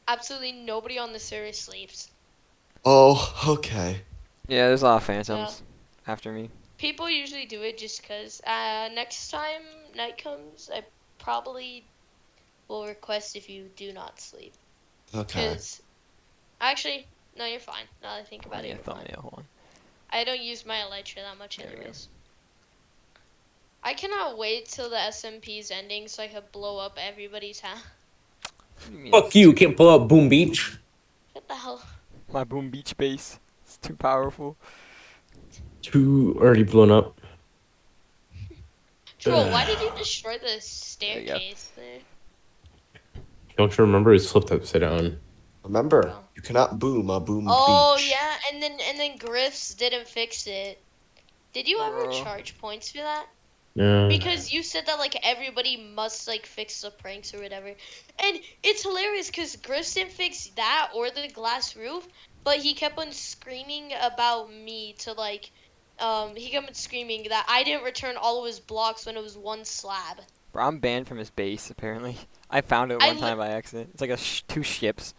absolutely nobody on the server sleeps. Oh, okay. Yeah, there's a lot of So phantoms after me. people usually do it just because next time night comes, I probably will request if you do not sleep. Okay. Because actually, no, you're fine. Now that I think about it, Yeah, you're fine. thumbnail one. I don't use my elytra that much There we go. anyways. I cannot wait till the SMP's ending so I can blow up everybody's house. What do you mean Fuck it's you, can't pull up Boom Beach. What the hell? my Boom Beach base? It's too powerful. Two already blown up. Troll, why did you destroy the staircase there? Don't you remember? It's flipped upside down. Remember, Oh. you cannot boom a Boom Oh Beach. yeah, and then Griffs didn't fix it. Did you ever charge points for that? Yeah. Because you said that like everybody must like fix the pranks or whatever, and it's hilarious because Griffs didn't fix that or the glass roof, but he kept on screaming about me to like, he kept on screaming that I didn't return all of his blocks when it was one slab. Bro, I'm banned from his base, apparently. I found it one time by accident. It's like two ships.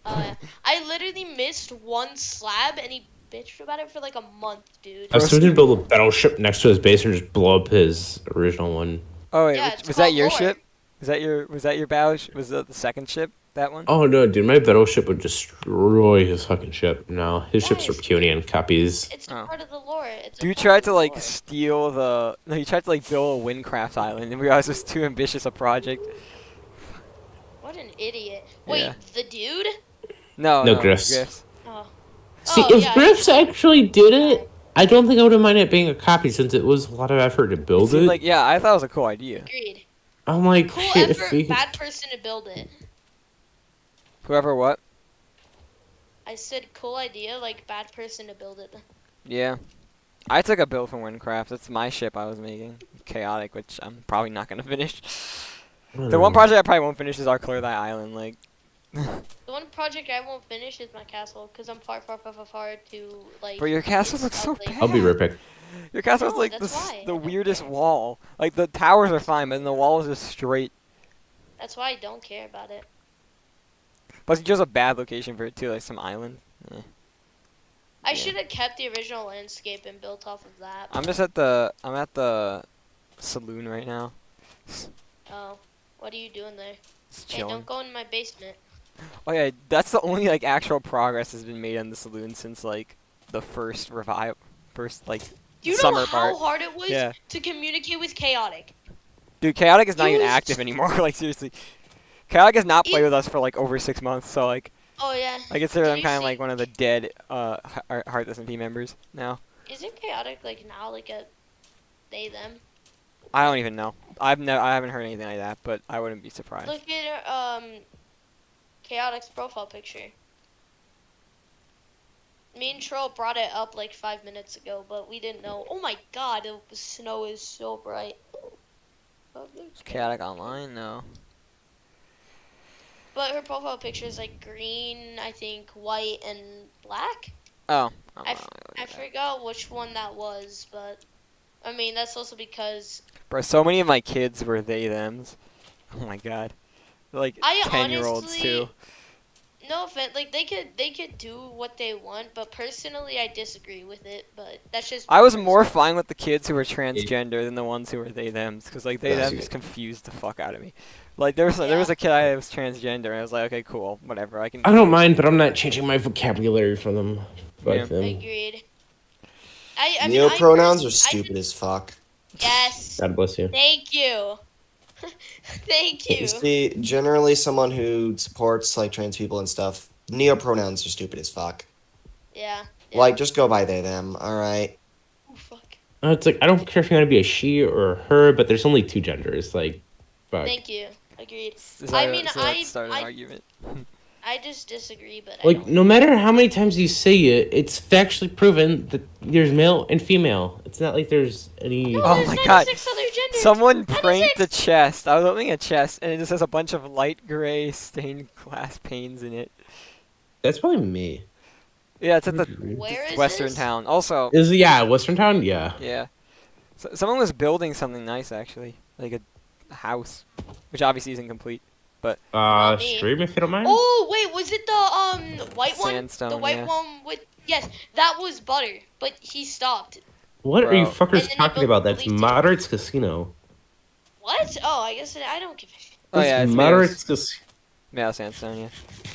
Yeah. I literally missed one slab and he bitched about it for like a month, dude. I was tempted to build a battleship next to his base and just blow up his original one. Oh wait, Yeah, was that your lore. ship? Was that your battleship? Was that the second ship? That one? Oh no, dude, my battleship would destroy his fucking ship. No, his ships are Guys, Punion copies. It's a part of the lore. It's a Dude part tried of to the like lore. steal the. No, he tried to like build a Windcraft island, and we realized it was too ambitious a project. What an idiot. Wait, Yeah. the dude? No, No, Griffs. Griffs. Oh. See, Oh, if yeah, Griffs actually did it, Okay. I don't think I would have minded it being a copy since it was a lot of effort to It build seemed it. like yeah, I thought it was a cool idea. Agreed. I'm like, Cool shit, if effort, we... bad person to build it. Whoever what? I said cool idea, like bad person to build it. Yeah. I took a build from Windcraft. That's my ship I was making. Chaotic, which I'm probably not gonna finish. The one project I probably won't finish is our Clear Thy Island. Like, The one project I won't finish is my castle, because I'm far to, like... but your castle looks so ugly. bad. I'll be right back. Your castle's No, like that's why. the I don't weirdest care. wall. Like the towers are fine, but then the wall is just straight. That's why I don't care about it. Plus, you chose a bad location for it too, like some island. I Yeah. should have kept the original landscape and built off of that. I'm at the saloon right now. Oh, what are you doing there? Just Hey, chilling. don't go in my basement. Oh yeah, that's the only like actual progress has been made on the saloon since like the first like Do you know summer how part. hard it was Yeah. to communicate with Chaotic? Dude, Chaotic is not even Used- active anymore. Like seriously, Chaotic has not played It- with us for like over 6 months. So like, Oh yeah. I consider Did them you kind of see- like one of the dead Harth SMP members now. Isn't Chaotic like now like a they them? I don't even know. I haven't heard anything like that, but I wouldn't be surprised. Look at Chaotic's profile picture. Me and Troll brought it up like 5 minutes ago, but we didn't know. Oh my god, the snow is so bright. Oh, there's Chaotic online? No. But her profile picture is like green, I think, white, and black. Oh. I forgot which one that was, but I mean that's also because Bro, so many of my kids were they thems. Oh my god. They're like I 10-year-olds honestly, too. no offense, like they could do what they want, but personally I disagree with it. But that's just I was more fine with the kids who were transgender than the ones who were they thems, because like they That's thems good. confused the fuck out of me. Like there was a kid that was transgender, and I was like, okay, cool, whatever, I can. I don't mind, but I'm not changing my vocabulary for them. Fuck Yeah. them. agreed. I mean, Neo pronouns I are stupid as fuck. Yes. God bless you. Thank you. Thank you. You see, generally someone who supports like trans people and stuff, neo pronouns are stupid as fuck. Yeah. Like, just go by they them. All right. Oh, fuck. It's like, I don't care if you're gonna be a she or a her, but there's only two genders. Like, fuck. Thank you. Agreed. Is I that- mean, so that started an I- argument. I just disagree, but Like, I don't. no matter how many times you say it, it's factually proven that there's male and female. It's not like there's any. No, Oh there's my God. 96 other genders. Someone pranked the 96. chest. I was opening a chest, and it just has a bunch of light gray stained glass panes in it. That's probably me. Yeah, it's at the Where is western this? town. Also, Is yeah, Western Town? Yeah. yeah, someone was building something nice actually, like a house, which obviously isn't complete. Not me. Stream if you don't mind. Oh wait, was it the white one? Sandstone, The white yeah. one with yes, that was butter, but he stopped. What are you Bro. fuckers And then he talking built about? the That's police station. Moderate's Casino. What? Oh, I guess I don't give a shit. Oh yeah, That's it's Moderate's Casino. yeah, Sandstone, yeah.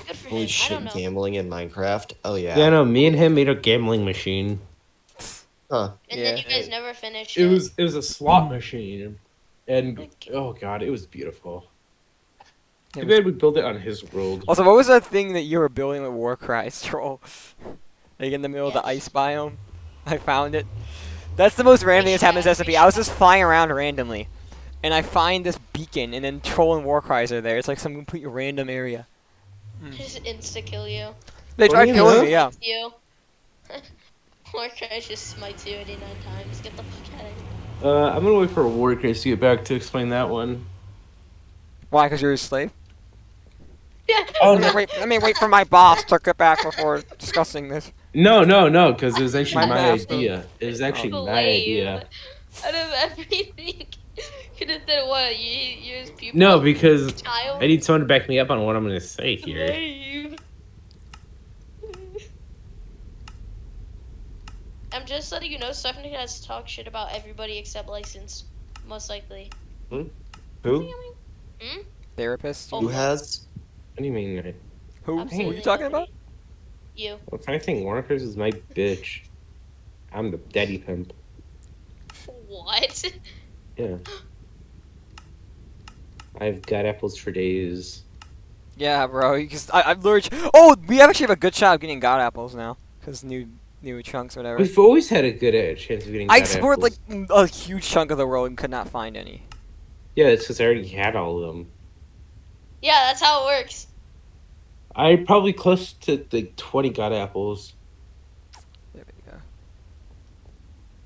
Good for Holy him. I shit, don't know. gambling in Minecraft. Oh yeah. Yeah, no, me and him made a gambling machine. Huh. And Yeah. then you guys never finished It was a slot machine, and Okay. oh god, it was beautiful. It Too was- bad we built it on his world. Also, what was that thing that you were building with Warcry, Troll? Like in the middle of the Yes. ice biome? I found it. That's the most random thing that's happened in SMP. I was just flying around randomly, and I find this beacon, and then Troll and Warcries are there. It's like some complete random area. Just insta kill you. They tried yeah. killing me, yeah. You. Warcraft just smites you 89 times. Get the fuck out of here. I'm gonna wait for Warcraft to get back to explain that one. Why? Because you're a slave? Yeah. Oh Let me wait for my boss to get back before discussing this. no, because it was actually My my master. idea. It was actually my Slave. idea. Out of everything, could have said what? You're his pupil. No, because Child. I need someone to back me up on what I'm gonna say here. Slave. I'm just letting you know, Sarfnic has to talk shit about everybody except License, most likely. Who? Therapist? Oh. Who has? What do you mean? Who? Who are Absolutely you talking about? You. Well, if I think Warcraft is my bitch, I'm the daddy pimp. What? Yeah. I've got apples for days. Yeah, bro. I've lured. Oh, we actually have a good shot of getting god apples now, cause new chunks, or whatever. We've always had a good chance of getting. I god explored like apples. a huge chunk of the world and could not find any. Yeah, it's because I already had all of them. Yeah, that's how it works. I probably close to like 20 god apples. There we go.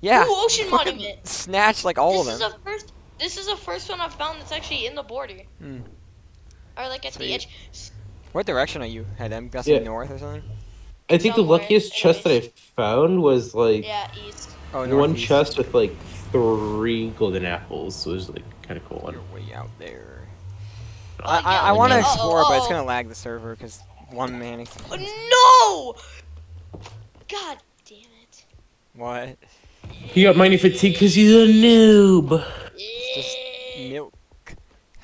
Yeah. Ooh, ocean fucking monument. Snatched like all This of them. This is the first one I've found that's actually in the border. Hmm. Or like at Sweet. the edge. What direction are you headed? I'm guessing Yeah. north or something. I think the Somewhere, luckiest chest that I found was like Yeah, east. Oh, one northeast. chest with like 3 golden apples. So it was like kind of cool. You're way out there. Oh, yeah, I want to okay. explore, but it's Uh-oh. gonna lag the server because one man. No! God damn it. What? He got mining fatigue because he's a noob. Just milk.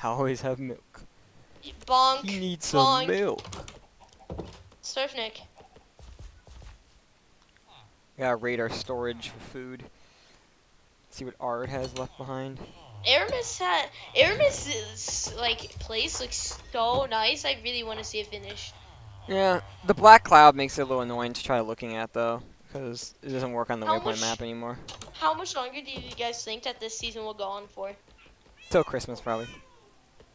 I always have milk. Bonk. He needs some bonk. milk. Sarfnic. Gotta raid our storage for food. See what Art has left behind. Aramis's like place looks so nice. I really want to see it finished. Yeah, the black cloud makes it a little annoying to try looking at though, because it doesn't work on the How waypoint much- map anymore. How much longer do you guys think that this season will go on for? Till Christmas probably.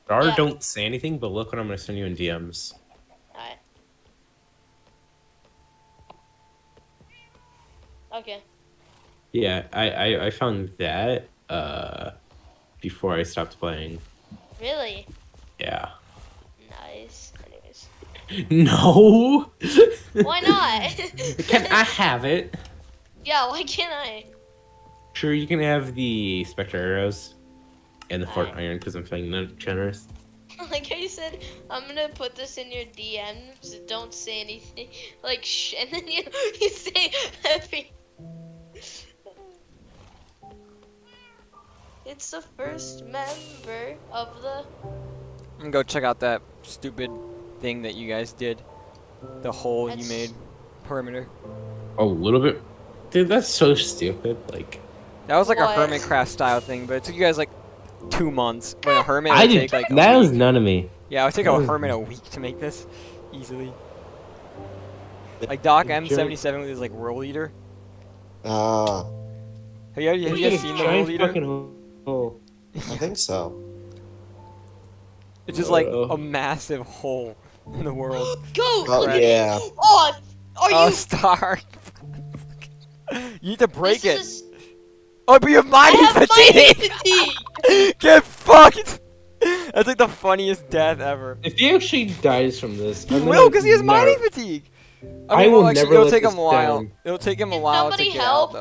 Dar, Yeah. don't say anything, but look what I'm gonna send you in DMs. Alright. Okay. Yeah, I found that before I stopped playing. Really? Yeah. Nice. Anyways. No. Why not? Can I have it? Yeah, why can't I? Sure, you can have the Spectre arrows and the Fort Alright. Iron because I'm feeling that generous. Like I said, I'm gonna put this in your DMs. Don't say anything. Like shh, and then you say every. It's the first member of the. I'm gonna go check out that stupid thing that you guys did. The hole you That's- made. Perimeter. A little bit. Dude, that's so stupid. Like, That was like What? a Hermitcraft style thing, but it took you guys like 2 months. When a hermit I would did. take like a That was week. none of me. Yeah, it would take that a was- hermit a week to make this easily. Like Doc M77 with his like world eater. Ah, Have you guys seen the world eater? Fucking hole. I think so. It's just like Uh-oh. a massive hole in the world. Go! Oh, look at yeah. it. Oh, are Oh, you? star! You need to break This it. is Oh, but you have I mining have mining fatigue! fatigue. Get fucked! That's like the funniest death ever. If he actually dies from this, He I'm will, gonna because he has never- mining fatigue. I will never it'll let take this him a while. down. It'll take him a Can while to somebody get help? out,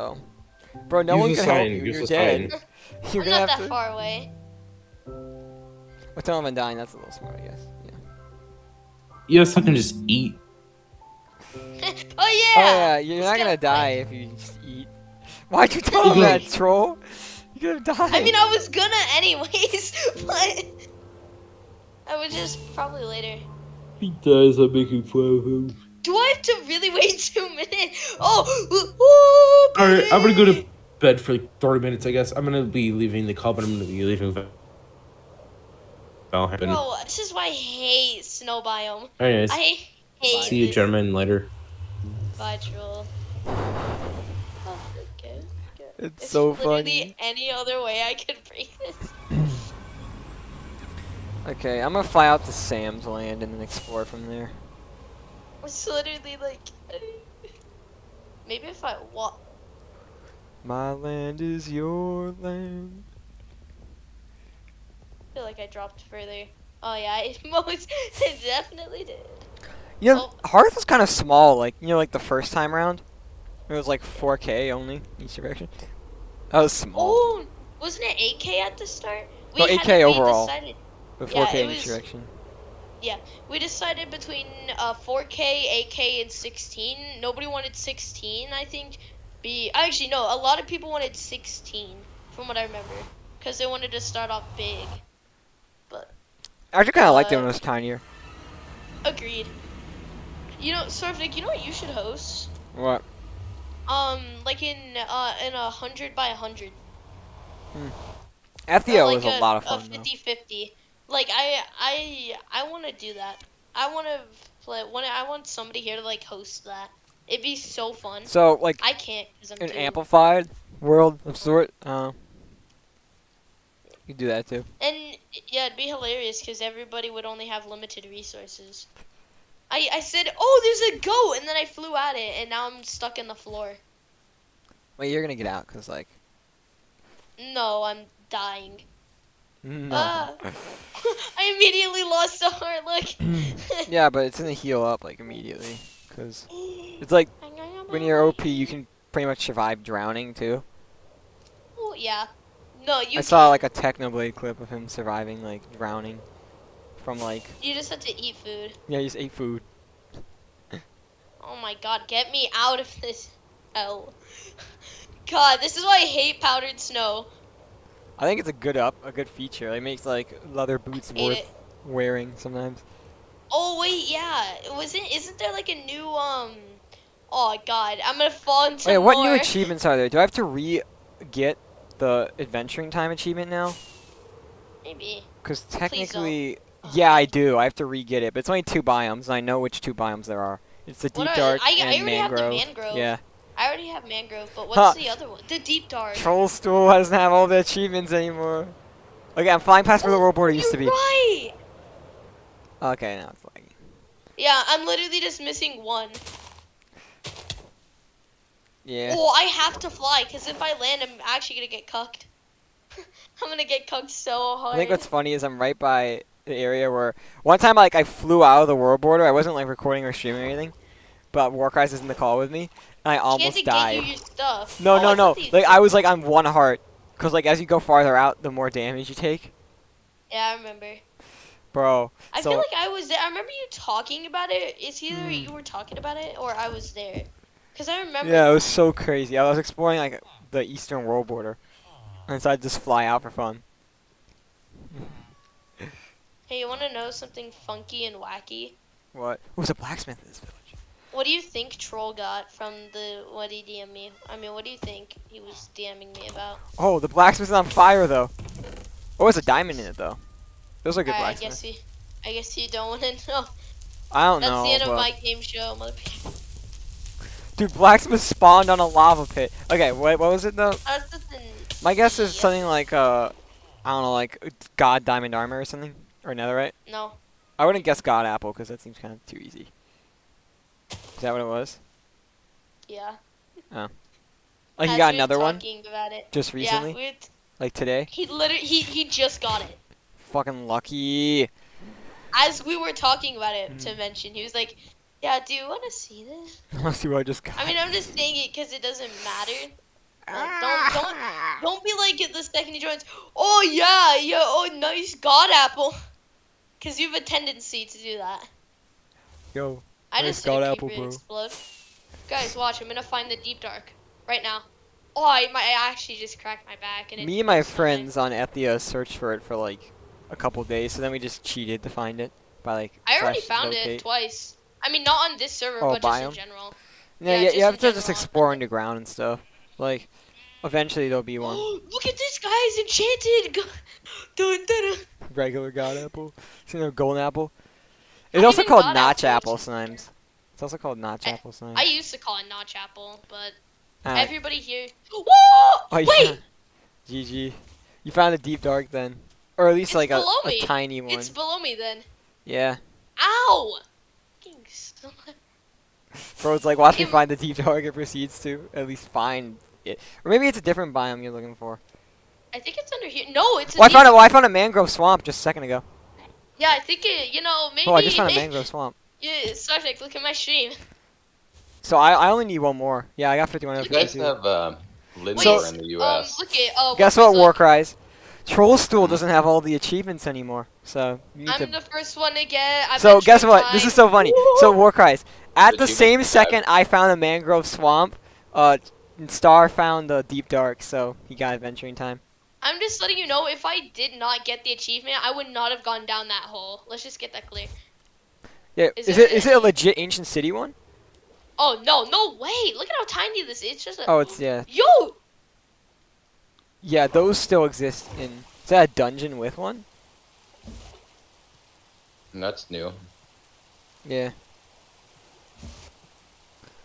though. Bro, no Use one the can help sign, you. use You're the dead. sign. You're I'm gonna not have that to. far away. Until I'm undying, that's a little smart, I guess. Yeah. You know, so I can just eat. Oh Oh yeah. yeah, you're He's not got gonna a die plan. if you just eat. Why'd you tell him Okay. that, troll? You're gonna die. I mean, I was gonna anyways, but I would just probably later. He dies, I'm making fun of him. Do I have to really wait 2 minutes? Oh, Alright, I'm gonna go to baby. bed for like 30 minutes, I guess. I'm gonna be leaving the club and I'm gonna be leaving Valheim. Bro, this is why I hate snow biome. Anyways, I hate see you this. gentlemen later. Bye, troll. Oh, okay. It's It's so literally funny. any other way I could break this. Okay, I'm gonna fly out to Sam's land and then explore from there. It's literally like. Maybe if I walk. My land is your land. I feel like I dropped further. Oh yeah, it definitely did. You know, Oh. Harth was kind of small, like, you know, like the first time round. It was like 4K only, each direction. That was small. Oh, wasn't it 8K at the start? Oh, had 8K overall. Decided, But yeah, 4K it in each was- direction. we decided between 4K, 8K, and 16. Nobody wanted 16, I think. Actually, no, a lot of people wanted 16, from what I remember. Because they wanted to start off big. I actually kind of liked it when Uh, it was tinier. Agreed. You know, Sarfnic, you know what you should host? What? Like in a 100 by 100. FEO Like was a lot of fun, a though. 50-50. Like I want to do that. I want to play. I want somebody here to like host that. It'd be so fun. So, like, I can't because I'm an too. amplified world of sort. You do that too. And yeah, it'd be hilarious because everybody would only have limited resources. I said, oh, there's a goat, and then I flew at it, and now I'm stuck in the floor. Wait, you're gonna get out, cause like, No, I'm dying. no. I immediately lost a heart. Look. Yeah, but it's gonna heal up like immediately, cause it's like when you're OP, you can pretty much survive drowning too. Oh, yeah. No, you. I saw like a Technoblade clip of him surviving like drowning from like, You just have to eat food. yeah, he just ate food. Oh my god, get me out of this hell. God, this is why I hate powdered snow. I think it's a good feature. It makes like leather boots Hate worth it. wearing sometimes. Oh wait, yeah. Isn't there like a new oh god, I'm gonna fall into Wait, what new more. achievements are there? Do I have to get the adventuring time achievement now? Maybe. Because don't. technically, yeah, I do. I have to re-get it, but it's only 2 biomes, and I know which 2 biomes there are. It's the What deep are- dark I and already have the mangrove. mangrove. Yeah. I already have mangrove, but Huh. what's the other one? The deep dark. Troll Stool doesn't have all the achievements anymore. Okay, I'm flying past where the world border used to be. You're right. Okay, now it's lagging. Yeah, I'm literally just missing one. Yeah. Oh, I have to fly, because if I land, I'm actually gonna get cucked. I'm gonna get cucked so hard. I think what's funny is I'm right by the area where one time like I flew out of the world border. I wasn't like recording or streaming or anything, but Warcries is in the call with me, and I She had almost to died. get you your stuff. No, Oh, no, I no. thought they- Like I was like on 1 heart, cause like as you go farther out, the more damage you take, Yeah, I remember. bro. I so feel like I was there. I remember you talking about it. It's either Hmm. you were talking about it or I was there. Because I remember. yeah, it was so crazy. I was exploring like the eastern world border, and so I'd just fly out for fun. Hey, you want to know something funky and wacky? What? Who's a blacksmith in this village? What do you think Troll got from what he DM'd me? I mean, what do you think he was DMing me about? Oh, the blacksmith is on fire though. Oh, there's a diamond in it though. Those are good I blacksmiths. guess you don't want to know. I don't That's know. the end of but- my game show, motherfucker. Dude, blacksmith spawned on a lava pit. Okay, what was it though? Other than My guess is Yeah. something like I don't know, like God Diamond Armor or something, or Netherite. no, I wouldn't guess God Apple because that seems kind of too easy. Is that what it was? yeah. Like As you got we were another one talking about it. just recently, Yeah, like today. he literally he just got it. Fucking lucky. As we were talking about it, Hmm. to mention, he was like, "Yeah, do you want to see this?" Let's see what I just got. I mean, I'm just saying it because it doesn't matter. Don't be like it the second he joins. Oh yeah, oh nice God apple. Cause you have a tendency to do that. Yo, I nice just did a God creeper apple, bro. explode. Guys, watch. I'm gonna find the deep dark right now. Oh, I actually just cracked my back and it Me and my feels so nice. friends on Ethia searched for it for like a couple days, so then we just cheated to find it by like. I already slash found it locate. twice. I mean, not on this server, Oh, but just in biome? general. Yeah, Yeah, you just have in to just general. explore underground and stuff. Like, eventually there'll be one. Look at this, guys! Enchanted. Dun, dun, dun. Regular God apple. You know, golden apple. It's Not also even called God notch apple apples. sometimes. It's also called notch apple I sometimes. used to call it notch apple, but Alright. everybody here. Whoa! Oh, you Wait! found- GG. You found a deep dark then. Or at least It's like a below me. tiny one. It's below me then. Yeah. Ow! Fucking son. Bro's like, watch me Im- find the deep dark. It proceeds to at least find it. Or maybe it's a different biome you're looking for. I think it's under here. No, it's. Oh, I found a mangrove swamp just a second ago. Yeah, I think it. You know, maybe. Oh, I just found a mangrove swamp. Yeah, Sarfnic, look at my stream. So I only need one more. Yeah, I got 51 Look of You guys 52. have Lindor So- in the U.S. Look at. Guess what, War Cries? Trollstool doesn't have all the achievements anymore. So you need I'm to. the first one to get. So guess Adventure what? This Time. is so funny. So War Cries, at the Achievements same you got. second I found a mangrove swamp, Star found the deep dark, so he got adventuring time. I'm just letting you know, if I did not get the achievement, I would not have gone down that hole. Let's just get that clear. Yeah, Is is it- it a legit ancient city one? Oh no way! Look at how tiny this is. It's just a. Oh, it's yeah. Yo! Yeah, those still exist in. Is that a dungeon with one? And that's new. Yeah.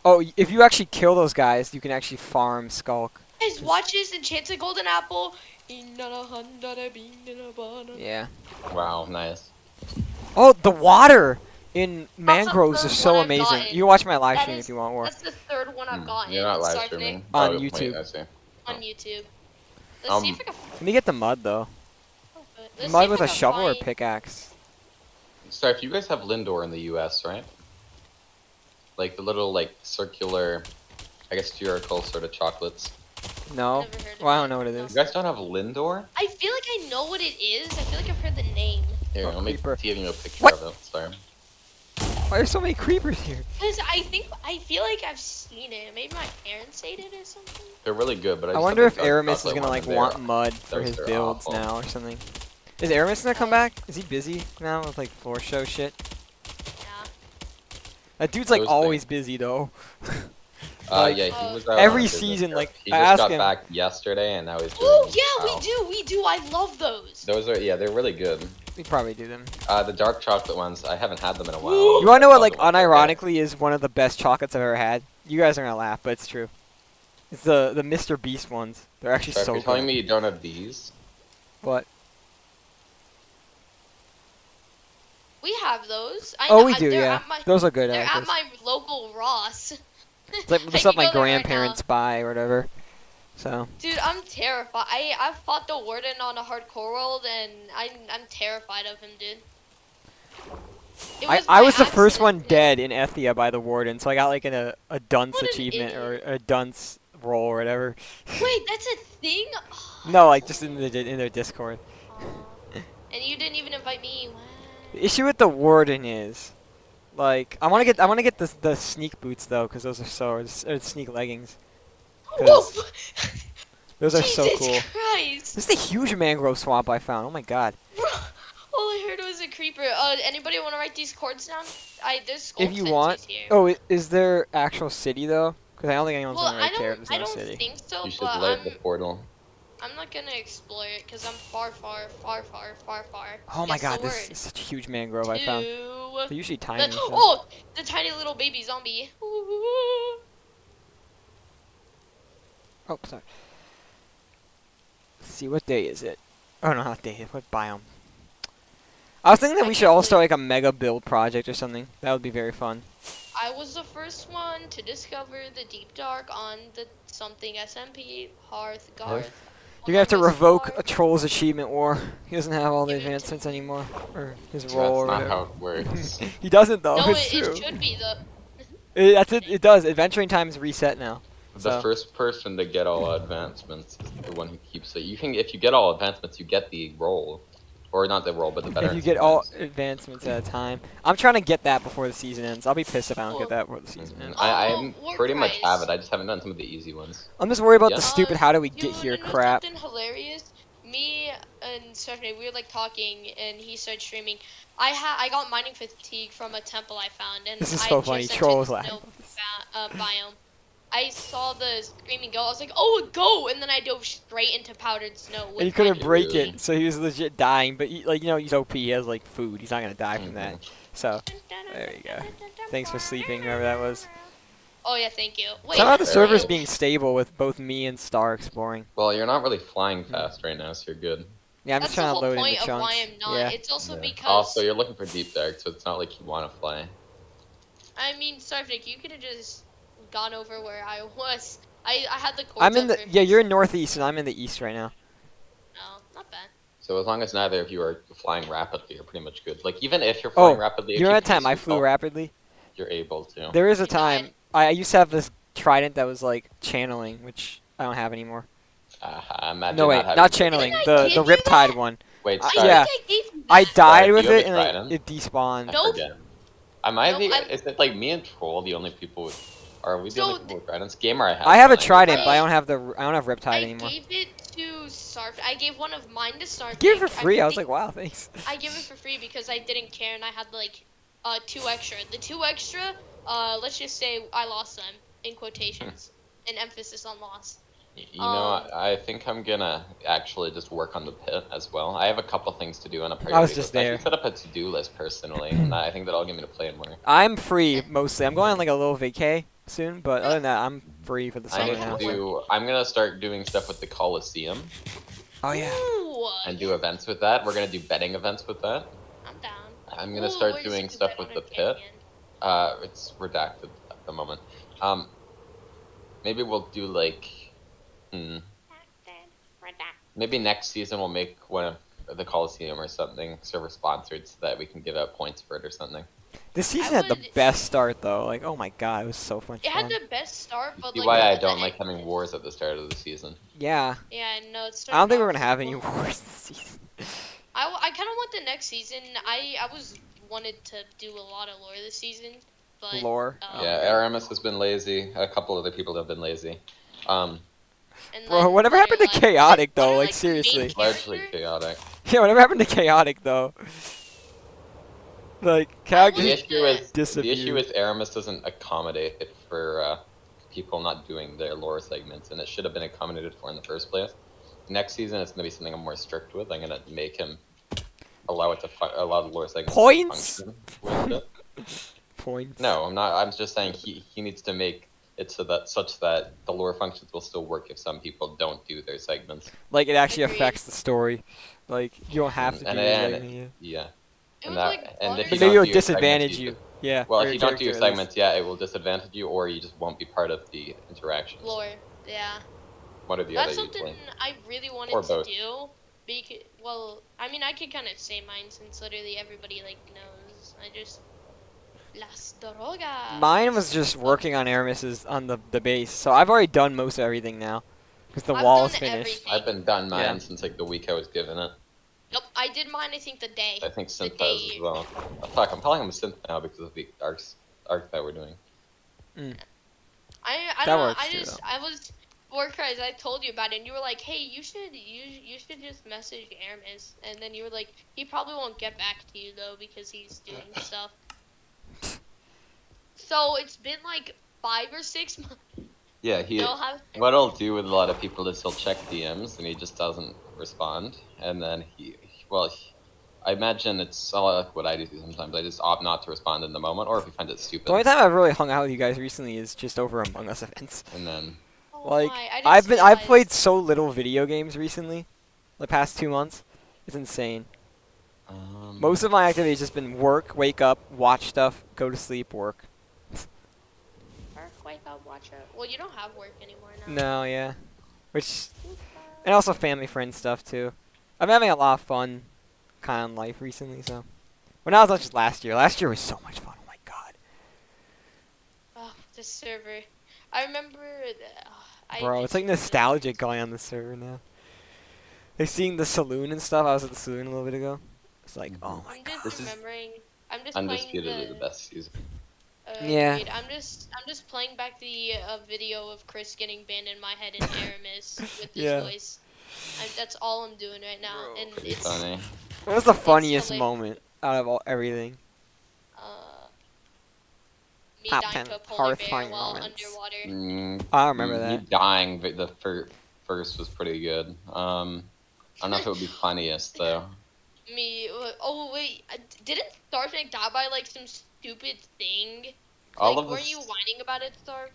Oh, if you actually kill those guys, you can actually farm Skulk. Guys, watch this enchanted golden apple. Yeah. Wow, nice. Oh, the water in mangroves third is so one I've amazing. gotten. You can watch my live That stream is- if you want more. That's the third one I've gotten. You're not live Sarfnic, streaming. On Oh, YouTube. Wait, I see. on YouTube. Let's see Um, if I can. Let me get the mud though. Let's see Mud if with I a can shovel or find- pickaxe? So if you guys have Lindor in the U.S., right? Like the little like circular, I guess spherical sort of chocolates. No. Never heard of Well, I don't it. know what it You is. guys don't have Lindor? I feel like I know what it is. I feel like I've heard the name. Here, Oh, let me creeper. give you a picture What? of it. Sorry. Why are there so many creepers here? Cause I feel like I've seen it. Maybe my parents ate it or something. They're really good, but I I just wonder have if the dark Aramis is chocolate gonna one, like and they're- want mud for those his are builds awful. now or something. Is Aramis gonna come back? Is he busy now with like floor show shit? Yeah. That dude's like Those always busy though. Like, yeah, he was out every on a business season, trip. like, he I just asked got him- back yesterday, and now he's doing. Oh yeah, wow. we do. I love those. Those are they're really good. We probably do them. The dark chocolate ones, I haven't had them in a while. You wanna know what like Chocolate ones are good. unironically is one of the best chocolates I've ever had? You guys are gonna laugh, but it's true. It's the Mr. Beast ones. They're actually So if so you're telling good. me you don't have these, What? We have those. I Oh, know, we do, they're yeah. At my, Those are good. I they're like at those. my local Ross. It's like I the stuff can my go there right grandparents now. buy or whatever. So Dude, I'm terrified. I've fought the warden on a hardcore world, and I'm terrified of him, dude. It I by was the first one accident. dead in Ethia by the warden, so I got like a dunce What an achievement or idiot. a dunce roll or whatever. Wait, that's a thing? No, like just in their Discord. Aw. And you didn't even invite me. Wow. The issue with the warden is, like, I want to get the sneak boots though, because those are or sneak leggings. 'Cause Whoa! those are so Jesus cool. Christ! This is a huge mangrove swamp I found. Oh my god. Bro, all I heard was a creeper. Anybody want to write these chords down? There's skull If you fences want. here. Oh, is there actual city though? Because I don't think anyone's Well, gonna really care if there's I no don't city. think so, you should but light the portal. I'm not gonna explore it because I'm far. Oh my Guess god, the this word. is such a huge mangrove I found. Two. They're usually tiny. so- Oh, the tiny little baby zombie. Ooh. Oh, sorry. Let's see, what day is it? Oh, no, not day. What biome? I was thinking that I we should can't all believe- start like a mega build project or something. That would be very fun. I was the first one to discover the deep dark on the something SMP Harth Garth. You're gonna have to On my revoke star. a Troll's achievement war. He doesn't have all the Give it to advancements me. anymore. Or his That's role or not whatever. how it works. He doesn't though, No, it's it true. should be the. That's it, it does. Adventuring time is reset now. The So first person to get all advancements is the one who keeps it. You can, if you get all advancements, you get the roll, or not the roll, but the better. if you get all advancements at a time, I'm trying to get that before the season ends. I'll be pissed if I don't get that before the season ends. I War pretty much have Cries. it. I just haven't done some of the easy ones. I'm just worried about Yeah. the stupid how do we get You here wanna know crap. something hilarious? Me and Sarfnic, we were like talking, and he started streaming. I got mining fatigue from a temple I found, and This is I so just funny. entered Trolls the laughing snow about this. biome. I saw the screaming goat. I was like, "Oh, a goat!" And then I dove straight into powdered snow. And he With couldn't my break Really? it, so he was legit dying. But he, like he's OP. He has like food. He's not gonna die from that. So there you go. Thanks for sleeping, whoever that was. Oh yeah, thank you. Wait, Somehow the There server's we go. being stable with both me and Star exploring. Well, you're not really flying fast right now, so you're good. Yeah, I'm that's just the trying to whole load point into of chunks. why I'm not. Yeah. It's also Yeah. because Also, you're looking for deep dark, so it's not like you want to fly. I mean, Sarfnic, you could have just gone over where I was. I had the cords I'm in the over yeah. You're in northeast and I'm in the east right now. No, not bad. So as long as neither of you are flying rapidly, you're pretty much good. Like even if you're flying Oh, rapidly, if you know you that time pace I flew yourself, rapidly. you're able to. There is a You time died. I used to have this trident that was like channeling, which I don't have anymore. Imagine No wait, having not that. channeling. Didn't I The give you riptide that? one. Wait, I sorry. yeah. think I gave you that. I died do with you have it a and trident? it despawned. I Nope. forget. Am I Nope, the? I'm- Is it like me and Troll the only people with? Are we the So only people with tridents? Gamer, I have. I have a mine. trident, I- but I don't have riptide I anymore. gave it to Sarf. I gave one of mine to Sarf. Give it for free. I was like, wow, thanks. I gave it for free because I didn't care and I had like 2 extra. The 2 extra, let's just say I lost them in quotations. An emphasis on loss. You know, I think I'm gonna actually just work on the pit as well. I have a couple things to do on a priority I was just list. I there. should set up a to-do list personally, and I think that'll get me to play more. I'm free mostly. I'm going on like a little vacay soon, but other than that, I'm free for the I summer need now. to do. I'm gonna start doing stuff with the Coliseum Oh yeah. Ooh, and do events with that. We're gonna do betting events with that. I'm down. I'm gonna Ooh, start where does doing it do stuff bet with on the a pit. canyon? It's redacted at the moment. Maybe we'll do like, maybe next season we'll make one of the Coliseum or something server sponsored so that we can give out points for it or something. This season I had the would- best start though. Like, oh my god, it was so much It fun. had the best start, but See like why I the don't end- like having wars at the start of the season. Yeah. Yeah, no, it's. I don't think we're starting gonna have off any slow. wars this season. I kind of want the next season. I was wanted to do a lot of lore this season, but Lore. Yeah, Aramis has been lazy. A couple other people have been lazy. and Bro, then whatever happened to like- Chaotic what are, though? Like the main seriously. Largely character? chaotic. Yeah, whatever happened to Chaotic though? Like, Chaotic I The like just issue is disappeared. the issue is Aramis doesn't accommodate for people not doing their lore segments, and it should have been accommodated for in the first place. Next season, it's gonna be something I'm more strict with. I'm gonna make him allow it to allow the lore segments Points? to function with it. points. No, I'm not. I'm just saying he needs to make it so that such that the lore functions will still work if some people don't do their segments. Like, it actually Agreed. affects the story. Like, you don't have to do And- it. and- Like, yeah. Yeah. It And was that- like and if butter- you But don't maybe it'll do your segments, disadvantage you you. just- Yeah. Well, or if you don't do your character at least. segments, yeah, it will disadvantage you, or you just won't be part of the interactions. lore. Yeah, One or the that's other something usually. I really wanted Or to both. do. Well, I mean, I could kind of say mine since literally everybody like knows. I just Las Drogas. Mine was just working on Aramis's on the base, so I've already done most of everything now, because the I've wall is done finished. everything. I've been done mine Yeah. since like the week I was given it. Nope, I did mine. I think the day. I think Synth The has day- as well. Oh, fuck, I'm calling him Synth now because of the arc that we're doing. I That don't know. works I too, just I was Warcries. I told you about it, and you were like, "Hey, you should just message Aramis," and then you were like, "He probably won't get back to you though because he's doing stuff." So it's been like 5 or 6 months. Yeah, he. They'll have. What I'll do with a lot of people is he'll check DMs and he just doesn't respond, and then I imagine it's all like what I do sometimes. I just opt not to respond in the moment, or if he finds it stupid, The only time I've really hung out with you guys recently is just over Among Us events. and then Oh Like, my, I just I've realized- played so little video games recently, the past 2 months. It's insane. Most of my activity has just been work, wake up, watch stuff, go to sleep, work. Work, wake up, watch it. Well, you don't have work anymore now. No, yeah. Which, and also family friend stuff too. I've been having a lot of fun, kind of in life recently. So, well, not as much as last year. Last year was so much fun. Oh my god. Oh, this server. I remember. Bro, it's like nostalgic going on the server now. Like seeing the saloon and stuff. I was at the saloon a little bit ago. It's like, oh my I'm god. just remembering. I'm just playing Undisputedly the the. best season. Yeah. Agreed. I'm just playing back the video of Chris getting banned in my head in Aramis with his Yeah. voice. That's all I'm doing right now, and Pretty it's funny. What was the funniest hilarious. moment out of everything? Me Top dying 10 to a polar Harth bear funny while moments. underwater. I remember Me that. dying, but the first was pretty good. I don't know if it would be funniest though. Me. Oh wait, didn't Sarfnic die by like some stupid thing? All Like, of weren't us. you whining about it, Stark?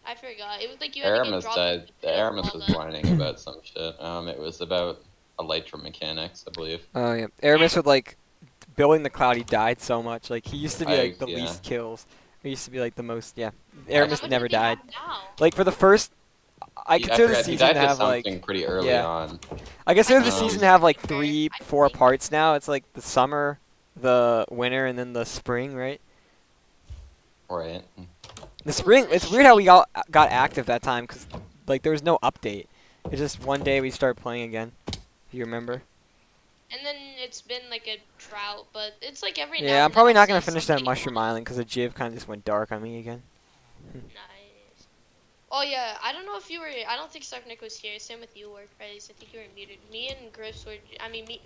I forgot. It was like you had to get Aramis dropped. died. into the pit of Aramis was lava. whining about some shit. It was about elytra mechanics, I believe. Oh yeah. Aramis would like building the cloud. He died so much. Like he used to be like the Yeah. least kills. He used to be like the most. Yeah. How Aramis much never does he have died. now? Like for the first, I I consider the forgot, he season died to to have like. something pretty early yeah. on. I consider I the think season it to have like was 3, I 4 think- parts now. It's like the summer, the winter, and then the spring, right? Right. The spring. It's weird how we got active that time because like there was no update. It's just one day we started playing again. If you remember. And then it's been like a drought, but it's like every now Yeah, I'm and probably then I'll not gonna see finish that something Mushroom on. Island because the Jiv kind of just went dark on me again. Nice. Oh yeah, I don't know if you were. I don't think Sarfnic was here. Same with you, Workface. I think you were muted. Me and Griffs were. I mean, me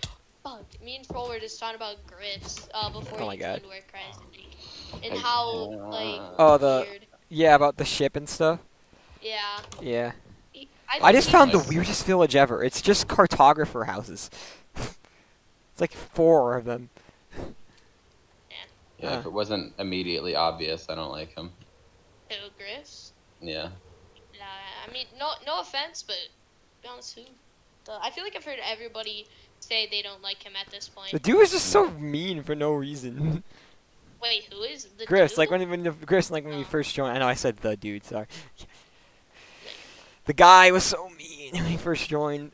and Troll were just talking about Griffs before Oh my he God. joined Workface, I think, and how like Oh, the weird. yeah about the ship and stuff. Yeah. Yeah. I I think just he found the was- weirdest village ever. It's just cartographer houses. It's like 4 of them. Yeah, if it wasn't immediately obvious, I don't like him. Who, Griffs? Yeah. Nah, I mean, no offense, but to be honest, who? I feel like I've heard everybody say they don't like him at this point. The dude was just so mean for no reason. Wait, who is the Griffs, dude? like when the Griffs, like when we Oh. first joined. I know I said the dude. Sorry. The guy was so mean when he first joined.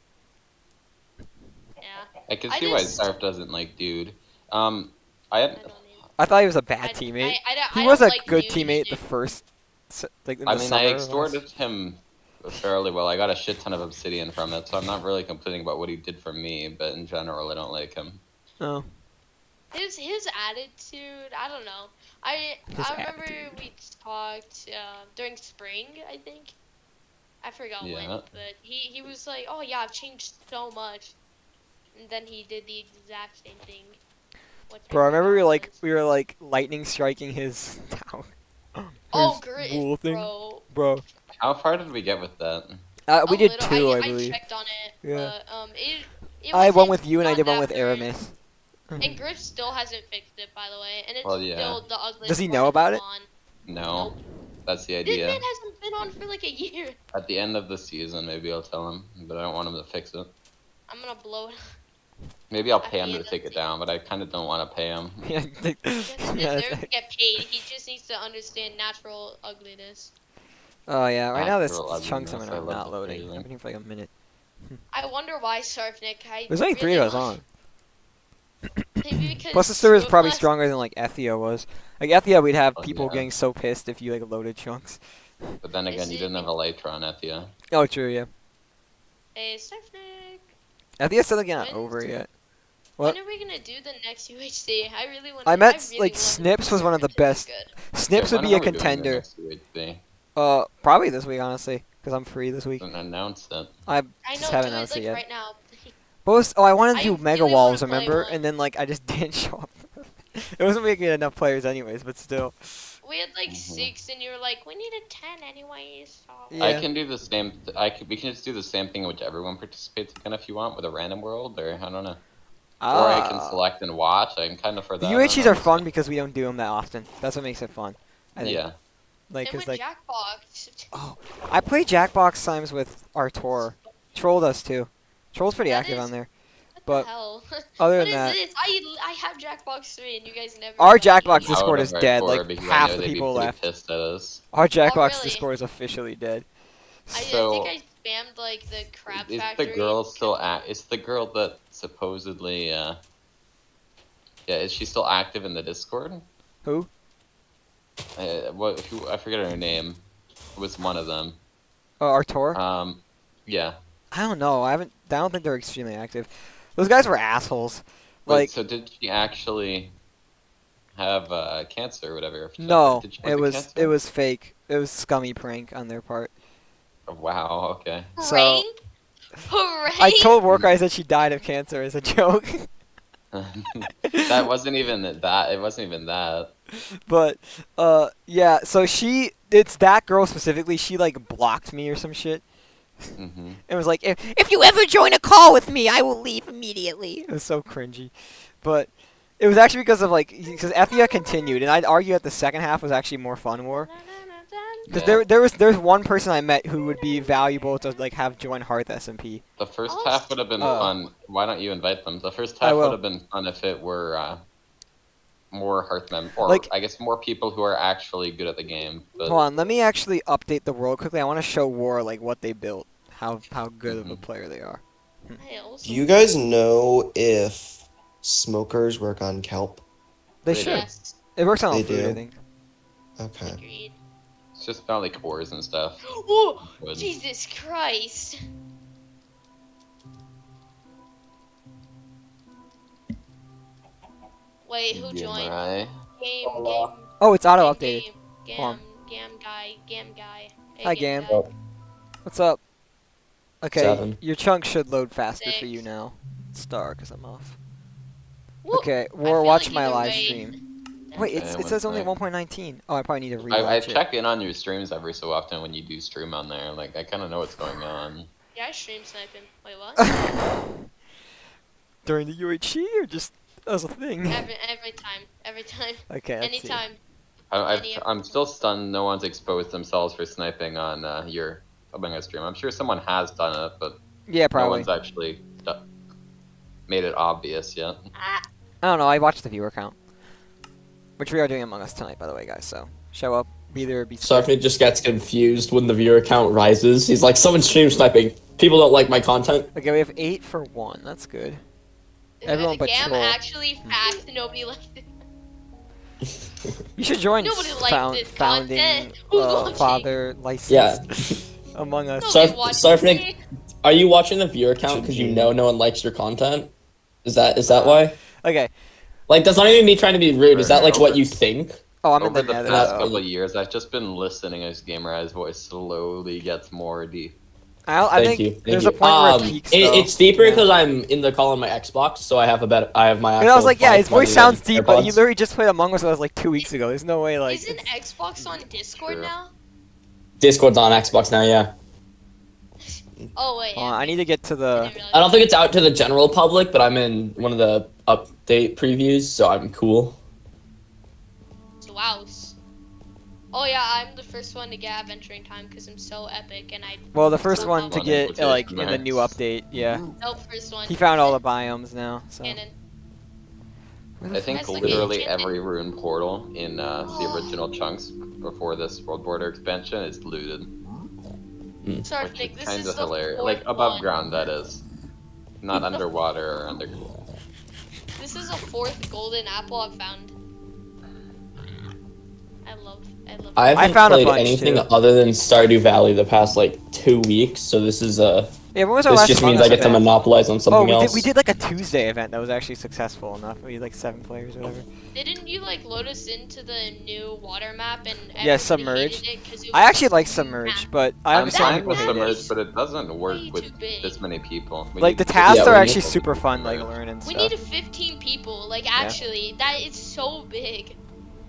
Yeah. I can I see why just- Sarf doesn't like dude. I I have, don't even. I thought he was a bad I- teammate. I He was a don't like good dude teammate the shit. first, like in I the mean, summer. I last- extorted him fairly well. I got a shit ton of obsidian from it, so I'm not really complaining about what he did for me, but in general, I don't like him. Oh. His attitude, I don't know. I remember attitude. we talked during spring, I think. I forgot when, Yeah. but he was like, "Oh yeah, I've changed so much," and then he did the exact same thing. which I Bro, I remember forgot we were like lightning striking his tower. Oh, His great, wool thing, bro. bro. How far did we get with that? We A did little- 2, I I believe. checked on it. Yeah. But, it I had one wasn't- with you and I not did one that with bad. Aramis. And Griff still hasn't fixed it, by the way, and it's Well, yeah. still the ugliest. Does he part know of about the it? spawn. No. Nope. That's the This idea. man hasn't been on for like a year. At the end of the season, maybe I'll tell him, but I don't want him to fix it. I'm gonna blow it. Maybe I'll At pay the him to end of take the it down, but I kind of don't want to pay him. Yeah, like- He doesn't yeah, deserve that's- to get paid. He just needs to understand natural ugliness. Oh yeah, right now this Natural chunks of ugliness, it I are love not the loading. phrasing. I've been here for like a minute. I wonder why Sarfnic. There's only 3 of us on. Maybe because Plus the server is two of probably us- stronger than like Ethia was. Like Ethia, we'd have Oh, people yeah. getting so pissed if you like loaded chunks. But then again, Is you it- didn't have Elytra on Ethia. Oh true, yeah. Hey, Sarfnic. Ethia's still like not When's- over yet. What? When are we gonna do the next UHC? I really want. I met, really like, want Snips was one of the Sarfnic best. to do good. Snips Yeah, would when be a are we doing the contender. next UHC? Probably this week honestly, because I'm free this week. Don't announce it. I Just know. haven't Do it announced like it yet. right now. Oh, I wanted to I do Mega really Walls, wanna play remember? one. And then like I just didn't show up. It wasn't making enough players anyways, but still. We had like Mhm. 6, and you were like, "We needed 10 anyways." So. Yeah. I can do the same. We can just do the same thing in which everyone participates again if you want with a random world, or I don't know. Or I can select and watch. I'm kind of for that. The I don't UHCs know. are fun because we don't do them that often. That's what makes it fun. I think. Yeah. Like, Same cause with like Jackbox. I play Jackbox times with Artor. Troll does too. Troll's pretty That active is- on there. What But the hell? other What than is that, this? I have Jackbox 3, and you guys never. Our told me. Jackbox I Discord would is have dead. hardcore Like because I half know the they'd be people pretty left. pissed at us. Our Jackbox really? Discord is officially dead. I So think I spammed like the crab is factory. the girl still It's the girl that supposedly. Yeah. Is she still active in the Discord? Who? I forget her name. was one of them. Oh, Artur? Yeah. I don't know. I don't think they're extremely active. Those guys were assholes. Wait, Like, so did she actually have cancer or whatever? no, Did she it was cancer? fake. It was scummy prank on their part. Oh, wow. Okay. So Prank? Prank? I told Warcry that she died of cancer as a joke. That wasn't even that. It wasn't even that. But yeah. So it's that girl specifically. She like blocked me or some shit. Hmm. It was like, if you ever join a call with me, I will leave immediately. It was so cringy. But it was actually because of, like, because Ethia continued, and I'd argue that the second half was actually more fun war. Because Yeah. there's one person I met who would be valuable to, like, have join Harth SMP. The first half would have been fun. Why don't you invite them? The first I half will. would have been fun if it were more Hearth members, or Like- I guess more people who are actually good at the game. But Hold on, let me actually update the world quickly. I want to show War, like, what they built. How good of a player they are. I also Do you guys know if smokers work on kelp? They They should. do. Yes, It works on all They food, I do. think. Okay. agreed. it's just about like cores and stuff. Oh, Would- Jesus Christ. Wait, who joined? Right. Game. Oh, it's auto Game, updated. Game, Hold on. Gam guy. Hey, Hi, Gam Gam. guy. Oh. What's up? Okay, 7. your chunk should load faster for you Six. now. Star, because I'm off. Woo. Okay, I War, feel watch like my either live way- stream. Wait, Okay, it one says only sec. 1.19. Oh, I probably need to I rewatch it. check in on your streams every so often when you do stream on there. Like I kind of know what's going on. Yeah, I stream sniping. Wait, what? During the UHC or just as a thing? every time. Okay, let's see. Anytime. I'm still stunned. No one's exposed themselves for sniping on your Among Us stream. I'm sure someone has done it, but Yeah, no probably. one's actually made it obvious yet. Ah, I don't know. I watched the viewer count, which we are doing Among Us tonight, by the way, guys. So show up, be there, be square. Sarfnic just gets confused when the viewer count rises. He's like, someone's stream sniping. People don't like my content. Okay, we have 8 for 1. That's good. Everyone but Gam Troll. actually fast. Nobody liked it. You should join Nobody liked this founding content. Who's watching? father licensed Yeah. Among Us. So- Nobody watched Sarfnic- it. Are you watching the viewer count because you know no one likes your content? Is that why? Okay. Like, that's not even me trying to be rude. Is that like what you think? Oh, I'm in Over the the nether. past though. couple of years, I've just been listening as Gamerai's voice slowly gets more deep. I Thank think you. Thank there's you. a point where it peaks. though. It's deeper Yeah. because I'm in the call on my Xbox, so I have my. And I was like, yeah, his voice 520 sounds deep, but he AirPods. literally just played Among Us with us like 2 weeks ago. There's no way, like. Isn't it's- Xbox on Discord True. now? Discord's on Xbox now, yeah. Oh wait. Hold on, Yeah. I need to get to I the. didn't realize I don't think it's out to the general public, but I'm in one of the update previews, so I'm cool. it's Wows. Oh yeah, I'm the first one to get adventuring time because I'm so epic and I. Well, the first so one to Fun get quotation like in the new marks. update. Yeah, Nope, first one. he found all the biomes now. So. Cannon. Where the I think That's like literally ancient. every rune portal in the original chunks before this World Border expansion is looted, which Sarfnic, is this kind is of the hilarious. fourth Like above one. ground, that is, not underwater or under. This is the fourth golden apple I've found. I love. I haven't found a played bunch, anything too. other than Stardew Valley the past like 2 weeks, so this is Yeah, when was our this last just Among means Us I get to event? monopolize on Oh, something we else. did like a Tuesday event that was actually successful enough. We had like 7 players or whatever. Didn't you like load us into the new water map and Yeah, everybody Submerged. hated it 'cause it I was actually like too Submerged, map. but I I'm understand fine people with hate submerged, it. but it doesn't work Way with too big. this many people. We Like need the to- tasks Yeah, are we actually need- super fun, like Submerged. learning We stuff. needed 15 people. Like actually, that is so big.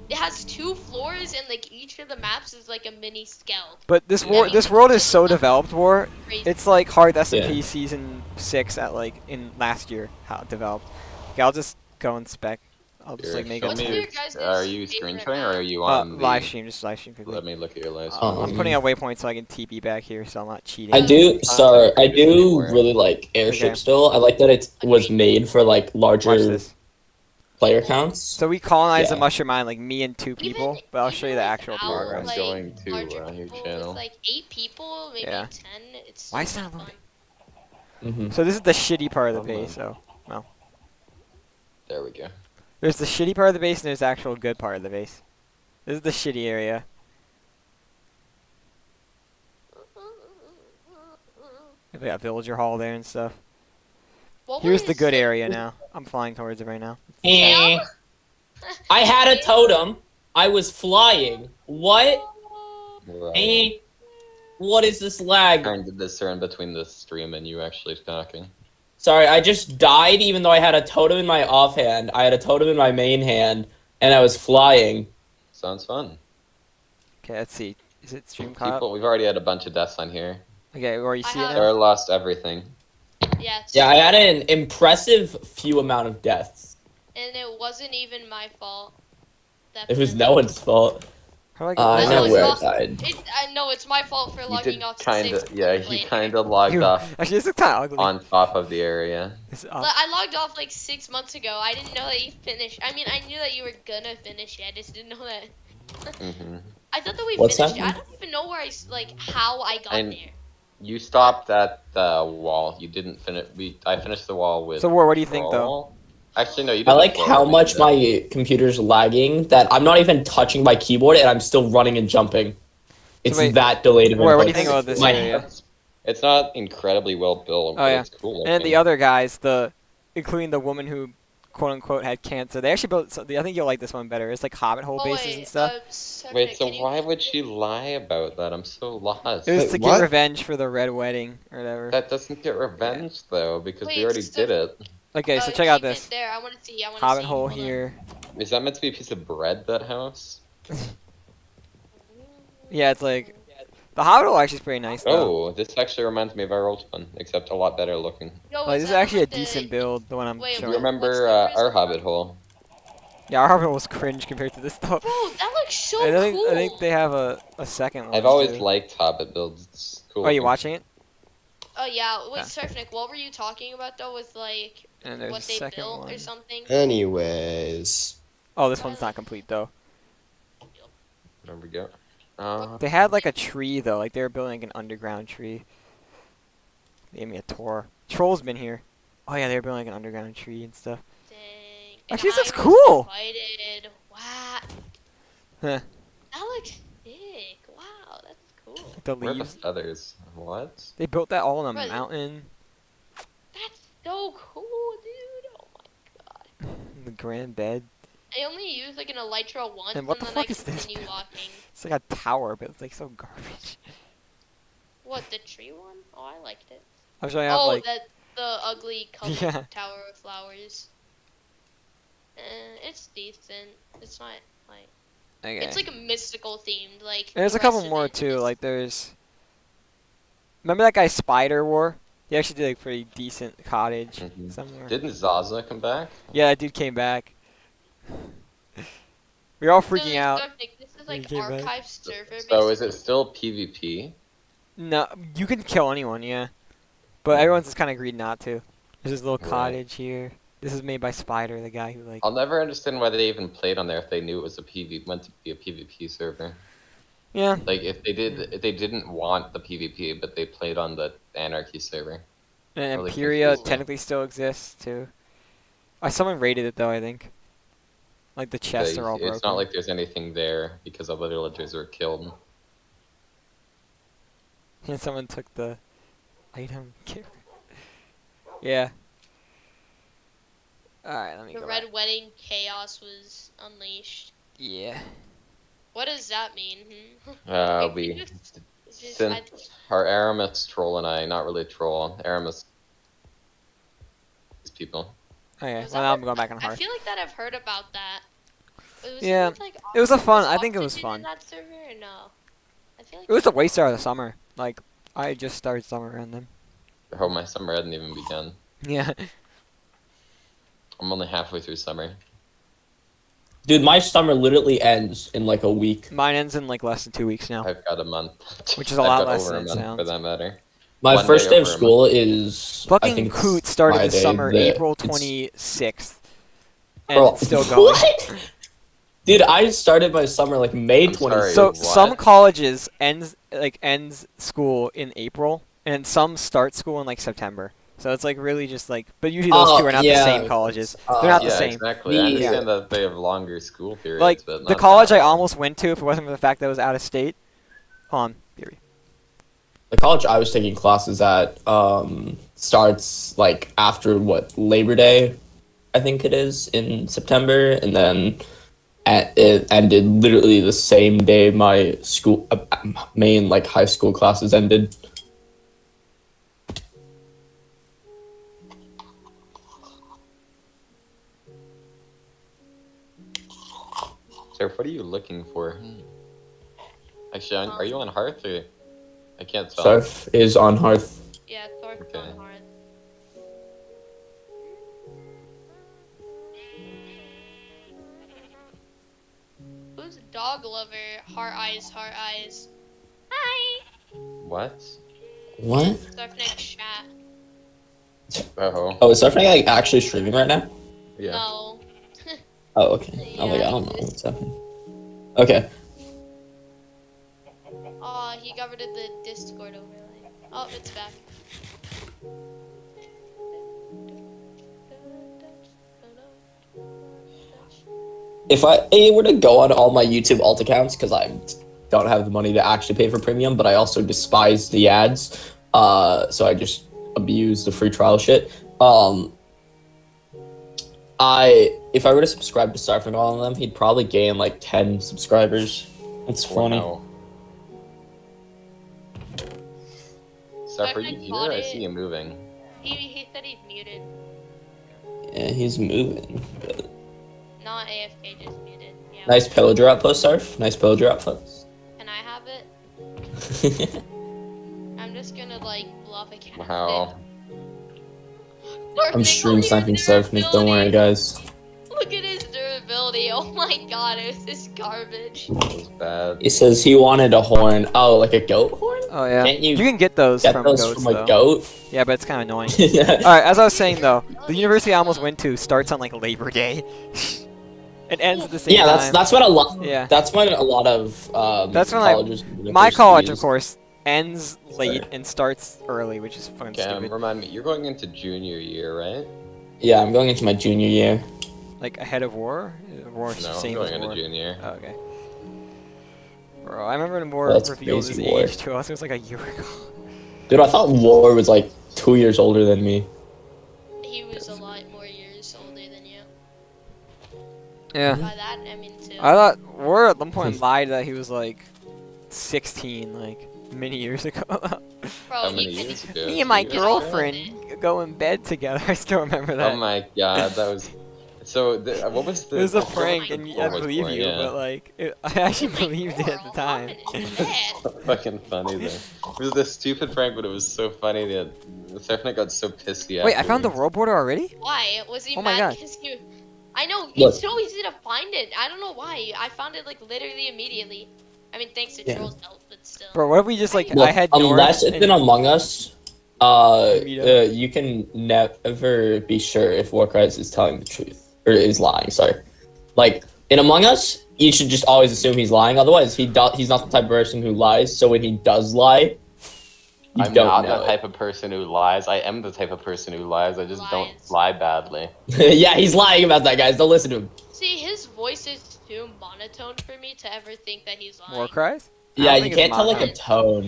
It has 2 floors and like each of the maps is like a mini scale. But this Yeah. this world is so developed, War. Crazy. It's like Hard SMP Yeah. season 6 at like in last year how it developed. Okay, I'll just go and spec. I'll just Here, like make show it. What's me- your guys' Are you screen favorite sharing or are map? you on the Live stream, just live stream quickly. Let me look at your live Oh. stream. I'm putting a waypoint so I can TP back here, so I'm not cheating. I do I do really like Airship Okay. still. I like that it was made for like Watch larger this. player counts. So we colonized the Yeah. Mushroom Island, like me and 2 people, Even- but I'll show you the even actual without, progress. I'm like, going to, larger your people, channel. With like 8 people, maybe Yeah. 10. It's Why is so that fun. loading? hmm So this is the shitty part of the Hold on. base. So There we go. there's the shitty part of the base and there's the actual good part of the base. This is the shitty area. They got villager hall there and stuff. What Here's the was good area now. I'm flying towards it right now. Eh. I had a totem. I was flying. What? Right. Eh. What is this lag? Trying to discern between the stream and you actually talking. Sorry, I just died even though I had a totem in my offhand. I had a totem in my main hand, and I was flying. Sounds fun. Okay, let's see. Is it stream caught up? People, we've already had a bunch of deaths on here. Okay, where you see it have- now? Or lost everything. Yes. Yeah, I had an impressive few amount of deaths. And it wasn't even my fault. It was no one's fault. How do I get I No, know it's where I not- died. No, it's my fault for You logging did off. kinda, six yeah, months he later. kinda logged off Actually, this is kind of ugly. on top of the area. It's I logged off like 6 months ago. I didn't know that you finished. I mean, I knew that you were gonna finish it. I just didn't know that. hmm I thought that we What's finished it. that? I don't even know where how I got And- there. You stopped at the wall. You didn't finish. I finished the wall with. So, War, what do you think, though? Troll. Actually, no. You. I didn't like Troll, how you much did. my computer's lagging that I'm not even touching my keyboard and I'm still running and jumping. It's wait, that delayed. of War, what do you inputs. think about this My- area? It's not incredibly well built, Oh, but yeah. it's cool. And then the looking. other guys, including the woman who, quote unquote, had cancer. They actually built. I think you'll like this one better. It's like Hobbit hole bases and stuff. Wait, so why would she lie about that? I'm so lost. It was Wait, to what? get revenge for the red wedding or whatever. That doesn't get revenge though, because Wait, we already so- did it. Okay, so check out this There, I want to see. Hobbit hole here. Is that meant to be a piece of bread? That house? Yeah, it's like the Hobbit hole actually is pretty nice though. Oh, this actually reminds me of our old one, except a lot better looking. Yo, Like what's this is that actually a with the- decent build. The one I'm Wait, showing. You What's remember the our prison? Hobbit hole? Yeah, our Hobbit hole was cringe compared to this stuff. Bro, that looks so And cool. I think they have a second one. I've always too. liked Hobbit builds. It's cool. Oh, you looking. watching it? Oh yeah, wait, Yeah. Surfnic, what were you talking about though? With like And there's what a they second built one. or something? Anyways. Oh, this one's not complete though. There we go. They had like a tree though, like they were building like an underground tree. They gave me a tour. Troll's been here. Oh yeah, they were building like an underground tree and stuff. Dang. Actually, this I looks was cool. Invited. Wow. Huh. That looks sick. Wow, that's cool. The where are the leaves. feathers? What? They built that all on a Right. mountain. That's so cool, dude. Oh my god. The grand bed. I only used like an elytra once, And what the then fuck I is this continue build? walking. It's like a tower, but it's like so garbage. What, the tree one? Oh, I liked it. I'm showing out Oh, like the ugly colored Yeah. tower of flowers. It's decent. It's not like okay. it's like a mystical themed. Like There's the a couple rest of more it too. is- Like there's. Remember that guy Spider War? He actually did like a pretty decent cottage Mhm. somewhere. Didn't Zaza come back? Yeah, that dude came back. We were all So, freaking out. Surfnic, this is like came back. archive server. So is it basically. still PvP? No, you can kill anyone, yeah. But everyone's just kind of agreed not to. There's this little Right. cottage here. This is made by Spider, the guy who like. I'll never understand why they even played on there if they knew it was meant to be a PvP server. Yeah. Like if they didn't want the PvP, but they played on the Anarchy server. And really Imperia confused me. technically still exists too. Someone raided it though, I think. Like the chests are all broken. It's not like there's anything there because all the villagers were killed. And someone took the item. Yeah. Alright, let me The go Red back. Wedding chaos was unleashed. Yeah. What does that mean? Uh, Wait, we can you just- since our Aramis troll and I, not really troll, Aramis people. Okay, Was well that now I'm what- going back on I Hearth. feel like that I've heard about that. Was Yeah, with, like, it was a fun- I was think it was Oxygen fun. in that server or no? I feel like It was the way start of the summer. Like, I just started summer around then. Oh, my summer hadn't even begun. Yeah. I'm only halfway through summer. Dude, my summer literally ends in like a week. Mine ends in like less than 2 weeks now. I've got a month. Which is a I've lot got less over than a it month sounds. for that matter. My One first day day of over a school is I Fucking think it's Coot started this Friday, summer the- April it's- 26th. And Bro, it's still going. What? Dude, I started my summer like May I'm sorry. 26th. So What? some colleges ends school in April, and some start school in like September. So it's like really just like, but usually those Oh, two are not yeah. the same colleges. They're not yeah, the same. exactly. I The- understand that they have longer school periods, Like but the not college that I long. almost went to, if it wasn't for the fact that I was out of state, on theory. the college I was taking classes at starts like after Labor Day, I think it is in September, and then it ended literally the same day my school main like high school classes ended. Sir, what are you looking for? Actually, are you on Hearth or? I can't tell. Sarf is on Hearth. Yeah, Thorpe Okay. on Harth. Who's dog lover? Heart eyes, heart eyes. Hi. What? What? Sarfnic chat. Oh. Oh, is Sarfnic like actually streaming right now? Yeah. No. Oh, okay. I was like, I don't know Yeah, what's happening. Okay. Oh, he got rid of the Discord overlay. Oh, it's back. If I were to go on all my YouTube alt accounts, because I don't have the money to actually pay for premium, but I also despise the ads, so I just abuse the free trial shit. If I were to subscribe to Sarfnic on all of them, he'd probably gain like 10 subscribers. That's funny. Wow. Sarf, are you Sarfnic here? bought I it. see you moving. He said he's muted. Yeah, he's moving. But... Not AFK, just muted. Yeah. Nice pillager outpost, Sarf. Nice pillager outpost. Can I have it? I'm just gonna like bluff a cat. Wow. I'm stream sniping Sarfnic, don't worry guys. Look at his durability. Oh my god, it was this garbage. That was bad. He says he wanted a horn. Oh, like a goat horn? Oh yeah. Can't you can get those Get from those goats from though. a goat? Yeah, but it's kind of annoying. All right, as I was saying though, the university I almost went to starts on like Labor Day. It ends at the same Yeah, time. that's what a lot. Yeah. That's when a lot of That's when, like, colleges. and My college, of universities- course, ends late and starts early, which is fucking Cam, stupid. remind me, you're going into junior year, right? Yeah, I'm going into my junior year. Like ahead of war. War is No, the I'm same going as into war. junior. Oh, okay. Bro, I remember when War That's revealed his crazy, War. age to us. It was like a year ago. Dude, I thought War was like 2 years older than me. He was a lot more years older than you. Yeah. By that, I mean two. I thought War at one point lied that he was like 16, like many years ago. Bro, How many he can- years ago? Me and my 2 years ago? girlfriend go in bed together. I still remember that. Oh my god, that was. So, what was the. It was a I forgot what prank, the and goal I was believe for, you, yeah. but like, I actually believed it at the time. Fucking funny though. It was this stupid prank, but it was so funny that Sarfnic got so pissy. Wait, I found the afterwards. world border already? Why? Was he Oh my mad God. because you... I know, Look. it's so easy to find it. I don't know why. I found it like literally immediately. I mean, thanks to Yeah. Troll's help, but still. Bro, what if we just like, Look, I had unless North it's been and- Among Us, Meet up. you can never be sure if Warcries is telling the truth or is lying. Sorry, like in Among Us, you should just always assume he's lying. Otherwise, he's not the type of person who lies. So when he does lie, you I'm don't not know the it. type of person who lies. I am the type of person who lies. I just don't Lies. lie badly. Yeah, he's lying about that, guys. Don't listen to him. See, his voice is too monotone for me to ever think that he's lying. War cries? I Yeah, don't you think it's can't tell like a monotone.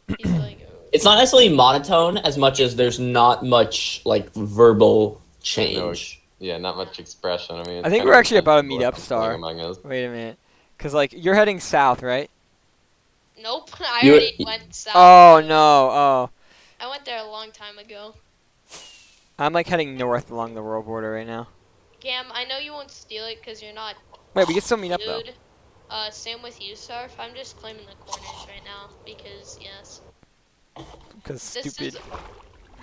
tone. He's like, oh. It's not necessarily monotone as much as there's not much like verbal change. Yeah, not much expression. I mean, it's I think kind we're of actually about to intentional meet up, playing Star. Among Us. Wait a minute. Cause like, you're heading south, right? Nope, I You- already went south. Oh no, oh. I went there a long time ago. I'm like heading north along the world border right now. Gam, I know you won't steal it because you're not Wait, we can still meet up though. dude. Same with you, Sarf. I'm just claiming the corners right now because, yes. Cause This stupid. is...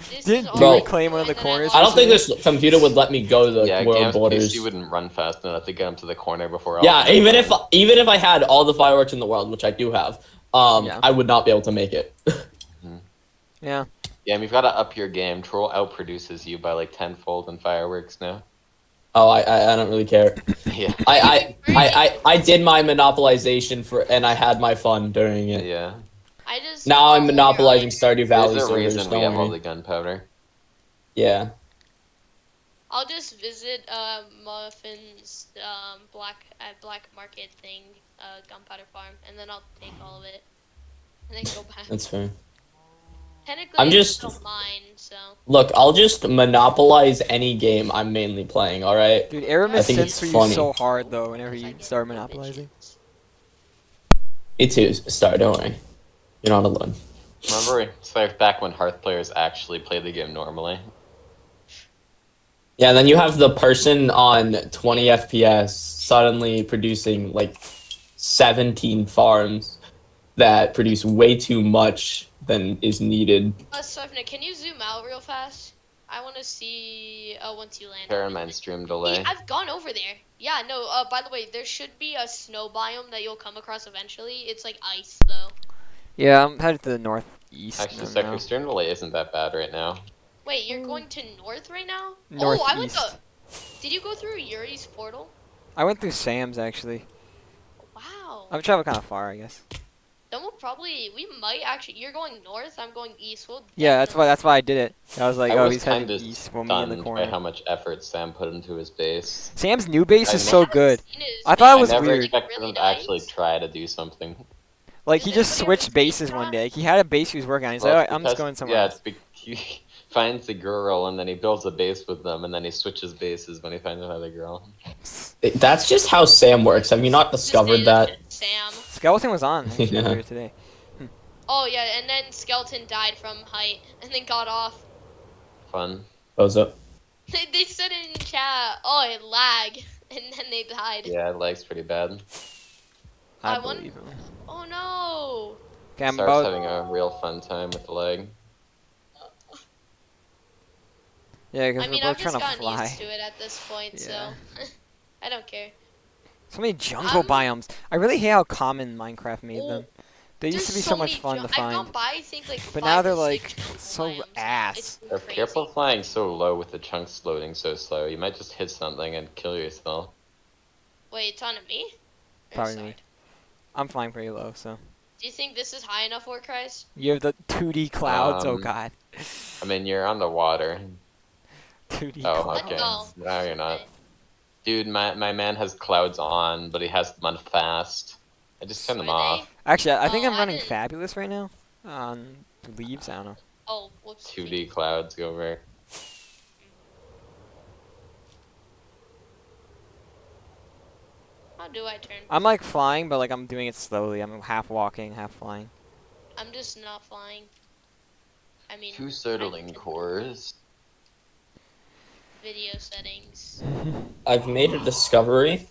This Didn't is Dewey all I claim one of do, the and then corners? I don't think recently? this computer would let me go to the Yeah, world Gam's borders. PC wouldn't run fast enough to get him to the corner before. all Yeah, the even if time. I had all the fireworks in the world, which I do have, Yeah. I would not be able to make it. Yeah. Gam, you've got to up your game. Troll outproduces you by like tenfold in fireworks now. Oh, I don't really care. Yeah. I did my monopolization and I had my fun during it. Yeah. I just... Now I'm monopolizing Stardew Valley There's a servers. reason we Don't have all worry. the gunpowder. Yeah. I'll just visit Muffin's black market thing, gunpowder farm, and then I'll take all of it, and then go back. That's fair. Technically, I'm I just- don't mind. So. Look, I'll just monopolize any game I'm mainly playing. All right. Dude, Aramis think sends it's for you funny. so hard though whenever you start monopolizing. Me too, Star. Don't worry. You're not alone. Remember, it's like back when Hearth players actually played the game normally. Yeah, and then you have the person on 20 FPS suddenly producing like 17 farms that produce way too much than is needed. Sarfnic, can you zoom out real fast? I want to see once you land. Paramine stream delay. Hey, I've gone over there. Yeah, no, by the way, there should be a snow biome that you'll come across eventually. It's like ice, though. Yeah, I'm headed to the northeast. Actually, now. sector stream delay isn't that bad right now. Wait, you're going to north right now? Northeast. Oh, I went to... Did you go through Yuri's portal? I went through Sam's actually. Wow. I've traveled kind of far, I guess. Then we might actually... You're going north, I'm going east. We'll Yeah, that's why I did it. I was like, I oh, was he's kind heading of east. We'll meet in the stunned by corner. how much effort Sam put into his base. Sam's new base I is know. so good. Seen his I thought it base. was I never weird. expected Really him to actually nice. try to do something. Like he Is it just really switched a bases base one drop? day. He had a base he was working on. He's Well, like, it's "Alright, I'm just because- going somewhere Yeah, else." he finds a girl and then he builds a base with them and then he switches bases when he finds another girl. That's just how Sam works. Have you not discovered that? Sam. Skeleton was on actually Yeah. earlier today. Oh, yeah, and then Skeleton died from height and then got off. Fun. Bozo. They said in chat, oh, it lag, and then they died. Yeah, it lags pretty bad. I I won- believe him. Oh, no. Okay, I'm Starts about. having a real fun time with the lag. Yeah, because I mean, we're I've both just trying to gotten fly. used to it at this point, Yeah. so I don't care. So many jungle I'm- biomes. I really hate how common Minecraft made them. They used There's to be so much many fun to I've find. gone by, I think, like But 5 now they're, or 6 like, jungle so biomes now. ass. It's They're crazy. careful flying so low with the chunks loading so slow. You might just hit something and kill yourself. Wait, it's on me? Or Probably sorry? me. I'm flying pretty low, so. Do you think this is high enough, Warcries? You have the 2D clouds. Oh Um, god. I mean, you're on the water. 2D Oh, clouds. okay. Oh. No, you're not. Dude, my man has clouds on, but he has them on fast. I just turn them Are they? off. Actually, I think Oh, I'm I running didn't- Fabulous right now. On leaves, I don't know. Oh, whoops. 2D clouds go over. How do I turn? I'm like flying, but like I'm doing it slowly. I'm half walking, half flying. I'm just not flying. I mean, 2 Sertling cores. video settings. I've made a discovery.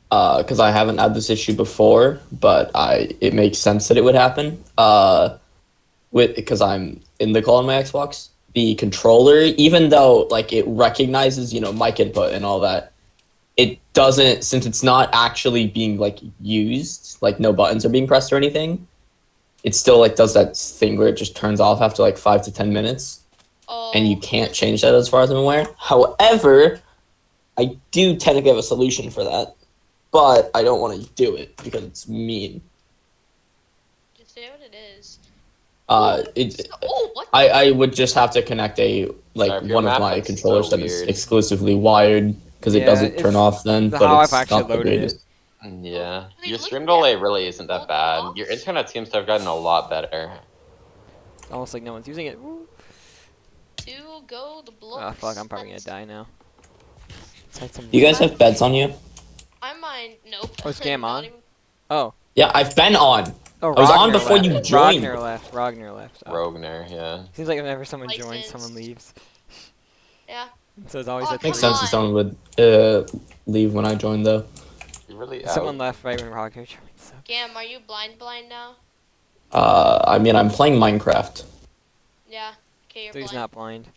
Because I haven't had this issue before, but it makes sense that it would happen. Because I'm in the call on my Xbox, the controller, even though like it recognizes mic input and all that, it doesn't, since it's not actually being like used, like no buttons are being pressed or anything. It still like does that thing where it just turns off after like 5 to 10 minutes, Oh, and you can't change that as far as I'm aware. However, I do technically have a solution for that. But I don't want to do it because it's mean. just say what it is. It. Oh, what? I would just have to connect Sorry, your one of map my looks controllers so that is weird. exclusively wired because it Yeah, doesn't turn it's off then. the But how it's I've actually not the loaded it. greatest. Yeah. Hey, Your look stream at delay that. really isn't that Old bad. box. Your internet seems to have gotten a lot better. Almost like no one's using it. Woo. To go the blocks. Ah, fuck, I'm probably gonna die now. Let's hide some- You guys have beds on you? I mine. Nope. Oh, is Cam Not on? even- Oh. Yeah, I've been on. Oh, I was on Ragnar before left. you joined. Ragnar left. Oh. Rogner, yeah. Seems like whenever someone joins, Licensed. someone leaves. Yeah. So it's always Oh, at Makes Come sense that on. someone would leave when I joined though. You really Someone out. left right when Ragnar joined. So. Gam, are you blind now? I mean, I'm playing Minecraft. Yeah. Okay, you're So he's blind. not blind.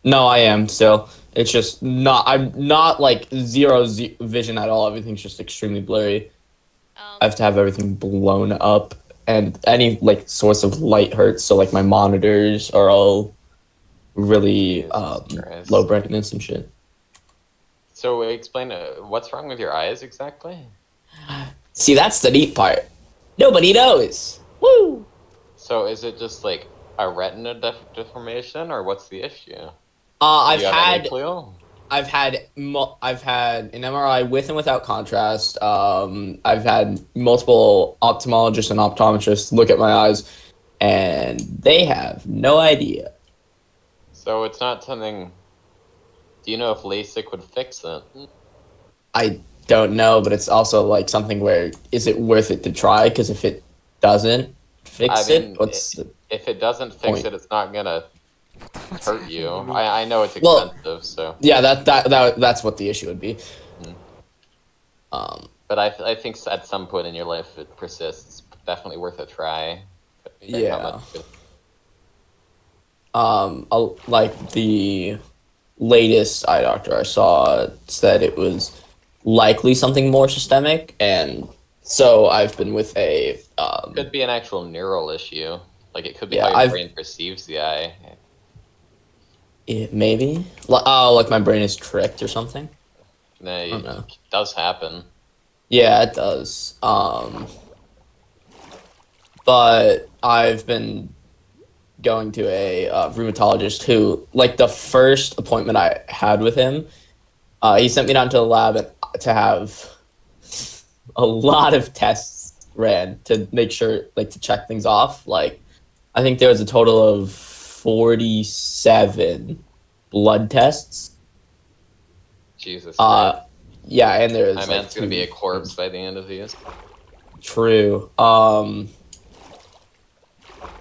No, I am still. It's just not. I'm not like zero vision at all. Everything's just extremely blurry. I have to have everything blown up, and any like source of light hurts. So like my monitors are all really Jesus Christ. low brightness and shit. So explain what's wrong with your eyes exactly? See, that's the neat part. Nobody knows. Woo! So is it just like a retina deformation, or what's the issue? I've Do you have any had clue? I've had an MRI with and without contrast. I've had multiple ophthalmologists and optometrists look at my eyes, and they have no idea. So it's not something. Do you know if LASIK would fix it? I don't know, but it's also like something where is it worth it to try? Because if it doesn't fix I mean, it, what's the if it doesn't fix point? it, it's not gonna What's hurt happening you. to me? I know it's Well- expensive, so. Yeah, that's what the issue would be. Mm. Um, But I think at some point in your life it persists. Definitely worth a try. Depending how Yeah. much it- like the latest eye doctor I saw said it was likely something more systemic, and so I've been with a Could be an actual neural issue. Like it could be Yeah, how your I've- brain perceives the eye. maybe like my brain is tricked or something. No, don't know. it does happen. Yeah, it does. But I've been going to a rheumatologist who, like, the first appointment I had with him, he sent me down to the lab to have a lot of tests ran to make sure, like, to check things off. Like, I think there was a total of 47 blood tests. Jesus Christ. Yeah, and there's My like man's gonna be a 2 corpse by the end of these. True.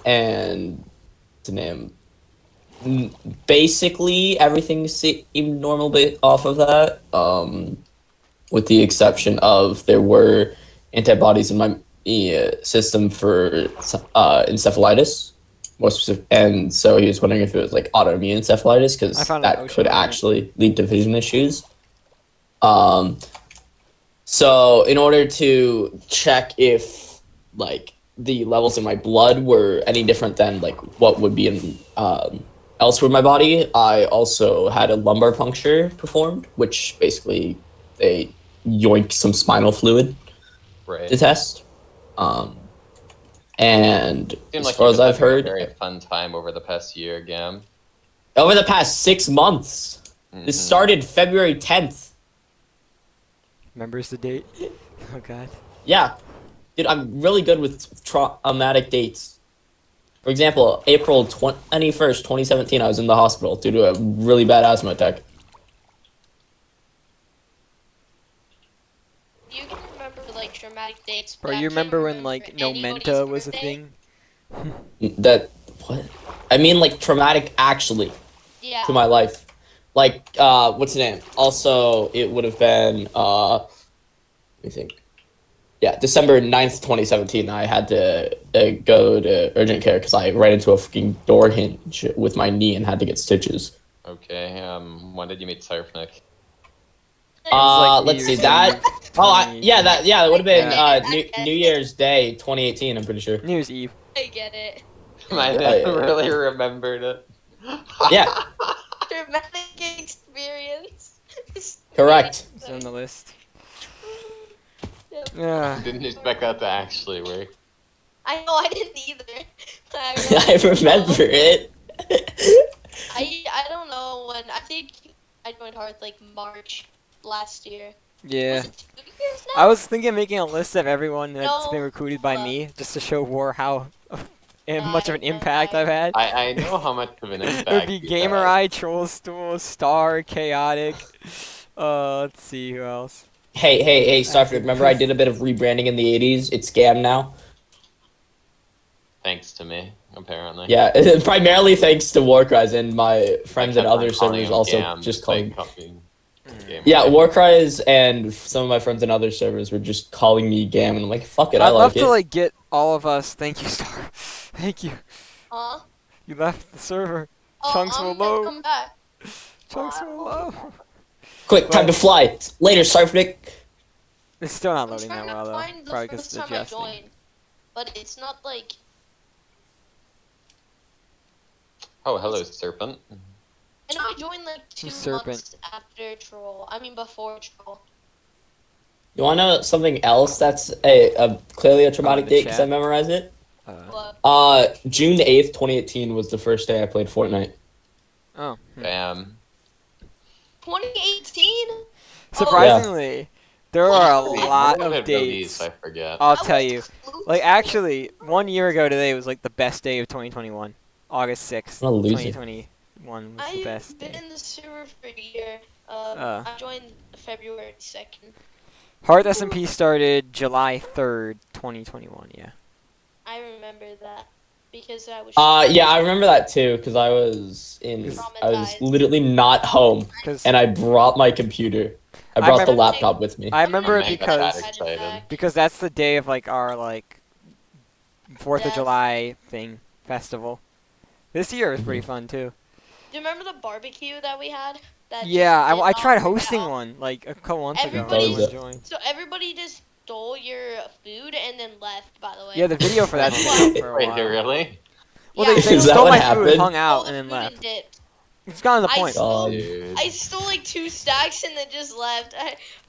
And to name, basically everything seemed normal off of that. With the exception of there were antibodies in my system for encephalitis, more specific, and so he was wondering if it was like autoimmune encephalitis I because found an that ocean could on it. actually lead to vision issues. So in order to check if like the levels in my blood were any different than like what would be in elsewhere in my body, I also had a lumbar puncture performed, which basically they yoink some spinal fluid Right. to test. And Seemed as like far you've as been I've having a heard, very fun time over the past year, Gam. over the past 6 months, this Mhm. started February 10th. Remembers the date? Oh god. Yeah. Dude, I'm really good with traumatic dates. For example, April 21st, 2017, I was in the hospital due to a really bad asthma attack. You can remember like traumatic dates. Bro, but I you can't remember when remember like anybody's Nomenta was a birthday. thing? That, what? I mean, like, traumatic actually Yeah. to my life. Like, what's the name? Also, it would have been, let me think. Yeah, December 9th, 2017, I had to go to urgent care because I ran into a fucking door hinge with my knee and had to get stitches. Okay, when did you meet Sarfnic? like New Let's see, Year's that... Eve, that would have been Yeah. New Year's Day, 2018, I'm pretty sure. New Year's Eve. I get it. My Yeah, dad yeah. really remembered it. Yeah, Traumatic experience. correct. It's on the list. Yep. Yeah. Didn't expect that to actually work. I know I didn't either. I remember it. I don't know when. I think I joined Harth like March last year. Yeah. Was it 2 years now? I was thinking of making a list of everyone that's No, been recruited by hold up. me, just to show War how much of an impact I've had. I know how much of an impact. It would be you've Gamer had. Eye, Troll Stool, Star, Chaotic. Let's see who else. Hey, Starford, remember I did a bit of rebranding in the 80s? It's Scam now. Thanks to me, apparently. Yeah, primarily thanks to Warcries and my friends I at kept on other calling servers him also Gam, just despite calling. copying Gamer Yeah, Eye. Warcries and some of my friends in other servers were just calling me Gam, and I'm like, fuck it, I I'd love like it. to like get all of us. Thank you, Star. Thank you. Huh? You left the server. Oh, Chunks will I'm gonna load. come back. Chunks will load. Quick, time to fly. Later, Sarfnic. It's still not I'm loading that trying well to though. find the Probably because first it's time I adjusting. joined, but it's not like. Oh, hello, Serpent. And I joined like 2 Serpent. months after Troll. I mean before Troll. You want to know something else that's clearly a traumatic the date because I chat. memorized it? But June 8th, 2018 was the first day I played Fortnite. Oh. Bam. 2018. Surprisingly, There are a What? lot When did of it release? dates. I forget. I'll I tell went you. to Clue Like Tour. actually, 1 year ago today was like the best day of 2021. August 6th, What a loser. 2021 was the I've best been day. in the server for a year. Uh. I joined February 2nd. Harth SMP started July 3rd, 2021. Yeah. I remember that because I was Yeah, I remember that too, because I was traumatized. literally not home, Because and I brought my computer. I I brought the remember- laptop with me. I remember it Man, because that's excited. because that's the day of like our like 4th of Yes. July thing festival. This year was pretty fun too. Do you remember the barbecue that we had? That just Yeah, did I not tried work hosting out? one like a couple months ago. and Everybody's- no one joined. So everybody just stole your food and then left. By the way. Yeah, the video for that's That's been out for a Wait, while. really? Well, they Is that stole what my food, happened? hung out, Stole and the then food left. and dipped. It's kind of the I point. stole- Dude. I stole like 2 stacks and then just left.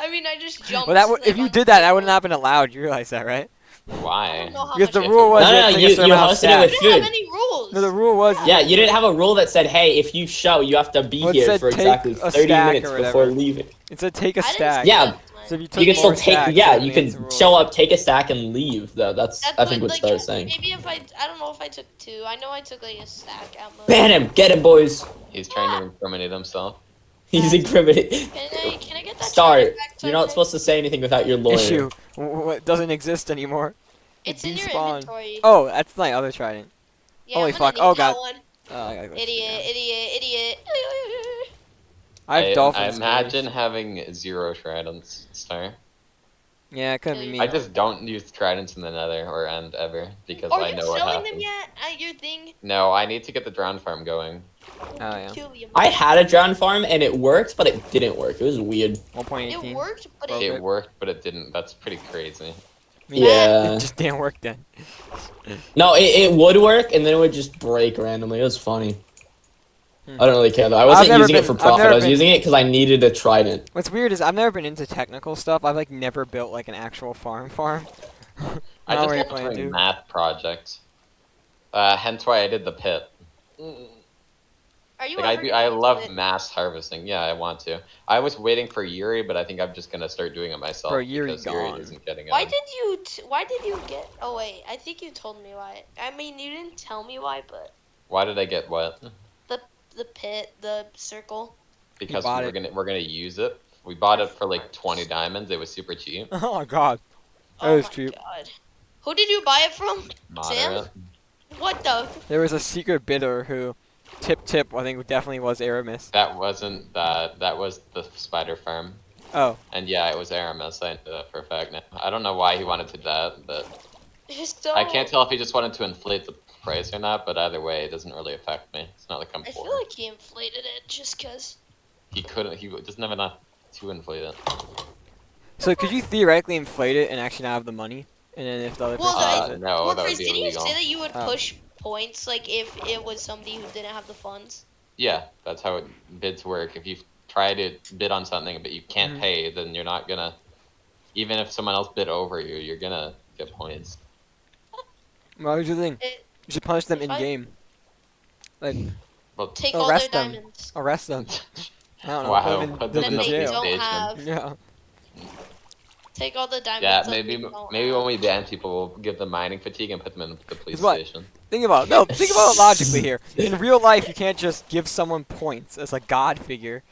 I mean, I just jumped. Well, that like, if you on the did that, that would table. not have been allowed. You realize that, right? I Why? don't know how Because much the I rule took. was No, you no, had to take you- a certain you amount of hosted it with stacks. We didn't have food. any rules. No, the rule was Yeah, you didn't have a rule that said, "Hey, if you show, you have to be Well, it here said for take exactly a 30 stack minutes or before whatever. leaving." It said take a I didn't stack. see Yeah, that one. So if you took You can more still take, stacks, yeah, then you against the can rules. show up, take a stack, and leave. Though that's I think what like, Star is saying. maybe if I don't know if I took 2. I know I took like a stack at most. Ban him, get him, boys. He's trying to incriminate himself. He's incriminating. Can I get that Star, trident back? you're not Sarfnic? supposed to say anything without your lawyer. Issue. What doesn't exist anymore. It It's in your despawned. inventory. Oh, that's my other trident. Yeah, holy I'm gonna fuck. need Oh, that God. one. Oh, I gotta go sit Idiot, down. idiot. I have dolphins. imagine having 0 tridents, Star. Yeah, it couldn't be me. I just don't use tridents in the Nether or End ever because Are I you know what selling happens. them yet at your thing? No, I need to get the drown farm going. Oh, yeah. Kill you. I had a drown farm and it worked, but it didn't work. It was weird. 1.18. It worked, but Broke it, It worked, but it didn't. That's pretty crazy. Yeah. It just didn't work then. No, it would work, and then it would just break randomly. It was funny. I don't really care though. I wasn't never using it been- for I've profit. never I was been- using it because I needed a trident. What's weird is I've never been into technical stuff. I've like never built like an actual farm. I Not just really want planning doing to. math projects. Hence why I did the pit. are you? Like ever I gonna do love it? mass harvesting. Yeah, I want to. I was waiting for Yuri, but I think I'm just gonna start doing it myself Bro, Yuri because gone. Yuri isn't getting it. Why did you? Why did you get? Oh wait, I think you told me why. I mean, you didn't tell me why, but Why did I get what? the pit, the circle. Because bought we're it. gonna use it. We bought it for like 20 diamonds. It was super cheap. Oh my god. That Oh was my cheap. god. Who did you buy it from? Moderate. What the? There was a secret bidder who, tip, I think definitely was Aramis. That wasn't that. That was the spider farm. Oh, And yeah, it was Aramis. I know that for a fact now. I don't know why he wanted to do that, but So, I can't tell if he just wanted to inflate the price or not. But either way, it doesn't really affect me. It's not like I'm I poor. feel like he inflated it just cause. He couldn't. He just never enough to inflate it. so could you theoretically inflate it and actually not have the money? And then if the other Well, person has the- it? No, well, that would Chris, be didn't you illegal. say that you would Oh. push points like if it was somebody who didn't have the funds? Yeah, that's how bids work. If you try to bid on something but you can't Mhm. pay, then you're not gonna. Even if someone else bid over you, you're gonna get points. What was your thing? It, You should punish them if in I- game. Like, take Oh, all their arrest them. diamonds. arrest them. I don't know, Wow, put them in put the, them Then the they jail. don't station. have. Yeah. Take all the diamonds. Yeah, that maybe they don't maybe have. when we ban people, we'll give them mining fatigue and put them in the police It's what? station. Think about it. No, think about it logically here. In real life, you can't just give someone points as a god figure.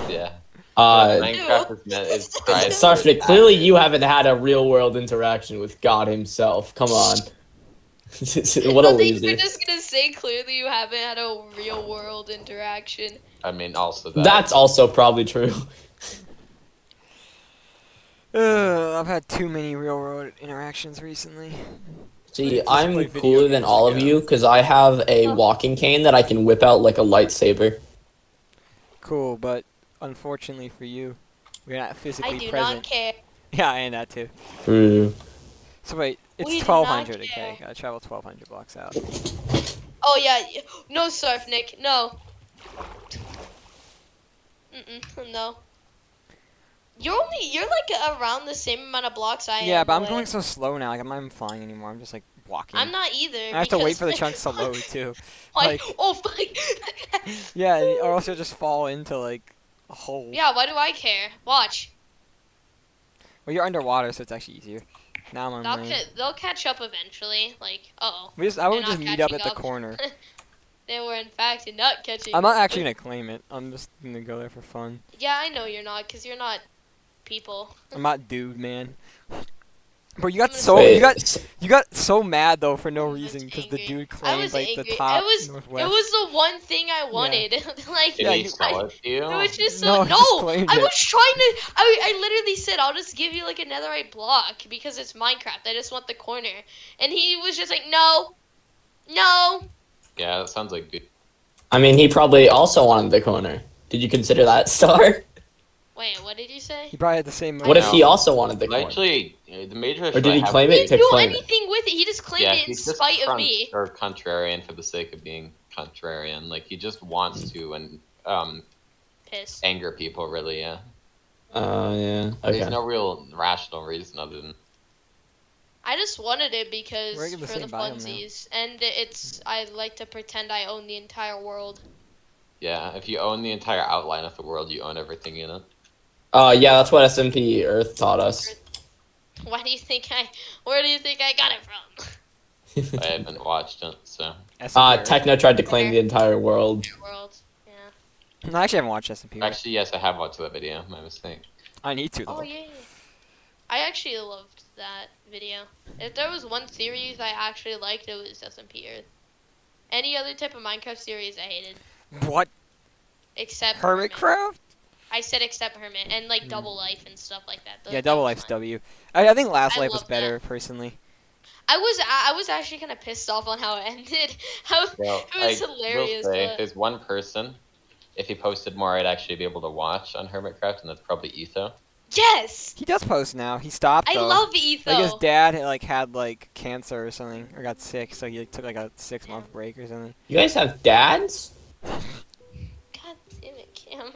Yeah. Uh, Minecraft is meant is prized for Sarfnic, its clearly accuracy. you haven't had a real world interaction with God himself. Come on. What a I think loser. you're just gonna say clearly you haven't had a real world interaction. I mean, also that. That's also probably true. I've had too many real world interactions recently. See, Just play I'm video cooler than games all of again. you because I have a walking cane that I can whip out like a lightsaber. Cool, but unfortunately for you, we're not physically I do present. not care. Yeah, and that too. True. So wait, it's We do not 1200. care. Okay, gotta travel 1200 blocks out. Oh yeah, no Sarfnic, no. No. You're like around the same amount of blocks I am. Yeah, but I'm away. going so slow now. Like I'm not even flying anymore. I'm just like walking. I'm not either. I have to wait because- for the chunks to load too. Like, like- oh fuck. Yeah, or else you'll just fall into like a hole. Yeah, why do I care? Watch. Well, you're underwater, so it's actually easier. Now I'm on land. They'll catch up eventually. Like, uh-oh. I would They're just not meet up at catching the up. corner. They were in fact not catching I'm not up. actually gonna claim it. I'm just gonna go there for fun. Yeah, I know you're not, because you're not people. I'm not dude, man. But you got gonna so Wait, you got so mad though for no I was reason because the angry. dude I claimed was like angry. the top It was northwest. the one thing I wanted. Like, Did Yeah, he you- sell it to you? it was just No, so he just no. claimed I it. was trying to. I literally said I'll just give you like a netherite block because it's Minecraft. I just want the corner, and he was just like, no, no. Yeah, that sounds like good. I mean, he probably also wanted the corner. Did you consider that, Star? Wait, what did you say? He probably had the same. What if know. he also wanted the corner? Actually, the major issue Or did I he have claim with He it didn't to do claim it? anything with it. He just claimed Yeah, it in he's just spite of me. or contrarian for the sake of being contrarian. Like he just wants to and Piss. anger people. Really, yeah. Yeah. Okay. There's no real rational reason other than I just wanted it because We're in the for the same biome now. funsies, and I like to pretend I own the entire world. yeah. If you own the entire outline of the world, you own everything in it. Yeah, that's what SMP Earth taught us. Where do you think I got it from? I haven't watched it, so Techno tried to claim the entire world. World. Yeah. No, I actually haven't watched SMP. actually, yes, I have watched that video. My mistake. I need to though. Oh yeah. I actually loved that video. If there was one series I actually liked, it was SMP Earth. Any other type of Minecraft series I hated, What? except Hermitcraft? I said except Hermit and like Double Life and stuff like that. Yeah, That Double was Life's fun. W. I think Last I Life was love better personally. I was actually kind of pissed off on how it ended. How Well, it was I hilarious. will say, but- there's one person. If he posted more, I'd actually be able to watch on Hermitcraft, and that's probably Etho. Yes, He does post now. He stopped I though. love Etho. Like his dad had like cancer or something, or got sick, so he took like a 6-month break or something. You guys have dads? God damn it, Cam.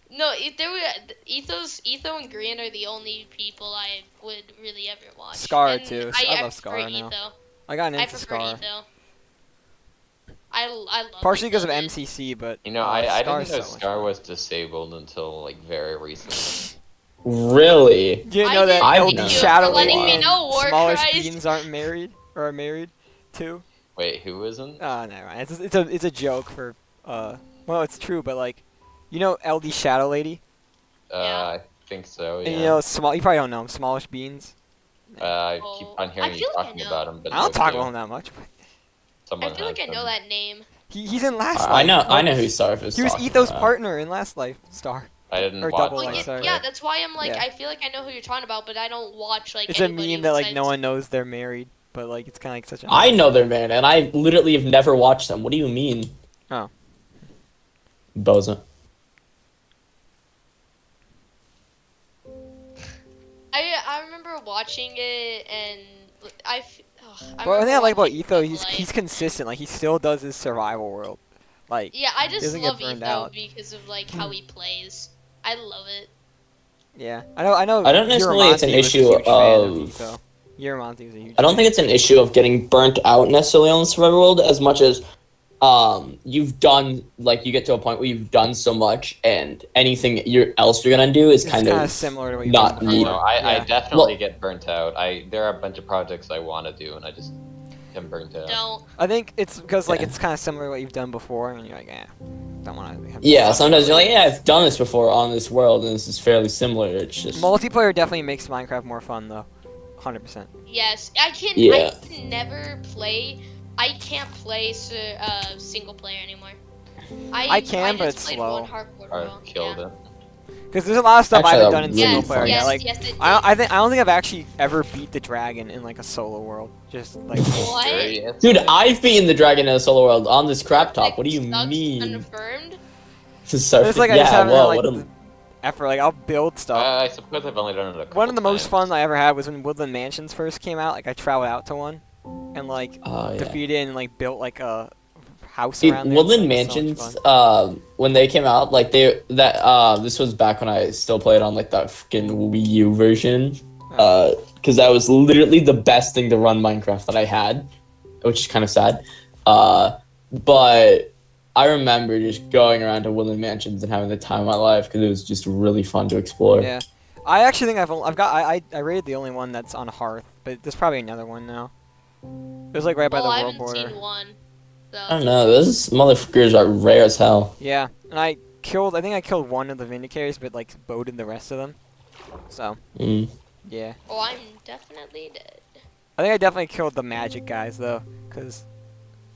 No, if there were Etho and Grian are the only people I would really ever watch. Scar, And too. I I love prefer Scar now. Etho. I got I into prefer Scar. Etho. I love. Partially because of Etho, dude. MCC, but You know, I Scar's didn't know so much Scar fun. was disabled until like very recently. Really? You didn't I know that didn't I've LD known. Shadow For letting Lady me and know, War Smallish Christ. Beans aren't married or are married too? Wait, who isn't? Oh, never mind. It's a joke for well, it's true, but like, you know LD Shadow Lady, Yeah. I think so. Yeah. and you know you probably don't know him, Smallish Beans. I keep on I hearing you feel like I talking know. about him, but I don't no talk clue. about him that much. But Someone I feel like I has know him. that name. he's in Last I Life. know who Sarf is. He was talking Etho's about. partner in Last Life Star. I didn't or watch Double Well, Life, it. yeah, sorry. yeah, that's why I'm like Yeah. I feel like I know who you're talking about, but I don't watch like. It's a anybody meme that like no besides- one knows they're married, but like it's kind of like such a. I know they're married, and I literally have never watched them. What do you mean? Oh. Boza. I remember watching it and I. But one thing I like about Etho, he's he's consistent. Like he still does his survival world. Like Yeah, I just doesn't get love burned Etho out. because of like how he plays. I love it. yeah, I know. I don't necessarily it's an Uramonte was a issue huge fan of- Etho. Uramonte was a huge. I don't think it's an issue of getting burnt out necessarily on the survival world as much as you've done, like, you get to a point where you've done so much and anything else you're gonna do is It's kind kind of of similar to what you've not done I, neat. before. know, I Yeah. definitely Well- get burnt out. There are a bunch of projects I want to do, and I just am burnt out. Don't. I think it's because like Yeah. it's kind of similar to what you've done before, and you're like, don't want to. Yeah, sometimes you're like, yeah, I've done this before on this world, and this is fairly similar. It's just Multiplayer definitely makes Minecraft more fun though, 100%. Yes, I can. Yeah. I can never play. I can't play single player anymore. I can, but just it's played slow. one hardcore I role, killed yeah. it. Because there's a lot of stuff Actually, I haven't that done in really single Yes, player yes, yet. Like yes, it I don't think I've actually ever beat the dragon in like a solo world. Just like What? It's- dude, I've beaten the dragon in a solo world on this crap top. What do you Sucks, mean? Confirmed. it's like I just yeah, haven't whoa, had what like a the effort. Like I'll build stuff. I suppose I've only done it a couple One of the most times. fun I ever had was when Woodland Mansions first came out. Like I traveled out to one, and like yeah. defeated and like built like a house Dude, around there. Woodland It's, like, so much Mansions, fun. when they came out, like this was back when I still played on like that fucking Wii U version, because that was literally the best thing to run Minecraft that I had, which is kind of sad. But I remember just going around to Woodland Mansions and having the time of my life because it was just really fun to explore. Yeah. I actually think I rated the only one that's on Hearth, but there's probably another one now. It was like right by the I world haven't border. seen one. So. I don't know. Those motherfuckers are rare as hell. Yeah, and I think I killed one of the Vindicators, but like boated the rest of them. So Mm. yeah, Oh, I'm definitely dead. I think I definitely killed the magic guys though, cause.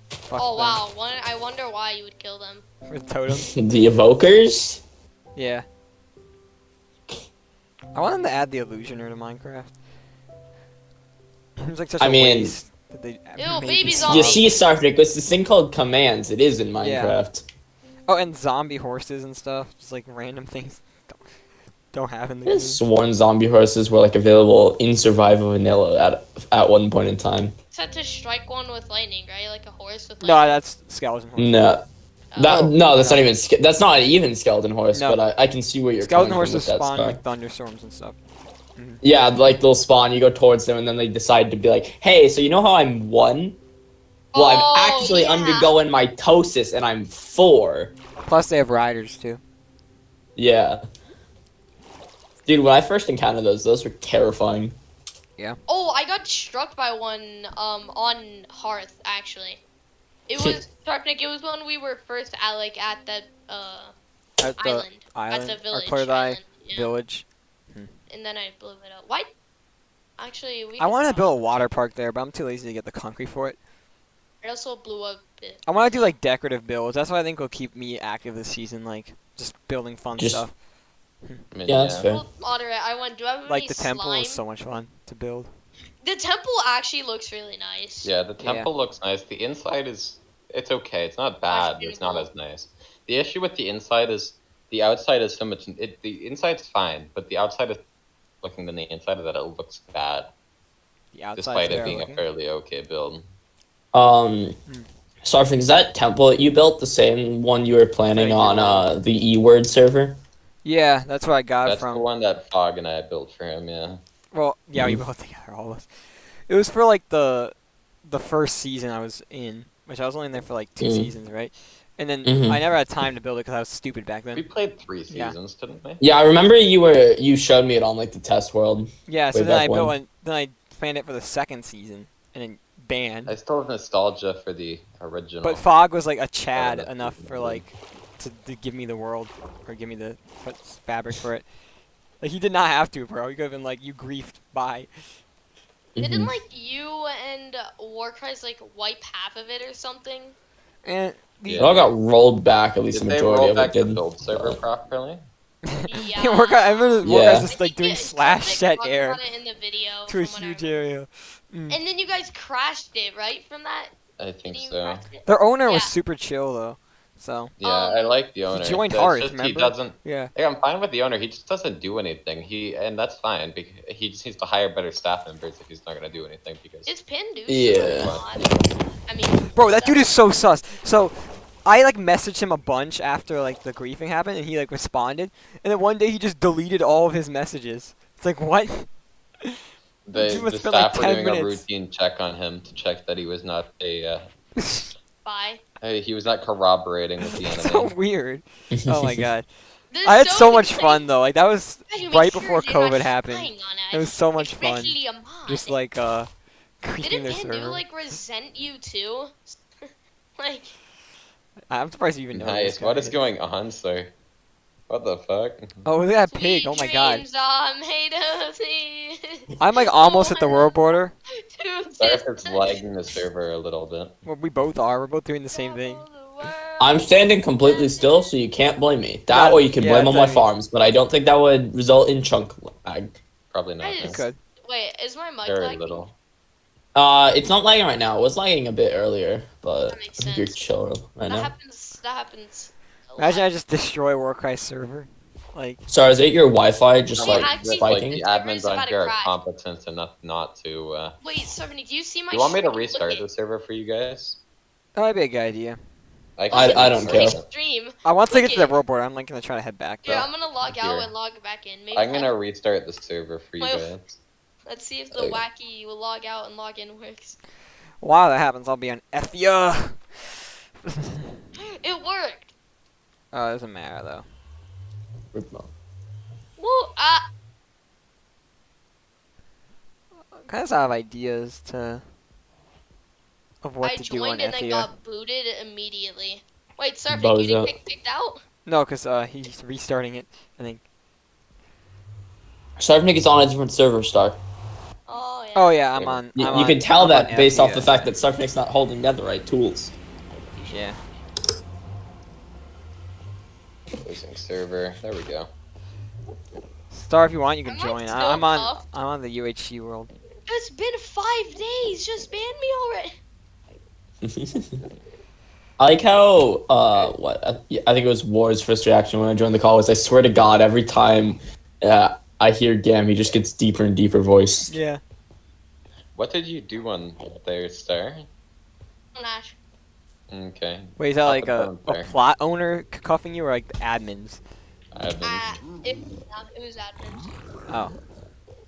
Fuck Oh them. wow, I wonder why you would kill them. For the totems. The evokers. Yeah. I want them to add the illusioner to Minecraft. It's like such I a mean- waste that they Ew, made baby this zombie. You mod. see, Sarfnic, it's this thing called commands. It is in Yeah. Minecraft. Oh, and zombie horses and stuff. Just like random things don't have in the I game. sworn zombie horses were like available in survival vanilla at one point in time. Just had to strike one with lightning, right? Like a horse with No, lightning. that's skeleton horse. No, Oh. no, that's not even. That's not even skeleton horse. No. But I can see where you're Skeleton coming from horses with that, spawn Scar. like thunderstorms and stuff. Yeah, like they'll spawn. You go towards them, and then they decide to be like, "Hey, so you know how I'm 1? Well, Oh, I'm actually yeah. undergoing mitosis, and I'm 4." Plus they have riders too. Yeah. Dude, when I first encountered those were terrifying. Oh, I got struck by one on Hearth actually. It was Sarfnic. It was when we were first at that At the island, island, at the village. Arclerdai Island, yeah. village. And then I blew it up. Why? Actually, we. I want to build a water park there, but I'm too lazy to get the concrete for it. I also blew up it. I want to do like decorative builds. That's what I think will keep me active this season, like just building fun Just- stuff. I mean, Yeah, that's fair. Well, moderate. I want. Do I have Like any the temple slime? is so much fun to build. The temple actually looks really nice. Yeah, the temple looks nice. The inside it's okay. It's not bad, but it's not as nice. The issue with the inside is the outside is so much. The inside's fine, but the outside is looking than the inside of that. It looks bad, The outside's despite it there being looking. a fairly okay build. Sarfing, is that temple that you built the same one you were planning Thank on the E-word server? Yeah, that's where I got it That's from. the one that Fog and I built for him. Yeah. Well, yeah, we both together, all of us. It was for like the first season I was in, which I was only in there for like 2 Mhm. seasons, right? And then Mhm. I never had time to build it because I was stupid back We then. played 3 Yeah. seasons, didn't we? Yeah, I remember you showed me it on like the test world. Yeah, so Way then back I built when. one. Then I planned it for the second season, and then banned. I still have nostalgia for the original. But Fog was like a Chad that's enough even for better. like to give me the world or give me the fabric for it. Like he did not have to, bro. He could have been like, you griefed by. Didn't Mhm. like you and Warcry's like wipe half of it or something? And It all got rolled back, at least Did the they majority roll of back it the did. build server properly? Yeah. I remember Yeah. Warcry's just I like think doing it- slash Sarfnic set talked air about it in the video to a from what I huge remember. area. Mm. And then you guys crashed it, right? From that? I think Didn't you so. crash it? Their owner was Yeah. super chill though, so Yeah, I like the he owner. joined It's Harth, just remember? He doesn't. yeah. Hey, I'm fine with the owner. He just doesn't do anything. And that's fine. Because he just needs to hire better staff members if he's not gonna do anything. Because It's Pindu. Yeah. I mean, Bro, that dude is so sus. So, I like messaged him a bunch after like the griefing happened, and he like responded. And then one day he just deleted all of his messages. It's like what? the Dude, it's the been, like, staff were 10 doing a minutes. routine check on him to check that he was not bye. he was not corroborating with the enemy. so weird. Oh my god. There's I had so much many fun though. Like that was things you right make before sure they're not COVID happened. spying on It was us, so much fun. especially a mod. Just like griefing Didn't their Pindu server. like resent you too? Like, I'm surprised you even know. Nice. this What guy is going on, sir? What the fuck? Oh, look at that sweet pig! Oh my god. dreams are made of these. I'm like almost at the world border. Sorry if it's lagging the server a little bit. Well, we both are. We're both doing the same thing. I'm standing completely still, so you can't blame me. That Yeah, or you can yeah, blame on my that's what I mean. farms, but I don't think that would result in chunk lag. Probably not. I no. just- Good. Wait, is my mic Very lagging? little. It's not lagging right now. It was lagging a bit earlier, but That makes I think you're sense. chill right That now. happens. That happens. a Imagine lot. I just destroy Warcry's server. Like, Sorry, is it your Wi-Fi just Yeah, like actually, spiking? the Server's admins on about to here are crash. competent enough not to. Wait, Sarfnic, do you see my? You want me to stream? restart Look the server for you guys? that might be a good idea. I don't at care. my stream. I want to Look get to the it. world border. I'm like gonna try to head back Here, though. I'm gonna log Here. out and log back in. Maybe I'm gonna restart the server for you Wait, guys. let's see if the Okay. wacky will log out and log in works. While that happens, I'll be on FYA. It worked. Oh, it doesn't matter though. Woo! Ah. kind of have ideas of what I to do on joined and I Ethia. got booted immediately. Wait, Sarfnic, you Bozo. didn't get kicked out? No, because he's restarting it. I think. Sarfnic is on a different server, Star. Oh yeah. Oh yeah, I'm on. You, I'm you on, can tell I'm that on based off Ethia. the fact that Sarfnic's not holding netherite tools. Yeah. Losing server. There we go. Star, if you want, you can Am I join. still I'm on. buffed? I'm on the UHC world. It's been 5 days. Just ban me already. I like how I think it was War's first reaction when I joined the call was I swear to God every time I hear Gam he just gets deeper and deeper voice. Yeah. What did you do on there, Star? Nash. Okay. Wait, is that Not like the a bone there. plot owner cuffing you, or like the admins? Admin. It was admins. Oh,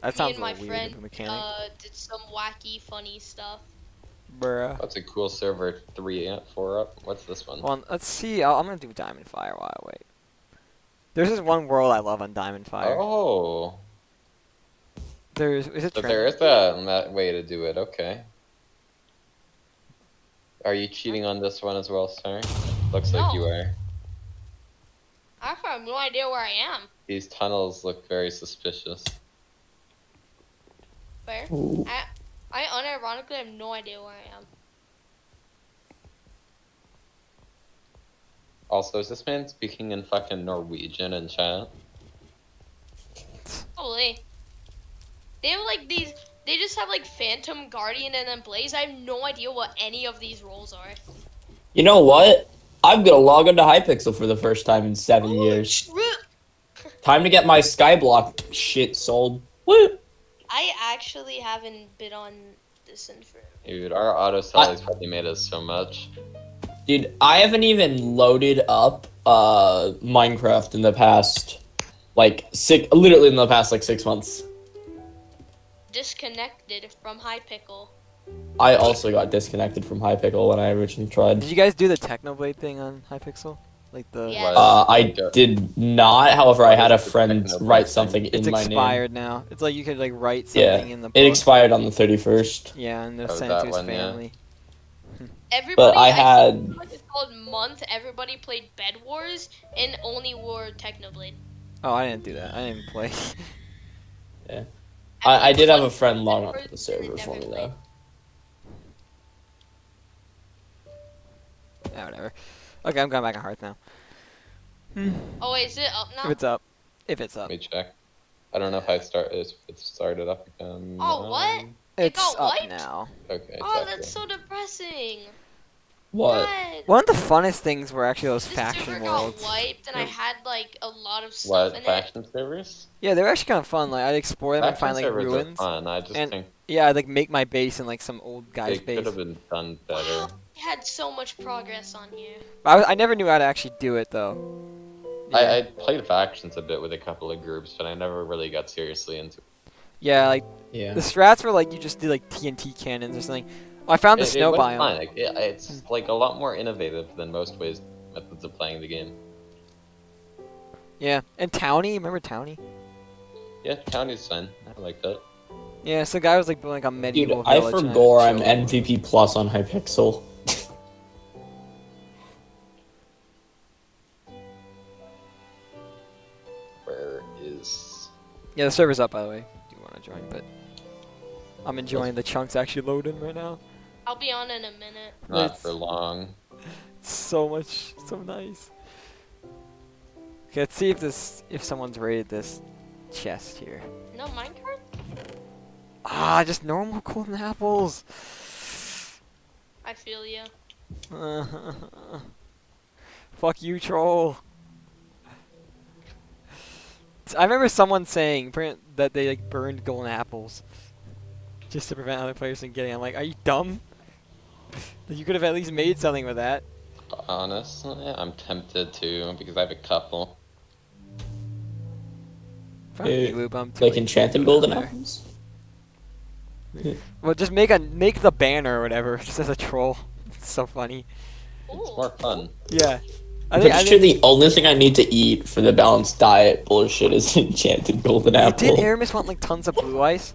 that Me sounds and a my little weird. friend Of a mechanic. did some wacky, funny stuff. Bruh. That's a cool server. 3 up, 4 up. What's this one? Well, let's see. I'm gonna do Diamond Fire while I wait. There's this one world I love on Diamond Fire. Oh. Is it So trend? there is that way to do it. Okay. Are you cheating on this one as well, Star? Looks like No. you are. I have no idea where I am. These tunnels look very suspicious. Where? Ooh. I unironically have no idea where I am. Also, is this man speaking in fucking Norwegian in chat? Holy. They have like these. They just have like Phantom, Guardian, and then Blaze. I have no idea what any of these roles are. You know what? I'm gonna log into Hypixel for the first time in 7 years. Time to get my Skyblock shit sold. Woo! I actually haven't been on this in forever. Dude, our auto sally's probably made us so much. Dude, I haven't even loaded up Minecraft in the past literally in the past 6 months. Disconnected from High Pickle. I also got disconnected from Hypixel when I originally tried. Did you guys do the Technoblade thing on Hypixel? Like the. Yeah. I did not. However, I had a friend write something It's in my name. expired now. It's like you could like write Yeah, something in the book. it expired on the 31st. Yeah, and they'll Oh, send it that to his one, yeah. family. Everybody, But I think had- like it's called month. Everybody played Bed Wars and only wore Technoblade. Oh, I didn't do that. I didn't play. I did have a Everyone friend played log Bed on Wars the server and for me never though. Yeah, whatever. Okay, I'm going back on Harth now. Oh wait, is it up now? If it's up. If it's up. Let me check. I don't know if it started up again. Oh, what? It's got up wiped? now. Okay. Oh, it's that's so depressing. What? One of the funnest things were actually those This faction server worlds. got wiped, and I had like a lot of stuff What, in it. faction servers? Yeah, they were actually kind of fun. Like I'd explore them and Faction find like servers ruins. are fun. I just and- think Yeah, I'd like make my base in like some old they guy's could base. have been done better. Wow, I had so much progress on here. I never knew how to actually do it though. Yeah, I played factions a bit with a couple of groups, but I never really got seriously into it. yeah, like Yeah. the strats were like you just did like TNT cannons or something. Oh, I found the snow was biome. fun. It's like a lot more innovative than most methods of playing the game. Yeah, and Townie, remember Townie? Yeah, county's fun. I like that. Yeah, so the guy was like building like a Dude, medieval I village. and I forgot I'm chilled. MVP plus on Hypixel. Where is? Yeah, the server's up by the way. If you want to join, but I'm enjoying the chunks actually loading right now. I'll be on in a minute. Not It's- for long. So much, so nice. Okay, let's see if someone's raided this chest here. No minecart? Ah, just normal golden apples. I feel you. Fuck you, troll. I remember someone saying that they like burned golden apples just to prevent other players from getting. I'm like, are you dumb? You could have at least made something with that. Honestly, I'm tempted to because I have a couple. Fuck you, Lube, I'm too Like late. enchanted golden There. apples? Well, just make the banner or whatever, just as a troll. It's so funny. It's Ooh. more fun. Yeah. I'm pretty sure the only thing I need to eat for the balanced diet bullshit is enchanted golden apple. Did Aramis want like tons of blue ice?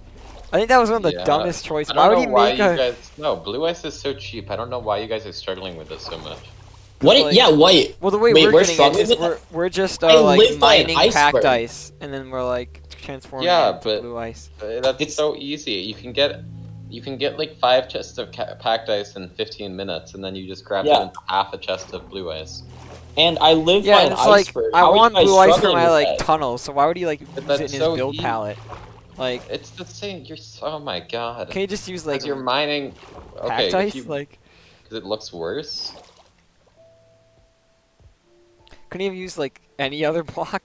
I think that was one of the Yeah. dumbest choices. I Why don't would know he why make you a? guys. No, blue ice is so cheap. I don't know why you guys are struggling with it so much. What? like- Yeah. Wait. Well, the way Wait, we're we're getting it struggling is with that? we're just I like live by an mining iceberg. packed ice, and then we're like transforming Yeah, it into but- blue ice. That's It's- so easy. You can get like 5 chests of packed ice in 15 minutes, and then you just grab Yeah. it into half a chest of blue ice. And I live Yeah, by and an it's like iceberg. I How are you want guys blue ice for struggling my with like that? tunnel. So why would he like use that's it in his so build easy. palette? Like, It's the same. Oh my god. can you just use like Because you're mining. Okay, packed if ice? you, Like, because it looks worse. couldn't you have used like any other block?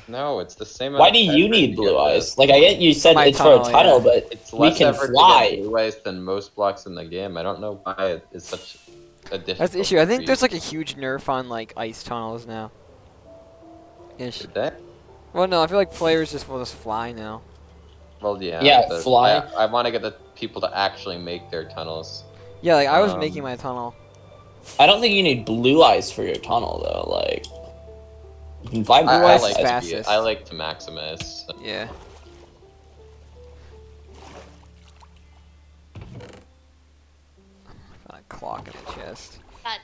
No, it's the same. Why amount do of you effort need to blue get ice? Like I get you said My it's for a tunnel, tunnel, yeah. but It's we less can effort to fly. get blue ice than most blocks in the game. I don't know why it is such a difficult. That's the issue. I think feat. there's like a huge nerf on like ice tunnels now. Ish. Did they? Well, no, I feel like players just will just fly now. Well, yeah. Yeah, but fly. I want to get the people to actually make their tunnels. Yeah, like I was Um, making my tunnel. I don't think you need blue ice for your tunnel though. Like you can buy blue ice is like fastest. I like to maximize. So. Yeah. Found a clock in the chest. God.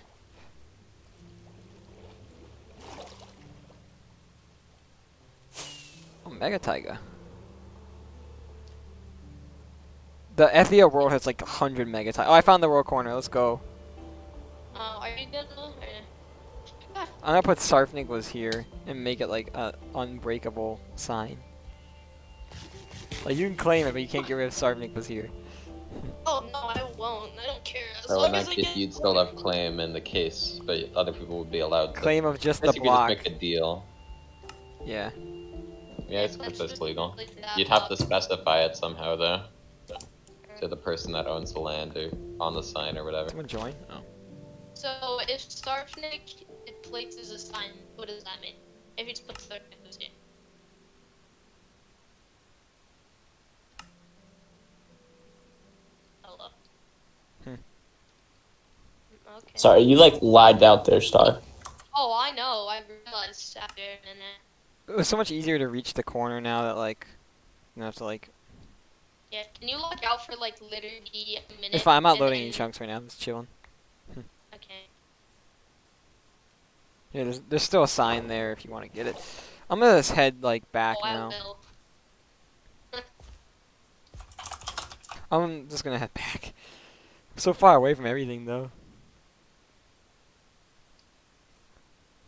Oh, Mega Taiga. The Ethia world has like 100 Mega Taiga. Oh, I found the world corner. Let's go. Are you good? I'm gonna put Sarfnic was here and make it like a unbreakable sign. Like you can claim it, but you can't get rid of Sarfnic was here. Oh no, I won't. I don't care. As So in long as that I case, get you'd still have claim in the case, but other people would be allowed to. Claim of just I guess the you could just block. make a deal. Yeah. Yeah, I suppose that's legal. You'd have to specify it somehow, though, to the person that owns the land or on the sign or whatever. Someone join? Oh. So if Sarfnic it places a sign, what does that mean? If he just puts Sarfnic was here. Hello. Hmm. Okay. Sorry, you like lagged out there, Star. Oh, I know. I realized after a minute. It was so much easier to reach the corner now that like you don't have to like. Yeah, can you log out for like literally a minute? It's fine. I'm not and loading then- any chunks right now. I'm just chilling. Okay. Yeah, there's still a sign there if you want to get it. I'm gonna just head like back Oh, I now. will. I'm just gonna head back. I'm so far away from everything though.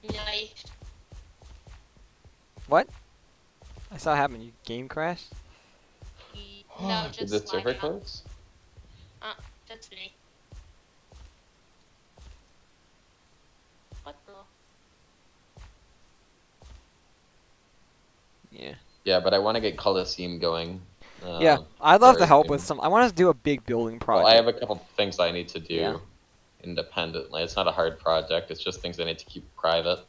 Nice. What? I saw it happen. You game crashed? No, Did just the server lag out. close? That's me. What the? Yeah. Yeah, but I want to get Coliseum going. Yeah, I'd love to very help soon. with some. I want to do a big building Well, project. I have a couple things I need to do Yeah. independently. It's not a hard project. It's just things I need to keep private.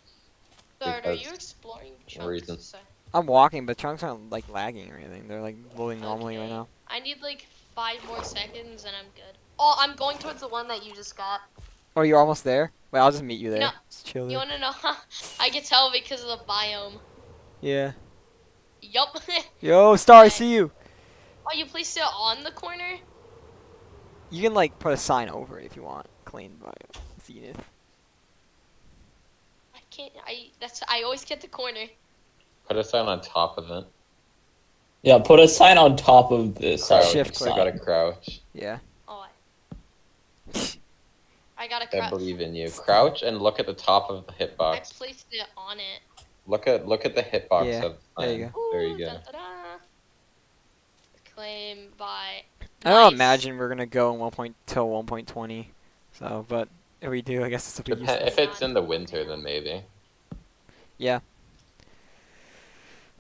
Third, are Because you exploring no reason. chunks? Sorry. I'm walking, but chunks aren't like lagging or anything. They're like loading normally right Okay. now. I need like 5 more seconds and I'm good. Oh, I'm going towards the one that you just got. Oh, you're almost there? Wait, I'll just meet you there. No. Just chill You there. wanna know how? I can tell because of the biome. Yeah. Yup. Yo, Star, I Okay. see you. Oh, you placed it on the corner? You can like put a sign over it if you want. Claimed by Zenith. I can't. I always get the corner. Put a sign on top of it. Yeah, put a sign on top of this. Crouch. Shift So click. you gotta crouch. Yeah. Oh, I got a I crap. believe in you. Crouch and look at the top of the I hitbox. placed it on it. Look at the hitbox Yeah, of the there you sign. go. There you Ooh, go. da-da-da. Claim by. I don't Nice. imagine we're gonna go till 1.20. So, but if we do, I guess it's a bit If useless. it's in the winter, then maybe. Yeah.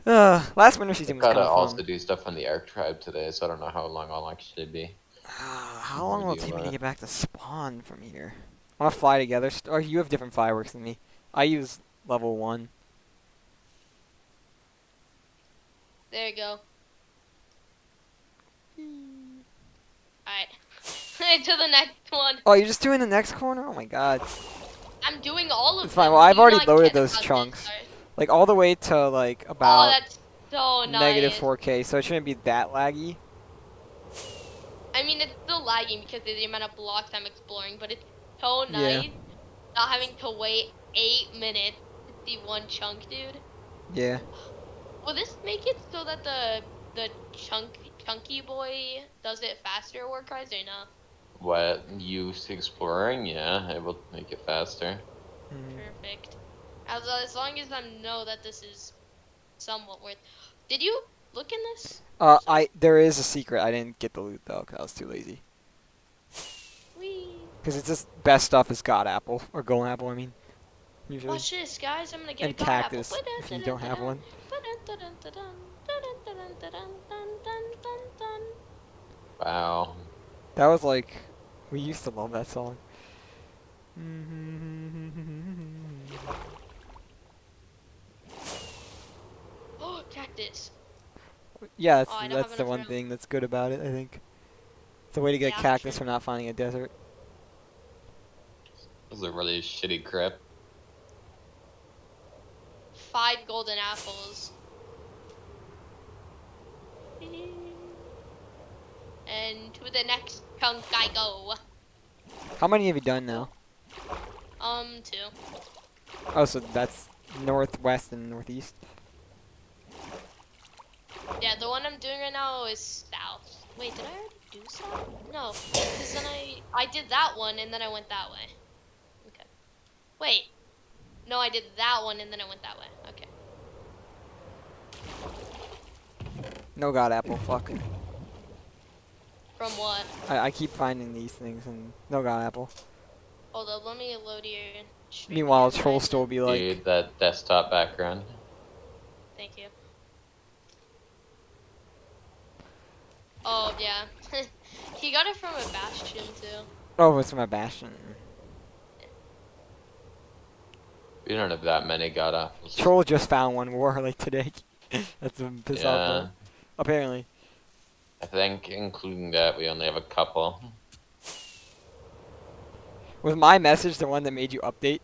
Last winter season was kind Gotta of also fun. do stuff on the Arc Tribe today, so I don't know how long I'll actually be. How long will it do take me to that. get back to spawn from here? I want to fly together. Or you have different fireworks than me. I use level 1. There you go. Alright. To the next one. Oh, you're just doing the next corner? Oh my god. I'm doing all of It's fine. them. Well, I've Do you already not loaded get those about this? chunks. Sorry. Like all the way to like Oh, about that's so nice. negative 4K, so it shouldn't be that laggy. mean, it's still lagging because of the amount of blocks I'm exploring, but it's so Yeah. nice not having to wait 8 minutes to see one chunk, dude. Yeah. Will this make it so that the chunky boy does it faster work-wise or no? What you exploring? Yeah, it will make it faster. Mm. Perfect. As long as I know that this is somewhat worth. Did you look in this? There is a secret. I didn't get the loot though, 'cause I was too lazy. Wee. Because it's just best stuff is God Apple or Golden Apple. I mean, usually. Watch this, guys. I'm gonna get And a god apple. cactus if you don't have one. Wow. That was like, we used to love that song. Oh, cactus. Yeah, Oh, I don't that's have the enough one room. thing that's good about it. I think it's a way to get Yeah, I'm cactus sure. from not finding a desert. This is a really shitty crypt. 5 golden apples. And to the next chunk I go. How many have you done now? 2. Oh, so that's northwest and northeast. Yeah, the one I'm doing right now is south. Wait, did I already do south? No, because then I did that one and then I went that way. Okay. Wait. No, I did that one and then I went that way. Okay. No God Apple. Fuck. From what? I keep finding these things and no God Apple. Hold up, let me load your stream Meanwhile, again, Troll guys, still and- be like, Dude, that desktop background. Thank you. Oh, yeah. He got it from a bastion, too. oh, it's my Bastion. We don't have that many god apples. Troll just found one war like today. That's a piss off. Yeah, Though. Apparently. I think including that we only have a couple. Was my message the one that made you update?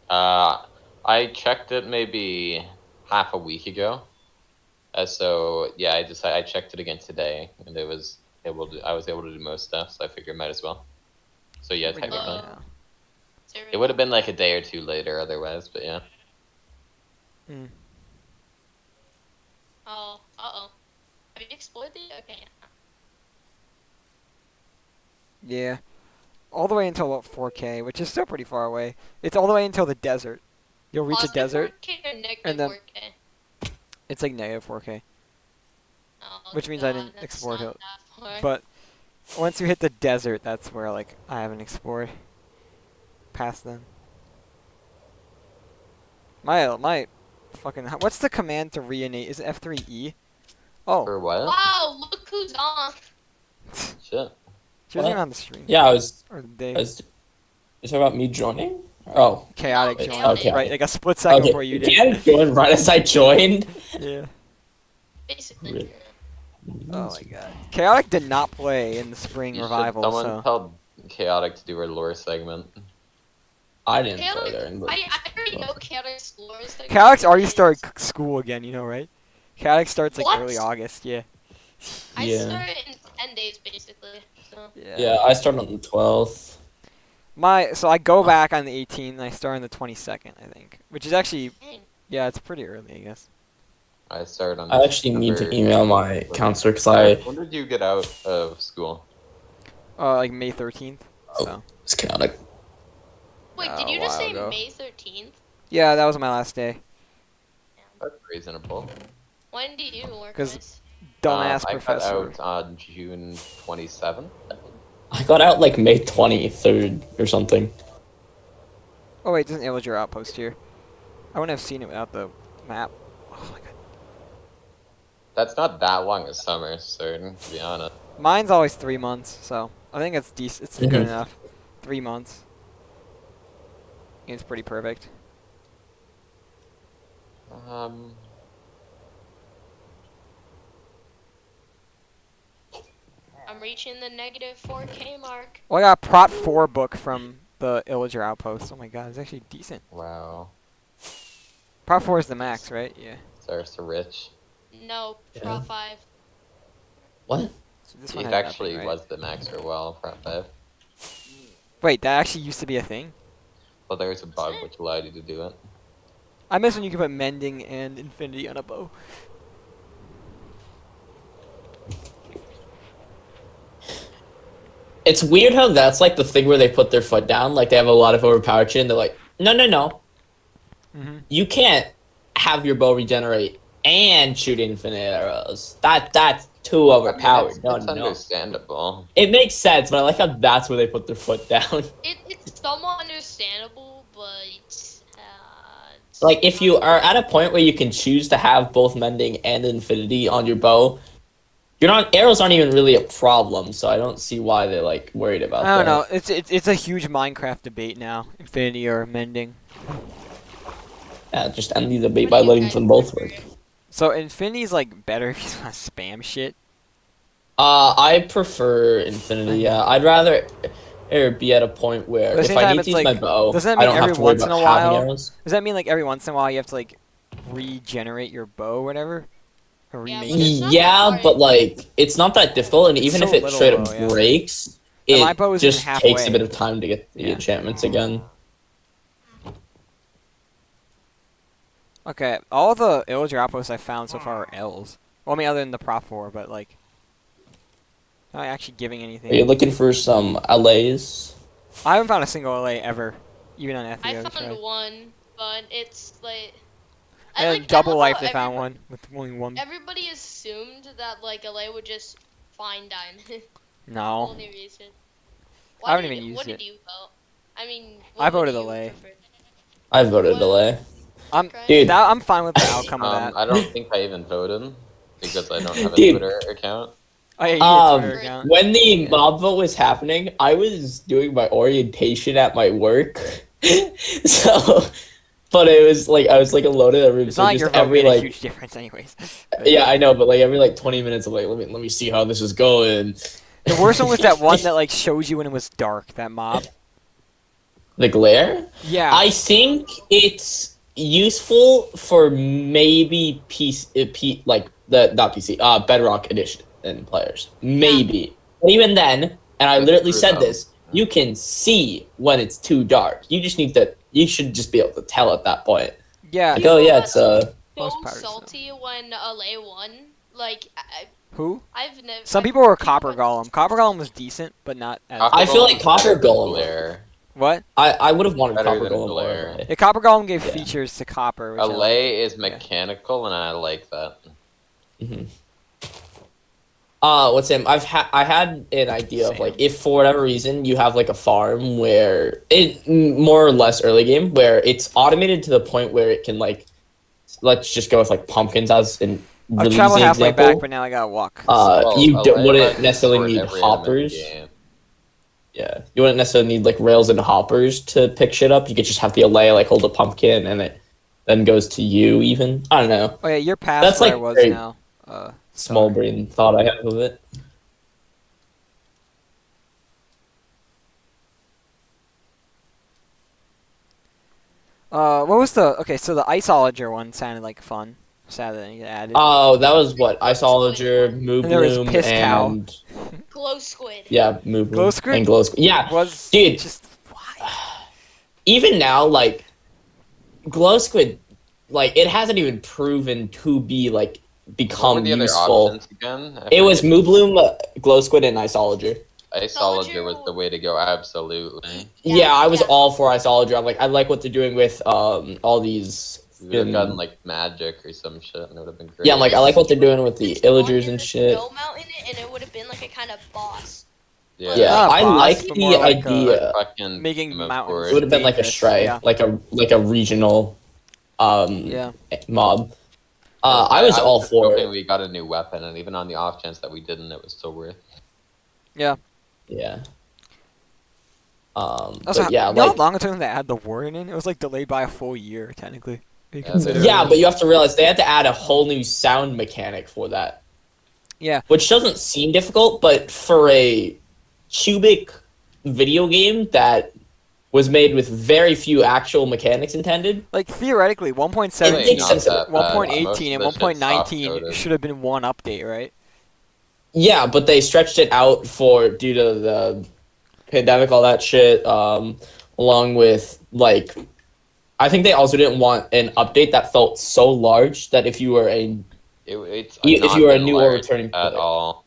I checked it maybe half a week ago. So yeah, I checked it again today, and I was able to do most stuff. So I figured might as well. So yeah, technically, Yeah. it would have been like a day or two later otherwise. But yeah, Mm. Oh, uh-oh. Have you explored the? Okay. Yeah. All the way until about 4K, which is still pretty far away. It's all the way until the desert. You'll reach a Positive desert. 4K or negative and then- 4K? It's like negative 4K. Oh, Which means I God, didn't that's explore not it. that far. But once you hit the desert, that's where like I haven't explored past then. My fucking what's the command to reinnate? Is it F3E? Oh, for what? Wow, look who's on. Shit. she wasn't What? even on the stream. Yeah, I was. Or the day. You talking about me joining? Oh, Chaotic No, joined. okay. Right, like a split second okay. before you did. Chaotic joined right as I joined. Yeah. Basically. Really? Oh my god. Chaotic did not play in the spring You should- revival, Someone so tell Chaotic to do her lore segment. I didn't play Chaotic, there. But I already know Chaotic's lore. So Chaotic's already it's- started school again, you know, right? Chaotic starts like What? early August, yeah. I Yeah. start in 10 days, basically. So. yeah, I started on the 12th. So I go back on the 18th and I start on the 22nd, I think. Which is actually, Dang. yeah, it's pretty early, I guess. I started on. I actually need to email my counselor because I When did you get out of school? Like May 13th. Oh. So. was chaotic. Wait, A did you just while say ago. May 13th? Yeah, that was my last day. That's reasonable. When do you work 'Cause- this? Dumbass I professor. got out on June 27th. I got out like May 23rd or something. Oh wait, doesn't Illager outpost here? I wouldn't have seen it without the map. Oh my god. That's not that long a summer, sir, to be honest. Mine's always 3 months, so I think it's decent. It's good Mhm. enough. 3 months. It's pretty perfect. I'm reaching the negative 4K mark. Well, I got a Prot 4 book from the Illager outpost. Oh my god, it's actually decent. Wow. Prot 4 is the max, right? Yeah. Sorry, so rich. No, Yeah. Pro 5. What? So this one It had actually nothing, right? was the max or well for 5. Wait, that actually used to be a thing? But there was a bug which allowed you to do it. I miss when you could put mending and infinity on a bow. It's weird how that's like the thing where they put their foot down. Like they have a lot of overpowered shit, and they're like, no. Mm-hmm. You can't have your bow regenerate and shoot infinite arrows. That's too overpowered. It's no. understandable. It makes sense, but I like how that's where they put their foot down. It's somewhat understandable, but it's Like if you not- are at a point where you can choose to have both mending and infinity on your bow, arrows aren't even really a problem. So I don't see why they're like worried about I don't that. know. It's a huge Minecraft debate now. Infinity or mending. Yeah, just end the debate What by do you letting guys them both prefer? work. So infinity's like better if you want to spam shit. I prefer infinity. Yeah, I'd rather be at a point where But at the if same I time, need it's to use like- my bow, doesn't that I mean don't have every to worry once in about a having while- arrows. Does that mean like every once in a while you have to like regenerate your bow or whatever? Or Yeah, remake but it? it's not Yeah, hard. but like it's not that difficult, and It's even so if it little, straight up though, yeah. breaks, And my it bow isn't just takes halfway. a bit of time to get the Yeah. enchantments again. Okay, all the illager outposts I found so far are L's. Well, I mean, other than the Prop 4, but like, not actually giving anything. Are you looking for some LAs? I haven't found a single LA ever, even on I Ethio. found one, but it's like And I Double love Life, how they found one with only one. Everybody assumed that like LA would just find diamond. No, Only reason. I haven't even used what it. did you vote? I mean, I what would voted you LA. prefer? I voted What? LA. Dude. I'm fine with the outcome of that. I don't think I even voted because I don't have a Dude. Twitter account. Oh yeah, you need a Twitter Um, account. When the mob vote was happening, I was doing my orientation at my work, so. But it was like I was like alone in a room. It's So not like just your vote every made a like huge difference, anyways. yeah, I know, but like every like 20 minutes, I'm like, let me see how this is going. The worst one was that one that like shows you when it was dark. That mob. The glare. Yeah. I think it's useful for maybe like the not PC Bedrock edition and players maybe, but even then, and I That's literally true, said though. this, you can see when it's too dark. You should just be able to tell at that point. Yeah. Like, oh yeah, it's So Most pirates, salty when LA won. Like Who? I've never. Some people were Copper Golem. Copper Golem was decent, but not as. I feel like Copper Better than Golem. Glare. What? I would have wanted Better Copper than Golem. Glare. over. Yeah, Copper Golem gave Yeah. features to Copper. Which I LA like. is mechanical, and I like that. Mm-hmm. What's him? I had an idea of Same. like if for whatever reason you have like a farm where it more or less early game where it's automated to the point where it can like let's just go with like pumpkins as in I've really traveled easy halfway example. back, but now I gotta walk. You LA wouldn't buttons necessarily for need every element of the hoppers. game. Yeah, you wouldn't necessarily need like rails and hoppers to pick shit up. You could just have the LA like hold a pumpkin and it then goes to you. Even I don't know. Oh yeah, you're past That's, where like, I was very now. Small Sorry. brain thought I have of it. What was the okay? So the Iceologer one sounded like fun. Sad that you added. Oh, that was what Iceologer, Moo And there was Bloom, Piss Cow. and Glow squid. yeah, Moo Bloom Glow Squid? and Glow Squid. Yeah, was dude. just why? even now, like Glow Squid, like it hasn't even proven to be like What were become the other useful. options again? It was Moo Bloom, Glow Squid, and Iceologer. Iceologer was the way to go, absolutely. Yeah, I was yeah. all for Iceologer. I'm like, I like what they're doing with all these. We would have gotten like magic or some shit, and it would have been great. Yeah, I'm like, I like what they're doing with the It's Illagers on and your shit. snow mountain, and it would have been like a kind of boss. Yeah, Yeah, Not a I boss, like but the more like idea. fucking Making move mountains. forward. It would have been like a dangerous, stray, yeah. like a regional, Yeah. mob. I was all just for hoping it. we got a new weapon, and even on the off chance that we didn't, it was still worth. Yeah. Also, But yeah, you know how like long it took them to add the warden in? It was like delayed by a full year, technically. If you Yeah, consider yeah, it. but you have to realize they had to add a whole new sound mechanic for that. Yeah. Which doesn't seem difficult, but for a cubic video game that was made with very few actual mechanics intended, Like theoretically, It 1.17, makes sense. 1.18, and Most of this shit's 1.19 soft-coded. should have been one update, right? Yeah, but they stretched it out due to the pandemic, all that shit. Along with like, I think they also didn't want an update that felt so large that if you were if you were a new or returning at player, all.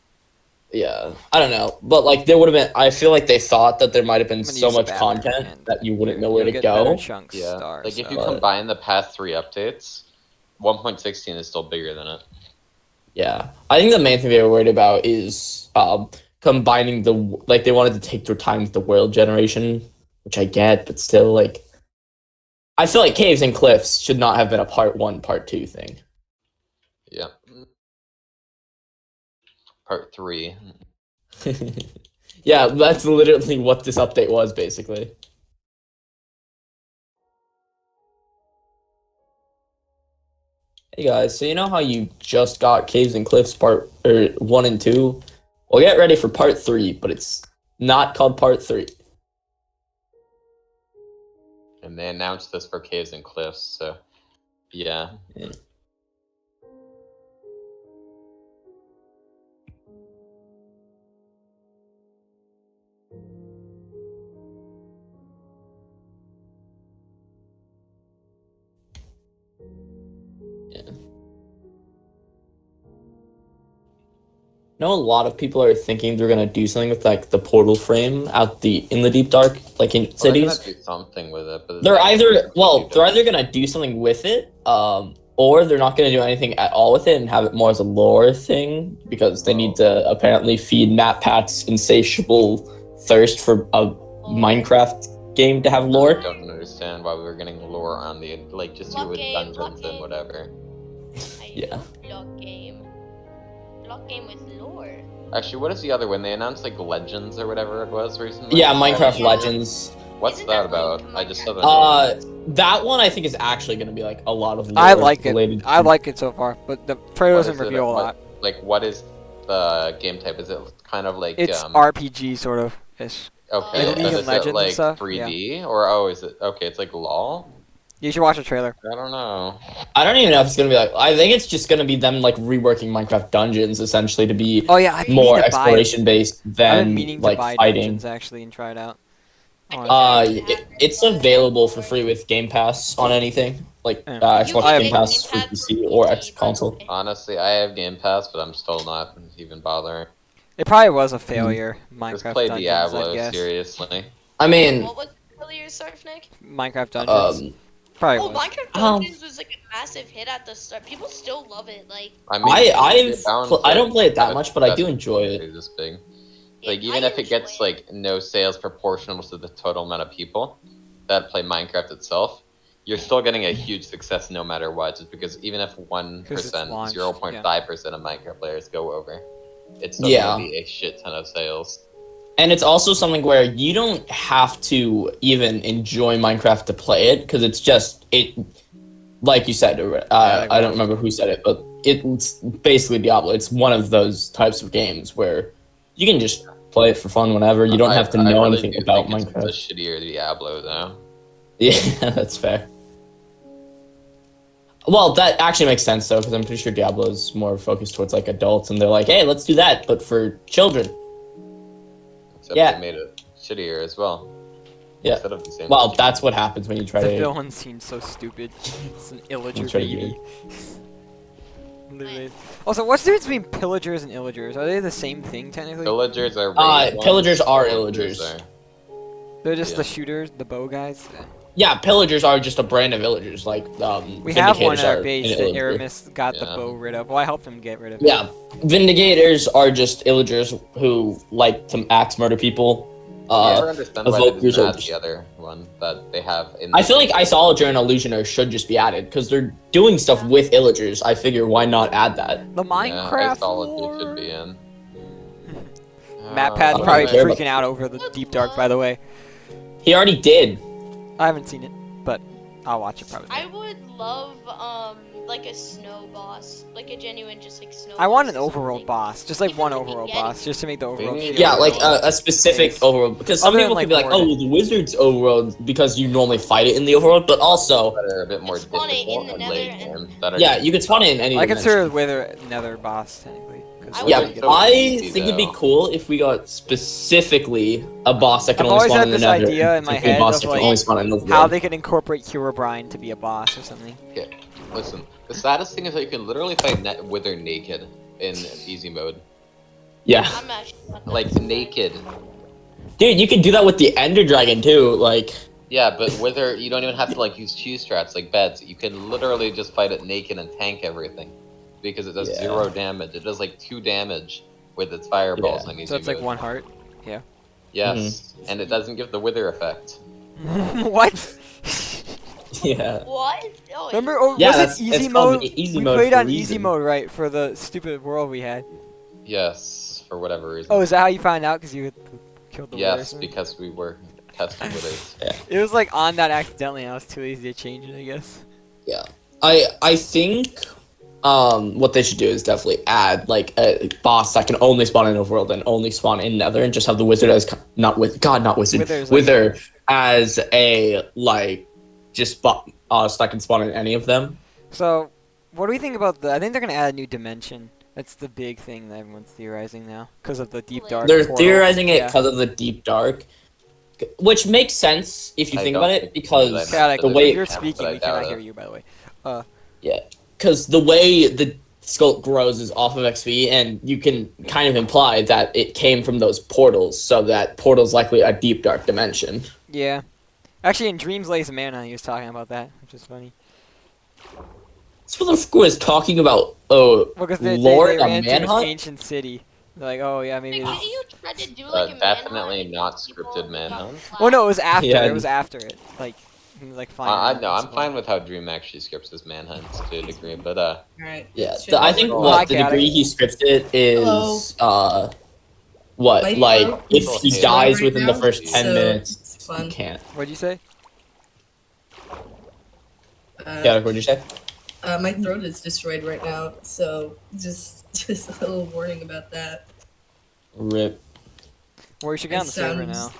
yeah, I don't know, but like there would have been. I feel like they thought that there might have been I'm gonna so use the much bathroom, content and that you wouldn't know where you'll to get better go. chunks, Yeah, stars, like if you so. combine the past 3 updates, 1.16 is still bigger than it. Yeah, I think the main thing they were worried about is combining they wanted to take their time with the world generation, which I get, but still like. I feel like Caves and Cliffs should not have been a part 1, part 2 thing. Yeah. Part 3. Yeah, that's literally what this update was, basically. Hey guys, so you know how you just got Caves and Cliffs part 1 and 2? Well, get ready for part 3, but it's not called part 3. And they announced this for Caves and Cliffs, so yeah. You know, a lot of people are thinking they're gonna do something with like the portal frame in the deep dark, like in Well, they're cities. gonna do something with it, but They're either gonna do something with it, or they're not gonna do anything at all with it and have it more as a lore thing because they need to apparently feed MatPat's insatiable thirst for a Minecraft game to have I lore. don't understand why we were getting lore on the just do with dungeons and whatever. Yeah. Block game. Block game with lore. Actually, what is the other one? They announced like Legends or whatever it was recently. Yeah, Minecraft Yeah. Legends. What's Isn't that that like about? I just saw the That one I think is actually gonna be like a lot of lore I like it. related I to- like it so far, but the trailer What doesn't is it? reveal a lot. Like, what is the game type? Is it kind of like It's RPG sort of ish. okay? Like League but of is Legends it and like stuff? 3D or is it okay? It's like LOL. You should watch the trailer. I don't know. I don't even know if it's gonna be like. I think it's just gonna be them like reworking Minecraft dungeons essentially to be Oh yeah, I've been more meaning to buy it. exploration based I've than been meaning to like buy fighting. Dungeons actually and try it out. It's available for free with Game Pass on anything like Yeah. Xbox I have Game both. Pass for PC or X console. Honestly, I have Game Pass, but I'm still not even bothering. It probably was a failure. Just Minecraft play Dungeons, Diablo, I guess. seriously. I mean, What was earlier, Sarfnic? Minecraft Dungeons. Probably Oh, was. Minecraft Dungeons was like a massive hit at the start. People still love it. Like, I mean, I don't play it that much, but I do enjoy it. This big. yeah, Like even I if it gets enjoy like no sales proportional to the total amount of people that play Minecraft itself, you're still getting a huge success no matter what. Just because even if 1%, 'Cause it's launched, 0.5% of Minecraft players go over, it's still Yeah. gonna be a shit ton of sales. And it's also something where you don't have to even enjoy Minecraft to play it because it's just it. Like you said, I don't remember who said it, but it's basically Diablo. It's one of those types of games where you can just play it for fun whenever. You don't have to know really anything do about think Minecraft. It's a shittier Diablo though. Yeah, that's fair. Well, that actually makes sense though, because I'm pretty sure Diablo is more focused towards like adults, and they're like, "Hey, let's do that, but for children." Except Yeah. they made it shittier as well. Yeah. Instead of the same. Well, that's what happens when you try The to. villain seems so stupid. It's an illager try to baby. Literally. Also, what's the difference between pillagers and illagers? Are they the same thing technically? Pillagers are. Pillagers are illagers. They're just yeah. the shooters, the bow guys. Yeah, pillagers are just a brand of villagers. Like We have one Vindicators at our are base an that illager. Aramis got the Yeah. bow rid of. Well, I helped him get rid of it. Yeah, Vindicators are just illagers who like to axe murder people. I never understand why they Evokers didn't are add just- the other one that they have in. I feel like Isolager and Illusioner should just be added because they're doing stuff with illagers. I figure why not add that? The Minecraft Isologed lore. should be in. MatPat's I probably don't care about- freaking out over the Deep Dark, by the way. He already did. I haven't seen it, but I'll watch it probably. I would love like a snow boss, like a genuine just like snow. I want an boss or overworld something. boss, just like Even one like a overworld Yeti. boss, just to make the overworld. need- feel Yeah, real. like a specific Yes. overworld. Because some Other than, people could be like, like, "Oh, the wizard's overworld," because you normally fight it in the overworld. But also, That are a bit more Spawn it in difficult the and Nether late and- game. That are yeah, you could spawn it in any. I dimension. consider Wither Nether boss technically. 'cause I that's Yeah, how you get I easy, think it'd be though. cool if we got specifically a boss that can I've only always spawn had in the this Nether. idea in and my specifically a head boss of, that can like, only spawn in how Overworld. they could incorporate Herobrine to be a boss or something. Okay, listen. The saddest thing is that you can literally fight Wither naked in easy mode. Yeah, I'm actually not Like that naked. dude, you can do that with the Ender Dragon too. Like, Yeah, but Wither, you don't even have to like use cheese strats like beds. You can literally just fight it naked and tank everything, because it does Yeah. 0 damage. It does like 2 damage with its fireballs Yeah. on easy So it's like mode. 1 heart. Yes, and it doesn't give the Wither effect. What? yeah. What? No, Remember, oh, Yeah, was that's- it easy it's called mode? easy We mode played for a on easy reason. mode, right, for the stupid world we had. Yes, for whatever reason. Oh, is that how you found out? Because you had killed the Yes, Withers? because we were testing Withers. It was like on that accidentally, and I was too lazy to change it, I guess. I think what they should do is definitely add like a boss that can only spawn in Overworld and only spawn in Nether, and just have the wizard as not wizard Wither's like- wither as a like just so that can spawn in any of them. So, what do we think about I think they're gonna add a new dimension. That's the big thing that everyone's theorizing now, because of the deep dark. They're portal. theorizing it Yeah. because of the deep dark, which makes sense if you I think don't about it, think because that Chaotic, the But way if you're but speaking, I we doubt cannot it. hear you, by the way. because the way the sculpt grows is off of XP, and you can kind of imply that it came from those portals, so that portal's likely a deep dark dimension. Yeah. Actually, in Dreams Lays Mana, he was talking about that, which is funny. This motherfucker was talking about Because they lore ran in a into an manhunt. ancient city. They're like, oh yeah, maybe Like, this. didn't you try to do like a Definitely manhunt not and people scripted manhunt. got Oh no, it was after. Yeah. It was after it. Like, he was like fine. I know, I'm fine with how Dream actually scripts his manhunts to a degree, but Alright. Yeah, Should I think Oh, what hi, the Chaotic. degree he scripted it is what Like, like if he People dies right within the now, first 10 so minutes, it's he fun. can't. What'd you say? Yeah, what'd you say? My throat is destroyed right now, so just a little warning about that. Rip. Well, we should get on the server now. Sounds-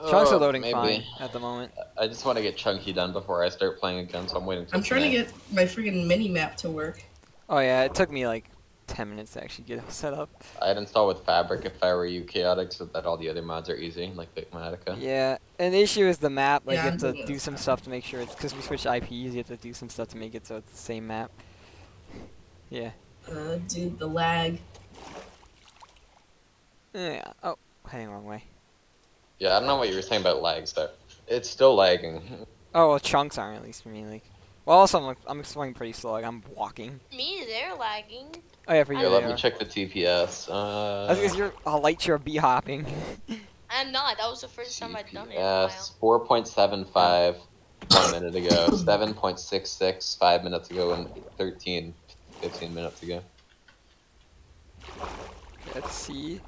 Chunks are oh, loading maybe. fine at the moment. I just want to get Chunky done before I start playing again, so I'm waiting. I'm trying to get my freaking mini map to work. Oh yeah, it took me like 10 minutes to actually get it set up. I'd install with Fabric if I were you, Chaotic, so that all the other mods are easy, like Bitmatica. Yeah, and the issue is the map. Like, Yeah, you I'm have doing to do it. some stuff to make sure it's because we switched IPs. You have to do some stuff to make it so it's the same map. Yeah. Dude, the lag. Yeah. Oh, heading the wrong way. Yeah, I don't know what you were saying about lags though. It's still lagging. Oh well, chunks aren't at least for me. Like, well, also I'm swinging pretty slow. Like I'm walking. Me, they're lagging. Oh yeah, for you Here, they let me are. check the TPS. That's because you're a light you're bee hopping. I'm not. That was the first time I'd done it in a Yes, while. 4.75 1 minute ago, 7.66 5 minutes ago, and 15 minutes ago. Let's see.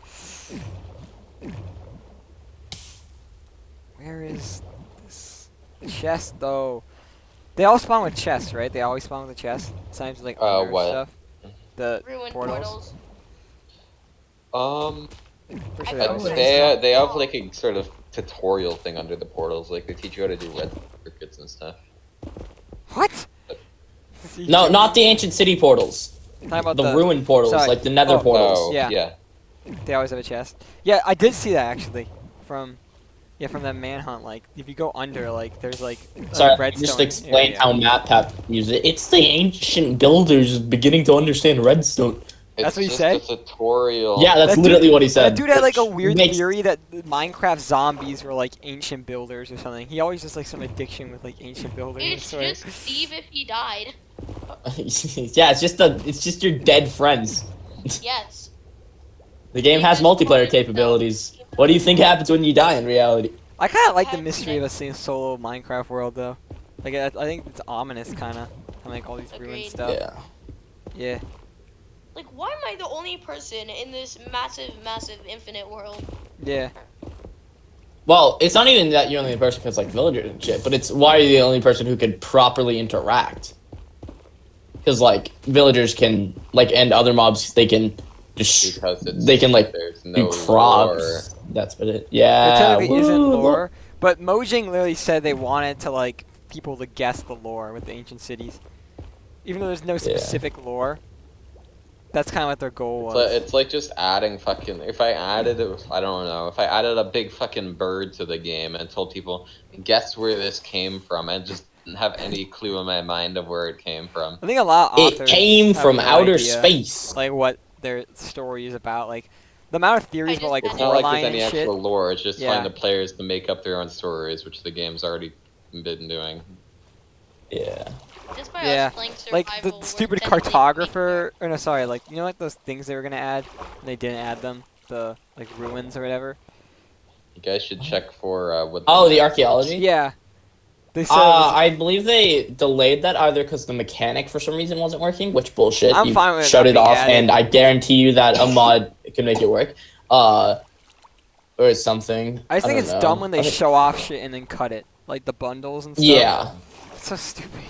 Where is this chest though? They all spawn with chests, right? They always spawn with a chest. Sometimes like under what? stuff. The Ruined portals. portals. For sure I they I'd always think say spawn. they have like a sort of tutorial thing under the portals, like they teach you how to do red circuits and stuff. What? No, not the ancient city portals. Talking about The ruined portals, sorry. like the nether Oh. portals. Oh, Yeah. yeah. They always have a chest. Yeah, I did see that actually. From that manhunt. Like, if you go under, like, there's like a Sorry, redstone just explain area. how MatPat uses it. It's the ancient builders beginning to understand redstone. That's what he It's said? just a tutorial. Yeah, that's That dude- literally what he said. That dude had like a which weird makes- theory that the Minecraft zombies were like ancient builders or something. He always just like some addiction with like ancient builders. I It's swear. just Steve if he died. Yeah, it's just your dead friends. Yes. The game has multiplayer capabilities. What do you think happens when you die in reality? I kind of like the mystery of a solo Minecraft world though. Like I think it's ominous kind of. Like all these ruined Agreed. stuff. Yeah. Yeah. Like, why am I the only person in this massive, massive infinite world? Yeah. Well, it's not even that you're only the person because like villagers and shit, but it's why are you the only person who could properly interact? Because like villagers can like and other mobs they can just Because it's, they can like there's do no crops. lore. That's what it. It Yeah. technically isn't woo. lore, but Mojang literally said they wanted to like people to guess the lore with the ancient cities, even though there's no specific lore. That's kind of what their goal It's was. like, it's like just adding fucking. If I added, I don't know. If I added a big fucking bird to the game and told people, guess where this came from, and just didn't have any clue in my mind of where it came from. I think a lot of It authors came have from no outer idea, space. like what their story is about. Like the amount of theories about like It's not like Coraline there's any and shit. actual lore. It's just Yeah. find the players to make up their own stories, which the game's already been doing. Yeah. Just by Yeah, us playing Like survival, the we're stupid technically cartographer, or no, sorry, like you know, like those things they were gonna add, and they didn't add them. The like ruins or whatever. You guys should check for what. Oh, the map is. archaeology? Yeah. They said. It was- I believe they delayed that either because the mechanic for some reason wasn't working, which bullshit. I'm You fine with it shut not it being off, added. and I guarantee you that a mod can make it work. Or something. I just think don't it's know. dumb when they I think- show off shit and then cut it, like the bundles and stuff. Yeah. It's so stupid.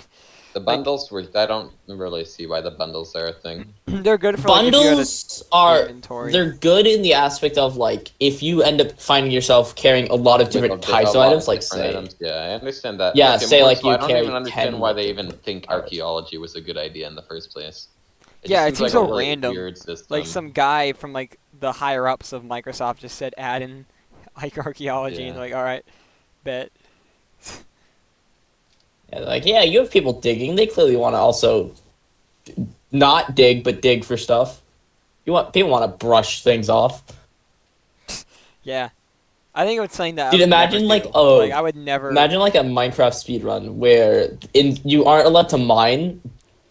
The bundles were. I don't really see why the bundles are a thing. They're good for like, if you had Bundles are inventory. they're good in the aspect of like if you end up finding yourself carrying a lot of different With types a of lot items, like different say items. Yeah, I understand that. Yeah, say, more like, so, you I don't carry even understand 10 why they even think archaeology was a good idea in the first place. Yeah, just it seems like a so really random. Weird system. like some guy from like the higher ups of Microsoft just said add in like archaeology, and Yeah. they're like, all right, bet. yeah, you have people digging. They clearly want to also not dig, but dig for stuff. People want to brush things off. Yeah, I think it was something that. Dude, I would imagine, never like, do. oh, like I would never. Imagine like a Minecraft speedrun where you aren't allowed to mine.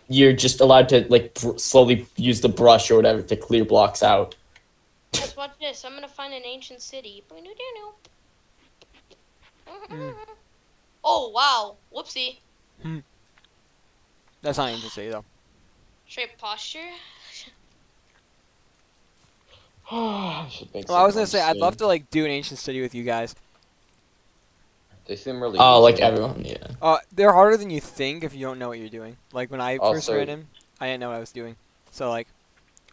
You're just allowed to like slowly use the brush or whatever to clear blocks out. Just watch this. I'm gonna find an ancient city. Oh wow! Whoopsie. That's not interesting though. Straight posture. Should make Well, I was gonna some say I'd soon. love to like do an ancient city with you guys. They seem really. Oh, like easy. everyone, yeah. They're harder than you think if you don't know what you're doing. Like when I first Also- ran in, I didn't know what I was doing. So like,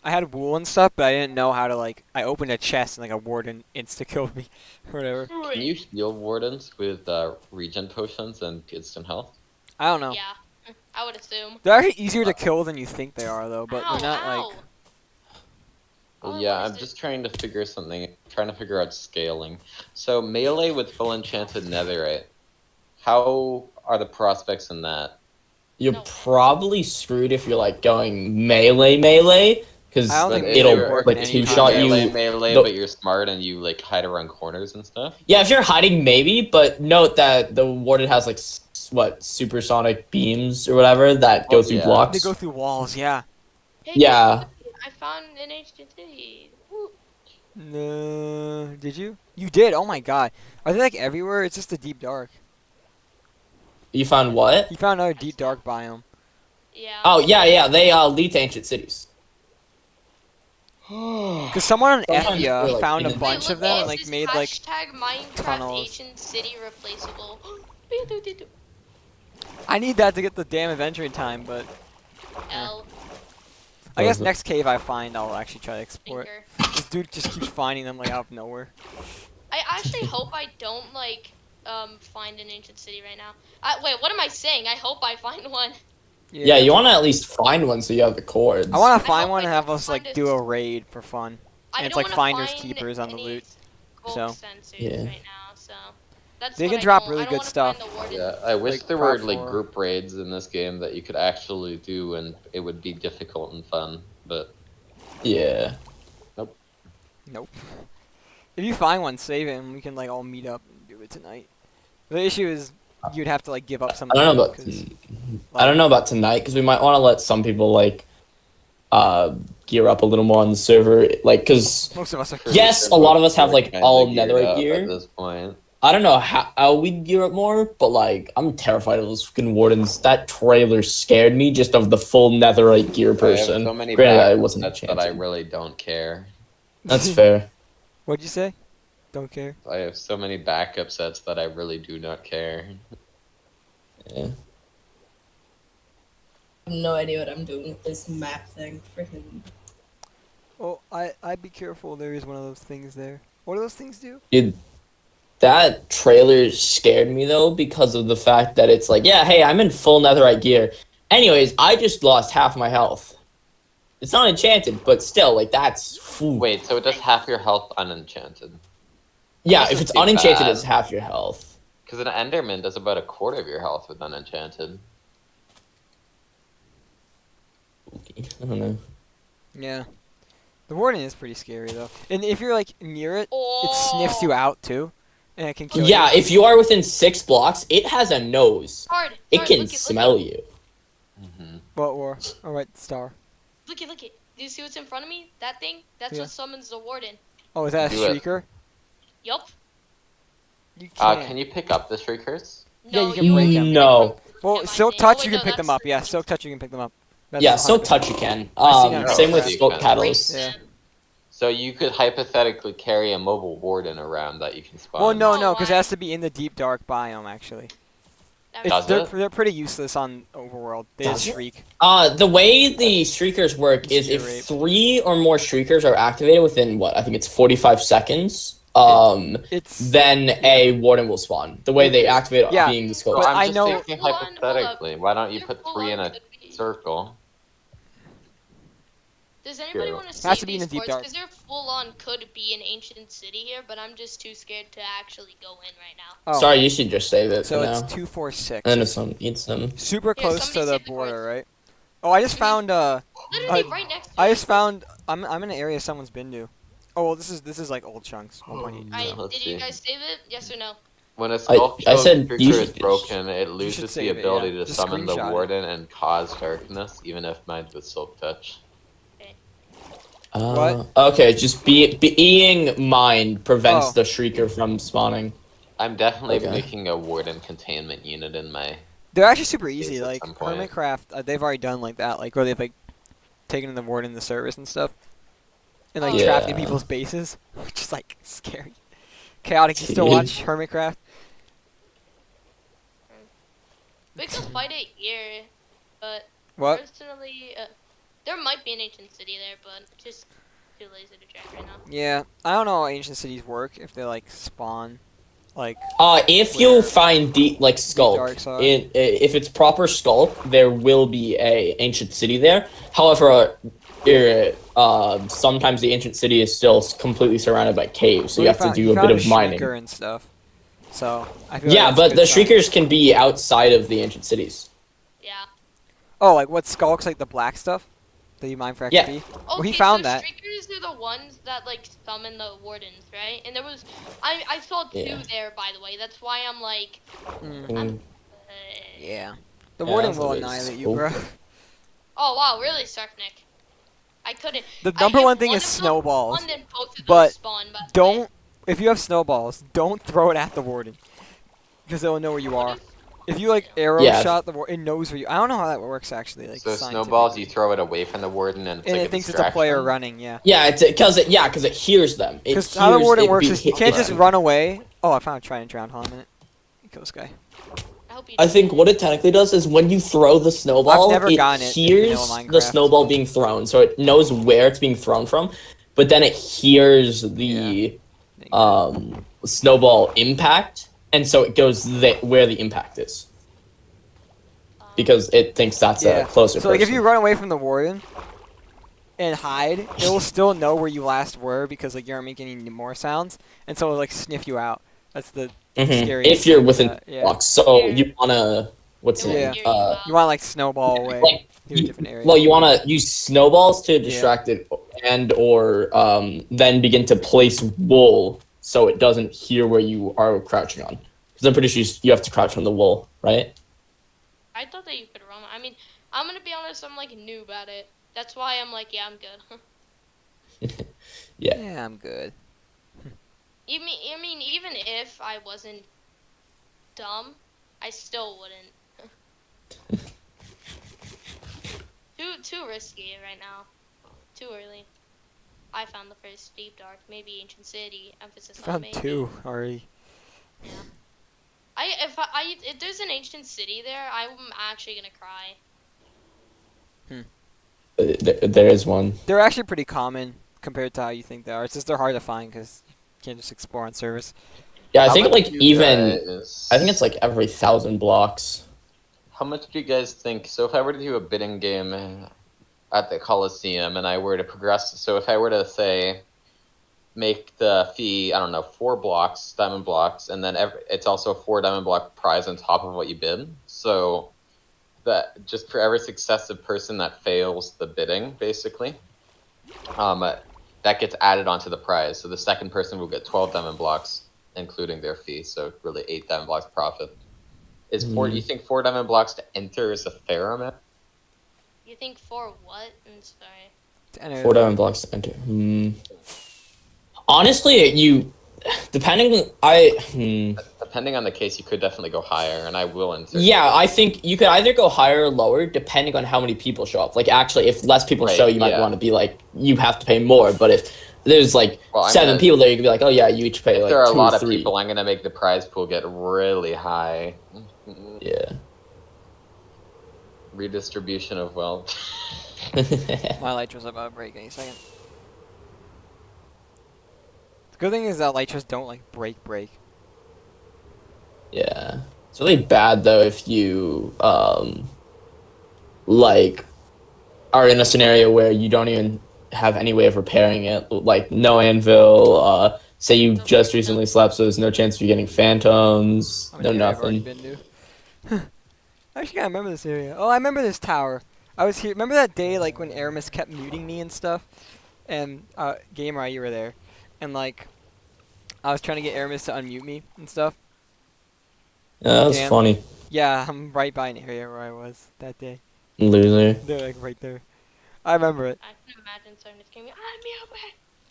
I had wool and stuff, but I didn't know how to like. I opened a chest and like a warden insta killed me, or whatever. Can you heal wardens with regen potions and instant health? I don't know. Yeah, I would assume. They're actually easier to kill than you think they are, though. But Ow, they're not ow. like. Well, Oh, yeah, what is I'm it? just trying to figure out scaling. So melee with full enchanted netherite. How are the prospects in that? You're No. probably screwed if you're like going melee, because I don't think melee it'll would work like in any two shot context. you. melee, the- but you're smart and you like hide around corners and stuff. Yeah, if you're hiding, maybe, but note that the warden has like supersonic beams or whatever that go Oh, through yeah. blocks. They go through walls, yeah. Hey, Yeah. I found an ancient city. Woo. No, did you? You did. Oh my god. Are they like everywhere? It's just the deep dark. You found what? You found another deep dark biome. Yeah. Oh yeah, they lead to ancient cities. Cause someone on Sometimes Effia they're, like, found a in- bunch Wait, of them and look, like this made like. hashtag Minecraft tunnels. ancient city replaceable. I need that to get the damn adventuring time, but L I guess Mhm. next cave I find I'll actually try to explore it. thinker. This dude just keeps finding them like out of nowhere. I actually hope I don't like find an ancient city right now. Wait, what am I saying? I hope I find one. Yeah, you want to at least find one so you have the cords. I want to I find hope one I and have don't us find like it. do a raid for fun. I And it's don't like wanna finders find keepers on the any loot. gold so. sensors Yeah. right now, so that's They what can I drop don't- really I don't good wanna stuff. find the warden. Yeah, I wish Like there Prop were like 4. group raids in this game that you could actually do, and it would be difficult and fun. But Yeah. Nope. If you find one, save it and we can like all meet up and do it tonight. The issue is you'd have to like give up some. I don't know about. I don't know about tonight because we might want to let some people like gear up a little more on the server, like because Most of us are. Yes, a lot of us have, like, Kinda all geared netherite up gear. at this point. I don't know how we'd gear up more, but like I'm terrified of those fucking wardens. That trailer scared me just of the full netherite gear person. I have so many Granted, I backup wasn't sets that I enchanted. really don't care. That's fair. What'd you say? Don't care. I have so many backup sets that I really do not care. Yeah. I have no idea what I'm doing with this map thing. Freaking. Oh, I'd be careful. There is one of those things there. What do those things do? Dude, that trailer scared me though because of the fact that it's like, yeah, hey, I'm in full netherite gear. Anyways, I just lost half my health. It's not enchanted, but still, like that's. Wait, so it does half your health unenchanted? Yeah, This if is it's too unenchanted, bad. it's half your health. Because an Enderman does about a quarter of your health with unenchanted. I don't know. Yeah. The warden is pretty scary though, and if you're like near it, Oh. it sniffs you out too, and it can kill Yeah, you. if you are within 6 blocks, it has a nose. Hard. It Hard, can look smell you. Mm-hmm. What war? All right, star. Look it. Do you see what's in front of me? That thing? That's Yeah. what summons the warden. Oh, is that a Do it. shrieker? Yup. You can't. Can you pick up the shriekers? Yeah, No, you can break them. No. Well, Yeah, silk mine- touch oh, wait, you no, can pick them that's- up. Yeah, silk touch you can pick them up. That's Yeah, Silk 100%. Touch you can. I've seen that Same with before. Silk Yeah. Catalyst. Yeah. So you could hypothetically carry a mobile warden around that you can spawn. Well, no, Oh, because it why? has to be in the deep dark biome actually. Does They're, it? they're pretty useless on overworld. They Does just it? shriek. The way the Shriekers work is Spear rape. if 3 or more Shriekers are activated within, I think it's 45 seconds, It's then a Warden will spawn. The way they activate Yeah. being the So scope. But I'm I just know- thinking Hold on, hold up. hypothetically. Why don't you Your put full 3 in on a could be- circle? Does anybody Sure. want to see Has to be in these the deep forts? dark. Because there full on could be an ancient city here, but I'm just too scared to actually go in right now. oh, Sorry, you should just save it so for it's now. 246. And if some needs them. Super Here, close to somebody the save the border, forts. right? Oh, I just found Literally right next to I it. just found I'm in an area someone's been to. Oh well, this is like old chunks. 1.8. I, Let's did you see. guys save it? Yes or no? When a skull I said creature you is should- broken, it loses the save it, ability yeah. to Just summon the screenshot it. warden and cause darkness, even if mine's with silk touch. What? Okay, just being mind prevents Oh. the Shrieker from spawning. I'm definitely Okay. making a warden containment unit in my. They're actually super Saves easy. at Like some point. Hermitcraft, they've already done like that. Like where they've like taken the warden the service and stuff, and like Oh. trapped in Yeah. people's bases, which is like scary. Chaotic. You still watch Hermitcraft? We could fight it here, but What? personally, there might be an ancient city there, but just too lazy to check right now. Yeah, I don't know how ancient cities work if they like spawn, like If you Where find like Skulk, darks are. if it's proper Skulk, there will be a ancient city there. However, sometimes the ancient city is still completely surrounded by caves, so you have to do a bit of mining. Shrieker and stuff. So I feel like Yeah, that's a but good the sign. Shriekers can be outside of the ancient cities. Yeah. Oh, like what skulks like the black stuff that you mine for XP? Yeah. Well, he Okay, found so that. Shriekers are the ones that like summon the wardens, right? And there was, I saw 2 Yeah. there, by the way. That's why I'm like, Mm. Yeah. The Yeah, warden that's will what it is. annihilate you, bro. oh wow, really, Sarfnic? I couldn't. The I number hit one thing is of them, snowballs. and then both of them But spawn, by the way. Don't, if you have snowballs, don't throw it at the warden, because it'll know where you are. If you like arrow Yeah. shot the warden, it knows where you. I don't know how that works actually. Like So scientifically. snowballs, you throw it away from the warden, and it's and like it thinks it's a player distraction? running. Yeah. Yeah, it's because it hears them. It Because how the hears warden it works be is you hit can't by just them. run away. Oh, I found a trident drown. Hold on a minute. Kill this guy. I hope you I do think that. what it technically does is when you throw the snowball, I've never it gotten it in hears vanilla the Minecraft. snowball being thrown, so it knows where it's being thrown from, but then it hears the snowball impact, and so it goes where the impact is. Because it thinks that's a closer So like if person. you run away from the warden and hide, it will still know where you last were because like you aren't making any more sounds, and so it'll like sniff you out. That's the Mhm. scary. If you're within yeah. blocks, so Yeah. you wanna what's It the will Yeah. name? hear you out. You want to like snowball away Like, to a different area. Well, you want to use snowballs to distract it, and or then begin to place wool so it doesn't hear where you are crouching on. Because I'm pretty sure you have to crouch on the wool, right? I thought that you could run. I mean, I'm gonna be honest. I'm like noob at it. That's why I'm like, yeah, I'm good. Yeah, I'm good. I mean, even if I wasn't dumb, I still wouldn't. Too risky right now. Too early. I found the first deep dark, maybe ancient city. Emphasis on Found maybe. 2 already. Yeah. If there's an ancient city there, I'm actually gonna cry. There is one. They're actually pretty common compared to how you think they are. It's just they're hard to find because you can't just explore on service. Yeah, I How think much like do you even guys- I think it's like every 1,000 blocks. How much do you guys think? So if I were to do a bidding game, at the Coliseum and I were to progress, so if I were to say make the fee, I don't know, 4 blocks, diamond blocks, and then it's also a 4 diamond block prize on top of what you bid. So that just for every successive person that fails the bidding, basically, that gets added onto the prize. So the second person will get 12 diamond blocks, including their fee. So really 8 diamond blocks profit. Is four? You think 4 diamond blocks to enter is a fair amount? You think 4 what? I'm sorry. To enter 4 the- diamond blocks to enter. Honestly, you depending. Depending on the case, you could definitely go higher, and I will insert. Yeah, I think you could either go higher or lower depending on how many people show up. Like, actually, if less people Right, show, you might yeah. want to be like, you have to pay more. But if there's like Well, I'm 7 gonna- people there, you could be like, oh yeah, you each pay If like there are 2 a lot or of 3. people, I'm gonna make the prize pool get really high. Yeah. Redistribution of wealth. My Lytra's about to break any second. The good thing is that Lytras don't like break. Yeah. It's really bad though if you like are in a scenario where you don't even have any way of repairing it, like no anvil, say you just recently slept, so there's no chance of you getting phantoms, I'm no an area I've already nothing. been to. Actually, I remember this area. Oh, I remember this tower. I was here. Remember that day, like when Aramis kept muting me and stuff, and Gamer, you were there, and like I was trying to get Aramis to unmute me and stuff. Yeah, that was Damn. funny. Yeah, I'm right by an area where I was that day. Loser. They're like right there. I remember it. I can imagine someone just screaming, "I'm me."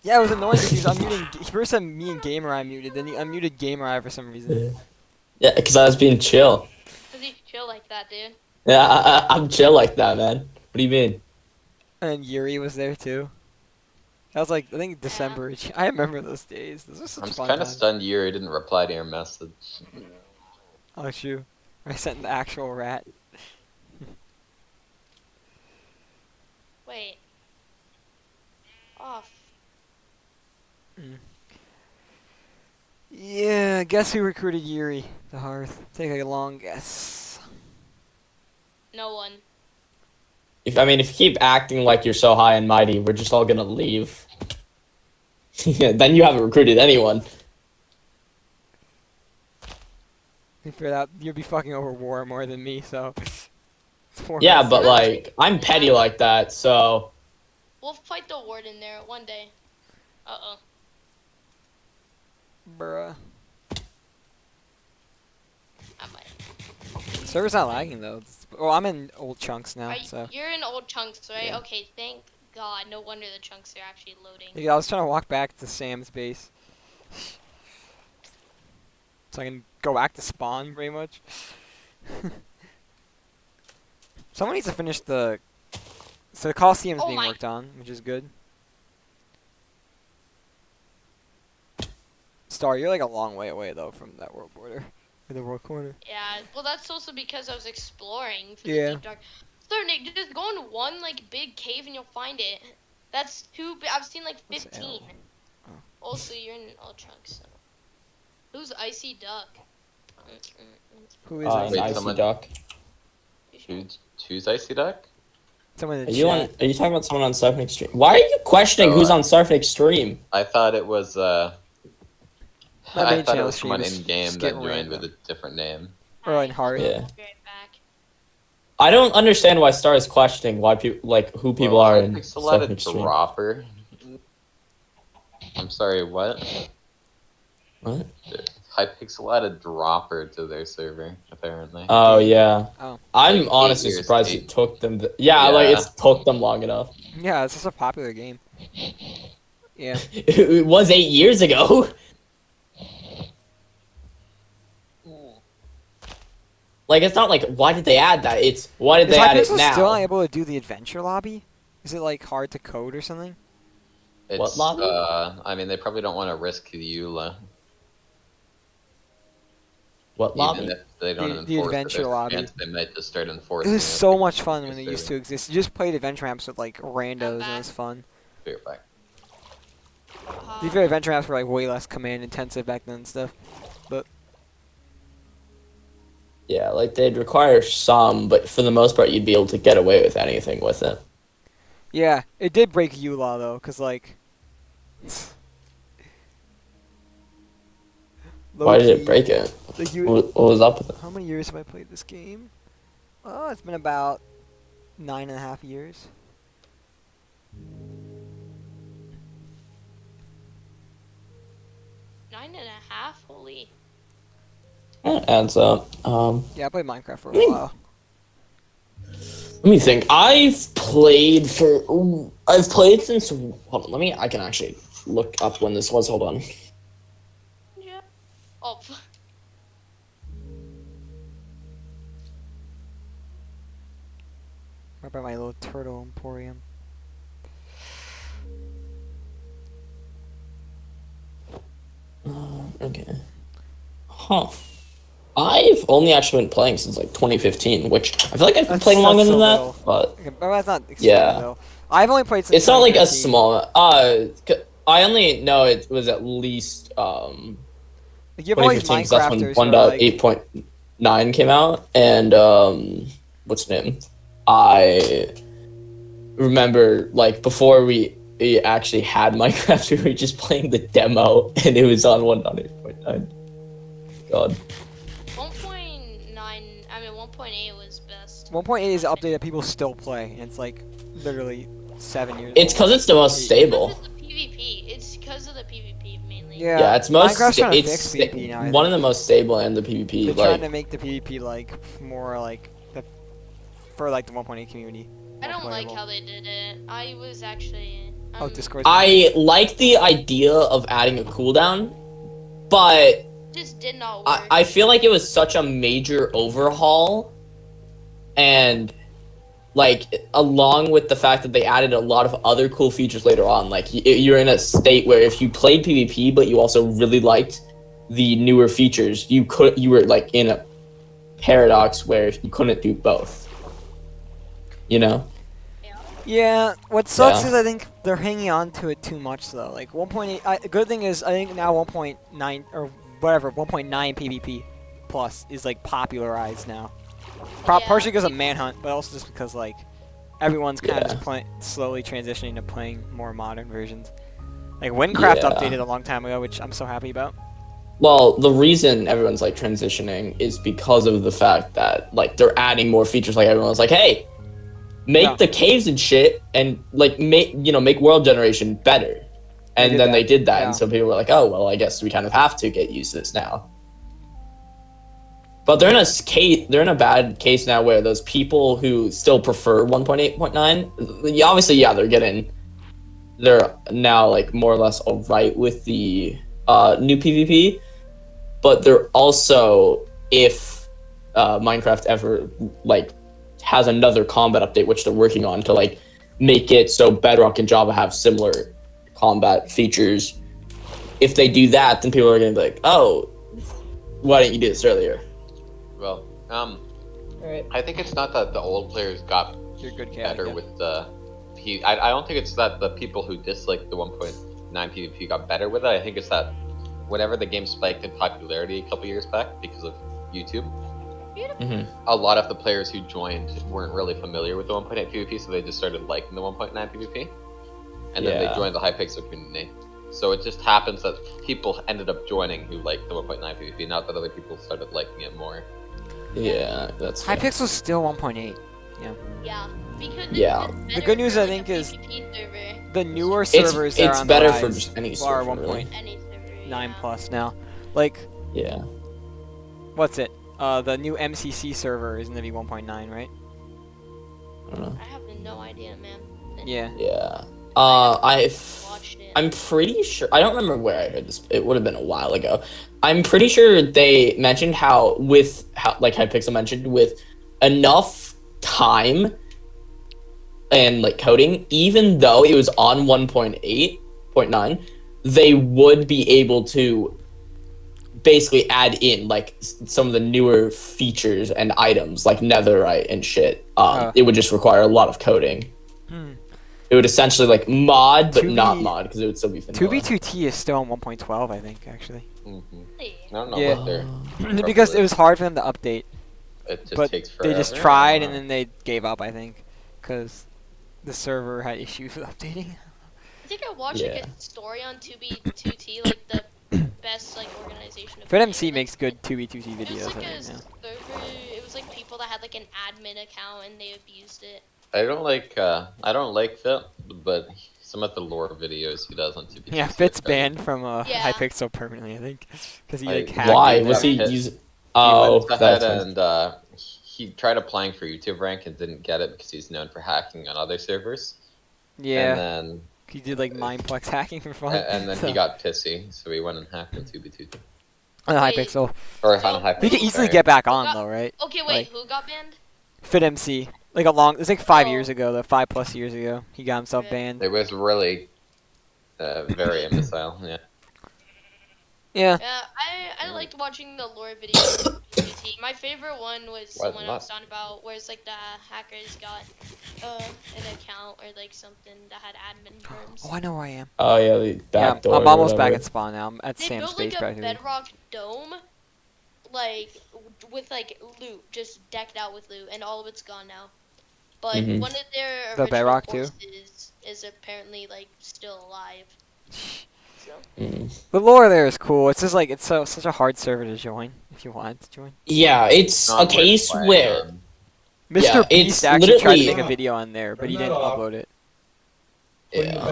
Yeah, it was annoying because he was unmuting. He first said me and Gamer I muted, then he unmuted Gamer I for some reason. Yeah, because I was being chill. Cause he's chill like that, dude. Yeah, I'm chill like that, man. What do you mean? And Yuri was there too. That was like I think December. I remember those days. Those were such I'm fun kind of times. stunned Yuri didn't reply to your message. Oh shoot! I sent the actual rat. Wait. Off. Yeah, guess who recruited Yuri to Hearth? Take a long guess. No one. If you keep acting like you're so high and mighty, we're just all gonna leave. Yeah, then you haven't recruited anyone. You figured out you'll be fucking over war more than me, so. It's 4 Yeah, months. but like I'm petty like that, so We'll fight the warden there one day. Uh-oh. Bruh. I might. Server's not lagging though. Well, I'm in old chunks now, so. You're in old chunks, right? Yeah. Okay, thank God. No wonder the chunks are actually loading. Yeah, I was trying to walk back to Sam's base. So I can go back to spawn, pretty much. Someone needs to finish the... So the Coliseum's Oh being my- worked on, which is good. Star, you're like a long way away, though, from that world border. Or the world corner. Yeah, well, that's also because I was exploring for Yeah. the deep dark. Sarfnic, just go in one like big cave and you'll find it. That's I've seen like What's 15. L? Oh. Also, you're in all chunks. So. Who's Icy Duck? Who is an Wait, icy someone- duck. Choose Icy Duck? Someone in Are the you chat. Are you talking about someone on Sarfnic stream? Why are you questioning who's on Sarfnic stream? I thought it was My I main thought it channel was someone stream is in game just that getting joined random. with a different name. Or in Harth. Yeah. Be right back. I don't understand why Star is questioning why people who people Well, are in Hypixelated Sarfnic stream. Dropper. I'm sorry, what? What? Hypixelated Dropper to their server, apparently. Oh yeah. Oh. I'm Like, honestly 8 years, surprised 8. it took them. Yeah, like Yeah. it's took them long enough. Yeah, it's just a popular game. Yeah. It was 8 years ago. Like it's not like why did they add that? It's why did Is they add it Hypixel now? still not able to do the adventure lobby? Is it like hard to code or something? It's, What lobby? I mean, they probably don't want to risk the EULA. What lobby? Even if they don't The enforce adventure it, lobby. they might just start It enforcing was so much fun when it used to exist. You just played adventure maps with like randos and it was fun. Be right back. To be fair, adventure maps were like way less command intensive back then and stuff. Yeah, like they'd require some, but for the most part, you'd be able to get away with anything with it. Yeah, it did break EULA though, cause like. Why did it Low-key, break it? Like What was up with it? how many years have I played this game? Oh, it's been about 9.5 years. Nine and a half. Holy. It adds up. Yeah, I played Minecraft for a Hmm. while. Let me think. I've played since. Hold on. I can actually look up when this was. Hold on. Yeah. Oh. Right by my little turtle emporium. Okay. Huh. I've only actually been playing since like 2015, which I feel like I've been playing longer than so that. little. But Okay, but that's not extremely Yeah. little. I've only played since it's not like a 2013. small. I only know it was at least Like, you have all these 2015 because that's when Minecrafters who are like, 1.8.9 came out, and what's the name? I remember like before we actually had Minecraft, we were just playing the demo, and it was on 1.8.9. God. 1.9. I mean, 1.8 was best. 1.8 is the update that people still play, and it's like literally 7 years It's old. because it's the most stable. Because of the PvP. It's because of the PvP mainly. Yeah, It's most. Minecraft's trying to It's fix PvP now. I one of think. the most stable in the PvP. They're Like trying to make the PvP like more like for like the 1.8 community. I more don't like playable. how they did it. I was actually. Oh, Discord. I like the idea of adding a cooldown, but Just did not work. I feel like it was such a major overhaul, and like along with the fact that they added a lot of other cool features later on, like you're in a state where if you played PvP but you also really liked the newer features, you were like in a paradox where you couldn't do both. You know? Yeah, what sucks Yeah. is I think they're hanging on to it too much though. Like 1.8, the good thing is I think now 1.9 or whatever 1.9 PvP plus is like popularized now. Yeah. Partially because of Manhunt, but also just because like everyone's kind of Yeah. just slowly transitioning to playing more modern versions. Like Windcraft Yeah. updated a long time ago, which I'm so happy about. Well, the reason everyone's like transitioning is because of the fact that like they're adding more features. Like everyone's like, hey, make Yeah. the caves and shit, and like make world generation better. And did then that, they did that, yeah. and so people were like, oh well, I guess we kind of have to get used to this now. But they're in a bad case now where those people who still prefer 1.8.9, obviously, they're now like more or less alright with the new PvP, but they're also, if Minecraft ever like has another combat update, which they're working on to like make it so Bedrock and Java have similar combat features. If they do that, then people are gonna be like, oh, why didn't you do this earlier? Well, Alright. I think it's not that the old players got You're a good cat. better with the I don't think it's that the people who dislike the 1.9 PvP got better with it. I think it's that whenever the game spiked in popularity a couple years back because of YouTube, a lot of the players who joined weren't really familiar with the 1.8 PvP, so they just started liking the 1.9 PvP, and then they Yeah. joined the Hypixel community. So it just happens that people ended up joining who liked the 1.9 PvP, not that other people started liking it more. Yeah, that's fair. Hypixel's still 1.8. Yeah. Because Yeah. it's The better good news, for, I like, think, a is PvP server. the newer servers that it's are on the better rise for just any are server, 1.9 really. Any server. plus now. Like, Yeah. what's it? The new MCC server is gonna be 1.9, right? I don't know. I have no idea, man. Yeah. Yeah. Watched it. I'm pretty sure. I don't remember where I heard this. It would have been a while ago. I'm pretty sure they mentioned how like Hypixel mentioned, with enough time and like coding, even though it was on 1.8.9, they would be able to basically add in like some of the newer features and items like netherite and shit. It would just require a lot of coding. Hmm. It would essentially like mod, but 2B not mod, because it would still be vanilla. 2B2T is still on 1.12, I think, actually. I don't know Yeah. what they're. Because it was hard for them to update. It just But takes forever. they just tried and then they gave up, I think. Because the server had issues with updating. I think I watched like a story on 2B2T, like the best like organization of FitMC playing, makes like, good 2v2t It was videos like right a now. server. It was like people that had like an admin account and they abused it. I don't like Fit, but some of the lore videos he does on TV. Yeah, Fit's banned from Yeah. Hypixel permanently, I think, because he Like, like hacked. Why it. was he Hit. using? He Oh, went ahead that's and he tried applying for YouTube rank and didn't get it because he's known for hacking on other servers. Yeah, And then he did like Mineplex hacking for fun. and then so. he got pissy, so he went and hacked on 2B2. on Wait. Hypixel. Or on Hypixel. He can easily sorry. get back on though, right? Okay, wait, Like- who got banned? FitMC, like it was like 5 Oh. years ago, though, 5+ years ago, he got himself Yeah. banned. It was really very imbecile. Yeah. Yeah, Yeah, I liked watching the lore videos. of 2B2T. My favorite one was the What, one I was talking about, where it's like the hackers got an account or like something that had admin terms. oh, I know where I am. Oh yeah, the back Yeah, door. I'm or almost back whatever. at spawn now. I'm at They Sam's built like base a practically. bedrock dome, like with like loot, just decked out with loot, and all of it's gone now. But Mhm. one of their The original bedrock too? horses is apparently like still alive. So Mm. The lore there is cool. It's just like it's such a hard server to join if you wanted to join. Yeah, it's Not a case worth playing where on. Mr. Yeah, Beast it's actually tried to literally- make a video on there, but he didn't upload it. yeah.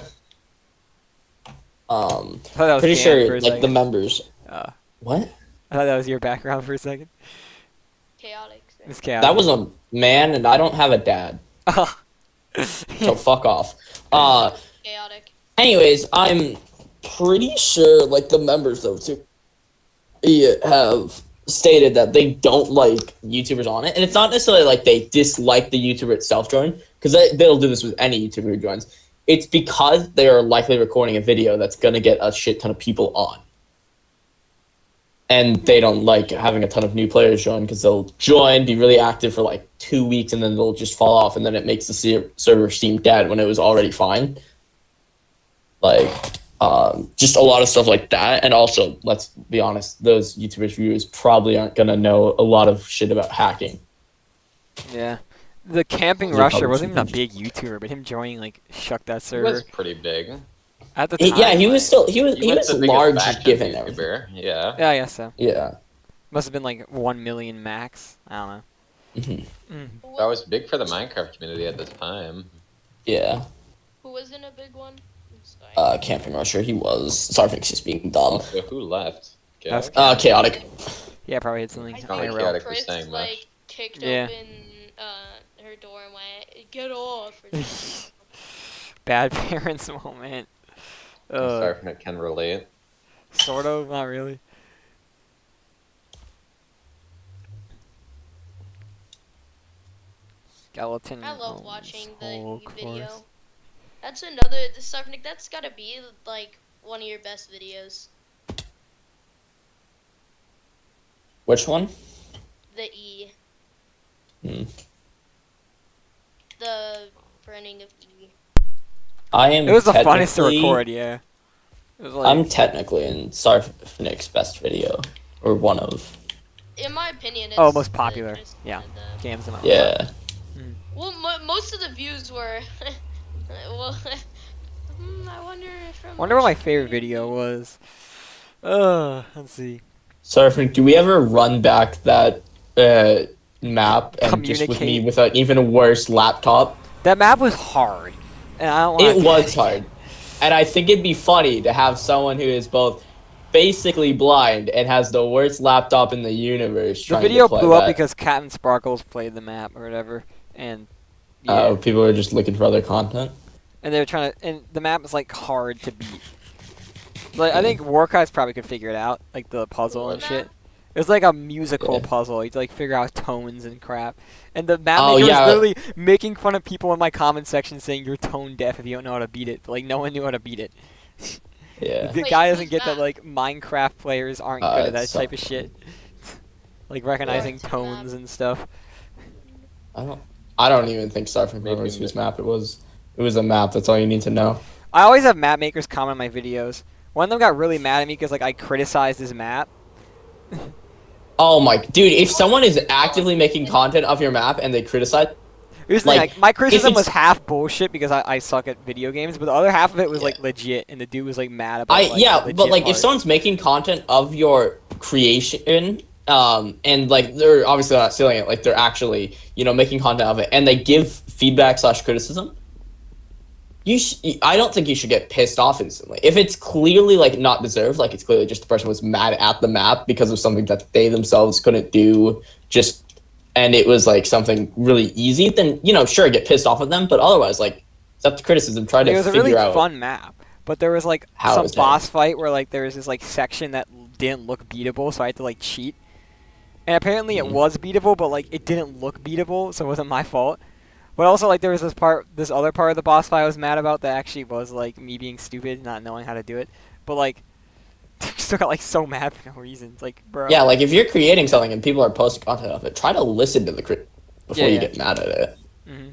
I thought that was Pretty Dan sure for a like the second. members. Uh, What? I thought that was your background for a second. chaotic. It's chaotic. That was a man, and I don't have a dad, so fuck off. Chaotic. Anyways, I'm pretty sure like the members though too have stated that they don't like YouTubers on it, and it's not necessarily like they dislike the YouTuber itself join, because they'll do this with any YouTuber who joins. It's because they are likely recording a video that's gonna get a shit ton of people on, and they don't like having a ton of new players join because they'll join, be really active for like 2 weeks, and then they'll just fall off, and then it makes the server seem dead when it was already fine. Like, just a lot of stuff like that. And also, let's be honest, those YouTubers' viewers probably aren't going to know a lot of shit about hacking. Yeah. The Camping They're Rusher probably wasn't even a super- big YouTuber, but him joining like shook that He server was pretty big. at the time. Yeah, he was still, he was He was the biggest large faction given everything. YouTuber. Yeah. Yeah, I guess so. Yeah. Must have been like 1 million max. I don't know. Mhm. Mm. That was big for the Minecraft community at this time. Yeah. Who wasn't a big one? I'm sorry. Camping Rusher, he was. Sarfnic just being dumb. Also, who left? That's Chaotic? Chaotic. Yeah, probably hit something I not like think chaotic for Chris saying much. like kicked Yeah. open her door and went, "Get off!" or something. Bad parents moment. Sarfnic can relate. Sort of, not really. Skeleton. I love owns watching the whole video. course. That's another the Sarfnic. That's gotta be like one of your best videos. Which one? The E. Hmm. The burning of E. I am It was the funnest to technically- record, yeah. It was like, I'm technically in Sarfnic's best video. Or one of. In my opinion, it's most popular. just Yeah. the- games and all. Yeah. Well, most of the views were. Well, I wonder if. Wonder what my favorite video was. Let's see. Sarfnic, do we ever run back that map and just with me Communicate. with an even worse laptop? That map was hard, and I don't. It wanna was hard. And I think it'd be funny to have someone who is both basically blind and has the worst laptop in the universe The trying to video play blew up that. because Captain Sparkles played the map or whatever, and yeah, People are just looking for other content. and they were trying to. And the map is like hard to beat. Like I think Warcries probably could figure it out, like the puzzle and What shit. map? It was like a musical Yeah. puzzle. You had to like figure out tones and crap. And the map Oh, maker yeah. was literally making fun of people in my comment section saying you're tone deaf if you don't know how to beat it. But, like no one knew how to beat it. Yeah. The Wait, guy who's doesn't get that that? like Minecraft players aren't Uh, good at that it's type of shit. Like recognizing What's the tones map? and stuff. I don't even think Sarfnic Maybe remembers a whose bit. map it was. It was a map. That's all you need to know. I always have map makers comment on my videos. One of them got really mad at me because like I criticized his map. Oh my dude! If someone is actively making content of your map and they criticize, Here's the thing, Like, like, my criticism it's- was half bullshit because I suck at video games, but the other half of it was like legit, and the dude was like mad about like, the but legit like if parts. someone's making content of your creation, and like they're obviously not stealing it, like they're actually making content of it, and they give feedback / criticism, I don't think you should get pissed off instantly. If it's clearly like not deserved, like it's clearly just the person was mad at the map because of something that they themselves couldn't do, and it was like something really easy, then sure, get pissed off at them. But otherwise, like, accept the criticism, try to It was a figure really out fun map, but there was like how it some was done. boss fight where like there was this like section that didn't look beatable, so I had to like cheat. And apparently it was beatable, but like it didn't look beatable, so it wasn't my fault. But also like there was this other part of the boss fight I was mad about that actually was like me being stupid, not knowing how to do it. But like, still got like so mad for no reason. It's like, bro. Yeah, like if you're creating something and people are posting content of it, try to listen to the crit before you get mad at it. hmm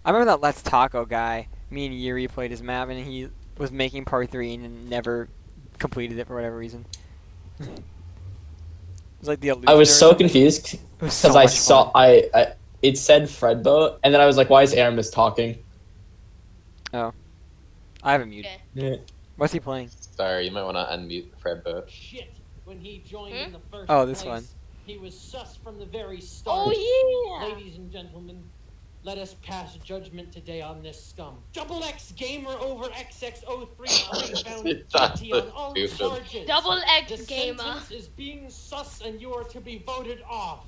I remember that Let's Taco guy. Me and Yuri played his map, and he was making part 3 and never completed it for whatever reason. It was like the I illusion was or so something. confused It was because so I much saw fun. it said Fredboat, and then I was like, why is Aramis talking? I have him muted. Okay. Yeah. What's he playing? Sorry, you might want to unmute Fredboat. Shit. When he joined in the first Oh, this place, one. he was sus from the very start. Oh yeah. Ladies and gentlemen, let us pass judgment today on this scum. Double X Gamer over XX03 found It's not guilty on so all stupid. charges. Double X The Gamer. sentence is being sus and you are to be voted off.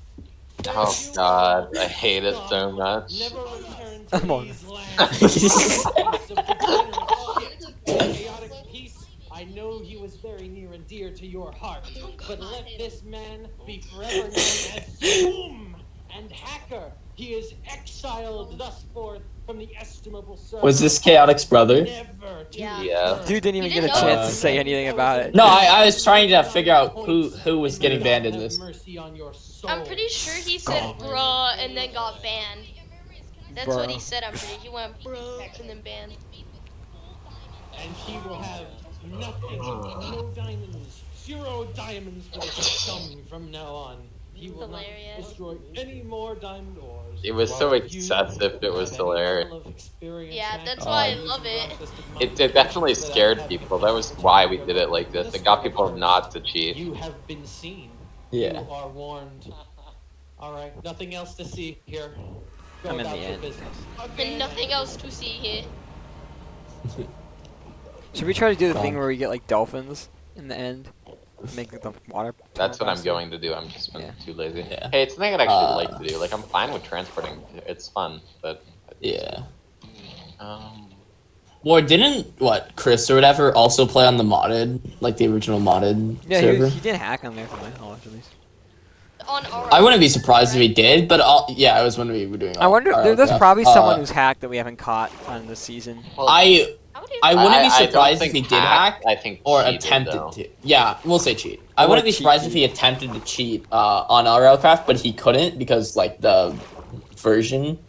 Oh Thank you. god, I hate it so much. Never return I'm to on these lands. Piece of degenerate shit. Chaotic Peace, I know he was very near and dear to your heart, but let this man be forever known as Zoom and Hacker. He is exiled thus forth from the estimable service. Was this Chaotic's brother? Never to Yeah. Yeah. return. Dude didn't even You get a didn't know chance that? to say anything about it. No, I was trying to figure out who was getting banned in this. Mercy on your soul. I'm pretty sure he said bruh and then got banned. That's what he Bruh. said. I'm pretty. He went bruh and then banned. And he will have nothing, no diamonds, 0 diamonds for the scum from now on. He will Hilarious. not destroy any more diamond ores. It was so While you excessive, it was have any hilarious. level of experience Yeah, and that's why I using love it. long-fisted It money. definitely Without scared having people. That was why we did it like this. It got people not to cheat. You have been seen. Yeah. You are warned. Alright, nothing else to see here. Go I'm in about the your end. business. And nothing else to see here. Should we try to do the thing where we get like dolphins in the end? Make the water. That's what I'm faster? going to do. I'm just been Yeah. too lazy. Yeah. Hey, it's something I'd actually like to do. Like, I'm fine with transporting. It's fun, but Yeah. um, Or didn't Chris or whatever also play on the modded, like the original modded Yeah, server? he did hack on there from my knowledge at least. On our. I wouldn't be surprised if he did, but yeah, I was when we were doing. I wonder. our There's stuff. probably someone who's hacked that we haven't caught on this season. How would I wouldn't be I don't surprised think if he did hack I think or cheated, attempted though. to. Yeah, we'll say cheat. I Or wouldn't be cheat surprised if he attempted to cheat on our aircraft, but he couldn't because like the version,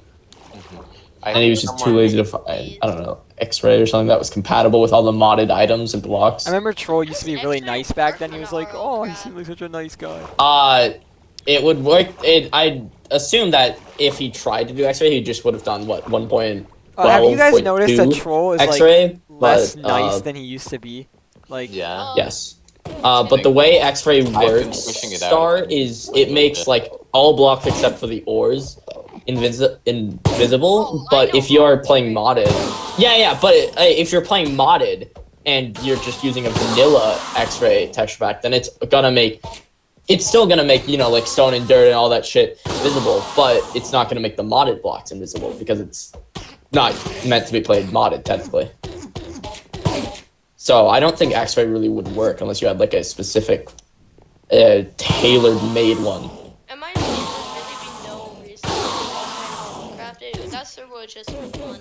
and he was just too lazy to find. I don't know, X-ray or something that was compatible with all the modded items and blocks. I remember Troll used to be really Actually, nice back then. He on was like, our "Oh, he crap. seemed like such a nice guy." It would work. I'd assume that if he tried to do X-ray, he just would have done what 1.12. Have you guys noticed that Troll is like X-ray less but, nice than he used to be? Like, Yeah. Yes. But the way X-ray been works, pushing it out. Star, is it makes like all blocks except for the ores invisible. Oh, I But know if you're how playing X-ray modded, yeah. But if you're playing modded and you're just using a vanilla X-ray texture pack, then it's still gonna make like stone and dirt and all that shit visible. But it's not gonna make the modded blocks invisible because it's not meant to be played modded technically. So I don't think X-ray really would work unless you had like a specific tailored made one. In my opinion, there's really been no reason to craft it. That server was just for fun.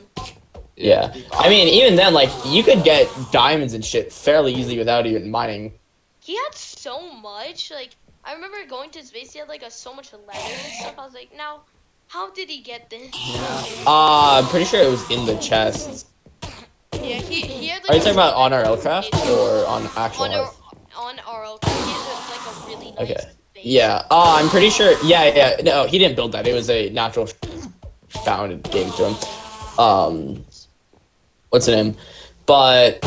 Yeah. I mean, even then, like, you could get diamonds and shit fairly easily without even mining. He had so much. Like, I remember going to his base. He had like so much leather and stuff. I was like, now, how did he get this? I'm pretty sure it was in the chest. Yeah, he had like. Are you a talking about really on our nice aircraft base. or on actual On our Hearth? on our aircraft. He has like a really nice Okay. base. Yeah. I'm pretty sure. Yeah. No, he didn't build that. It was a natural found and gave it to him. What's the name? But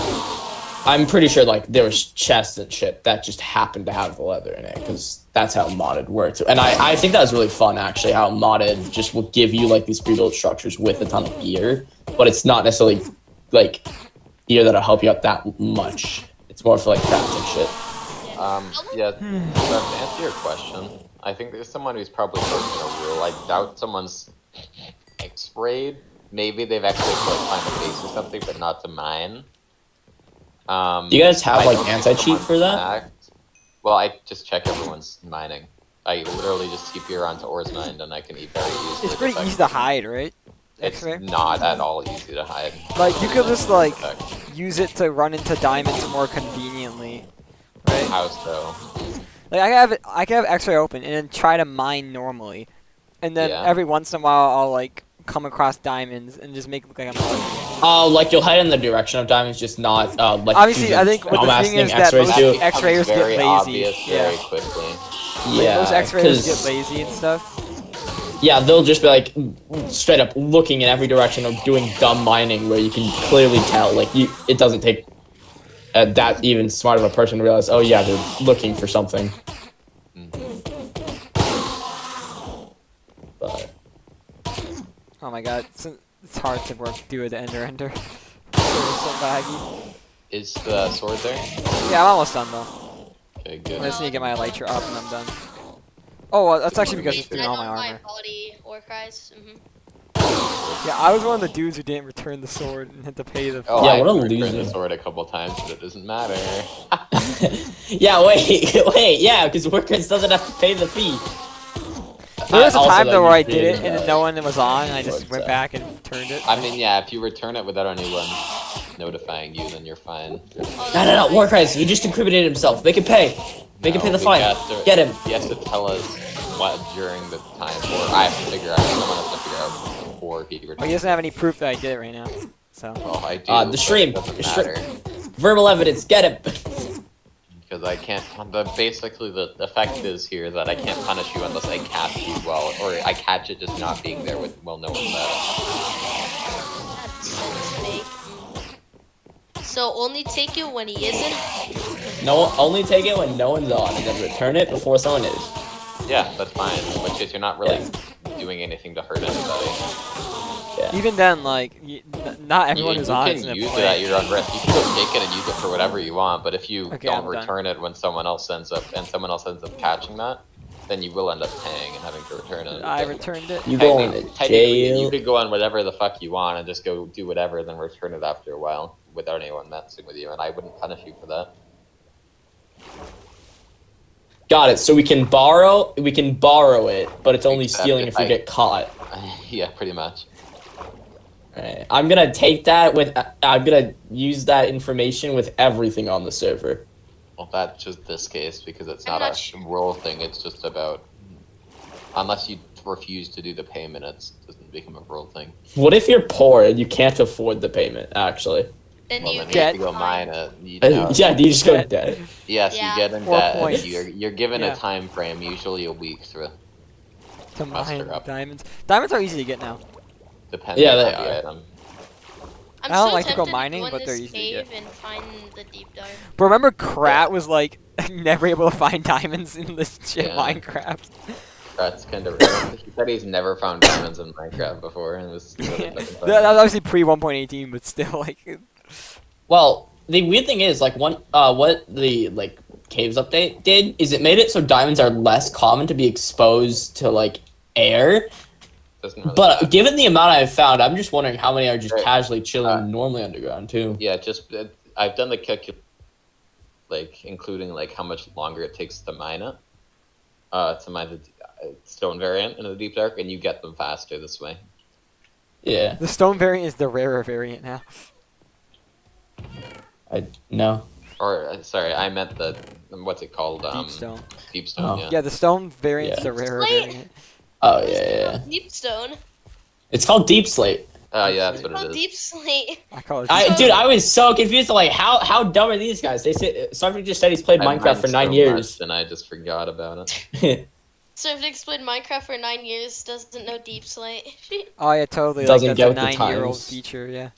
I'm pretty sure like there was chests and shit that just happened to have the leather in it because that's how modded worked. And I think that was really fun actually. How modded just will give you like these pre-built structures with a ton of gear, but it's not necessarily like gear that'll help you out that much. It's more for like crafting shit. Yeah, to answer your question, I think there's someone who's probably broken a rule. I doubt someone's X-rayed. Maybe they've actually like find a base or something, but not to mine. Do you guys have I like don't think anti-cheat someone's for that? hacked. Well, I just check everyone's mining. I literally just TP around to ores mined, and I can eat very easily. It's pretty easy to hide, right? It's X-ray? not at all easy to hide. Like you could just like Effect. use it to run into diamonds more conveniently, right? How so? Like I can have X-ray open and then try to mine normally, and then Yeah. every once in a while I'll like come across diamonds and just make it look like I'm mining. Oh, like you'll hide in the direction of diamonds, just not like. Obviously, do I think what the dumbass thing is that X-rays most do. X-rayers get Very lazy. obvious Yeah. very quickly. Yeah, Most X-rayers get 'cause- lazy and stuff. Yeah, they'll just be like straight up looking in every direction or doing dumb mining where you can clearly tell like it doesn't take that even smart of a person to realize, oh yeah, they're looking for something. But Oh my god, it's hard to do with the ender. It's so laggy. Is the sword there? Yeah, I'm almost done though. Okay, I good. just need to get my elytra up and I'm done. Oh, well, that's actually because it's doing all my armor. body war cries. Yeah, I was one of the dudes who didn't return the sword and had to pay the. Oh, Yeah, I've what a returned loser. the sword a couple times, but it doesn't matter. yeah, wait, yeah, because workers doesn't have to pay the fee. There was a Also, time like, though where I did created, it and then no one was on and I just what's went that? back and turned it. I mean, yeah, if you return it without anyone notifying you, then you're fine. No, Warcries, he just incriminated himself. Make him pay. Make him pay the fine. Get him. He has to tell us what during the time, or I have to figure out. Someone has to figure out before he returns. But he doesn't have any proof that I did it right now. So. Well, I do. The stream. But it The doesn't stream. matter. Verbal evidence. Get him. Because I can't. Basically, the effect is here that I can't punish you unless I catch you well, or I catch it just not being there with no one's So only take it when he isn't. No, only take it when no one's on, and then return it before someone is. Yeah, that's fine. Which is you're not really doing anything to hurt anybody. Yeah. Even then, like, not everyone you who's on can is gonna use play. it at your own risk. You can go take it and use it for whatever you want. But if you Okay, don't I'm done. return it when someone else ends up catching that, then you will end up paying and having to return it. I returned it. You go in Technically, you jail. could go on whatever the fuck you want and just go do whatever, then return it after a while without anyone messing with you, and I wouldn't punish you for that. Got it. So we can borrow it, but it's only Except stealing if if we I- get caught. Yeah, pretty much. Alright. I'm gonna take that with. I'm gonna use that information with everything on the server. Well, that's just this case because it's I'm not not a sure. role thing. It's just about unless you refuse to do the payment, it doesn't become a role thing. What if you're poor and you can't afford the payment? Actually, Then Well, you then you get have to go mine it. You yeah, know, do you just go Debt. dead? yes, Yeah. you get in 4 debt. And points. you're given Yeah. a time frame, usually a week, to To muster mine up. diamonds. Diamonds are easy to get now. depending Yeah, on they the are. item. I'm I don't so like to go tempted mining, in but they're this easy to cave and find the deep dive. But remember, Krat was like never able to find diamonds in this shit Yeah. Minecraft. That's kind of. He said he's never found diamonds in Minecraft before, and it was really fucking that funny. was obviously pre 1.18, but still like. Well, the weird thing is, like, what the like caves update did is it made it so diamonds are less common to be exposed to like air. Doesn't really But matter. given the amount I've found, I'm just wondering how many are just Right. casually chilling Uh, normally underground too. Yeah, just I've done the calculation, like including like how much longer it takes to mine it, to mine the stone variant in the deep dark, and you get them faster this way. Yeah, The stone variant is the rarer variant now. I know. Or sorry, I meant the what's it called? Deep stone. Deep stone. Oh. Yeah. Yeah, the stone variant's Yeah. the rarer Slate. variant. Oh yeah. Deep stone. It's called Deep Slate. Yeah, that's what Oh, it is. deep slate. I call it. Dude, I was so confused. Like, how dumb are these guys? They said Sarfnic just said he's played I Minecraft mined for 9 so years. much, and I just forgot about it. Sarfnic's played Minecraft for 9 years, doesn't know Deep Slate. Oh yeah, totally. Like Doesn't that's get a with the 9-year-old times. feature. Yeah.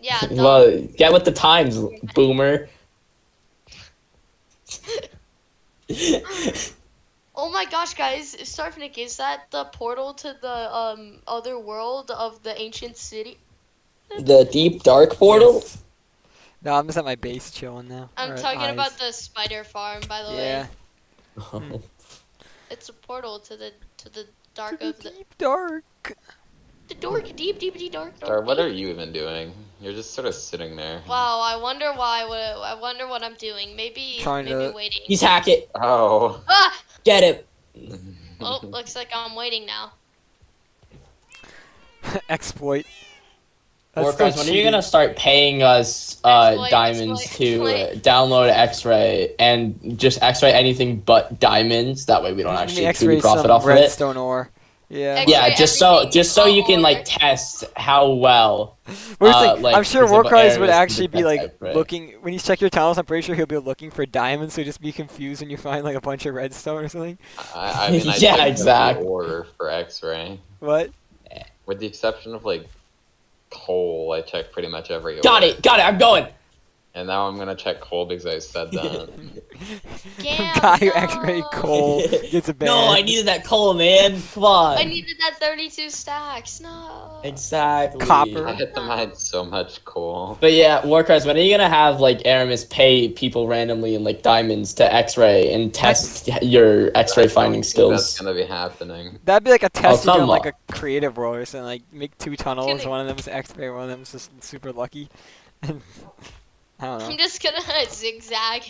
Yeah, dumb. Well, get with the times, boomer. Oh my gosh, guys, Sarfnic, is that the portal to the other world of the ancient city? The deep dark portal. Yes. No, I'm just at my base chilling now. I'm or at talking about Eyes. the spider farm, by the Yeah. way. It's a portal to the dark To of the the deep dark. deep, deep, dark. Star, what are you even doing? You're just sort of sitting there. Wow, I wonder why. I wonder what I'm doing. Maybe Trying to- waiting. He's hack it. Oh. Ah! Get it. Oh, looks like I'm waiting now. Exploit. That's Warcraft, still when are you cheating. gonna start paying us diamonds to download X-Ray and just X-ray anything but diamonds? That way we don't Let me actually X-ray truly profit some off of it. redstone ore. Yeah. X-ray Yeah, just so you can like test how well. I'm sure physical Warcries would areas actually be detect like X-ray. looking when you check your tunnels. I'm pretty sure he'll be looking for diamonds, so just be confused when you find like a bunch of redstone or something. I mean, I Yeah, did exactly. the order for X-ray. What? With the exception of like coal, I checked pretty much every. Got order. it. I'm going. And now I'm gonna check coal because I said that. Damn, Guy who no. X-ray coal gets a ban. No, I needed that coal, man. Come on. I needed that 32 stacks. No. Exactly. Copper. I hit them. I had so much coal. But yeah, Warcraft, when are you gonna have like Aramis pay people randomly in like diamonds to X-ray and test your X-ray finding That's skills? gonna be happening. That'd be like a test you do come in like on. a creative world or something. Like make 2 tunnels. Kidding. One of them is X-ray. One of them is just super lucky. I don't know. I'm just gonna zigzag.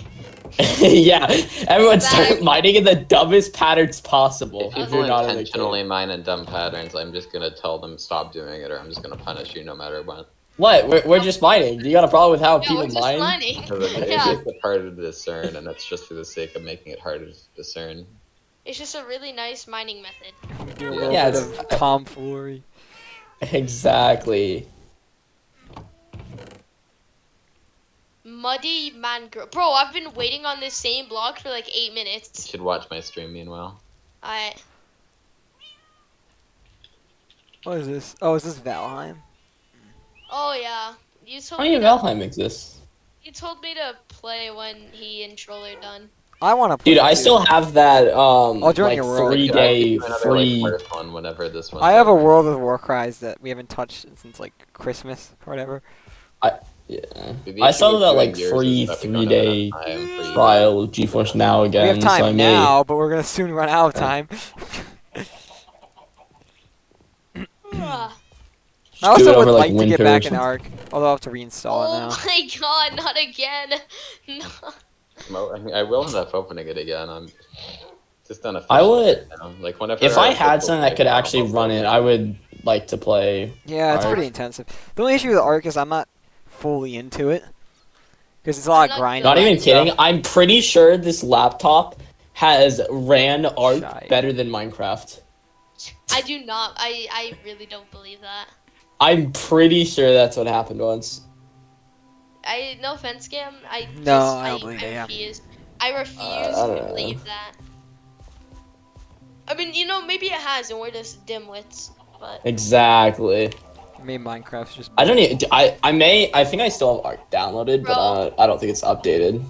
Yeah, everyone start Exactly. mining in the dumbest patterns possible. If If people you're not in the intentionally game. mine in dumb patterns, I'm just gonna tell them stop doing it, or I'm just gonna punish you no matter what. What? We're just mining. Do you got a problem with how Yeah, people we're just mine? mining. Because it Yeah, makes it harder to discern, and that's just for the sake of making it harder to discern. it's just a really nice mining method. Do a little Yeah, bit it's- of tomfoolery. Exactly. Muddy mangrove. Bro, I've been waiting on this same block for like 8 You minutes. should watch my stream meanwhile. I. What is this? Oh, is this Valheim? Oh yeah. You told How me. many Valheim exist? You told me to play when he and Troll are done. I want to play. Dude, I too. still have that I'll join like your world. 3-day Another, free. like, first one whenever this one. I have a World of Warcries that we haven't touched since like Christmas or whatever. Yeah. The I issue still have with that doing like yours free is that we don't have 3-day enough time for you. trial of GeForce Now again. We have so I time may- now, but we're gonna soon run out of time. Ah. I also do it would over, like like, to get winter or back in something. Ark, although I have to reinstall it Oh now. my god, not again. No. I will end up opening it again. I'm just unofficial. I would. Like whenever. If I our had official something that play could now, actually I'll run open it, I would like to play. Yeah, it's Ark. pretty intensive. The only issue with Ark is I'm not fully into it because it's a lot of I'm not grinding. Not good. even and stuff. kidding. I'm pretty sure this laptop has ran Ark Shy. better than Minecraft. I do not. I really don't believe that. I'm pretty sure that's what happened once. No offense, Scam. No, I don't believe it, yeah. refuse. I refuse I don't to know. believe that. I mean, maybe it has, and we're just dimwits. But Exactly. Maybe Minecraft's just. I don't even. I think I still have Ark downloaded, but Bro. I don't think it's updated.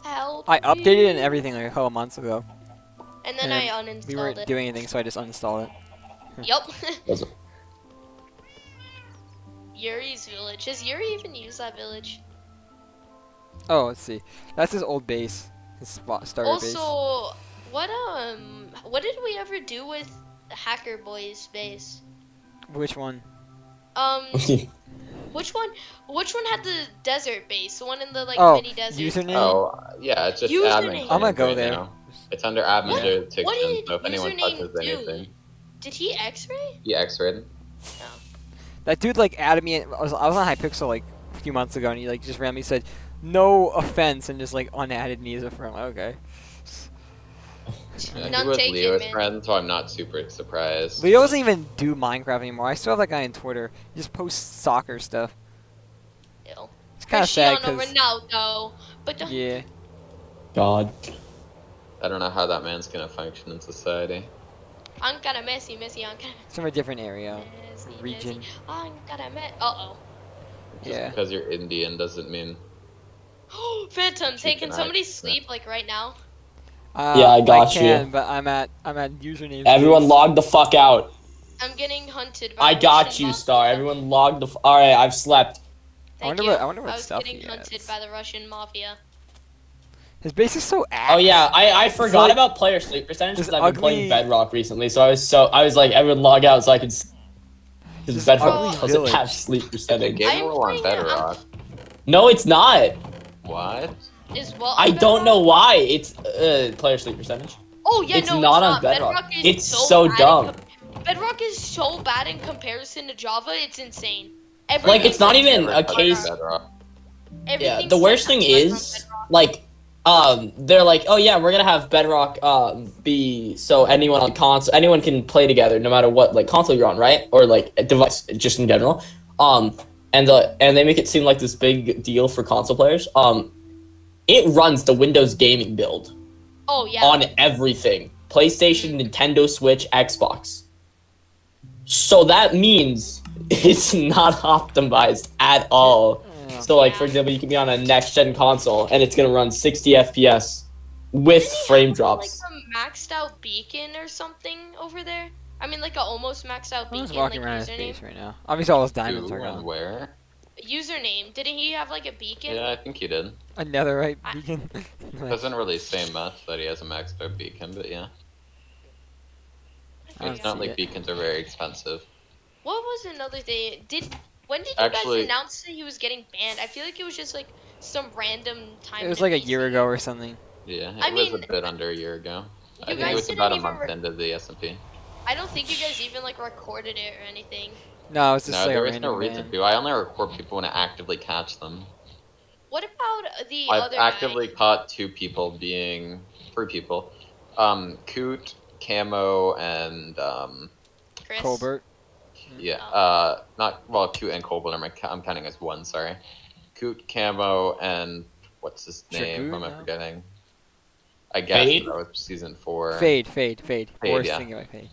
help. I updated it and me. everything like a couple months ago. And then and I uninstalled We weren't it. doing anything, so I just uninstalled it. Yup. Was it- Yuri's village. Does Yuri even use that village? Oh, let's see. That's his old base. His starter base. Also, what did we ever do with Hacker Boy's base? Which one? Which one? Which one had the desert base? The one in the Oh, mini desert. username? Oh, yeah, it's just Username. admin. I'm gonna go right there. now. It's under admin What- jurisdiction, what did so if anyone username touches do? anything, Did he X-ray? he X-rayed. That dude like added me. I was on Hypixel like a few months ago, and he like just randomly said, "No offense," and just like unadded me as a friend. Okay. Yeah, None he was taken, Leo's man. friend, so I'm not super surprised. Leo doesn't even do Minecraft anymore. I still have that guy on Twitter. He just posts soccer stuff. Ew. It's kind of sad Cristiano because Ronaldo. But yeah. God. I don't know how that man's gonna function in society. I'm gonna Messi, I'm gonna It's from a different area, Messi, region. Messi. I'm gonna Uh-oh. Just Yeah. because you're Indian doesn't mean. Phantoms, hey, You can can somebody act- sleep like right now? Yeah, I got you. can, but I'm at username. Everyone log the fuck out. I'm getting hunted by I got Russian you, mafia. Star. Everyone log the. Alright, I've slept. Thank I you. wonder what I was stuff getting he hunted has. by the Russian mafia. His base is so ass. Oh yeah, I forgot like about player sleep percentage this because I've been playing ugly- Bedrock recently. So I was like, everyone log out so I could. Because This Bedrock ugly doesn't have village. sleep The percentage. game I'm rule on playing- I'm- Bedrock. No, it's not. What? Is what? I on don't know Bedrock? why. It's player sleep percentage. Oh yeah, It's no, not it's on Bedrock. is It's so bad in dumb. Bedrock is so bad in comparison to Java. It's insane. Like, it's not even Never a touched case. Bedrock. Yeah, Everything's the worst set thing up on is Bedrock. like they're like, oh yeah, we're gonna have Bedrock be so anyone on console, anyone can play together no matter what like console you're on, right? Or like a device just in general. And they make it seem like this big deal for console players. It runs the Windows gaming build Oh yeah. on everything. PlayStation, Nintendo Switch, Xbox. So that means it's not optimized at all. So like for example, you can be on a next gen console and it's gonna run 60 FPS with Didn't he frame have, drops. Like a maxed out beacon or something over there. I mean, like a almost maxed out I'm beacon. just walking like around his username. base right now. Obviously, all his diamonds Who are and gone. where? Username. Didn't he have like a beacon? Yeah, I think he did. A netherite beacon. Doesn't really say much that he has a maxed out beacon, but yeah. I don't It's not see like it. beacons are very expensive. What was another thing? When did you Actually- guys announce that he was getting banned? I feel like it was just like some random time. It was in like a PC. year ago or something. Yeah, it I was mean, a bit under a year ago. I think it guys was didn't about a even month into the SMP. I don't think you guys even like recorded it or anything. No, it's just No, like a there is random no reason ban. to. I only record people when I actively catch them. What about the I've other actively guy? caught three people. Coot, Camo, and Chris? Colbert. yeah, Oh. not well, Coot and Colbert. I'm counting as one. Sorry, Coot, Camo, and what's his name? Who am I Dragoon? forgetting? I guess Fade? that was season 4. Fade. Fade, Worst yeah. thing about Fade.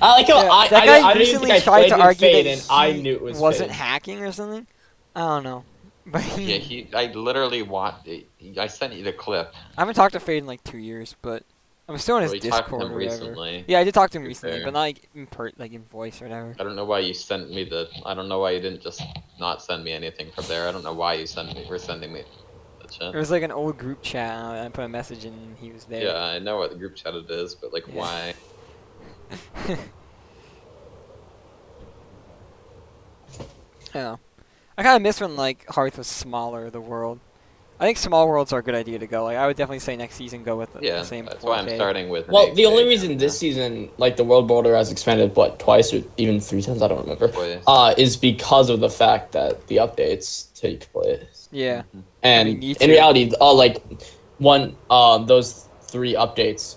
I like how Yeah, that I guy don't even recently think I tried played to with argue Fade that and I he knew it was wasn't Fade. hacking or something. I don't know, but Yeah, I literally watched. I sent you the clip. I haven't talked to Fade in like 2 years, but I'm still on his Well, you talked to Discord him or whatever. recently. Yeah, I did talk to him to be recently, fair. but not like in voice or whatever. I don't know why you sent me the. I don't know why you didn't just not send me anything from there. I don't know why you were sending me the chat. It was like an old group chat, and I put a message in, and he was there. Yeah, I know what the group chat it is, but like, Yeah. why? I don't know. I kind of miss when like Hearth was smaller, the world. I think small worlds are a good idea to go. Like I would definitely say next season go with the Yeah, same. that's why I'm 4K. starting with. an Well, the 8K only reason camera. this season, like the world border has expanded, what, twice or even 3 times, I don't remember, Twice. is because of the fact that the updates take place. Yeah. And I mean, need in to. reality, those 3 updates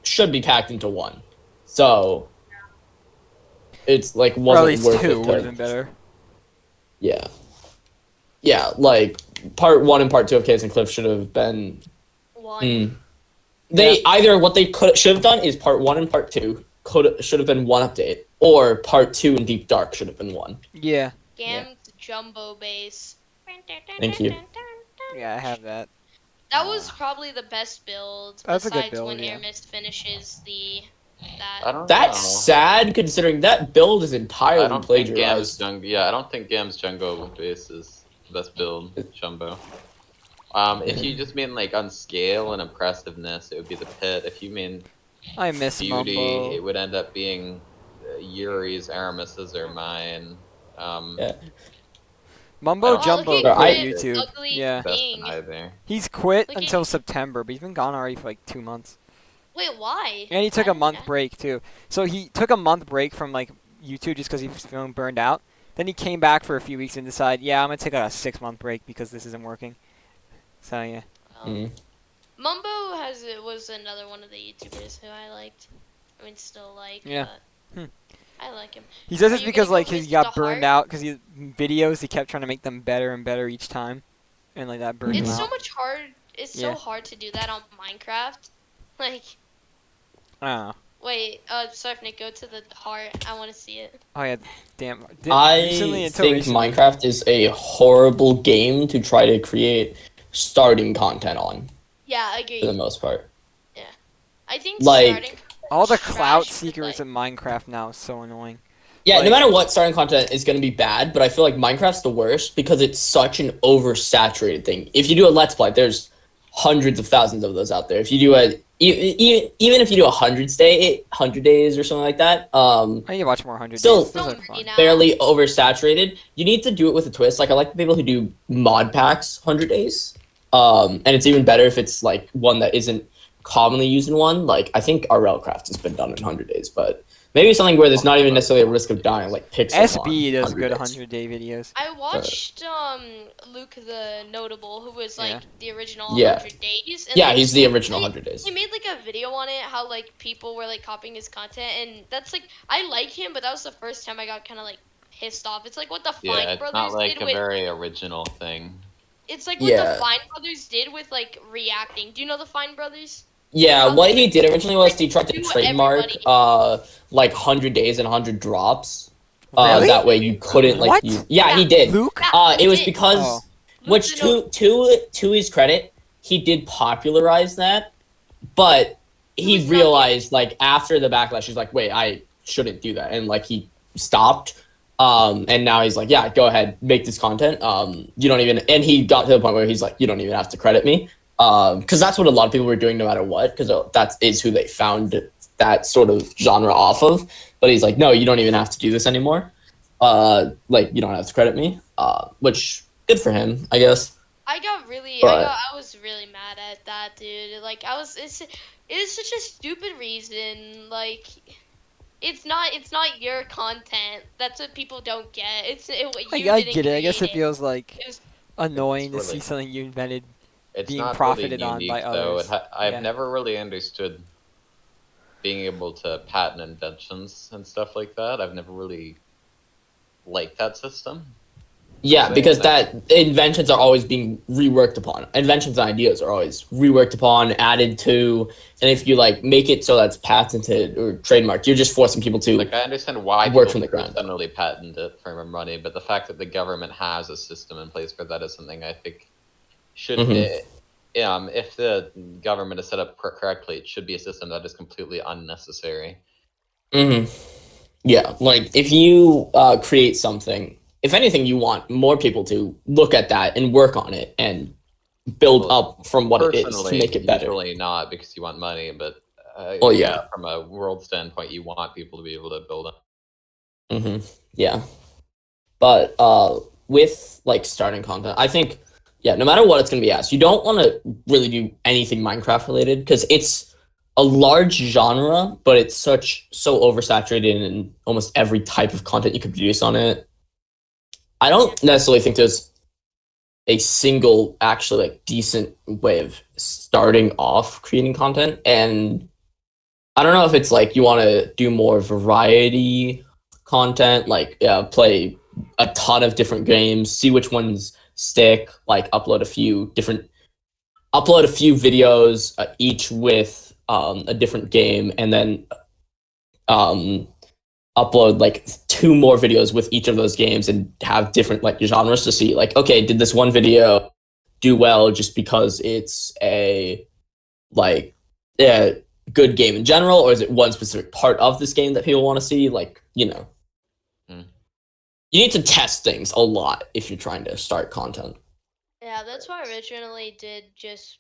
should be packed into one. So it's like Or at wasn't least worth 2 it. would have been better. Yeah, yeah, like part 1 and part 2 of Caves and Cliff should have been. One. They either what they should have done is part 1 and part 2 should have been one update, or part 2 and Deep Dark should have been one. Yeah. Gammed jumbo base. Thank you. Yeah, I have that. That was probably the best build. That's a good besides build, when yeah. Air Mist finishes that. I don't That's know. sad considering that build is entirely I don't think plagiarized. I don't think Gam's Jungle base is the best build, Jumbo. If you just mean like on scale and impressiveness, it would be the pit. If you mean I miss beauty, Mumbo. it would end up being Yuri's, Aramis's, or mine. Yeah. Mumbo Well, Jumbo he quit quit YouTube. Ugly Yeah. Best King. than either. He's quit Look at- until September, but he's been gone already for like 2 months. Wait, why? And he took I a month didn't- break too. So he took a month break from like YouTube just because he was feeling burned out. Then he came back for a few weeks and decided, yeah, I'm gonna take a 6-month break because this isn't working. So yeah. Mm. Mumbo was another one of the YouTubers who I liked. I mean, still like. Yeah. But Hmm. I like him. He does Are this you because gonna go like he visit got the burned Heart? out because he videos he kept trying to make them better and better each time, and like that burned him It's out. so much hard. it's Yeah. so hard to do that on Minecraft. Like, I don't know. wait, Sarfnic, go to the heart. I want to see it. Oh yeah, damn. Recently I until think recently. Minecraft is a horrible game to try to create starting content on, Yeah, for the agreed. most part. I think Like, starting All the trash clout with, seekers like- in Minecraft now is so annoying. Yeah, Like- no matter what, starting content is going to be bad, but I feel like Minecraft's the worst because it's such an oversaturated thing. If you do a Let's Play, there's hundreds of thousands of those out there. If you do even if you do 100 days or something like that, I need to watch more 100 Still- days. Those so are many fun. now. fairly oversaturated. You need to do it with a twist. Like, I like the people who do mod packs 100 days. And it's even better if it's like one that isn't commonly used in one. Like, I think RL Craft has been done in 100 days, but maybe something where there's not even necessarily a risk of dying, like Pixel. SB does good 100-day videos. I watched Luke the Notable, who was like Yeah. the original Yeah. 100 days. And Yeah, like, he's the original he- 100 days. He made like a video on it, how like people were like copying his content, and that's like I like him, but that was the first time I got kind of like pissed off. It's like what the Yeah, Fine it's Brothers not like did a with. very original thing. It's like what Yeah. the Fine Brothers did with like reacting. Do you know the Fine Brothers? Yeah, what he did originally was he tried to Do trademark everybody. like 100 days and 100 drops. Really? That way you couldn't like What? use. Yeah. Yeah, he did. Luke? Yeah, he It was did. because Oh. Luke which the Not- to his credit, he did popularize that, but He he was not realized like after the backlash, he's like, wait, I shouldn't do that, and like he stopped. And now he's like, yeah, go ahead, make this content. You don't even, and he got to the point where he's like, you don't even have to credit me. Because that's what a lot of people were doing no matter what, because that is who they found that sort of genre off of. But he's like, no, you don't even have to do this anymore. Like, you don't have to credit me. Which, good for him, I guess. I got really, But- I was really mad at that, dude. Like, it is such a stupid reason. Like, it's not your content. That's what people don't get. I didn't get it. I guess it create feels like It was- annoying to It's see really- something you invented. It's Being not profited really on by unique, though. others. I've Yeah. never really understood being able to patent inventions and stuff like that. I've never really liked that system. Yeah, Same because thing. that inventions are always being reworked upon. Inventions and ideas are always reworked upon, added to, and if you like make it so that's patented or trademarked, you're just forcing people to Like, I understand why Work people from the ground up. personally patent it for money, but the fact that the government has a system in place for that is something I think should. Mhm. If the government is set up correctly, it should be a system that is completely unnecessary. Yeah, like if you create something, if anything, you want more people to look at that and work on it and build Well, up from what it is to Personally, make it better. usually not because you want money, but Oh, yeah. from a world standpoint, you want people to be able to build it. Yeah, but with like starting content, I think no matter what it's gonna be asked, you don't want to really do anything Minecraft related because it's a large genre, but it's so oversaturated in almost every type of content you can produce on it. I don't necessarily think there's a single actually like decent way of starting off creating content, and I don't know if it's like you want to do more variety content, like play a ton of different games, see which ones stick, like upload a few videos, each with a different game, and then upload like 2 more videos with each of those games and have different like genres to see like, okay, did this one video do well just because it's a like good game in general, or is it one specific part of this game that people want to see? Like, you need to test things a lot if you're trying to start content. Yeah, that's why I originally did just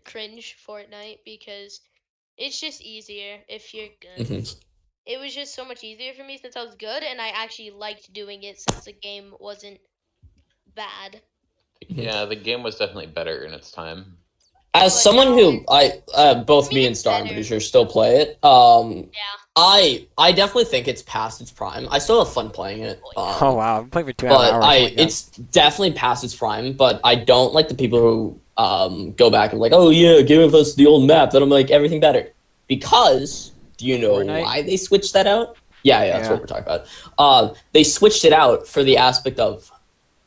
cringe Fortnite, because it's just easier if you're good. Mhm. It was just so much easier for me since I was good, and I actually liked doing it since the game wasn't bad. Yeah, the game was definitely better in its time. As But someone who now both me me and it's Star, I'm better. pretty sure, still play it. I definitely think it's past its prime. I still have fun playing it. Oh wow, I'm playing for 2 But hours. Oh my God. it's definitely past its prime. But I don't like the people who go back and like, oh yeah, give us the old map that'll make everything better. Because do you know Fortnite? why they switched that out? Yeah, that's Yeah. what we're talking about. They switched it out for the aspect of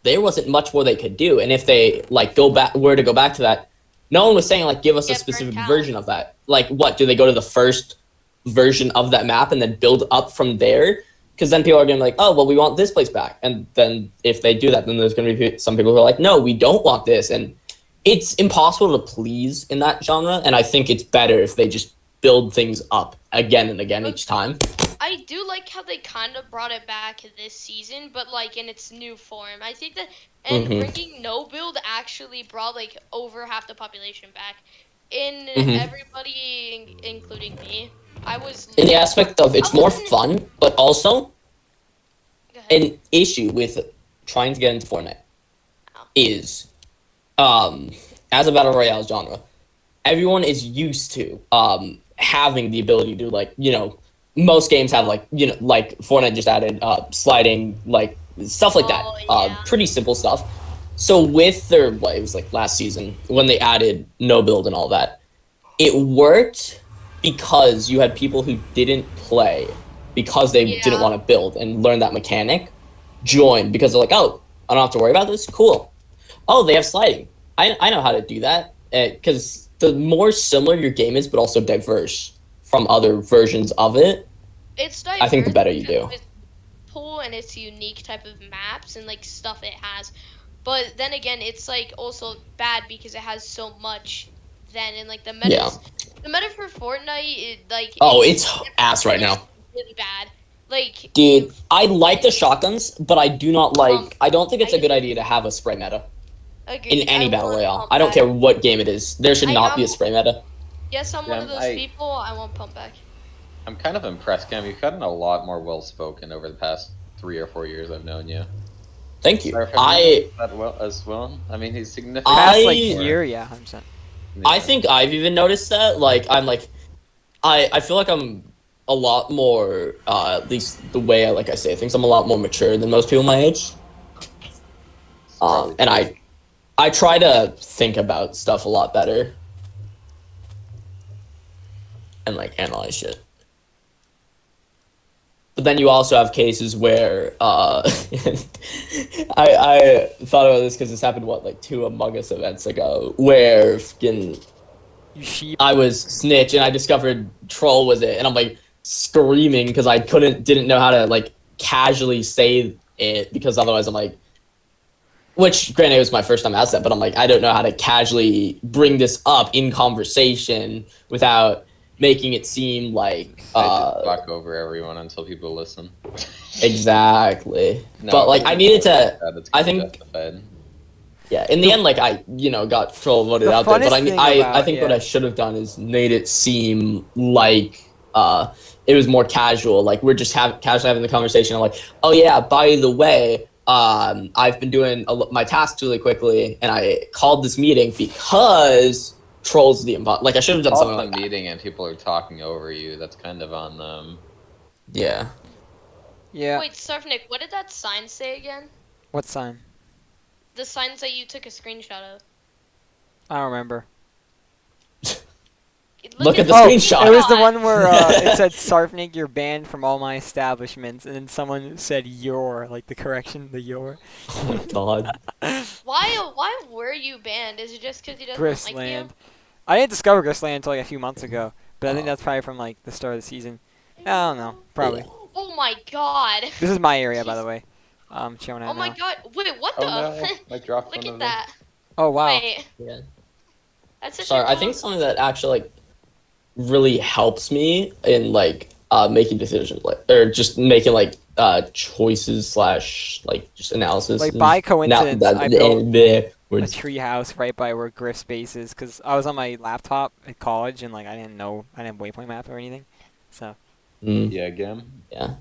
there wasn't much more they could do, and if they like were to go back to that, no one was saying like give us a Get specific burnt out. version of that. Like what? Do they go to the first version of that map and then build up from there? Because then people are going to be like, oh, well, we want this place back. And then if they do that, then there's going to be some people who are like, no, we don't want this. And it's impossible to please in that genre. And I think it's better if they just build things up again and again each time. I do like how they kind of brought it back this season, but like in its new form. I think that, and bringing no build actually brought like over half the population back. In everybody, including me, I was In the aspect of it's more fun, but also Go ahead. an issue with trying to get into Fortnite is, as a battle royale genre, everyone is used to having the ability to, like, you know, most games have, like, you know, like Fortnite just added sliding, like stuff like that. Pretty simple stuff. So with their, what, it was like last season when they added no build and all that, it worked because you had people who didn't play because they didn't want to build and learn that mechanic join because they're like, oh, I don't have to worry about this. Cool. Oh, they have sliding. I know how to do that because the more similar your game is, but also diverse from other versions of it, It's I think the better you do. It's cool and it's unique type of maps and like stuff it has, but then again, it's like also bad because it has so much. Then and like the meta, the meta for Fortnite, it's ass right now. Really bad. Like, dude, I like the shotguns, but I do not like. I don't think it's a good idea to have a spray meta in any battle royale. I don't care what game it is. There should not be a spray meta. Yes, I'm one of those people. I want pump back. I'm kind of impressed, Cam. You've gotten a lot more well-spoken over the past 3 or 4 years I've known you. Thank you. As well. I mean, he's significant. Past like year, yeah, 100%. I think I've even noticed that. Like, I'm like, I feel like I'm a lot more, at least the way I say things, I'm a lot more mature than most people my age. And I try to think about stuff a lot better. And like analyze shit. But then you also have cases where I thought about this because this happened like 2 Among Us events ago where I was snitch and I discovered troll was it and I'm like screaming because I didn't know how to like casually say it because otherwise I'm like, which granted it was my first time asked that, but I'm like, I don't know how to casually bring this up in conversation without making it seem like I just talk over everyone until people listen. Exactly. No, but like I needed to I think yeah, in the end like I got troll voted out there, but I think what I should have done is made it seem like it was more casual, like we're just casually having the conversation. I'm like, oh yeah, by the way, I've been doing my tasks really quickly and I called this meeting because trolls the invite. Like I should have done something like that. Meeting and people are talking over you. That's kind of on them. Yeah. Yeah. Wait, Sarfnic, what did that sign say again? What sign? The signs that you took a screenshot of. I don't remember. Look at the screenshot. It was the one where it said Sarfnic, you're banned from all my establishments, and then someone said your, like the correction, the your. Oh my god. Why were you banned? Is it just because he doesn't like you? I didn't discover Gristland until like a few months ago, but I think that's probably from like the start of the season. I don't know, probably. Oh my god. This is my area, by the way. Showing Oh my god. Wait, what the? No. I dropped Look one at of that. them. Oh wow. Wait. Yeah. That's such Sorry, I think something that actually like really helps me in like making decisions, like or just making like choices / like just analysis. Like by coincidence, I built a words. tree house right by where Griff Space is because I was on my laptop at college and like I didn't have waypoint map or anything, so. Yeah, again. Yeah.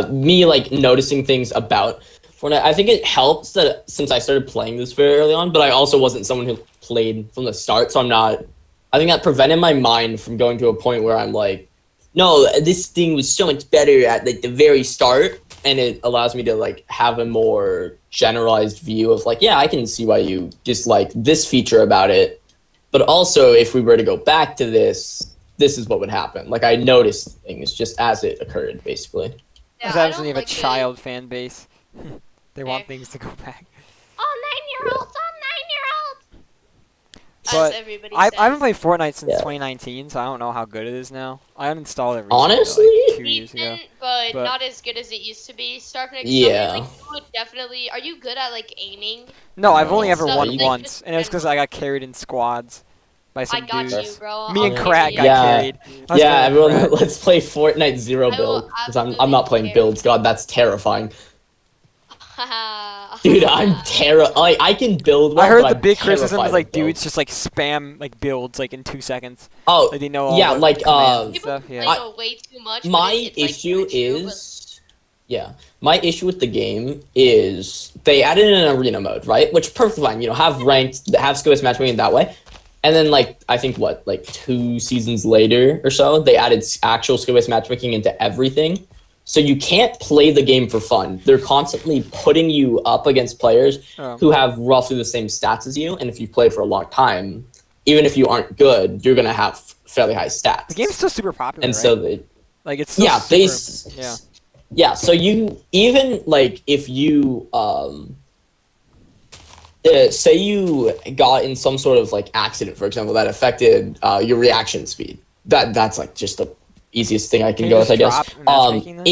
Me like noticing things about Fortnite. I think it helps that since I started playing this very early on, but I also wasn't someone who played from the start, so I'm not. I think that prevented my mind from going to a point where I'm like, no, this thing was so much better at like the very start, and it allows me to like have a more generalized view of like, yeah, I can see why you dislike this feature about it, but also if we were to go back to this is what would happen. Like I noticed things just as it occurred, basically. Because I obviously have a child fan base. They want things to go back. Oh, 9-year-olds! Oh, 9-year-olds! But everybody I says. haven't played Fortnite since Yeah. 2019, so I don't know how good it is now. I uninstalled it recently, Honestly? like 2 years ago. Decent, but But- not as good as it used to be. Sarfnic, Yeah. like, you would definitely. Are you good at like aiming? No, I've only No. ever So, won like, once, just and it's because I got carried in squads by I some got dudes. you, bro. Me and I'll Crack got carry you. Yeah. carried. I was Yeah, playing with everyone, Crack. let's play Fortnite Zero I will build. Because I'm absolutely not playing carry builds. God, that's terrifying. Haha. Dude, I'm Like, I can build well, I heard but the I'm big criticism terrified is like of builds. dudes just like spam like builds like in 2 seconds. Oh, Like they know all yeah, the like, commands and People stuff. play Yeah. way too much. But my it's, like, issue true, but- is, yeah, my issue with the game is they added in an arena mode, right? Which perfectly fine, have ranked, have skills matchmaking that way. And then, like, I think, 2 seasons later or so, they added actual skill-based matchmaking into everything. So you can't play the game for fun. They're constantly putting you up against players who have roughly the same stats as you. And if you play for a long time, even if you aren't good, you're going to have fairly high stats. The game's still super popular, And right? so they... Like it's still Yeah, super, yeah. Yeah, so you... Even, like, if you... say you got in some sort of, like, accident, for example, that affected your reaction speed. That's, like, just the easiest thing I can Can go you with, I just guess. drop matchmaking then?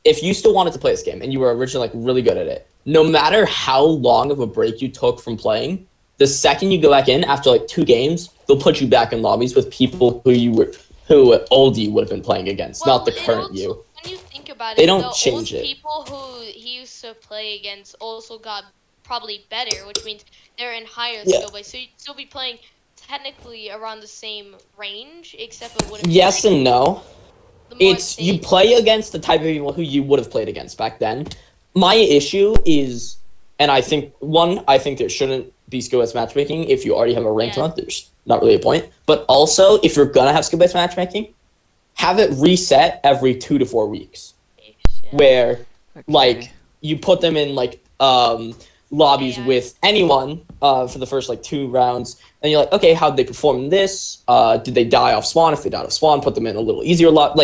If you still wanted to play this game and you were originally like really good at it, no matter how long of a break you took from playing, the second you go back in after like 2 games, they'll put you back in lobbies with people who old you would have been playing against, not the it current also- you. When you think about it, They don't the change old it. people who he used to play against also got probably better, which means they're in higher Yeah. skill base. So you'd still be playing technically around the same range, except it wouldn't. Yes be like, and no. the more It's you they- play against the type of people who you would have played against back then. My issue is, and I think there shouldn't be skill-based matchmaking if you already have a ranked Yeah. one. There's not really a point. But also, if you're gonna have skill-based matchmaking, have it reset every 2 to 4 weeks, Yeah. where Okay. like you put them in like lobbies Yeah. with anyone for the first like 2 rounds, and you're like, okay, how'd they perform in this? Did they die off spawn? If they died off spawn, put them in a little easier like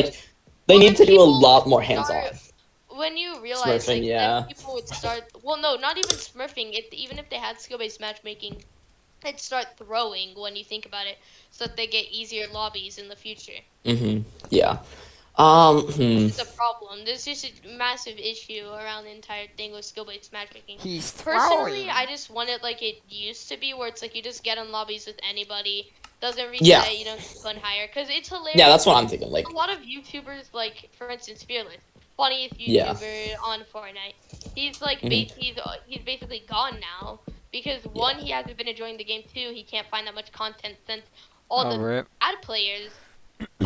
they Well, need then to do a people lot more hands start- off. When you realize, Smurfing, like, yeah. then people would start. Well, no, not even smurfing. Even if they had skill-based matchmaking, they'd start throwing when you think about it, so that they get easier lobbies in the future. Yeah. It's a problem. There's just a massive issue around the entire thing with skill-based matchmaking. He's Personally, throwing. I just want it like it used to be, where it's like you just get in lobbies with anybody, doesn't reset, Yeah. you don't put higher, because it's hilarious. Yeah, that's what I'm thinking. Like, A lot of YouTubers, like for instance, Fearless, funniest Yeah. YouTuber on Fortnite. He's like Mhm. he's basically gone now because one, he hasn't been enjoying the game. 2, he can't find that much content since all Oh, the rip. ad players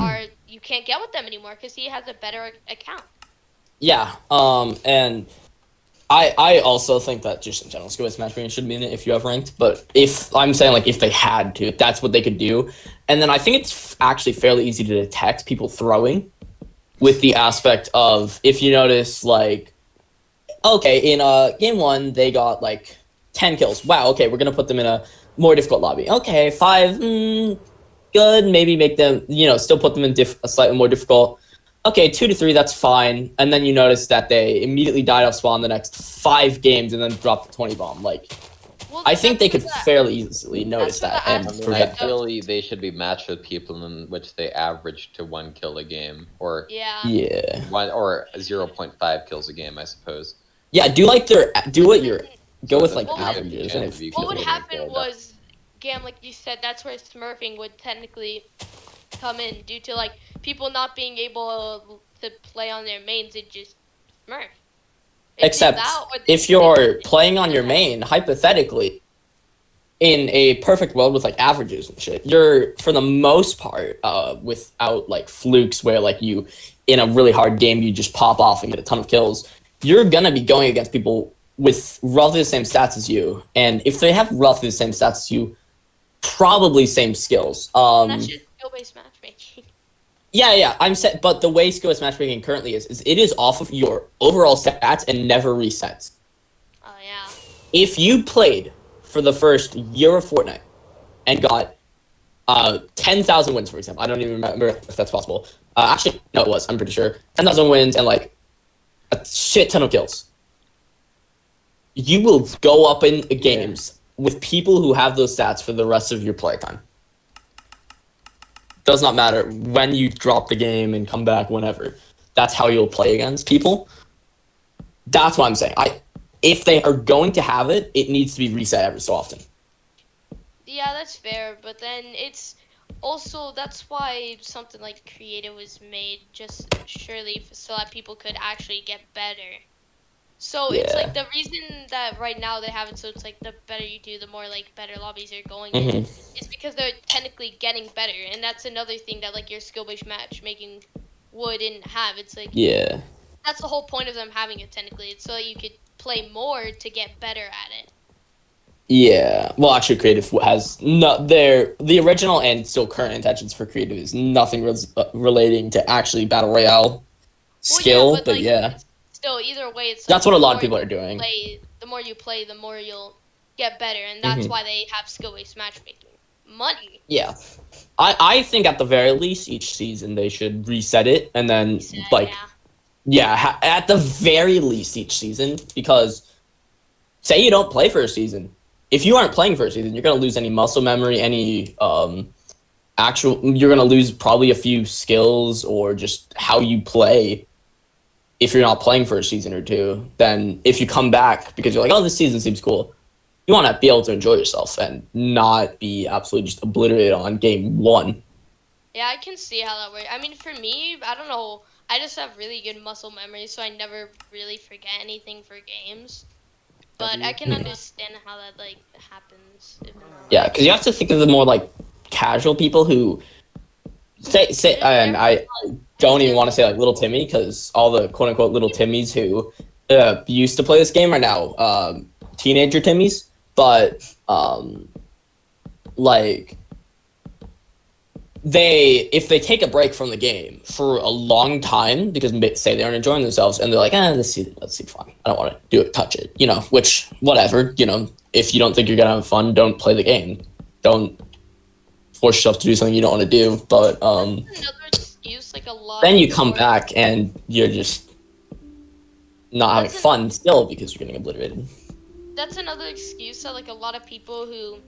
are you can't get with them anymore because he has a better account. yeah. And I also think that just in general, skill-based matchmaking should be in it if you have ranked. But if I'm saying like if they had to, that's what they could do. And then I think it's actually fairly easy to detect people throwing, with the aspect of if you notice like, okay, in game 1 they got like 10 kills. Wow. Okay, we're gonna put them in a more difficult lobby. Okay, 5. Good. Maybe make them still put them in a slightly more difficult. Okay, 2 to 3, that's fine. And then you notice that they immediately died off spawn the next 5 games and then dropped the 20 bomb. Like, Well, I think they could that's- fairly easily notice that's that what and the I mean, I prevent that. feel they should be matched with people in which they average to 1 kill a game, or Yeah. Yeah. 0.5 kills a game, I suppose. Yeah, do what you're go with like Well, averages. And if What would People happen don't was, Gam, like you said, that's where smurfing would technically come in, due to like people not being able to play on their mains and just smurf. It's Except that or they- if you're playing on your main, hypothetically, in a perfect world with like averages and shit, you're for the most part, without like flukes where like you in a really hard game you just pop off and get a ton of kills, you're gonna be going against people with roughly the same stats as you, and if they have roughly the same stats as you, probably same skills. That's just skill-based matchmaking. Yeah, I'm set. But the way skill-based matchmaking currently is it is off of your overall stats and never resets. Oh yeah. If you played for the first year of Fortnite and got 10,000 wins, for example, I don't even remember if that's possible. Actually, no, it was. I'm pretty sure 10,000 wins and like a shit ton of kills. You will go up in games with people who have those stats for the rest of your playtime. Does not matter when you drop the game and come back whenever. That's how you'll play against people. That's what I'm saying. If they are going to have it, it needs to be reset every so often. Yeah, that's fair, but then it's also, that's why something like creative was made, just surely so that people could actually get better. So it's Yeah. like the reason that right now they have it, so it's like the better you do, the more like better lobbies you're going Mhm. in. It's because they're technically getting better, and that's another thing that like your skill-based matchmaking wouldn't have. It's like Yeah. that's the whole point of them having it technically. It's so that you could play more to get better at it. Yeah. Well, actually, creative has the original and still current intentions for creative is nothing relating to actually battle royale skill, Well, but like, yeah. Still, either way, it's That's like what a the lot of more people you are doing. the more you play, the more you'll get better, and that's Mhm. why they have skill-based matchmaking. Money. Yeah. I think at the very least each season they should reset it and then like at the very least each season, because say you don't play for a season. If you aren't playing for a season, you're going to lose any muscle memory, any you're going to lose probably a few skills or just how you play. If you're not playing for a season or two, then if you come back because you're like, oh, this season seems cool, you want to be able to enjoy yourself and not be absolutely just obliterated on game one. Yeah, I can see how that works. I mean, for me, I don't know. I just have really good muscle memory, so I never really forget anything for games. But I can understand how that like happens. Yeah, because you have to think of the more like casual people who say, and I don't even want to say like little Timmy, because all the quote unquote little Timmys who used to play this game are now teenager Timmys. But like if they take a break from the game for a long time because say they aren't enjoying themselves and they're like, let's see fun. I don't want to do it, touch it, which whatever, if you don't think you're gonna have fun, don't play the game. Don't force yourself to do something you don't want to do. But another excuse, like a lot. Then you come back and you're just not having fun still because you're getting obliterated. That's another excuse that like a lot of people who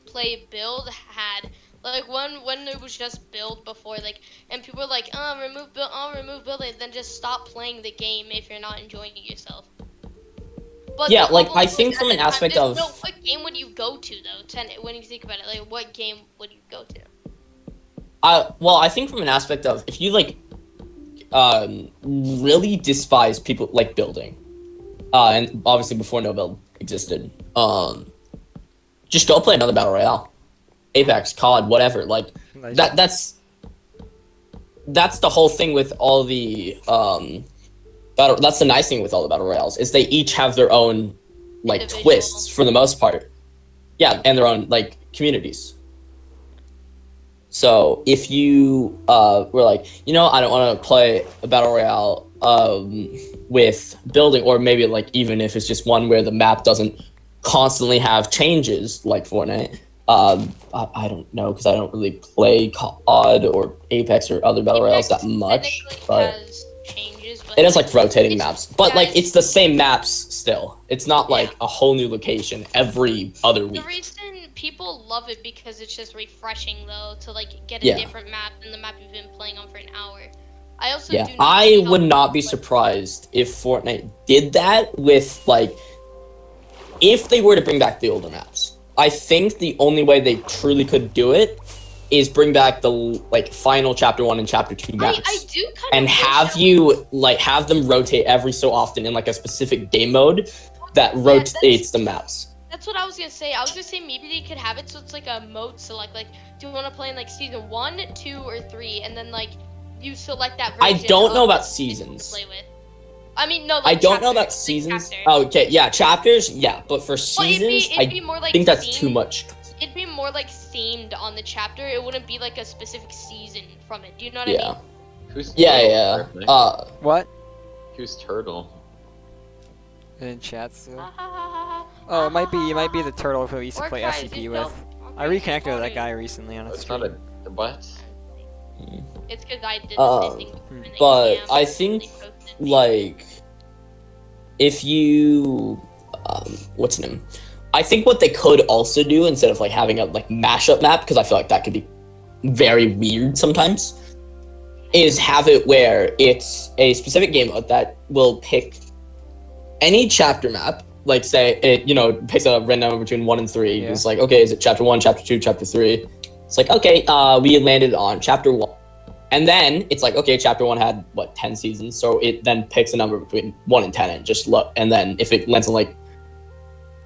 play build had. Like when it was just build before, like, and people were like, remove build, and then just stop playing the game if you're not enjoying yourself. But yeah, like I think from an aspect of what game would you go to though? When you think about it, like what game would you go to? Well, I think from an aspect of if you like really despise people like building, and obviously before no build existed, just go play another battle royale. Apex, COD, whatever. Like that's the whole thing with all the that's the nice thing with all the battle royales is they each have their own like twists for the most part. Yeah, and their own like communities. So if you were like, I don't want to play a battle royale with building, or maybe like even if it's just one where the map doesn't constantly have changes like Fortnite. I don't know because I don't really play COD or Apex or other battle royales that much, but it has like rotating maps. But like it's the same maps still. It's not like a whole new location every other week. The reason people love it because it's just refreshing though to like get a different map than the map you've been playing on for an hour. I also I would not be surprised if Fortnite did that with like if they were to bring back the older maps. I think the only way they truly could do it is bring back the like final chapter 1 and chapter 2 maps. I do kind of and have them rotate every so often in like a specific game mode that rotates the maps. That's what I was gonna say. I was gonna say maybe they could have it so it's like a mode select. Like, do you want to play in like season 1, 2, or 3, and then like you select that version. I don't know about seasons. Play with. I mean, no. Like I don't know about seasons. Oh, okay, yeah, chapters, yeah, but for seasons, it'd be more like I think that's too much. It'd be more like themed on the chapter. It wouldn't be like a specific season from it. Do you know what I mean? Who's yeah. What? Who's Turtle? In chat still. Oh, it might be the turtle who we used to play SCP with. I reconnected with that guy recently on a stream. Not a what? It's because I did the same thing. But I think like if you what's his name? I think what they could also do instead of like having a like mashup map, because I feel like that could be very weird sometimes, is have it where it's a specific game mode that will pick any chapter map. Like say it, picks a random number between 1 and 3. Yeah. It's like, okay, is it chapter 1, chapter 2, chapter 3? It's like, okay, we landed on chapter 1. And then it's like, okay, chapter 1 had 10 seasons, so it then picks a number between 1 and 10 and just look. And then if it lands on like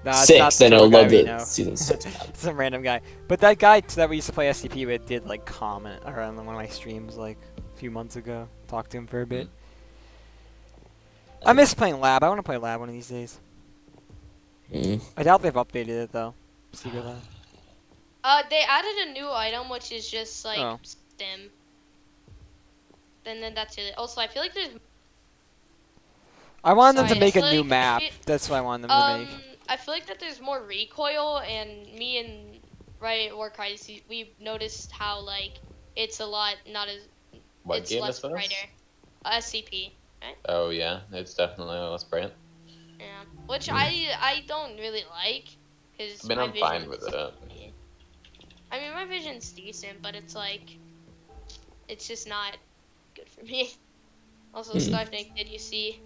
Nah, it's not 6, the then it'll guy load we the know. season 6 map. Some random guy. But that guy that we used to play SCP with did like comment around one of my streams like a few months ago. Talked to him for a bit. I miss playing Lab. I want to play Lab one of these days. I doubt they've updated it though. Secret Lab. They added a new item which is just like Oh. stim. Then that's it. Also, I feel like there's I wanted them Sorry, to make I a feel new like map. it- That's what I wanted them to make. I feel like that there's more recoil, and me and Warcry, we've noticed how like it's a lot not as What it's game less is this? brighter. SCP, Oh yeah, it's definitely less bright. yeah. Which I don't really like, cause I mean, my I'm fine vision's- with it. I mean, my vision's decent, but it's like, it's just not good for me. Also, Sarfnic, did you see?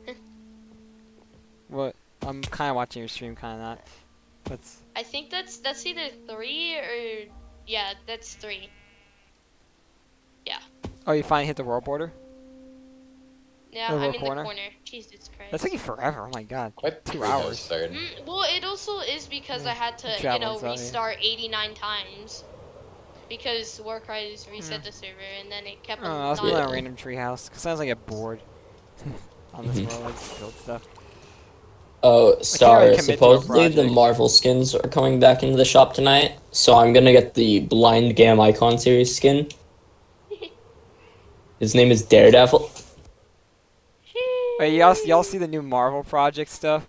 What? I'm kind of watching your stream, kind of not. That's I think that's either 3 or yeah, that's 3. oh, you finally hit the world border. Yeah, Oh, I'm what in corner? the corner. Jesus Christ. That took you forever. Oh my god. Quite 2 pretty hours. started. Well, it also is because I had to, Travel zone, yeah. restart 89 times. Because Warcry's reset the server, and then it kept I don't know, on I was not- building a random tree house because sometimes I get bored on this world. I just build stuff. Oh, really Star, commit to a supposedly the project. Marvel skins are coming back into the shop tonight, so I'm gonna get the Blind Gam Icon series skin. His name is Daredevil. Wait, y'all see the new Marvel project stuff?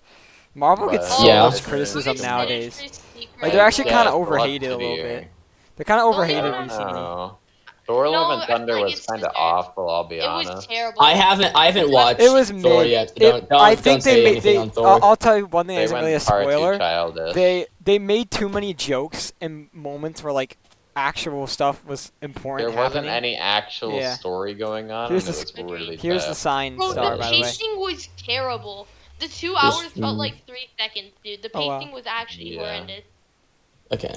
Marvel gets so Yeah. much criticism Who's nowadays. Sinister Secret? Like they're actually Yeah, kind of it's a lot overhated a little shittier. bit. They're kind of No, overhated no, no, no. recently. No. Thor: No, Love I and feel Thunder like was it's kind of just awful. I'll be It was honest. terrible. I haven't watched It was Thor mid. yet. I think say they made. anything They, on Thor. I'll tell you one thing that They isn't went really a far too spoiler. childish. They made too many jokes and moments where like actual stuff was important. There wasn't happening. any actual Yeah. story going on, Here's and the it was really Here's the bad. sign Bro, star, the by the way. pacing was terrible. The 2 hours felt mm. like 3 seconds, dude. The Oh, wow. pacing was actually Yeah. horrendous. Okay.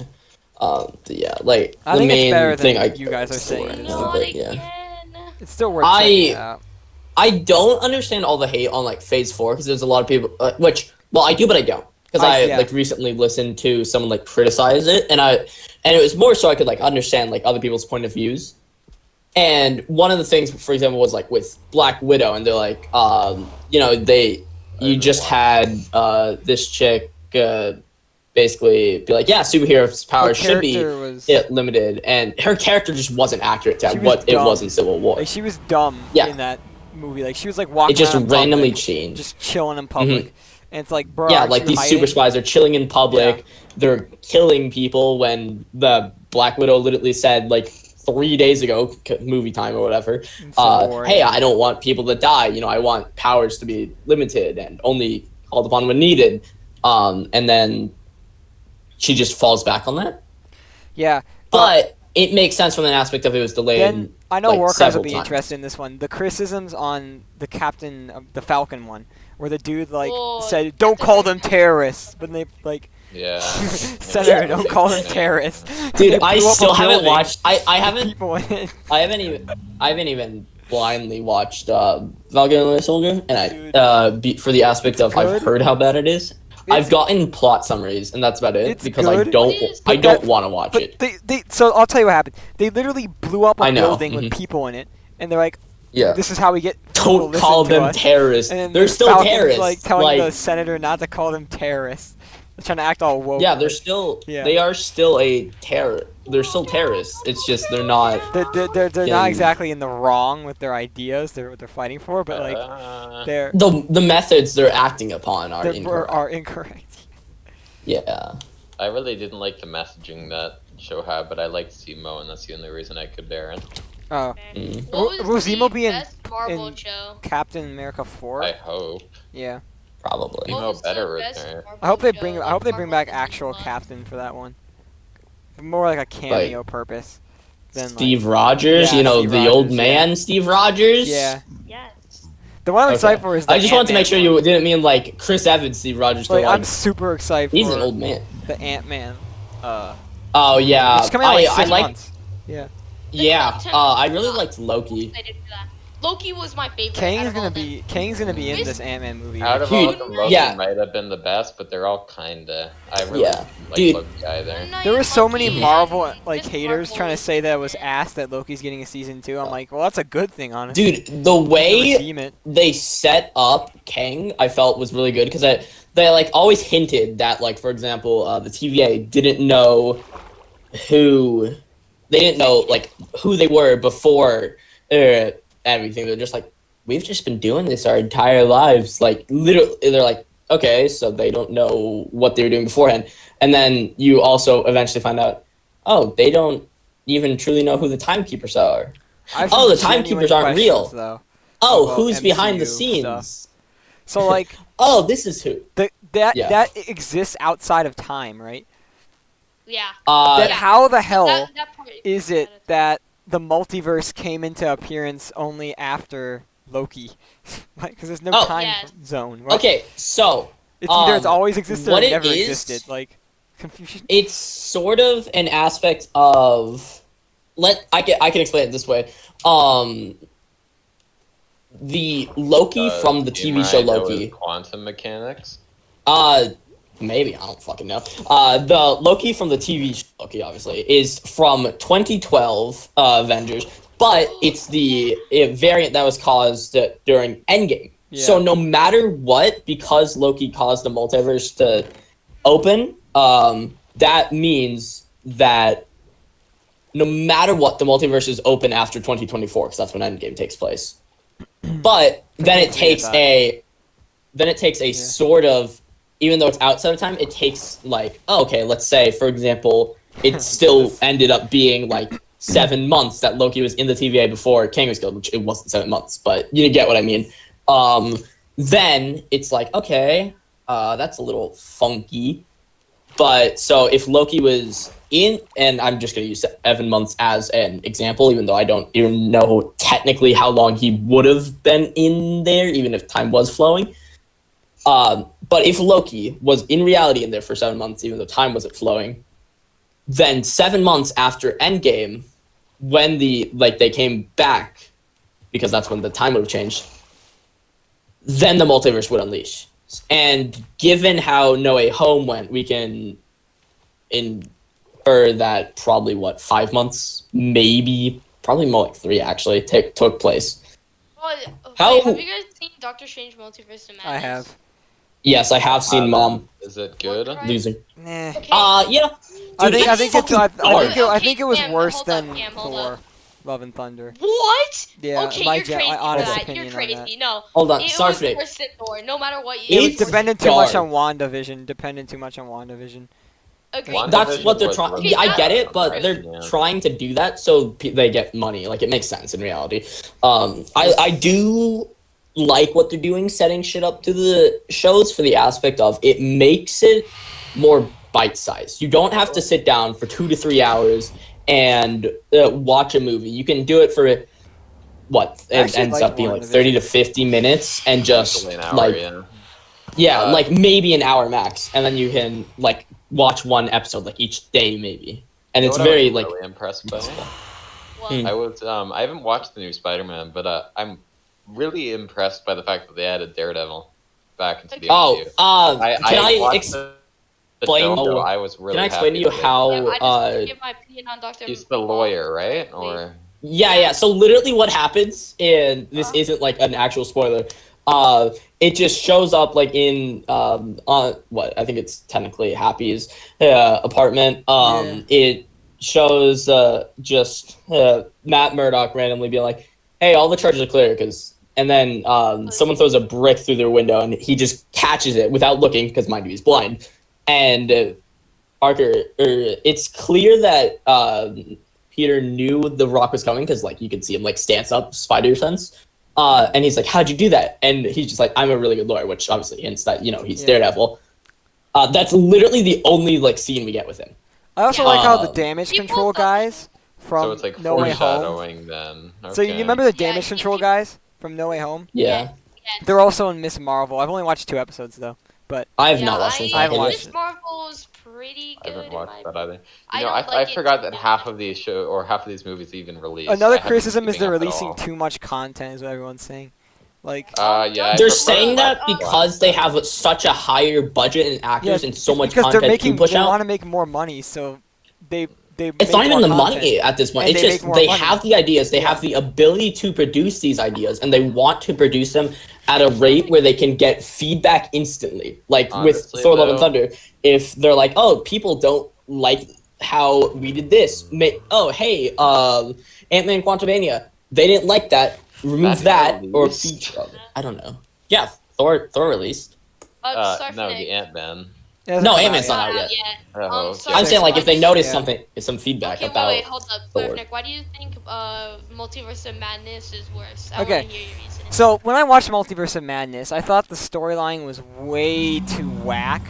Yeah, like I the think it's main better than thing you guys are saying. Thor, Not but, yeah. again. It's still worth checking it I out. I don't understand all the hate on like Phase 4 because there's a lot of people well I do but I don't because I yeah. like recently listened to someone like criticize it and it was more so I could like understand like other people's point of views. And one of the things, for example, was like with Black Widow, and they're like, you just had this chick basically be like, yeah, superhero powers should be character was limited, and her character just wasn't accurate to She was what it dumb. was in Civil War. like she was dumb Yeah. in that movie. Like she was like walking It just around in randomly public, changed. just chilling in public, and it's like, bro, Yeah, aren't like you these hiding? super spies are chilling in public. They're killing people when the Black Widow literally said like 3 days ago, movie time or whatever. In Civil War, Hey, yeah. I don't want people to die. I want powers to be limited and only called upon when needed. And then she just falls back on that. Yeah, But it makes sense from an aspect of it was delayed. then I know like, Warcries several will be times. interested in this one. The criticisms on the captain, the Falcon one, where the dude like Oh, said, "Don't call them terrorists," but they like, Yeah. Senator, don't call them terrorists. They Dude, I blew up a still haven't building, watched. I haven't. people in it. I haven't even blindly watched Falcon and the Winter Soldier, and for the aspect It's of I've good. heard how bad it is. It's- I've gotten plot summaries, and that's about it It's because good. I don't But that- want to watch But it. so I'll tell you what happened. They literally blew up a I know, building with mhm. people in it, and they're like, Yeah, "This is how we get people to don't listen call to them us." terrorists. And then They're the still Falcon's, terrorists. like telling the senator not to call them terrorists. They're trying to act all woke. yeah, they're still. Yeah. They are still a terror. They're still terrorists. It's just they're not. They're not Yeah. exactly in the wrong with their ideas. They're what they're fighting for, but like they're The methods they're acting upon are incorrect. are incorrect. Yeah. I really didn't like the messaging that show had, but I liked Zemo, and that's the only reason I could bear it. Oh, Mm. What was Will Zemo the be in- best Marvel in- show? Captain America 4. I hope. Yeah, Probably. Emo What was the better best return. Marvel I hope they show, bring. I like, hope they bring Marvel back Disney actual Plus? captain for that one. More like a cameo purpose than Steve like. Rogers, Yeah, you know, Steve the old Rogers, man, Steve Rogers. Yeah. Yes. The one I'm excited Okay. for is the I just wanted to make sure Ant-Man you one. didn't mean like Chris Evans, Steve Rogers. 'Cause, Like I'm like, super excited he's an for old man. the Ant-Man. Oh Which yeah, is coming out in like I 6 like. months. Yeah. Yeah, Tim- I really I'm liked Loki. excited for that. Loki was my favorite. Kang's out of all gonna of them. be in Chris- this Ant-Man movie. Out of Dude, all of them, Loki yeah. might have been the best, but they're all kinda. I really Yeah. like Dude. Loki either. There were so many Loki Marvel and like Miss haters Marvel trying to is- say that it was ass that Loki's getting a season 2. I'm like, well, that's a good thing, honestly. Dude, the He's gonna way redeem it. they set up Kang, I felt was really good because they like always hinted that, like, for example, the TVA didn't know who they didn't know like who they were before everything. They're just like, we've just been doing this our entire lives. Like, literally, they're like, okay, so they don't know what they were doing beforehand. And then you also eventually find out, oh, they don't even truly know who the timekeepers are. I have Oh, some the timekeepers genuine aren't real. questions, though. Oh, About who's behind the MCU scenes? stuff. So like Oh, this is who. that Yeah. exists outside of time, right? Yeah. That Yeah. how the hell That part is it that the multiverse came into appearance only after Loki? Like, because there's no Oh. time Yes. zone. Right? Okay, so It's either it's um, always existed or what it it never is- existed. Like confusion. it's sort of an aspect of I can explain it this way. The Loki from the TV show Loki. Quantum mechanics. Maybe, I don't fucking know. The Loki from the TV show Loki, obviously, is from 2012 Avengers, but it's the variant that was caused during Endgame. Yeah. So no matter what, because Loki caused the multiverse to open, that means that no matter what, the multiverse is open after 2024, because that's when Endgame takes place. But then it takes a sort of, even though it's outside of time, it takes like, oh, okay, let's say, for example, it still ended up being like 7 months that Loki was in the TVA before Kang was killed, which it wasn't 7 months, but you get what I mean. Then it's like, okay, that's a little funky. But so if Loki was in, and I'm just going to use 7 months as an example, even though I don't even know technically how long he would have been in there, even if time was flowing. But if Loki was in reality in there for 7 months, even though time wasn't flowing, then 7 months after Endgame, when they came back, because that's when the time would have changed, then the multiverse would unleash. And given how No Way Home went, we can infer that probably 5 months, maybe, probably more like 3 actually, took place. Well, How- wait, have you guys seen Doctor Strange Multiverse of Madness? I have. Yes, I have seen Mom Is it good? Right. losing. Nah. Okay. Yeah. I Dude, think it's it's fucking dark. I think it was Cam, worse hold up, than Cam, hold Thor, up. Love and Thunder. What? Yeah, Okay, my you're crazy my for honest that. opinion You're on that. crazy. No. Hold on, It was Sarfnic. worse than Thor, no matter what. It It's depended too dark. much on WandaVision. Depended too much on WandaVision. Agreed. One- That's what they're was trying. really I get it, bad. but they're Yeah. trying to do that so they get money. Like, it makes sense in reality. I do like what they're doing, setting shit up to the shows for the aspect of it makes it more bite-sized. You don't have to sit down for 2 to 3 hours and watch a movie. You can do it for it Actually, ends like up being like WandaVision. 30 to 50 minutes and just Only an hour, like yeah. like maybe an hour max, and then you can like watch one episode like each day maybe, and it's You know what I very was like really impressed by. Well, I was I haven't watched the new Spider-Man, but I'm really impressed by the fact that they added Daredevil back into the MCU. can I watched the explain- film, though. I was really can I explain to happy you that they how did yeah, I just want uh to give my opinion on Doctor. he's the lawyer, right? Or yeah, so literally what happens, and this isn't like an actual spoiler, it just shows up like in on what I think it's technically Happy's apartment. It shows just Matt Murdock randomly being like, hey, all the charges are clear, and then someone throws a brick through their window and he just catches it without looking, because mind you, he's blind. And Parker, it's clear that Peter knew the Rock was coming, because like you could see him like stance up, spider sense. And he's like, how'd you do that? And he's just like, I'm a really good lawyer, which obviously hints that, he's Daredevil. That's literally the only, like, scene we get with him. I also like how the damage People control thought- guys from So it's like No Way Home. foreshadowing then. Okay. So you remember the Yeah, damage control guys from No Way Home? Yeah. They're also in Miss Marvel. I've only watched 2 episodes though. I have not watched this. I haven't watched Miss it. Marvel is pretty I good. haven't watched that either. I You know, don't I like it forgot that too half much. of these half of these movies even released. Another I haven't been criticism is keeping they're up at releasing all. too much content, is what everyone's saying. Like, Yeah. I They're prefer saying that Black because they Panther. have such a higher budget and actors and so much because content they're making, to push they out. want to make more money, so they It's make not even more the content. money at this point. And It's they just make more they money. have the ideas, they have the ability to produce these ideas, and they want to produce them at a rate where they can get feedback instantly. Like with Honestly, Thor: Love and though- Thunder, if they're like, "Oh, people don't like how we did this," hey, Ant-Man: Quantumania, they didn't like that. Remove That that or released? feature of it. I don't know. Yeah, Thor released. No, Sarfnic. the Ant-Man. It hasn't No, come out Ant-Man's yet. not out yet. Oh, okay. Sorry, I'm saying like if they notice Yeah. something, some feedback Okay, about. wait, hold up. Thor. Sarfnic, why do you think Multiverse of Madness is worse? I Okay. want to hear your reasoning. So when I watched Multiverse of Madness, I thought the storyline was way too whack.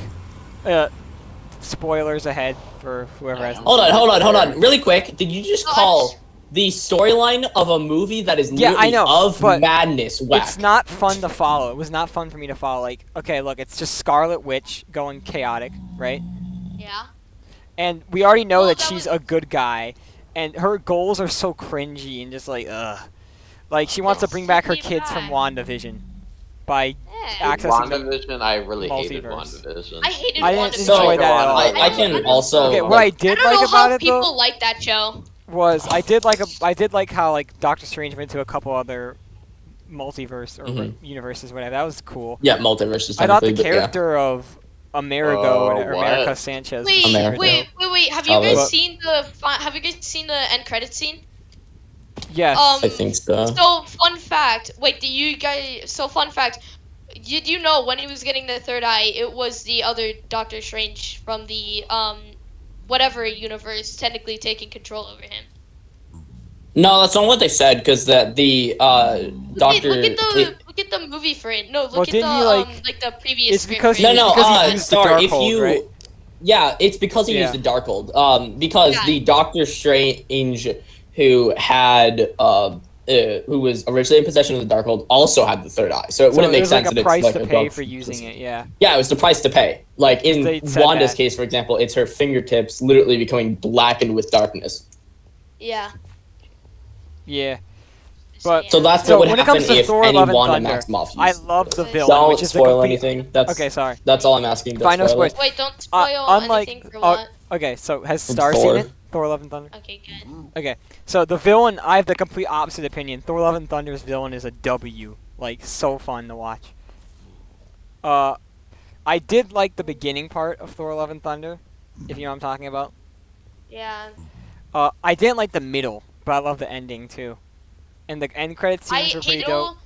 Spoilers ahead for whoever has. Hold on. Really quick, did you just No, I call just- the storyline of a movie that is Yeah, I literally know, of but madness whack? It's not fun to follow. It was not fun for me to follow. Like, okay, look, it's just Scarlet Witch going chaotic, right? Yeah. And we already know Well, that that she's was- a good guy, and her goals are so cringy and just like, ugh. Like, she wants to bring back her She's kids from back. WandaVision by Yeah. accessing the... WandaVision, I really hated multiverse. WandaVision. I hated I didn't WandaVision. enjoy that at all. I can also. Okay, what I did I don't like know about how it, people though, like that show. was I did like how, like, Doctor Strange went to a couple other multiverse or Mhm. universes, whatever. That was cool. Yeah, multiverse is I thought the technically, but yeah. character of Amerigo or what? America Sanchez Wait, was America. very wait. dope. Have you guys Chavez. seen the end credit scene? Yes. I think so. So fun fact. Wait, do you guys? So fun fact. You know when he was getting the third eye, it was the other Doctor Strange from the whatever universe technically taking control over him. No, that's not what they said because the doctor. Look at the movie for it. No, look Well, at the didn't he, like the previous. it's script because for he- it. No, because he used the Star. If Darkhold, you, right? yeah, it's because he Yeah. used the Darkhold. Because Yeah. the Doctor Strange who had who was originally in possession of the Darkhold also had the third eye, so it So wouldn't make there's sense like a that price it's to like a pay dog- for using it. Yeah. Yeah, it was the price to pay. Like in They said Wanda's that. case, for example, it's her fingertips literally becoming blackened with darkness. Yeah. Yeah. But So that's So what would when it happen comes to if Thor: any Love and Wanda Thunder, Maximoff used. I love the villain, Don't which is the spoil complete... anything. That's Okay, sorry. That's all I'm asking. Don't Fine, no spoil it. spoilers. Wait, don't spoil unlike- anything for what? Okay, so has From Star Thor. seen it? Thor: Love and Thunder. Okay, good. Okay, so the villain, I have the complete opposite opinion. Thor: Love and Thunder's villain is a W. Like, so fun to watch. I did like the beginning part of Thor: Love and Thunder, if you know what I'm talking about. Yeah. I didn't like the middle, but I love the ending too. And the end credit scenes were pretty dope.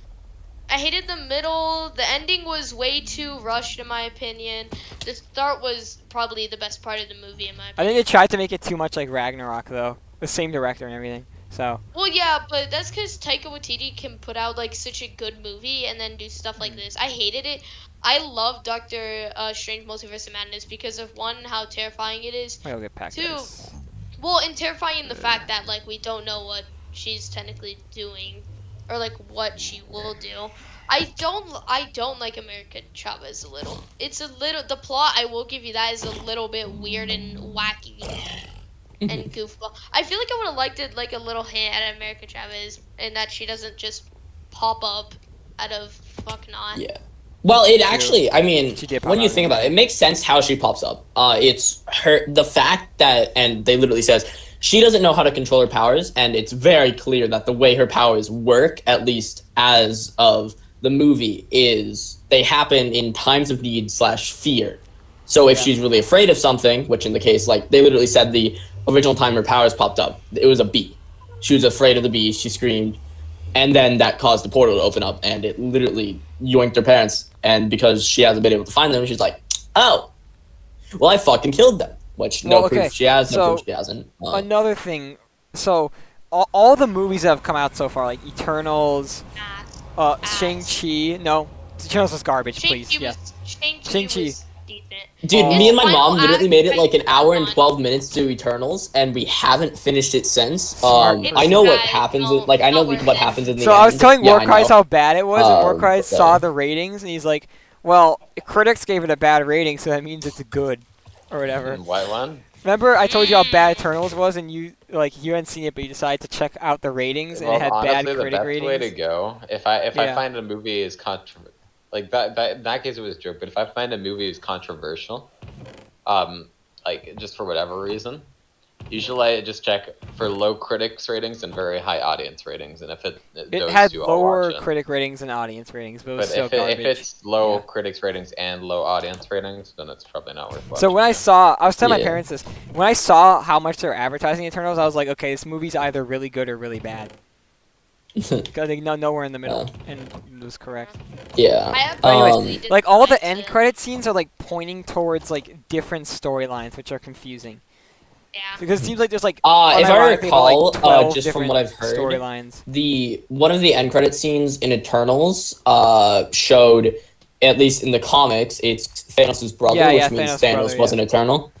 I hated the middle. The ending was way too rushed, in my opinion. The start was probably the best part of the movie, in my I opinion. think they tried to make it too much like Ragnarok, though. The same director and everything. So, Well, yeah, but that's because Taika Waititi can put out like such a good movie and then do stuff like this. I hated it. I love Doctor Strange Multiverse of Madness because of one, how terrifying it is. I'll get packed. Two. Well, and terrifying in the fact that like we don't know what she's technically doing, or like what she will do. I don't like America Chavez a little. It's a little, the plot, I will give you that, is a little bit weird and wacky and goofball. I feel like I would have liked it like a little hint at America Chavez, and that she doesn't just pop up out of fuck not. Yeah. Well, it actually, I mean, She did pop when you out. think about it, it makes sense how she pops up. It's the fact that, and they literally says, she doesn't know how to control her powers, and it's very clear that the way her powers work, at least as of the movie, is they happen in times of need / fear. So if she's really afraid of something, which in the case, like, they literally said the original time her powers popped up, it was a bee. She was afraid of the bee, she screamed, and then that caused the portal to open up, and it literally yoinked her parents. And because she hasn't been able to find them, she's like, oh, well, I fucking killed them. Which, no Well, okay, proof she has, no so proof she hasn't. Another thing, so all the movies that have come out so far, like Eternals, Shang-Chi. No, Eternals was garbage. Please, yeah. Shang-Chi Shang-Chi. was decent. Dude, Oh. me and my His mom final literally act, made it like an Craig hour and Khan. 12 minutes to Eternals, and we haven't finished it since. Smart It's I know what bad. happens. No, Like I it's know not worth what it. happens in the So end. I was telling Yeah, I Warcries know. how bad it was, and Warcries but, saw the ratings, and he's like, "Well, critics gave it a bad rating, so that means it's good, or whatever." White one. Remember, I told you how bad Eternals was, and you hadn't seen it, but you decided to check out the ratings, and Well, it had honestly, bad the critic best ratings. way to go if I Yeah. find a movie is like that in that case it was a joke. But if I find a movie is controversial, like just for whatever reason, usually I just check for low critics ratings and very high audience ratings, and if It those had two, I'll lower watch it. critic ratings and audience ratings, but it was But still if garbage. it's low Yeah. critics ratings and low audience ratings, then it's probably not worth watching. So when I was telling my Yeah. parents this, when I saw how much they're advertising Eternals, I was like, okay, this movie's either really good or really bad. Because they nowhere in the middle, and it was correct. yeah. I have But anyways, really like all the disliked end it. credit scenes are like pointing towards like different storylines, which are confusing. Yeah. Because it seems like there's like If I unironically recall, about, like, 12 just from different what I've heard, storylines. one of the end credit scenes in Eternals showed, at least in the comics, it's Thanos' brother, Yeah, which yeah, means Thanos' Thanos brother, wasn't Eternal.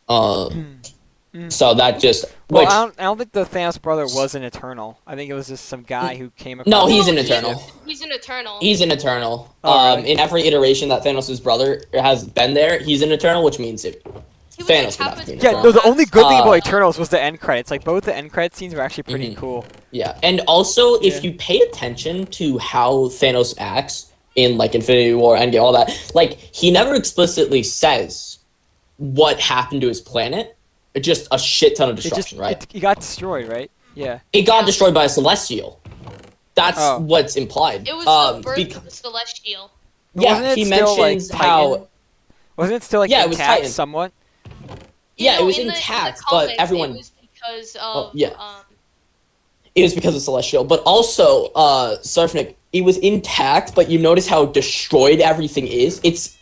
Mm. So that just Well, which I don't think the Thanos brother was an Eternal. I think it was just some guy who came across. no, he's No, an Eternal. He's an Eternal. He's an Eternal. Oh, really? In every iteration that Thanos' brother has been there, he's an Eternal, which means it. He was Thanos like would half have to be an a- Yeah, no, the only good thing about Uh, Eternals was the end credits. Like both the end credit scenes were actually pretty Mhm. cool. Yeah, and also Yeah. if you pay attention to how Thanos acts in like Infinity War, Endgame, all that, like he never explicitly says what happened to his planet. It's just a shit ton of destruction, right? He got destroyed, right? Yeah. It got destroyed by a Celestial. That's Oh. what's implied. It was the birth bec- of the Celestial. yeah, Wasn't it he still, like, mentions how. Titan? Wasn't it still like Yeah, it was intact Titan. somewhat? Yeah, it know, was in the intact, but comics, everyone- It was because of, Oh, yeah. It was because of Celestial, but also Sarfnic. It was intact, but you notice how destroyed everything is. It's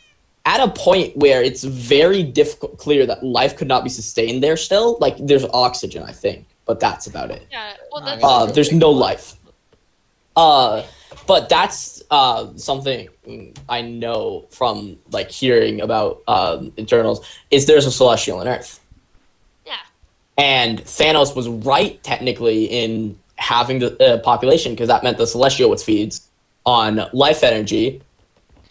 at a point where it's very difficult, clear that life could not be sustained there. Still, like there's oxygen, I think, but that's about it. yeah, well, that's There's no life. But that's something I know from like hearing about Eternals is there's a Celestial on Earth. yeah. And Thanos was right technically in having the population because that meant the Celestial, which feeds on life energy,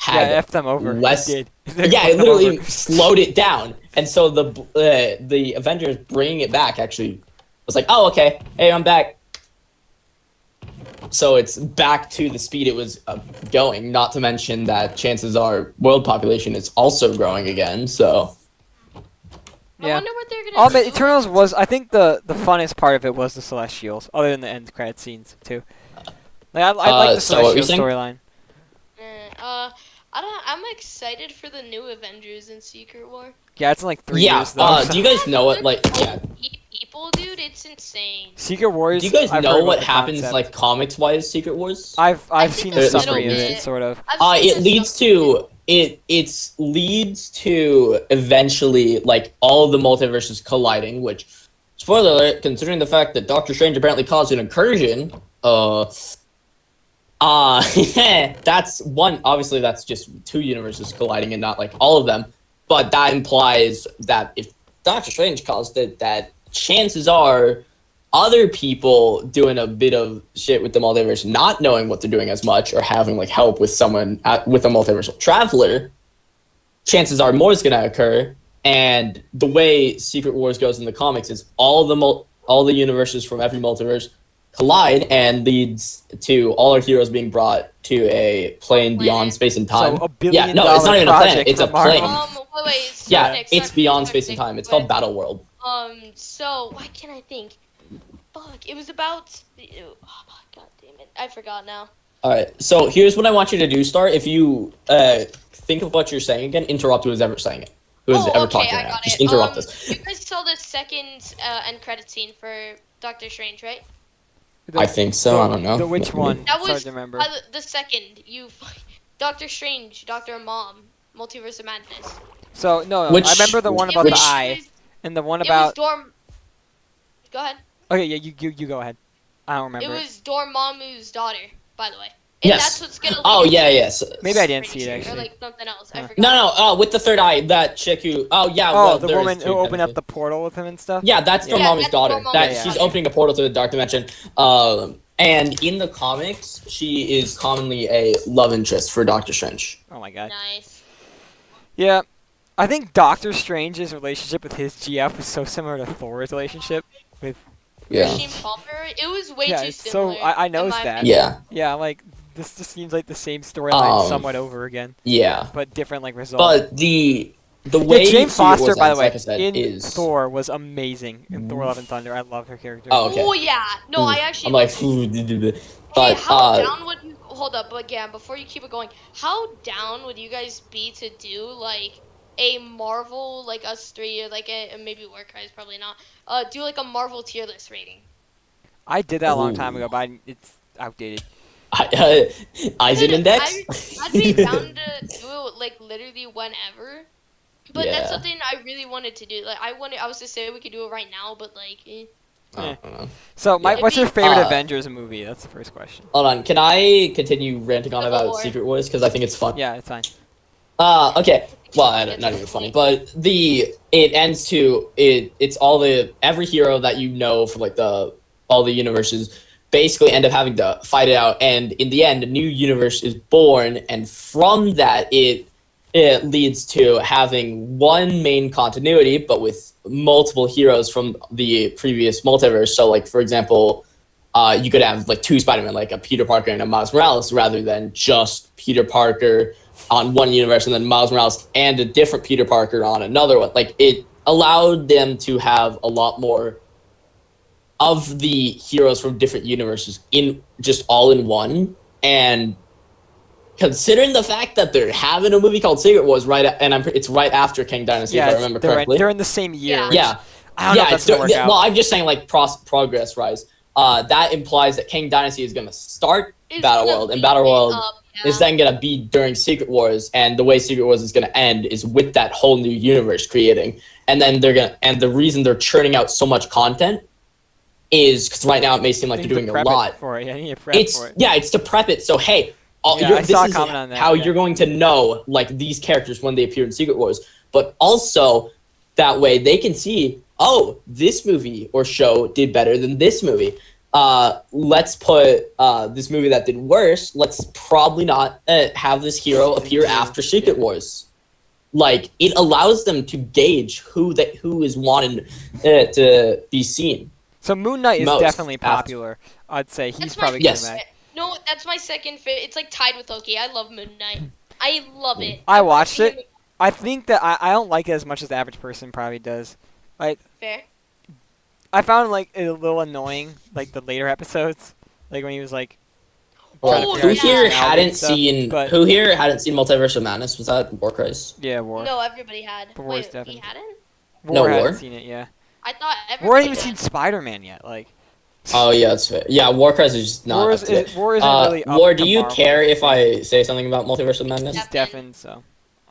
Yeah, had F them over. less. It did. Yeah, F it them literally over. slowed it down, and so the Avengers bringing it back actually was like, oh okay, hey, I'm back. So it's back to the speed it was going. Not to mention that chances are world population is also growing again. So I Yeah. wonder what they're gonna Oh, do. but Eternals was. I think the funnest part of it was the Celestials, other than the end credit scenes too. Like I like the so what were you Celestial saying? storyline. I'm excited for the new Avengers in Secret War. Yeah, it's in like 3 yeah. years though. Do you guys know what like? Yeah. People, dude, it's insane. Secret Wars. Do you guys I've know heard what about the happens concept. like comics wise Secret Wars? I've I seen think a a summary of little it, bit. sort of. I've seen It leads to it leads to eventually like all the multiverses colliding, which spoiler alert, considering the fact that Doctor Strange apparently caused an incursion, that's one, obviously that's just two universes colliding and not like all of them, but that implies that if Doctor Strange caused it, that chances are other people doing a bit of shit with the multiverse, not knowing what they're doing as much or having like help with someone with a multiversal traveler, chances are more is going to occur. And the way Secret Wars goes in the comics is all the universes from every multiverse collide and leads to all our heroes being brought to a plane beyond space and time. So $1 billion yeah, no, it's not even a planet, project it's a from Marvel. plane. Wait, Yeah, Sarfnic, it's Sarfnic, beyond space and Sarfnic, time. It's wait. called Battle World. So why can't I think? Fuck, it was about. Oh god damn it, I forgot now. All right, so here's what I want you to do, Star. If you think of what you're saying again, interrupt whoever's ever saying it. Who's ever talking I right now. got Just it. interrupt us. You guys saw the second end credit scene for Doctor Strange, right? I think so. I don't know. The which one? That It's hard was to remember. the second. Doctor Strange, Doctor Mom, Multiverse of Madness. So no, Which- I remember the one It about which- the eye, and the one It was about. Dorm. Go ahead. Okay, yeah, you go ahead. I don't It remember. was Dormammu's daughter, by the way. Yes. that's what's gonna. Oh lead yeah, into yes. Maybe I didn't see it Or actually. like something else. I Huh. forgot. No, with the third eye, that chick who. Oh yeah. Oh, well, the there is woman two, who opened up technically. the portal with him and stuff. Yeah, that's Yeah. Dormammu's that's daughter. Dormammu's That daughter. she's opening a portal to the dark dimension. And in the comics, she is commonly a love interest for Doctor Strange. Oh my god. Nice. Yeah, I think Doctor Strange's relationship with his GF was so similar to Thor's relationship with. Yeah. Christian Palmer. It was way Yeah, too it's similar. so I in noticed my that. opinion. Yeah. Yeah, like this just seems like the same storyline Um, somewhat over again, Yeah. but different like results. But the Yeah, way Jane Foster, by the way, like I said, in is. Thor was amazing. In Thor: Love and Thunder, I love her character. Oh, okay. Oh yeah. No, I actually. I'm like, hey, but how down would you hold up? But yeah, before you keep it going, how down would you guys be to do like a Marvel, like us three, or like maybe Warcry's probably not. Do like a Marvel tier list rating. I did that a long time Ooh. ago, but it's outdated. Eisen Index. I'd be down to do it like literally whenever. But that's Yeah. something I really wanted to do. Like I was to say we could do it right now, but like. Uh, So, Mike, Yeah. what's your favorite Uh, Avengers movie? That's the first question. Hold on, can I continue ranting on Civil about War. Secret Wars because I think it's fun? Yeah, it's fine. Okay. Well, not even funny, but it ends to it's all every hero that you know from like all the universes basically end up having to fight it out, and in the end, a new universe is born, and from that, it leads to having one main continuity, but with multiple heroes from the previous multiverse. So, like for example, you could have like two Spider-Man, like a Peter Parker and a Miles Morales, rather than just Peter Parker on one universe and then Miles Morales and a different Peter Parker on another one. Like it allowed them to have a lot more of the heroes from different universes in just all in one. And considering the fact that they're having a movie called Secret Wars it's right after King Dynasty, if I remember correctly. They're in the same year. Yeah. which Yeah. I don't know if that's gonna work out. Well, I'm just saying like progress rise. That implies that King Dynasty is going to start It's Battle gonna World, and beat Battle it World up, yeah. is then going to be during Secret Wars, and the way Secret Wars is going to end is with that whole new universe creating. And then the reason they're churning out so much content is because right now it may seem like You they're need to doing a prep it lot. for it. Yeah, you need to prep for it. It's to prep it. So hey, Yeah, I this saw a is comment on that, how yeah. you're going to know like these characters when they appear in Secret Wars, but also that way they can see, oh, this movie or show did better than this movie. Let's put this movie that did worse. Let's probably not have this hero appear after Secret Wars. Like it allows them to gauge who is wanted to be seen. So Moon Knight is Most definitely after- popular. I'd say he's That's my probably Yes. getting back. No, that's my second favorite. It's like tied with Loki. I love Moon Knight. I love it. I watched watched it. I think that I don't like it as much as the average person probably does. Like Fair. I found like it a little annoying, like the later episodes, like when he was like. Well, trying to who figure out here his personality hadn't and stuff, seen but- who here hadn't seen Multiverse of Madness? Was that Warcry? Yeah, War. No, everybody had. But War's Wait, definitely- he hadn't? No, War hadn't War? seen it. Yeah. I thought everybody War hadn't even had. seen Spider-Man yet. Like. Oh yeah, that's fair. Yeah, Warcry is just not. War up to date. War isn't really up War, to do you Marvel. care if I say something about Multiverse of Madness? He's deafened, so.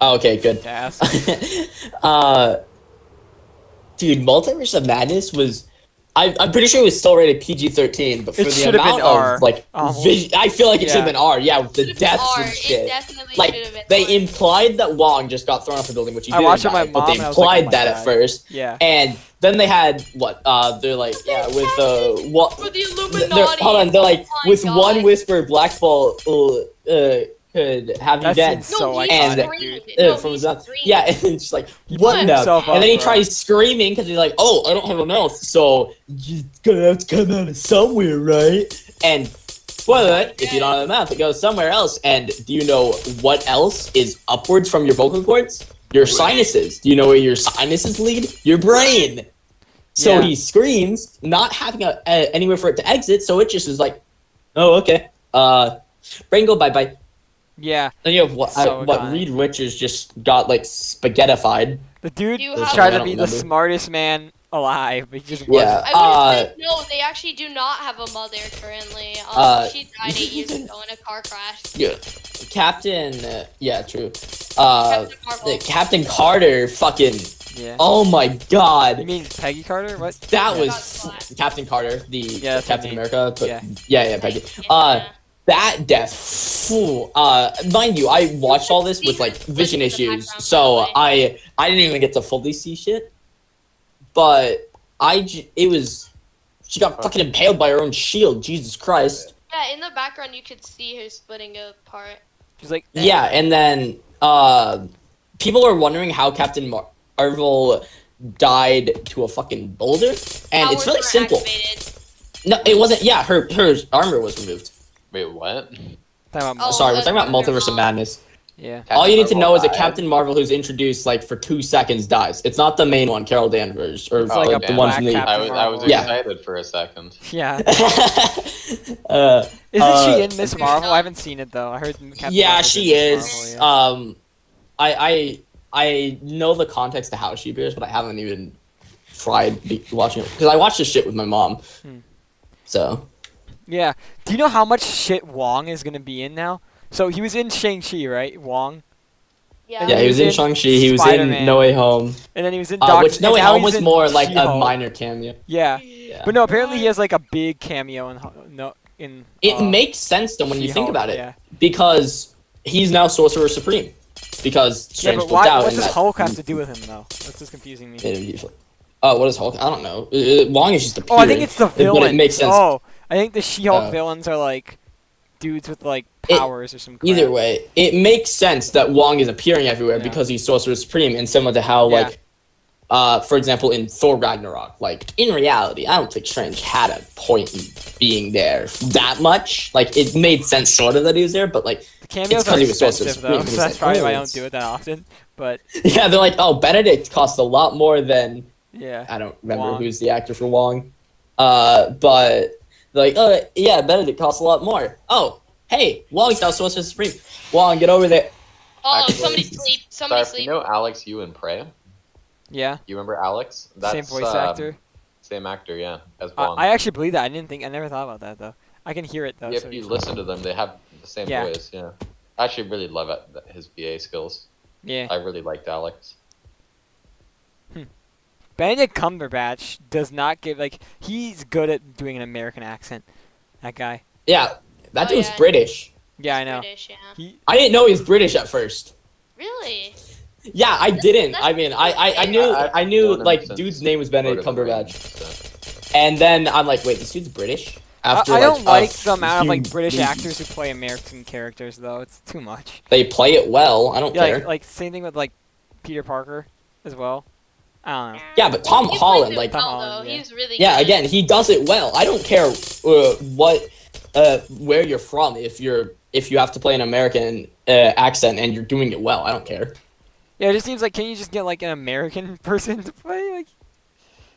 Oh, okay, good. To ask. Dude, Multiverse of Madness was. I'm pretty sure it was still rated PG-13, but for It the should've amount been R, of like, almost. I feel like it should have Yeah. been R. Yeah, with the Should've been deaths R. and It shit. definitely Like should've been they R. implied that Wong just got thrown off a building, which he I didn't watched it with die, my but mom, they and I was like, implied oh my that God. at first. Yeah. And then they had what? They're like, yeah, with what? For the They're, Illuminati. hold on, they're like, Oh my with God. one whisper, Black Bolt could have you That dead. seems so he's iconic, green. dude. No, From he's his mouth. green. Yeah, and it's just like, He what blew now? himself And up, then he bro. tries screaming because he's like, oh, I don't have a mouth, so you're gonna have to come out of somewhere, right? And spoiler alert, if you don't have a mouth, it goes somewhere else. And do you know what else is upwards from your vocal cords? Your sinuses. Do you know where your sinuses lead? Your brain. So Yeah. he screams, not having anywhere for it to exit, so it just is like, oh, okay. Brain go bye-bye. Yeah. Then you have what So iconic. Reed Richards just got like spaghettified. The dude You have- tried I to don't be the remember. smartest man alive, but he just Yeah. wasn't. I would say no. They actually do not have a mother currently. She died 8 years ago in a car crash. Yeah. Captain. Yeah, true. Captain Marvel. Captain Carter. Fucking. Yeah. Oh my You God. mean Peggy Carter? What? That Yeah. was Captain Carter, the Yeah, that's her Captain name. America. But Yeah. yeah, Peggy. Yeah. that death. Phew. Mind you, I watched all this with like vision issues, so I didn't even get to fully see shit. But she got fucking impaled by her own shield. Jesus Christ. Yeah, in the background you could see her splitting apart. She's like, Yeah, and then people are wondering how Captain Marvel died to a fucking boulder, and it's really simple. Activated. No, it wasn't. Yeah, her armor was removed. Wait, what? Sorry, we're talking about Multiverse of Madness. Yeah. All you need to know is that died? Captain Marvel, who's introduced like for 2 seconds, dies. It's not the main one, Carol Danvers, or It's like a the one black from the. Captain I was Marvel. Yeah. excited for a second. Yeah. uh, Isn't she in Miss Marvel? I haven't seen it though. I heard. Captain yeah, Marvel's she in is. Miss Marvel, yeah. I know the context to how she appears, but I haven't even tried watching it because I watched this shit with my mom. So. Yeah. Do you know how much shit Wong is gonna be in now? So he was in Shang-Chi, right? Wong. Yeah. Yeah, he was in Shang-Chi. He was in Spider-Man. No Way Home. And then he was in Doctor. Which No Way Home was more like a minor cameo. Yeah. Yeah. But no, apparently he has like a big cameo in. It makes sense though when you think She-Hulk, about it, yeah. because he's now Sorcerer Supreme. Because Yeah, Strange but flipped out. what and does that- Hulk have to do with him though? That's just confusing me. What is Hulk? I don't know. Wong is just appearing. Oh, I think it's the villains. But it makes sense. Oh, I think the She-Hulk Oh. villains are like dudes with like powers or some crap. Either way, it makes sense that Wong is appearing everywhere Yeah. because he's Sorcerer Supreme, and similar to how, Yeah. like, for example, in Thor Ragnarok, like, in reality, I don't think Strange had a point in being there that much. Like, it made sense sort of that he was there, but, like, The cameos it's 'cause are he was Sorcerer expensive Supreme. though, He's so that's like, probably oh, why I don't it's- do it that often. But Yeah, they're like, oh, Benedict costs a lot more than... yeah. I don't remember Wong. who's the actor for Wong. But they're like, oh, yeah, Benedict costs a lot more. Oh, hey, Wong's now Sorcerer Supreme. Wong, get over there. Oh, Actually, somebody sleep. Somebody Sarf, sleep. you know Alex, you and Prey? Yeah. You remember Alex? Same voice actor. Same actor, yeah, as Wong. I actually believe that. I never thought about that though. I can hear it though. Yeah, so if you it's- listen to them, they have the same Yeah. voice, yeah. I actually really love his VA skills. Yeah. I really liked Alex. Benedict Cumberbatch does not give like he's good at doing an American accent. That guy. Yeah, that Oh, dude's yeah. British. Yeah, I know. British, yeah. He I didn't know he was British at first. Really? Yeah, I didn't. I mean, I knew I've known him like since dude's name was Benedict Lord of the Rings, Cumberbatch, so. and then I'm like, wait, this dude's British. I don't like the a amount of like few British movies. actors who play American characters though. It's too much. They play it well. I don't Yeah, care. like same thing with like Peter Parker as well. I don't know. Yeah, but Tom He Holland, plays it like, Tom well, Holland, though. yeah. He's really yeah, good. again, he does it well. I don't care where you're from. If you have to play an American accent and you're doing it well, I don't care. Yeah, it just seems like can you just get like an American person to play like?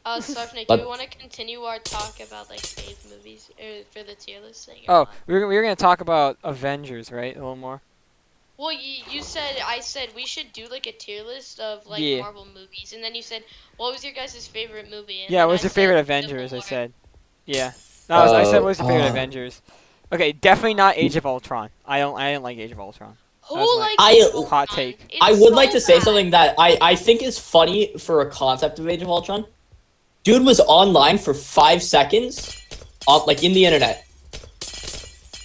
Sarfnic, But- do we want to continue our talk about like fave movies for the tier list thing? or Oh, not? we were gonna talk about Avengers, right? A little more. Well, you said I said we should do like a tier list of like Yeah. Marvel movies, and then you said what was your guys' favorite movie? And Yeah, then what was I your said favorite Civil Avengers? I War. said. Yeah. No, I said what was your favorite Avengers? Okay, definitely not Age of Ultron. I didn't like Age of Ultron. Who That was my- likes I- Age of Ultron? Hot take. It's I would so like to say bad. something that I think is funny for a concept of Age of Ultron. Dude was online for 5 seconds, like in the internet,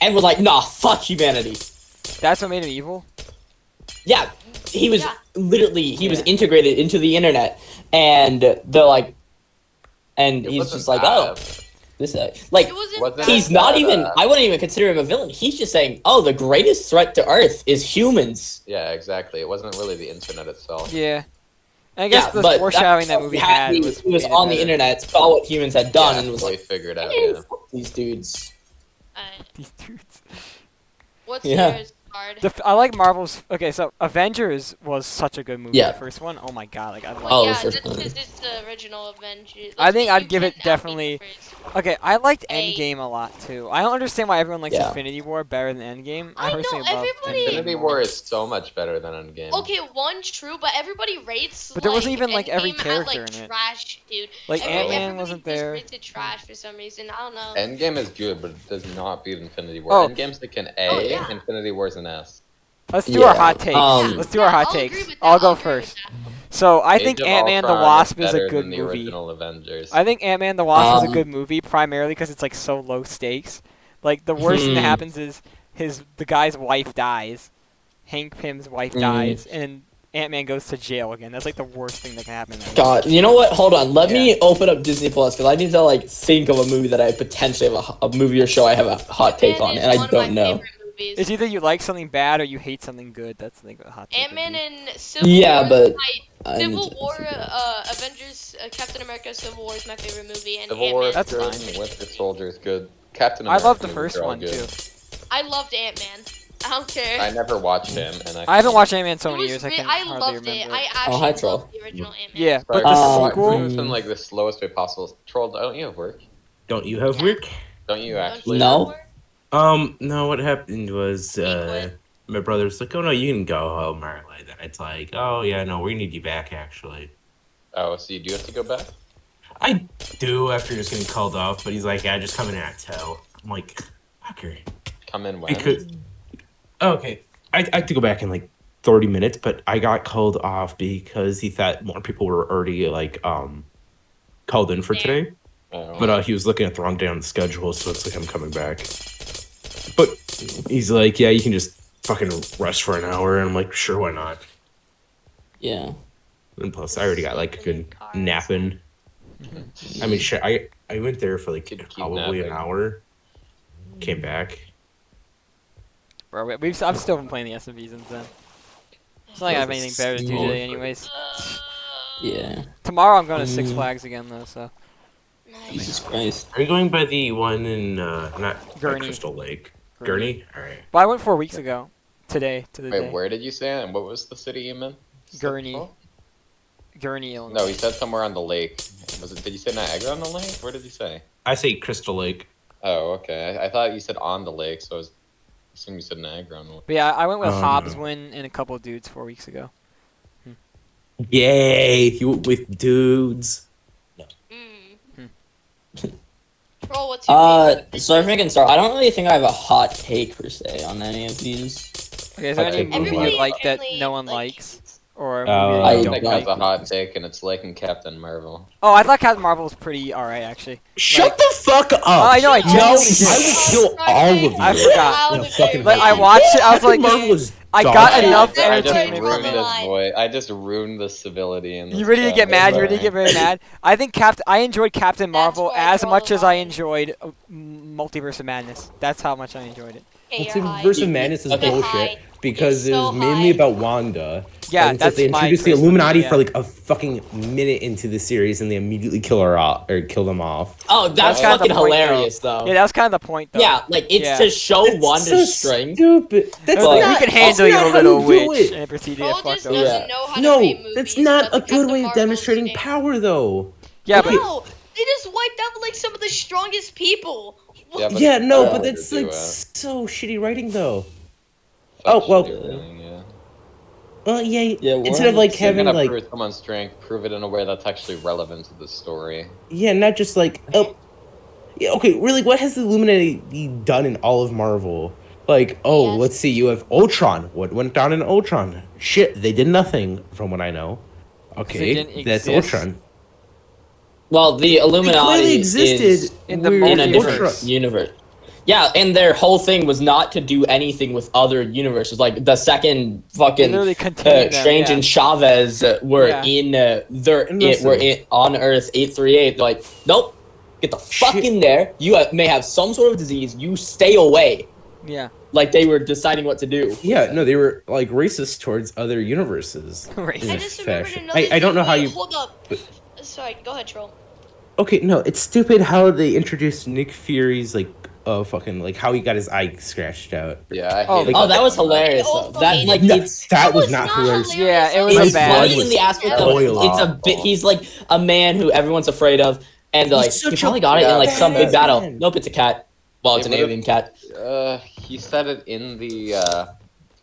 and was like, "Nah, fuck humanity." That's what made him evil. Yeah, he was Yeah. literally he was Yeah. integrated into the internet, and they're like, and It he's wasn't just like, bad. "Oh, this like." It wasn't Wasn't bad. He's not even. I wouldn't even consider him a villain. He's just saying, "Oh, the greatest threat to Earth is humans." Yeah, exactly. It wasn't really the internet itself. Yeah. And I guess Yeah, the but foreshadowing that's that movie how had he was was made it on the better. internet, saw what humans had done, Yeah, and was fully like, figured out. "Hey, Yeah. fuck these dudes." These dudes. What's Yeah. yours, Card? I like Marvel's. Okay, so Avengers was such a good movie. Yeah. The first one. Oh my god, like I love. Oh, yeah, the first this one. is the original Avengers. I think You I'd give it can't outbeat the definitely- first. Okay, I liked Hey. Endgame a lot too. I don't understand why everyone likes Yeah. Infinity War better than Endgame. I know, personally love everybody- Endgame Infinity more. War is so much better than Endgame. Okay, one true, but everybody rates. But there wasn't even, like, every Endgame at, character like, in it. trash, dude. Like Everybody Ant-Man wasn't just there. rates it trash for some reason. I don't know. Endgame is good, but it does not beat Infinity War. Oh. Endgame's like an A, Oh, yeah. Infinity War's an S. Let's do our Yeah, hot takes. Let's do our hot I'll takes. agree with that, I'll go agree with first. that. So I Age think of Ant-Man the Ultron Wasp is better a good than the movie. original Avengers. I think Ant-Man the Wasp is a Um, good movie primarily because it's like so low stakes. Like the worst thing that Hmm. happens is the guy's wife dies, Hank Pym's wife dies, and Ant-Man goes to jail again. That's like the worst thing that can happen. In that movie. God, you know what? Hold on. Let me Yeah. open up Disney Plus because I need to like think of a movie that I potentially have a movie or show I have a hot take on, and I don't know. It's either you like something bad or you hate something good. That's like a hot take. would Ant-Man be. and Civil Yeah, War. but I need Civil to War, figure it out. Avengers, Captain America: Civil War is my favorite movie, and Civil War Ant-Man. is That's good. fine. Winter Soldier is good. Captain I America. love the movies first are all one good. too. I loved Ant-Man. I don't care. I never watched him, and I haven't watched Ant-Man in so It many was years. I re- can I hardly loved remember. it. It. I Oh, hi, actually Troll. loved the original Ant-Man. Yeah, Sorry, but the Uh, sequel. do this in like the slowest way possible. Troll, don't you have work? Don't you have work? Don't you Don't actually? you No. know her? No, what happened was, quit. my brother's like, oh no, you can go home early. Then it's like, oh yeah, no, we need you back actually. Oh, so you do have to go back? I do after just getting called off, but he's like, yeah, just come in at 2. I'm like, fucker. Come in when? Because, okay, I have to go back in like 30 minutes, but I got called off because he thought more people were already like, called in for today. Oh. But he was looking at the wrong day on the schedule, so it's like I'm coming back. But he's like, yeah, you can just fucking rest for an hour, and I'm like, sure, why not? Yeah. And plus, I already got like a good nap in. I mean, shit, I went there for like Keep probably an napping. hour. Came back. Bro, I've still been playing the SMP since then. It's not like I have anything better to do today, anyways. Yeah. Tomorrow I'm going to Six Flags again, though. So Jesus Christ. Are you going by the one in not by Gurney. Crystal Lake? Gurney? Alright. but I went 4 weeks ago. Today, to the Wait, day. where did you say it? And what was the city you meant? Gurney. Gurney, Illinois. No, he said somewhere on the lake. Was it? Did you say Niagara on the lake? Where did he say? I say Crystal Lake. Oh, okay. I thought you said on the lake, so I was assuming you said Niagara on the lake. But yeah, I went with Oh, Hobbs no. Win and a couple of dudes 4 weeks ago. Yay! You went with dudes. Troll, what's your favorite? Sarfnic and Star. I don't really think I have a hot take per se on any of these. Okay, is there any movie Everybody you like that apparently no one like- likes? Or a Oh, movie I that you I don't think like? that's a hot take, and it's like in Captain Marvel. Oh, I thought Captain Marvel was pretty alright, actually. Shut the fuck up! I know, I No, genuinely I did. will kill all of you. I forgot. in a fucking Like, I heartbeat. watched it, I was like, Captain Marvel was I dog got shit. enough I just entertainment ruined from the it. this voice. I just ruined the civility in this. You ready to get mad? You ready to get Sorry. very mad? I think I enjoyed Captain Marvel why I as draw much the as I line. enjoyed Multiverse of Madness. That's how much I enjoyed it. Okay, you're high. Multiverse of Madness is Okay. bullshit High. because it You're was so mainly high. about Wanda. Yeah, and that's they my introduced the criticism, Illuminati yeah. for like a fucking minute into the series, and they immediately kill her off or kill them off. Oh, that's kind of the fucking point, hilarious, though. Yeah, that was kind of the point, though. Yeah, like it's Yeah. to show Wanda's so strength. stupid. That's It was like, not- we can handle you, that's not little how you do witch, it. and it proceeded to Troll get fucked just over. doesn't Yeah. know how to No, rate movies. that's not but a the good Captain way of Marvel's demonstrating thing. power, though. Yeah, but No, they just wiped out like some of the strongest people. Yeah, but Yeah, no, it's but harder that's to like do it. so shitty writing, though. Such Oh, well- shitty writing, yeah. Well, yeah. Yeah, Instead of like If you're having gonna like, prove someone's strength, prove it in a way that's actually relevant to the story. yeah, not just like, oh, yeah, okay, really, what has the Illuminati done in all of Marvel? Like, oh, Yes. let's see, you have Ultron. What went down in Ultron? Shit, they did nothing, from what I know. Okay, didn't that's exist. Ultron. Well, the It Illuminati clearly existed is in the weird in a multiverse. different universe. Yeah, and their whole thing was not to do anything with other universes. Like the second they fucking literally contained them, Strange yeah. and Chavez were Yeah. in Listen. were in, on Earth 838. They're like, nope, get the fuck Shit. in there. You may have some sort of disease. You stay away. Yeah. Like they were deciding what to do. Yeah, no, they were like racist towards other universes. Racist. in I a just remembered fashion. another I don't know thing. how Wait, you. Hold up. Sorry, go ahead, Troll. Okay, no, it's stupid how they introduced Nick Fury's like, fucking like how he got his eye scratched out. Yeah, I Oh, hate Oh, that was so much. hilarious Oh, though. That like No, it's that was was not not hilarious. hilarious. Yeah, it was it's bad. funny in the aspect of Boil it's a off. bit. He's like a man who everyone's afraid of, and they're like He's he such probably a got it in like some big badass battle. man. Nope, it's a cat. Well, it's It an would've- alien cat. He said it in the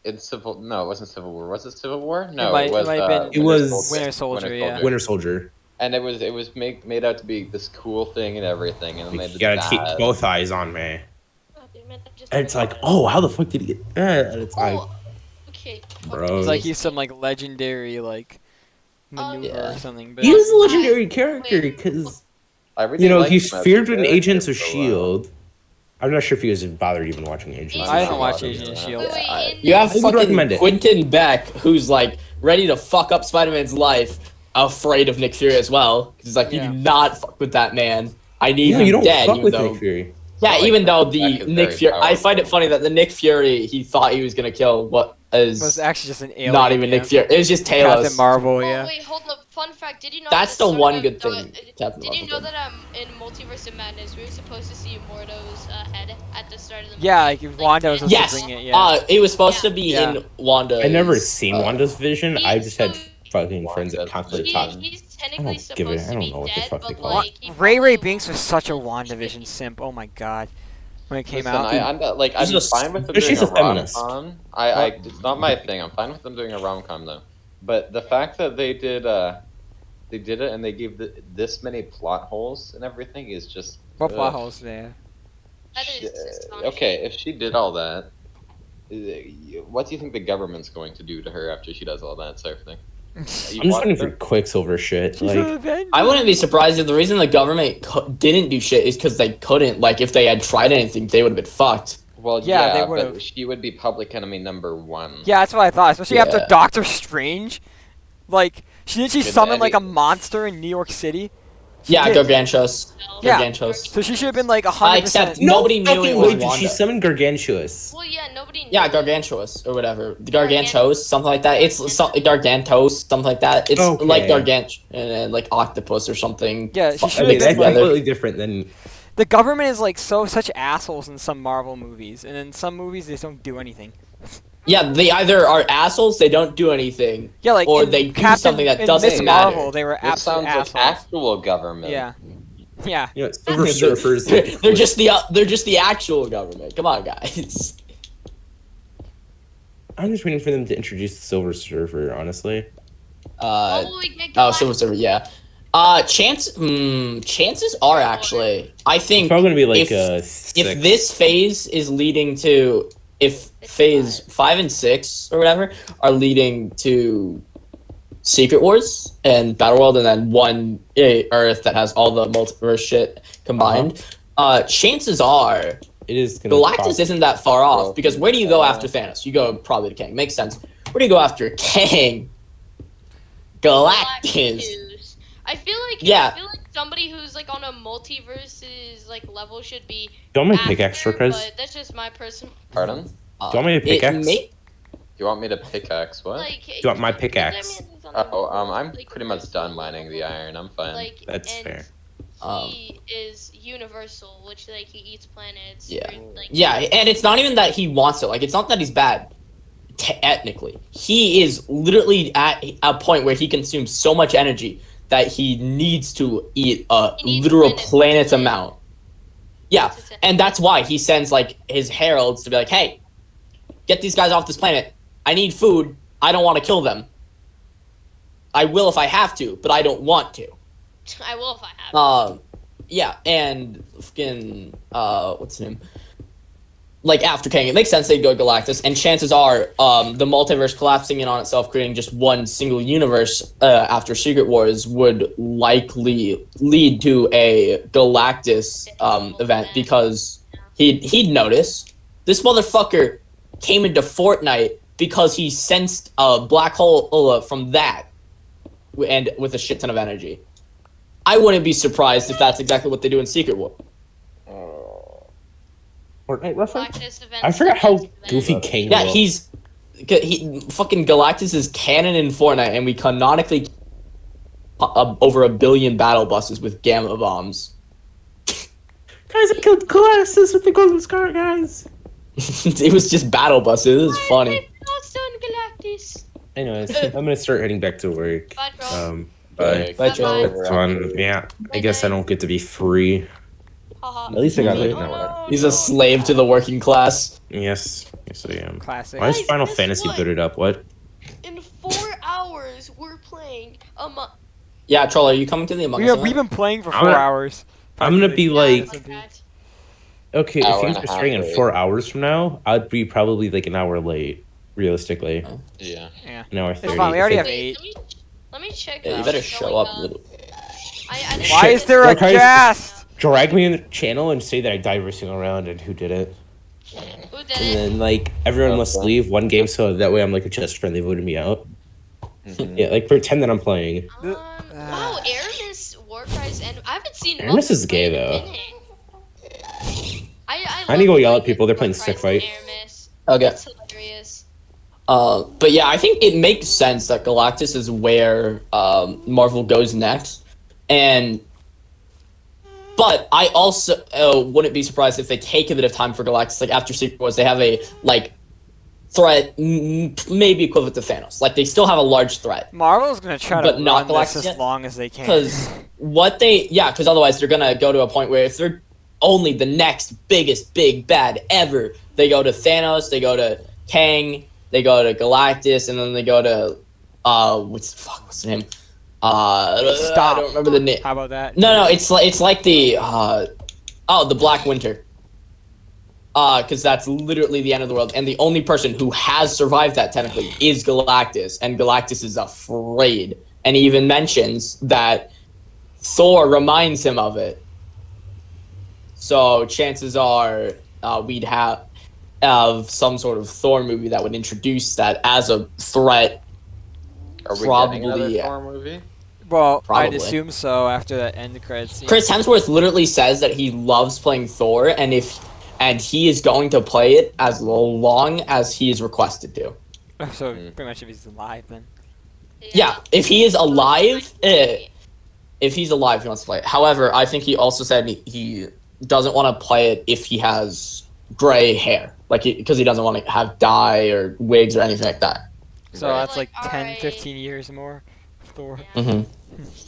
in Civil. No, it wasn't Civil War. Was it Civil War? No, might- it was. it might have been It was Winter Soldier, yeah. Winter Soldier. And it was made out to be this cool thing and everything, and it Like, made you it gotta keep bad. both eyes on me. God damn it, I just And it's like, forgot. oh, how the fuck did he get? And it's like, Oh, okay. Bro. It's like he's some like legendary like maneuver Yeah. or something. But he was a legendary character because I really you know liked he's him as a feared in character, Agents of so, Shield. I'm not sure if you guys have bothered even watching Agents. I of I S.H.I.E.L.D. haven't watched Agents of Wait, S.H.I.E.L.D. wait, in You have I would fucking recommend it. Quentin Beck, who's like ready to fuck up Spider-Man's life, afraid of Nick Fury as well. He's like, you Yeah. do not fuck with that man. I need No, him you don't dead. fuck Even with though, Nick Fury. yeah, Not like even though Quentin Beck the is Nick very Fury, I find it powerful. funny that the Nick Fury he thought he was gonna kill Was actually just an alien. not even yeah. Nick Fury. It was just Captain Talos. Marvel, Oh yeah. wait, hold up. Fun fact: did you know? That's at the start one of good thing Captain Did you Marvel know did. that in Multiverse of Madness we were supposed to see Mordo's head at the start of the movie? Yeah, like if Wanda was supposed Yes. to bring it, yeah. It was supposed Yeah. to be Yeah. in Wanda. I never seen Wanda's vision. he- I just had so- fucking friends that constantly talked. He's I technically don't give a- supposed I to don't be know what the dead, fuck they but call it. like he Ray probably Binks was such a won't- WandaVision simp. Oh my god. When it came Listen, out. I'm She's I'm just- fine with them No, doing she's a a feminist. rom-com. It's not my thing. I'm fine with them doing a rom-com though. But the fact that they did it and they gave this many plot holes and everything is just. What plot ugh. holes there? That is astonishing. Okay, if she did all that, what do you think the government's going to do to her after she does all that sort of thing? I'm just waiting for Quicksilver shit. She's an Like, Avenger. I wouldn't be surprised if the reason the government didn't do shit is because they couldn't. Like, if they had tried anything, they would have been fucked. Well, Yeah, yeah, they but would've. she would be public enemy #1. Yeah, that's what I thought. Especially after Yeah. Doctor Strange. Like, didn't she Did summon any- like a monster in New York City? She Yeah, did. Gargantuous. Yeah. Gargantuous. So she should have been like 100%. Except nobody knew fucking it way was did she Wanda. summon Gargantuous. Well, yeah, nobody. Yeah, knew. Gargantuous or whatever. The Gargantos, something like that. It's Gargantos, something like that. It's Okay. like and like octopus or something. Yeah, she Fu- should've Okay, mixed been, that's like- together. completely different than. The government is like such assholes in some Marvel movies, and in some movies they just don't do anything. Yeah, they either are assholes, they don't do anything, Yeah, like or in they do Captain, something that in doesn't Miss matter. Marvel, they were This absolute sounds assholes. like actual government. Yeah, yeah. You know, Silver Surfers. They're just the actual government. Come on, guys. I'm just waiting for them to introduce the Silver Surfer. Honestly, Oh, we get Silver Surfer, yeah. Chances are actually, I it's think probably gonna be like if- six. if this phase is leading to, if phase 5 and 6 or whatever are leading to Secret Wars and Battleworld, and then one Earth that has all the multiverse shit combined, chances are it is gonna. Galactus isn't that far off, because where do you go after Thanos? You go probably to Kang. Makes sense. Where do you go after Kang? Galactus. I feel like Yeah. I feel like somebody who's like on a multiverses like level should be. Do you want me to after, pickaxe for Chris? But that's just my personal. Pardon? Do you want me to pickaxe? You want me to pickaxe what? Like, you want my pickaxe? I'm pretty much done mining the iron. I'm fine. Like, That's and fair. He is universal, which like he eats planets. Yeah. or, like, Yeah, and it's not even that he wants it. Like, it's not that he's bad. Technically, he is literally at a point where he consumes so much energy that he needs to eat a He needs literal planets. planet's amount. Yeah, and that's why he sends like his heralds to be like, "Hey, get these guys off this planet. I need food. I don't want to kill them. I will if I have to, but I don't want to." I will if I have. Yeah, and fucking what's his name? Like after Kang, it makes sense they'd go Galactus, and chances are, the multiverse collapsing in on itself, creating just one single universe after Secret Wars would likely lead to a Galactus event, because he'd notice this motherfucker came into Fortnite because he sensed a black hole from that, and with a shit ton of energy. I wouldn't be surprised if that's exactly what they do in Secret War. Fortnite reference? Galactus events, I forgot how events. goofy Kane Yeah, was. he fucking Galactus is canon in Fortnite, and we canonically over 1 billion battle buses with gamma bombs. Guys, I killed Colossus with the golden scar, guys. It was just battle buses. It was funny. Lost on Galactus. Anyways, I'm gonna start heading back to work. Bye, Joel. Bye. Bye, Joe. It's fun. Yeah, I guess I don't get to be free. Haha. At least I got Mhm. it. No, whatever. He's a slave to the working class. Yes, I am. Classic. Why is Guys, Final guess Fantasy what? booted up? What? In 4 hours, we're playing Yeah, Troll, are you coming to the Among Us? We've been playing for I'm 4 gonna- hours. I'm gonna be like, that. okay, Hour if you and guys a are half starting in late. 4 hours from now, I'd be probably like an hour late, realistically. Yeah. An hour 30. It's fine. We already have Wait, 8. let me check. Yeah, you what's better going show up. on. I didn't Why check is there a Look, guys- guest? drag me in the channel and say that I died every single round and who did it. Who did And it? then like everyone must Okay. leave one game so that way I'm like a just friend. They voted me out. Mhm. Yeah, like pretend that I'm playing. Wow, Aramis, Warcries, and I haven't seen Aramis Muffin is gay, play in a though. minute. I need to go love yell at playing people. They're with playing Warcries Stick and Fight. Aramis. Okay. It's hilarious. But yeah, I think it makes sense that Galactus is where Marvel goes next, but I also wouldn't be surprised if they take a bit of time for Galactus. Like after Secret Wars, they have a threat maybe equivalent to Thanos. Like they still have a large threat. Marvel's gonna try But to not run this Galactus as yet? long as they can. Because because otherwise they're gonna go to a point where if they're only the next biggest big bad ever, they go to Thanos, they go to Kang, they go to Galactus, and then they go to what's the name? Stop. I don't remember the name. How about that? No, it's like the the Black Winter. Because that's literally the end of the world, and the only person who has survived that technically is Galactus, and Galactus is afraid, and he even mentions that Thor reminds him of it. So chances are we'd have some sort of Thor movie that would introduce that as a threat. Are we Probably, getting another yeah. Thor movie? Well, Probably. I'd assume so after that end credits scene. Chris Hemsworth literally says that he loves playing Thor, and he is going to play it as long as he is requested to. So pretty much if he's alive, then. Yeah, if he is alive, if he's alive, he wants to play it. However, I think he also said he doesn't want to play it if he has gray hair, like because he doesn't want to have dye or wigs or anything like that. So Right. that's like 10, Alright. 15 years more. Thor. hmm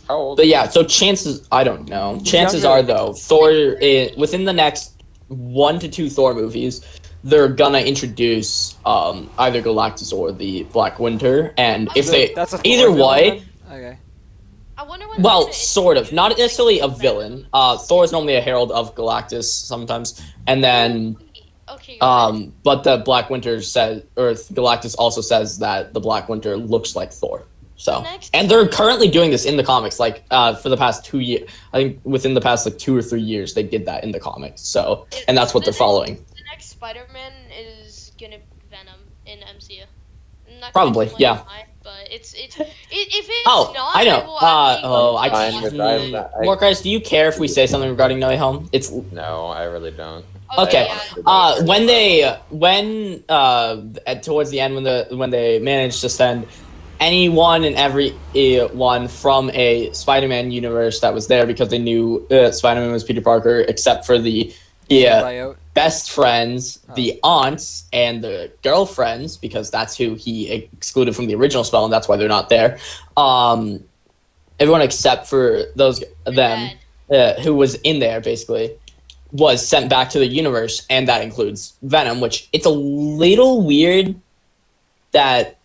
How old? But yeah, so chances I don't know. Chances Younger. are though, Thor within the next 1 to 2 Thor movies, they're gonna introduce either Galactus or the Black Winter, and if they That's a Thor either villain, way. then? Okay. I wonder when Well, they're sort of. Not introduce, necessarily a like, villain. Thor is normally a herald of Galactus sometimes, and then Okay. go ahead. but the Black Winter says, or Galactus also says that the Black Winter looks like Thor. So, Next and they're time- currently doing this in the comics. Like for the past 2 years, I think within the past like 2 or 3 years, they did that in the comics. So, and that's what they're following. The next Spider-Man is gonna be Venom in MCU. I'm not gonna Probably, explain yeah. why, but if it's Oh, not, I know. will actually I Fine with that. Warcries, do you care if we say something regarding No Way Home? It's No, I really don't. Okay. yeah. when towards the end when they managed to send anyone and every one from a Spider-Man universe that was there because they knew Spider-Man was Peter Parker, except for the Symbiote. best friends, the aunts, and the girlfriends, because that's who he excluded from the original spell, and that's why they're not there. Everyone except for them who was in there basically was sent back to the universe, and that includes Venom, which it's a little weird that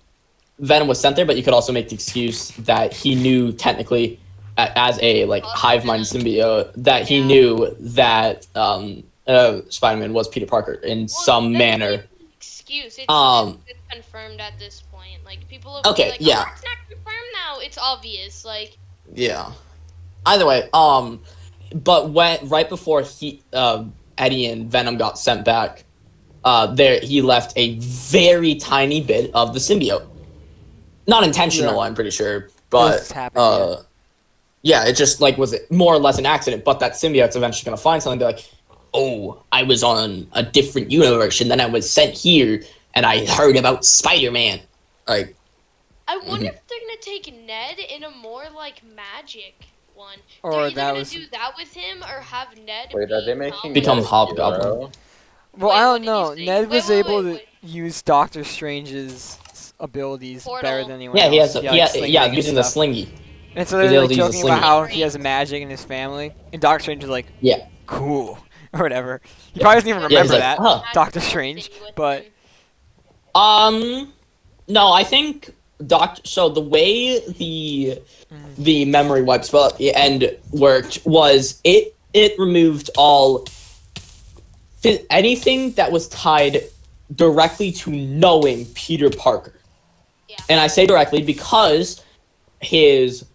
Venom was sent there, but you could also make the excuse that he knew technically as a hive mind symbiote that he knew that Spider-Man was Peter Parker in some that's manner. not even an excuse. It's confirmed at this point. Like people will Okay, be like, yeah. oh, it's not confirmed now. It's obvious. Like Yeah. Either way, but right before Eddie and Venom got sent back, he left a very tiny bit of the symbiote. Not intentional, Yeah. I'm pretty sure, It but just happened, yeah, it just was more or less an accident. But that symbiote's eventually gonna find something and be like, oh, I was on a different universe, and then I was sent here, and I heard about Spider-Man. Like, I wonder if they're gonna take Ned in a more magic one. Or They're either that gonna was- do that with him or have Ned. Wait, are they be making Become Ned a Hobgoblin. hero? Well, Wait, I what don't did you know. say? Ned was Wait, able wait. to use Doctor Strange's abilities Portal. better than anyone yeah, else. he has slinging and using the stuff. slingy. And so He's they're able to use the joking about slingy. how he has magic in his family, and Doctor Strange is like, Yeah. cool, or whatever. He probably doesn't even Yeah, he's remember like, that, huh. Doctor Strange. But No, I think so the way the memory wipe spell at the end worked was it removed anything that was tied directly to knowing Peter Parker. Yeah. And I say directly because his,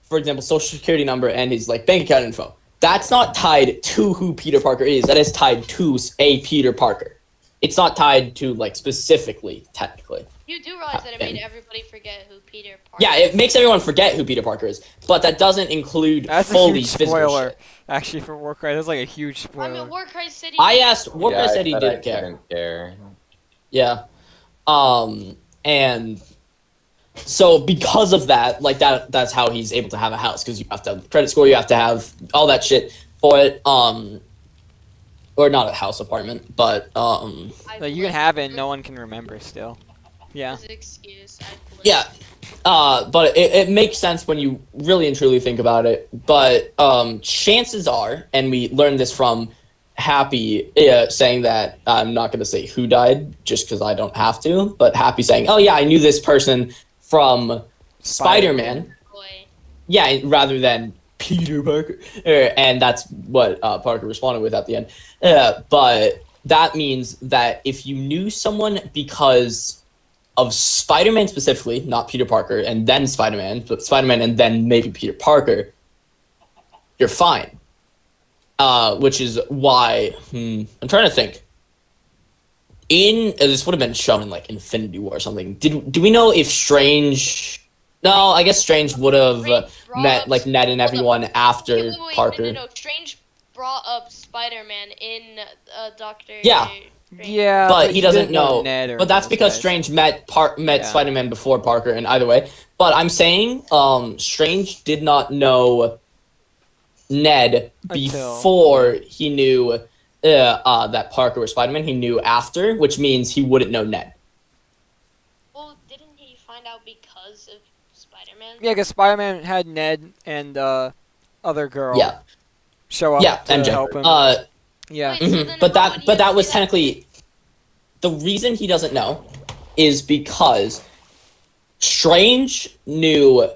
for example, social security number and his bank account info. that's not tied to who Peter Parker is. That is tied to a Peter Parker. It's not tied to like specifically, technically. You do realize that it made everybody forget who Peter Parker Yeah, it makes everyone forget who Peter Parker is, but that doesn't include That's a fully huge physical spoiler, shit. actually, for Warcry. That's like a huge I spoiler. mean, Warcry City. I asked, Warcry said he I didn't care. didn't care. Yeah. And so because of that, like that's how he's able to have a house, because you have to have the credit score, you have to have all that shit for it. Or not a house apartment, but Like, you can have it and no one can remember still. Yeah. Excuse. yeah. But it makes sense when you really and truly think about it. But chances are, and we learned this from Happy saying that, I'm not going to say who died just because I don't have to, but Happy saying, oh yeah, I knew this person from Spider-Man. Boy. Yeah, rather than Peter Parker. And that's what Parker responded with at the end. But that means that if you knew someone because of Spider-Man specifically, not Peter Parker, and then Spider-Man, but Spider-Man and then maybe Peter Parker, you're fine. Which is why, I'm trying to think. This would have been shown in like Infinity War or something. Do we know if Strange? No, I guess Strange would have met like Ned and everyone after Wait, Parker. No. Strange brought up Spider-Man in Doctor. Yeah. Strange. Yeah, But he doesn't didn't know. Ned or But that's those because guys. Strange met Yeah. Spider-Man before Parker, and either way. But I'm saying, Strange did not know Ned before he knew that Parker was Spider-Man. He knew after, which means he wouldn't know Ned. Well, didn't he find out because of Spider-Man? Yeah, because Spider-Man had Ned and other girl Yeah. show up Yeah, to MJ. help him. Yeah. Wait, so Mhm. then But how would he that have was seen technically the reason he doesn't know is because Strange knew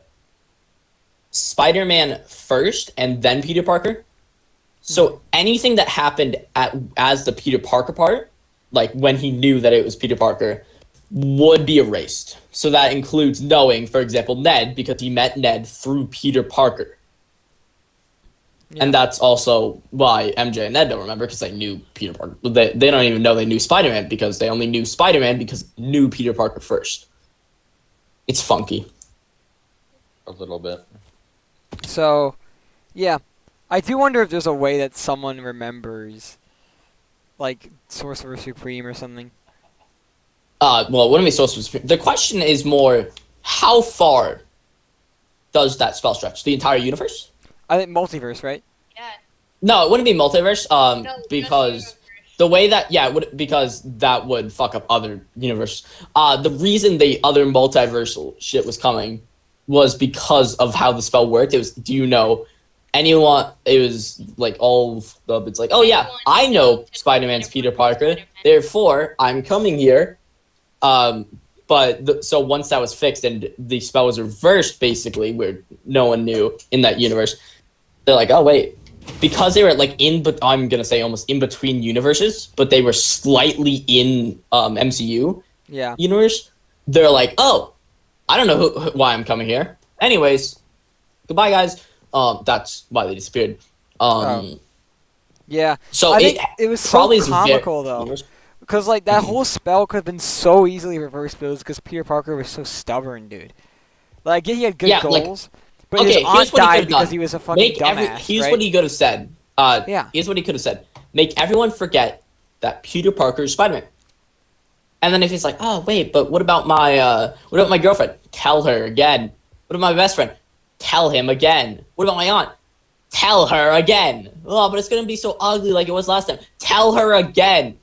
Spider-Man first and then Peter Parker. So anything that happened as the Peter Parker part, like when he knew that it was Peter Parker, would be erased. So that includes knowing, for example, Ned, because he met Ned through Peter Parker. Yeah. And that's also why MJ and Ned don't remember, because they knew Peter Parker. They don't even know they knew Spider-Man, because they only knew Spider-Man because they knew Peter Parker first. It's funky. A little bit. So, yeah. I do wonder if there's a way that someone remembers, like, Sorcerer Supreme or something. Well, it wouldn't be Sorcerer Supreme. The question is more, how far does that spell stretch? The entire universe? I think multiverse, right? Yeah. No, it wouldn't be multiverse. No, Because the way that because that would fuck up other universes. The reason the other multiversal shit was coming was because of how the spell worked. It was, do you know anyone? It was like all of it's like, oh yeah, I know Spider-Man's Peter Parker. Therefore, I'm coming here. So once that was fixed and the spell was reversed, basically, where no one knew in that universe, they're like, oh wait, because they were like I'm gonna say almost in between universes, but they were slightly in MCU Yeah. universe. They're like, oh, I don't know why I'm coming here. Anyways, goodbye guys. That's why they disappeared. Yeah. So I think it was so probably is comical, though. Because, like, that whole spell could have been so easily reversed, but it was because Peter Parker was so stubborn, dude. Like, yeah, he had good Yeah, like, goals, but okay, his here's aunt what he died could've because done. he was a fucking dumbass, Here's right? what he could have said. Yeah. Here's what he could have said. Make everyone forget that Peter Parker is Spider-Man. And then if he's like, oh wait, but what about my girlfriend? Tell her again. What about my best friend? Tell him again. What about my aunt? Tell her again. Oh, but it's gonna be so ugly like it was last time. Tell her again.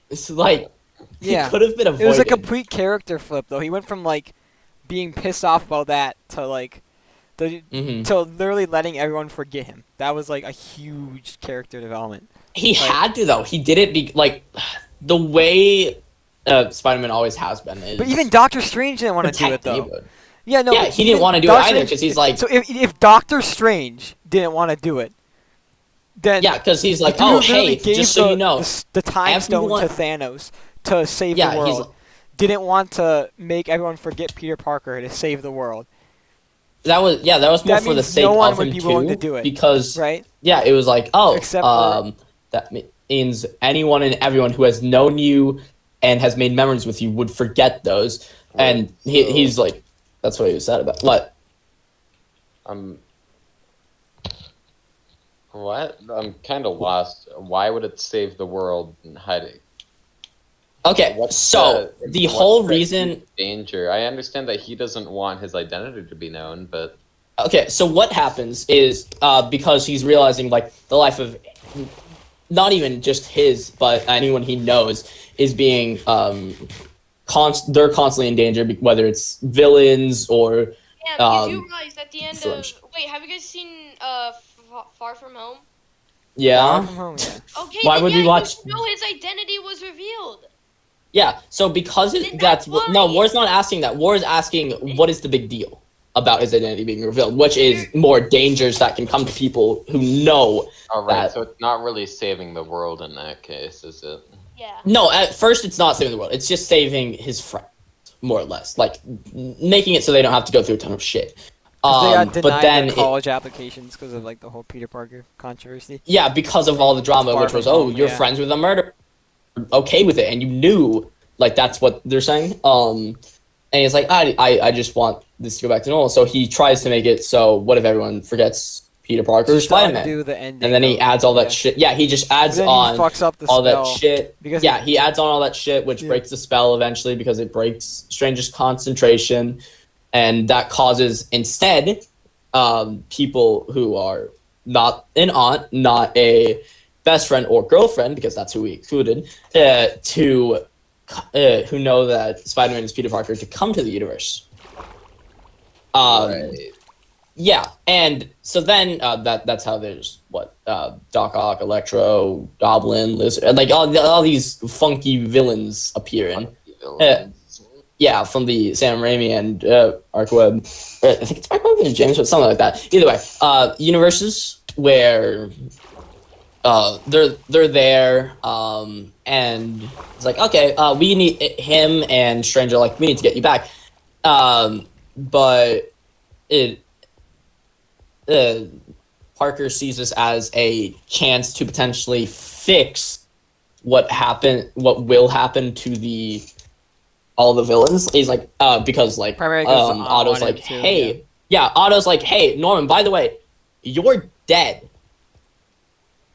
It's like, Yeah. it could have been avoided. It was a complete character flip, though. He went from, like, being pissed off about that to, like, to literally letting everyone forget him. That was, like, a huge character development. He Like- had to, though. He did it, the way Spider-Man always has been. Is But even Doctor Strange didn't want to do it, protect though. neighborhood. Yeah, no. Yeah, but he didn't even want to do it Doctor either, Strange- because he's like... So if Doctor Strange didn't want to do it, then Yeah, because he's like, the dude oh, literally hey, gave just so you know. the time stone everyone- to Thanos to save Yeah, the he's world. Didn't want to make everyone forget Peter Parker to save the world. that was more That for the means sake no one of would him be too, willing to do it, because right? yeah, it was like, oh, Except for- that means anyone and everyone who has known you and has made memories with you would forget those. And he's like, that's what he was said about. What? What? I'm kind of lost. Why would it save the world in hiding? Okay, so the whole reason. Danger. I understand that he doesn't want his identity to be known, but Okay, so what happens is because he's realizing like the life of not even just his, but anyone he knows is being they're constantly in danger, whether it's villains or. Yeah, because you realize at the end of wait, have you guys seen Far From Home? Yeah. Far From Home, yeah. Okay. Why would we watch? No, his identity was revealed. Yeah. So because that's no, War's not asking that. War is asking what is the big deal about his identity being revealed, which is more dangers that can come to people who know. All right, so it's not really saving the world in that case, is it? Yeah. No, at first it's not saving the world. It's just saving his friend, more or less, like making it so they don't have to go through a ton of shit. They got denied but then their college applications because of like the whole Peter Parker controversy. Yeah, because of all the drama, which was, you're friends with a murderer, okay with it, and you knew, like, that's what they're saying. And he's like, I just want this to go back to normal. So he tries to make it so, what if everyone forgets Peter Parker or Spider-Man? Do the ending and then he adds all that shit. Yeah, he just adds on fucks up the all spell that shit. because he adds on all that shit, which breaks the spell eventually because it breaks Strange's concentration. And that causes, instead, people who are not an aunt, not a best friend or girlfriend, because that's who we excluded, who know that Spider-Man is Peter Parker, to come to the universe. Right. Yeah, and so then that's how there's Doc Ock, Electro, Goblin, Lizard, like all these funky villains appearing. Yeah, from the Sam Raimi and Arc Web. I think it's Arc Web and James, but something like that. Either way, universes where they're there, and it's like, okay, we need him and Stranger, like, we need to get you back. But Parker sees this as a chance to potentially fix what will happen to all the villains. He's like, because like Otto's like, hey, Otto's like, hey, Norman, by the way, you're dead.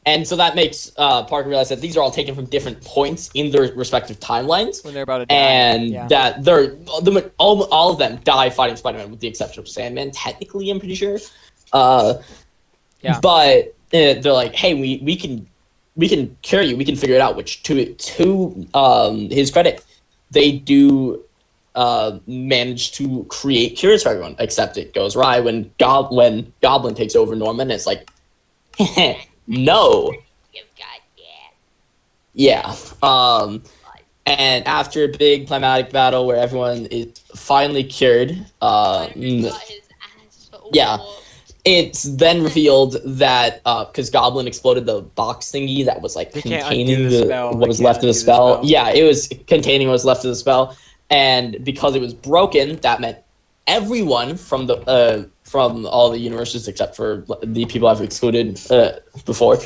And so that makes Parker realize that these are all taken from different points in their respective timelines. When they're about to die. And that all of them die fighting Spider-Man, with the exception of Sandman, technically, I'm pretty sure. But they're like, hey, we can cure you, we can figure it out, which to his credit, they do manage to create cures for everyone, except it goes awry when Goblin takes over Norman. It's like, no. Yeah. And after a big climatic battle where everyone is finally cured, it's then revealed that because Goblin exploded the box thingy that was like containing what was left of the spell. Yeah, it was containing what was left of the spell, and because it was broken, that meant everyone from all the universes except for the people I've excluded before,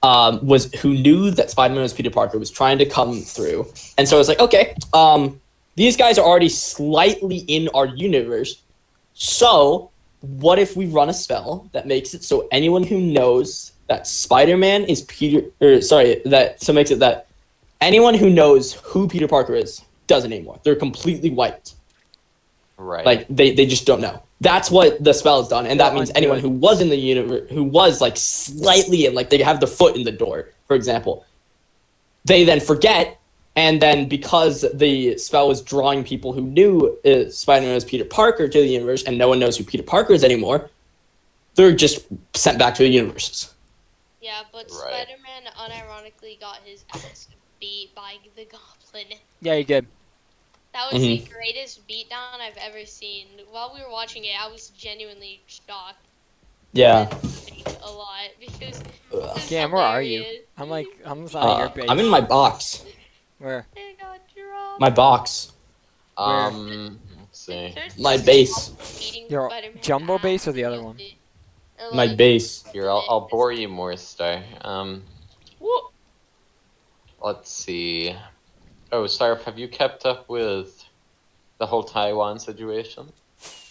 who knew that Spider-Man was Peter Parker, was trying to come through. And so it's like, okay, these guys are already slightly in our universe, so what if we run a spell that makes it so anyone who knows that Spider-Man is makes it that anyone who knows who Peter Parker is doesn't anymore. They're completely wiped. Right. Like they just don't know. That's what the spell has done, and that means anyone who was in the universe, who was like slightly in, like they have their foot in the door, for example, they then forget, and then because the spell was drawing people who knew Spider-Man was Peter Parker to the universe, and no one knows who Peter Parker is anymore, they're just sent back to the universes. Yeah, but Spider-Man unironically got his ass beat by the Goblin. Yeah, he did. That was the greatest beatdown I've ever seen. While we were watching it, I was genuinely shocked. Yeah. A lot because. Cam, where are you? I'm inside your base. I'm in my box. Where? My box. see. My base. Your jumbo base or the other one? My base. Here, I'll bore you more, Star. Let's see. Oh, Sarf, have you kept up with the whole Taiwan situation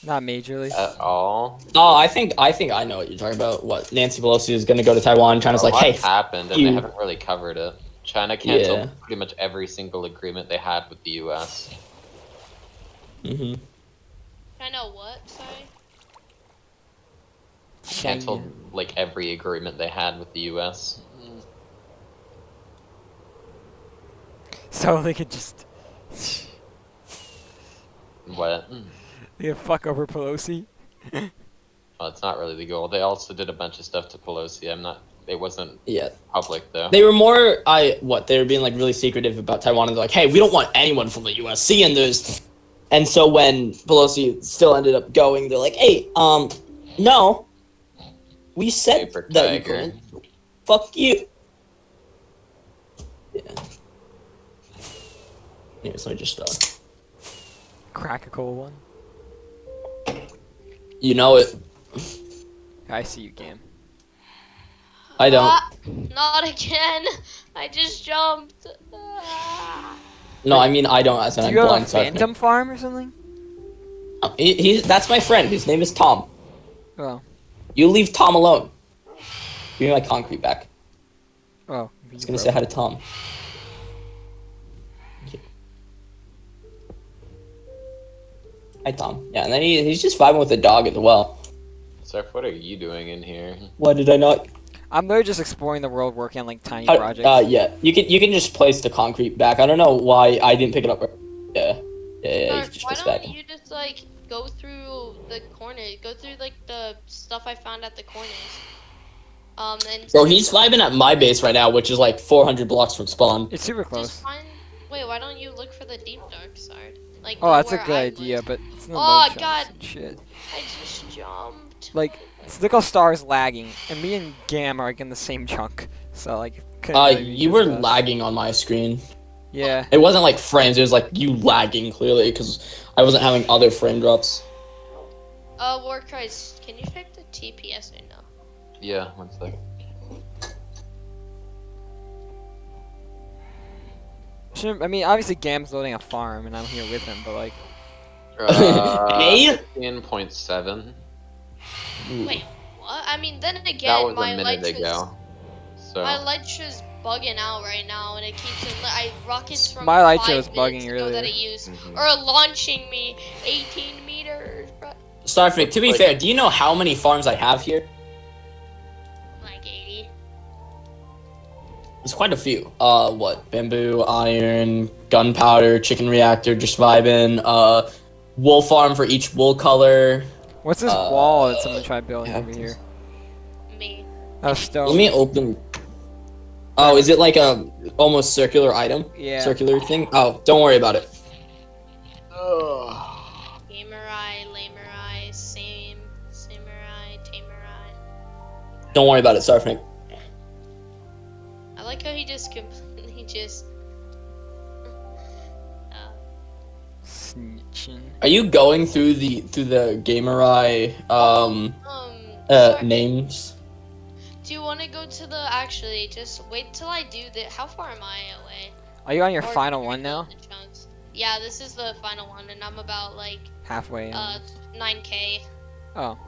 Not majorly. at all? Oh, I think I know what you're talking about. What, Nancy Pelosi is going to go to Taiwan. China's A like, lot hey, happened, and you. they haven't really covered it. China canceled Yeah. pretty much every single agreement they had with the U.S. Mm-hmm. I know what. Sorry. Canceled like every agreement they had with the U.S. So they could just What? they could fuck over Pelosi. Well, it's not really the goal. They also did a bunch of stuff to Pelosi. It wasn't Yeah. public though. They were more, they were being like really secretive about Taiwan, and they're like, hey, we don't want anyone from the U.S. seeing this. And so when Pelosi still ended up going, they're like, hey, no, we said Paper that you tiger. couldn't. Fuck you. Yeah. Anyways, let me just, Crack a cold one. you know it. I see you, Gam. I don't. Not again. I just jumped. No, I mean, I don't, as in Do I'm you have a blind. phantom farm or something? That's my friend. His name is Tom. Oh. You leave Tom alone. Give me my concrete back. Oh. I was gonna say hi to Tom. Hi, Tom. Yeah, and then he's just vibing with the dog as well. Sarf, what are you doing in here? Why did I not? I'm literally just exploring the world, working on like tiny projects. Yeah. You can just place the concrete back. I don't know why I didn't pick it up. Yeah. You can just Why place it don't back. you just like go through the corners? Go through like the stuff I found at the corners. And Bro, he's vibing at my base right now, which is like 400 blocks from spawn. It's super close. just find. Wait, why don't you look for the deep dark side? Like. Oh, that's a where good I idea, went. but it's no Oh, load chunks God. and shit. I just jumped. Like, look how Star's lagging, and me and Gam are like in the same chunk. So like, couldn't really be You were discussed. lagging on my screen. Yeah. It wasn't like frames. It was like you lagging clearly because I wasn't having other frame drops. Warcries, can you check the TPS right now? Yeah, 1 second. I mean, obviously Gam's loading a farm, and I'm here with him, but like, Hey? 15.7. Wait, what? I mean, then again, That was my a minute ago. So My Lytra's bugging out right now, and it keeps I rockets from My Lytra 5 was bugging minutes ago that earlier. it used Mhm. are launching me 18 meters, bro. Starfnic, to be Like- fair, do you know how many farms I have here? Like 80. There's quite a few. What? Bamboo, iron, gunpowder, chicken reactor, just vibing. Wool farm for each wool color. what's this wall that someone tried building yeah. over here? Me. Oh, stone. Let me open. Oh, is it like a almost circular item? Yeah. Circular thing? Oh, don't worry about it. Gamerai, Lamerai, Samurai, Tamerai. Don't worry about it, Starfnic. I like how he just completely just. Snitching. Are you going through the Gamerai Sorry. names? Do you want to go to the? Actually, just wait till I do the. How far am I away? Are you on your Or final can I one build now? the chunks? Yeah, this is the final one, and I'm about like Halfway. In. 9K, Oh.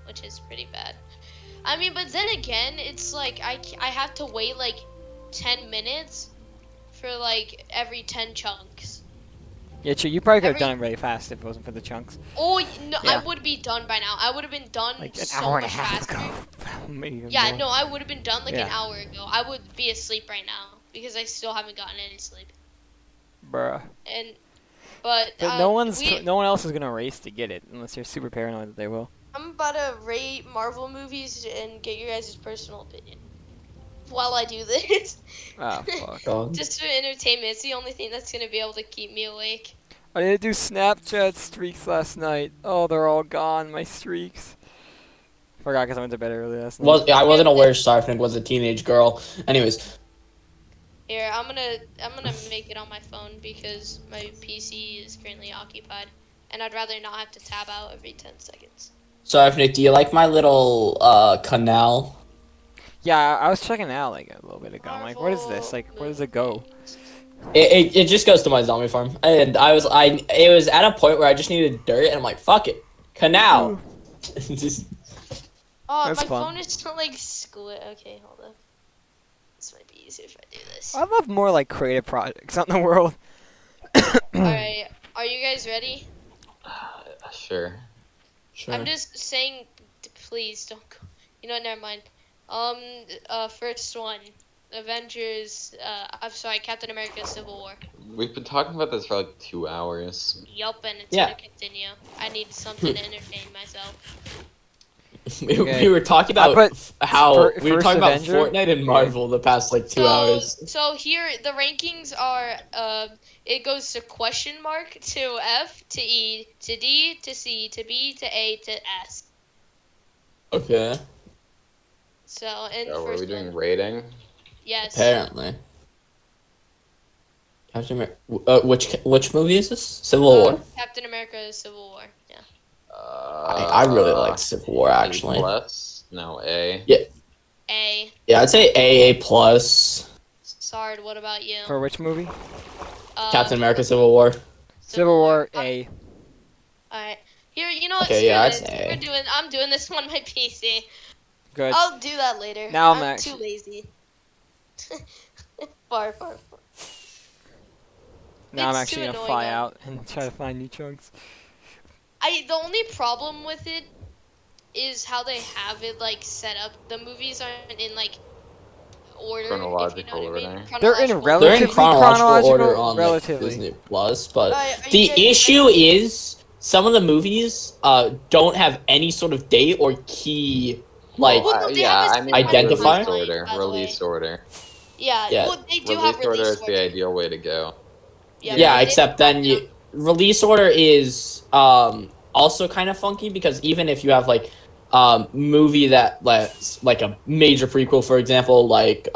which is pretty bad. I mean, but then again, it's like I have to wait like 10 minutes for like every 10 chunks. Yeah, true. You probably could have Every- done it really fast if it wasn't for the chunks. Oh no, Yeah. I would be done by now. I would have been done Like an so hour and a much half faster. ago. Maybe Yeah, more. no, I would have been done like an Yeah. hour ago. I would be asleep right now because I still haven't gotten any sleep. Bruh. But no one else is gonna race to get it unless you're super paranoid that they will. I'm about to rate Marvel movies and get your guys' personal opinion while I do this. Ah, fuck. God. Just for entertainment. It's the only thing that's gonna be able to keep me awake. I didn't do Snapchat streaks last night. Oh, they're all gone, my streaks. Forgot because I went to bed early last night. I wasn't aware Starfnic was a teenage girl. Anyways, Here, I'm gonna make it on my phone because my PC is currently occupied, and I'd rather not have to tab out every 10 seconds. Sarfnic, do you like my little canal? Yeah, I was checking it out like a little bit ago. I'm like, what is this? Like, where does it go? It just goes to my zombie farm, and it was at a point where I just needed dirt, and I'm like, fuck it, canal. Just, Oh, That's my fun. phone is still like split. Okay, hold up. This might be easier if I do this. I love more like creative projects out in the world. Alright, are you guys ready? Sure. sure. I'm just saying, please don't go. You know what, never mind. First one. Avengers, I'm sorry, Captain America Civil War. We've been talking about this for like 2 hours. Yup, and it's Yeah. gonna continue. I need something to entertain myself. Okay. We were talking I about put how we were first talking about Avenger. Fortnite and Marvel the past like 2 hours. So here, the rankings are, it goes to question mark, to F, to E, to D, to C, to B, to A, to S. Okay. So, in the So, are first we doing one, rating? yes. Apparently. Captain America. Which movie is this? Civil War. Captain America Civil War, yeah. I really like Civil War actually. A plus? No, A. A. Yeah, I'd say A plus. Sard, what about you? For which movie? Captain America Civil War. Civil War A. Alright. Here, you know what? Okay, yeah, screw I'd this. say. I'm doing this on my PC. Good. I'll do that later. Now I'm too actually- lazy. far. Now I'm It's actually too gonna annoying, fly though. out and try to find new chunks. The only problem with it is how they have it like set up. The movies aren't in like order. Chronological if you know what I mean. order. They're in Chronological They're relatively in chronological order chronological- on relatively. Like, Disney Plus, but Alright, are you the guys issue ready? is some of the movies don't have any sort of date or key like Well, they yeah, have a I mean, identifier? Release order. by the way. Release order. Yeah, Yeah. well, they do Release have order release is the ideal way to go. yeah, but they- except then you release order is also kind of funky because even if you have like movie that's like a major prequel, for example, like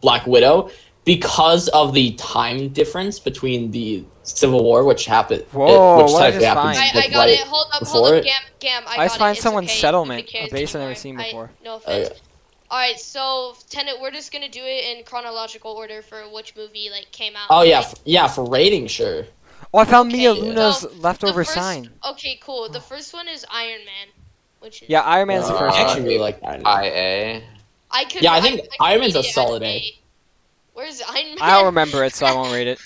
Black Widow, because of the time difference between the Civil War, which happened, Whoa, which what I technically just happens find? I like, got right it. Hold up, before it. Gam. I I got just find it. It's someone's okay. settlement, Nobody a cares base I've never anymore. seen before. No Oh, offense. yeah. Alright, so Tenet, we're just gonna do it in chronological order for which movie like came out. Oh yeah, right? for rating, sure. Oh, I found Mia Okay, Luna's so leftover the first, sign. Okay, cool. The first one is Iron Man, which is Yeah, Iron Man's the first I one. actually really like Iron Man. IA. I could. Yeah, I think could Iron Man's rate a it at solid an A. Where's Iron Man? I don't remember it, so I won't rate it.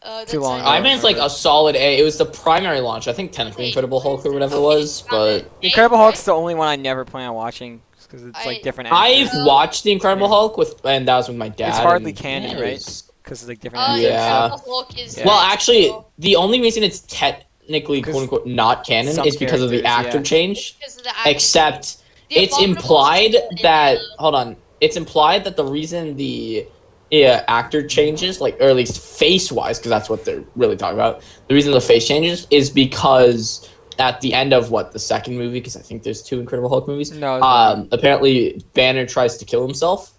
That's Too long Iron ago. Iron Man's like a solid A. It was the primary launch. I think technically Wait, Incredible Hulk or whatever it okay, was, but A, Incredible right? Hulk's the only one I never plan on watching because it's like different I've actors. watched the Incredible Hulk and that was with my dad. It's hardly and, canon, yeah, it right? was- Because it's like different actors. Yeah. Incredible Hulk is. Yeah. Well, actually, the only reason it's technically Because quote unquote not canon some is because of the characters, actor yeah. change. Because of the actor. Except The it's Abominable's implied still in that the- hold on. It's implied that the reason the actor changes, like or at least face wise, because that's what they're really talking about. The reason the face changes is because at the end of the second movie, because I think there's 2 Incredible Hulk movies. No, it's not. Apparently Banner tries to kill himself,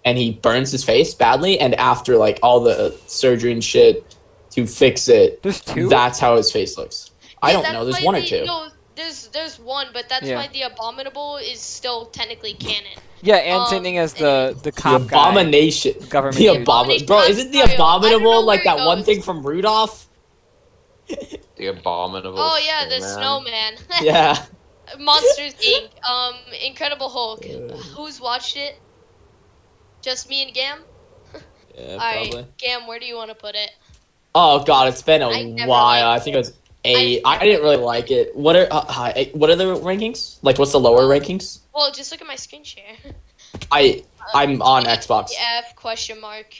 and he burns his face badly. And after like all the surgery and shit to fix it, There's 2? that's how his face looks. I don't That's know. There's why 1 or the- 2. No, there's 1, but that's Yeah. why the Abominable is still technically canon. Yeah, and same thing as the The cop guy. abomination. Government The dude. abomination. Bro, isn't the I don't know abominable like where it that one goes. thing from Rudolph? The abominable. Oh yeah, the snowman. snowman. Yeah. Monsters Inc. Incredible Hulk. Who's watched it? Just me and Gam. Yeah, Alright, Gam, where do you want to put it? Oh god, it's been I a never while. liked I think it was A. I I didn't really like it. What are the rankings? Like, what's the lower rankings? Well, just look at my screen share. I'm on Xbox. F question mark.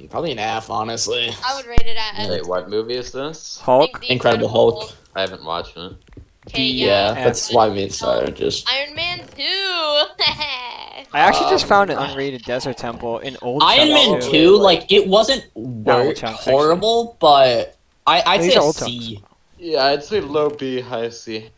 Probably an F, honestly. I would rate it at F. Wait, what movie is this? I Hulk? think the Incredible Hulk. I haven't watched it. Okay, Yeah, yeah. that's why me and Sarah just. Iron Man 2. I actually just found an unrated Desert Temple in old Iron chunks, Man too. 2, like, it wasn't old chunks, actually. horrible, but I'd These say are a old C. Yeah, I'd say low B, high C.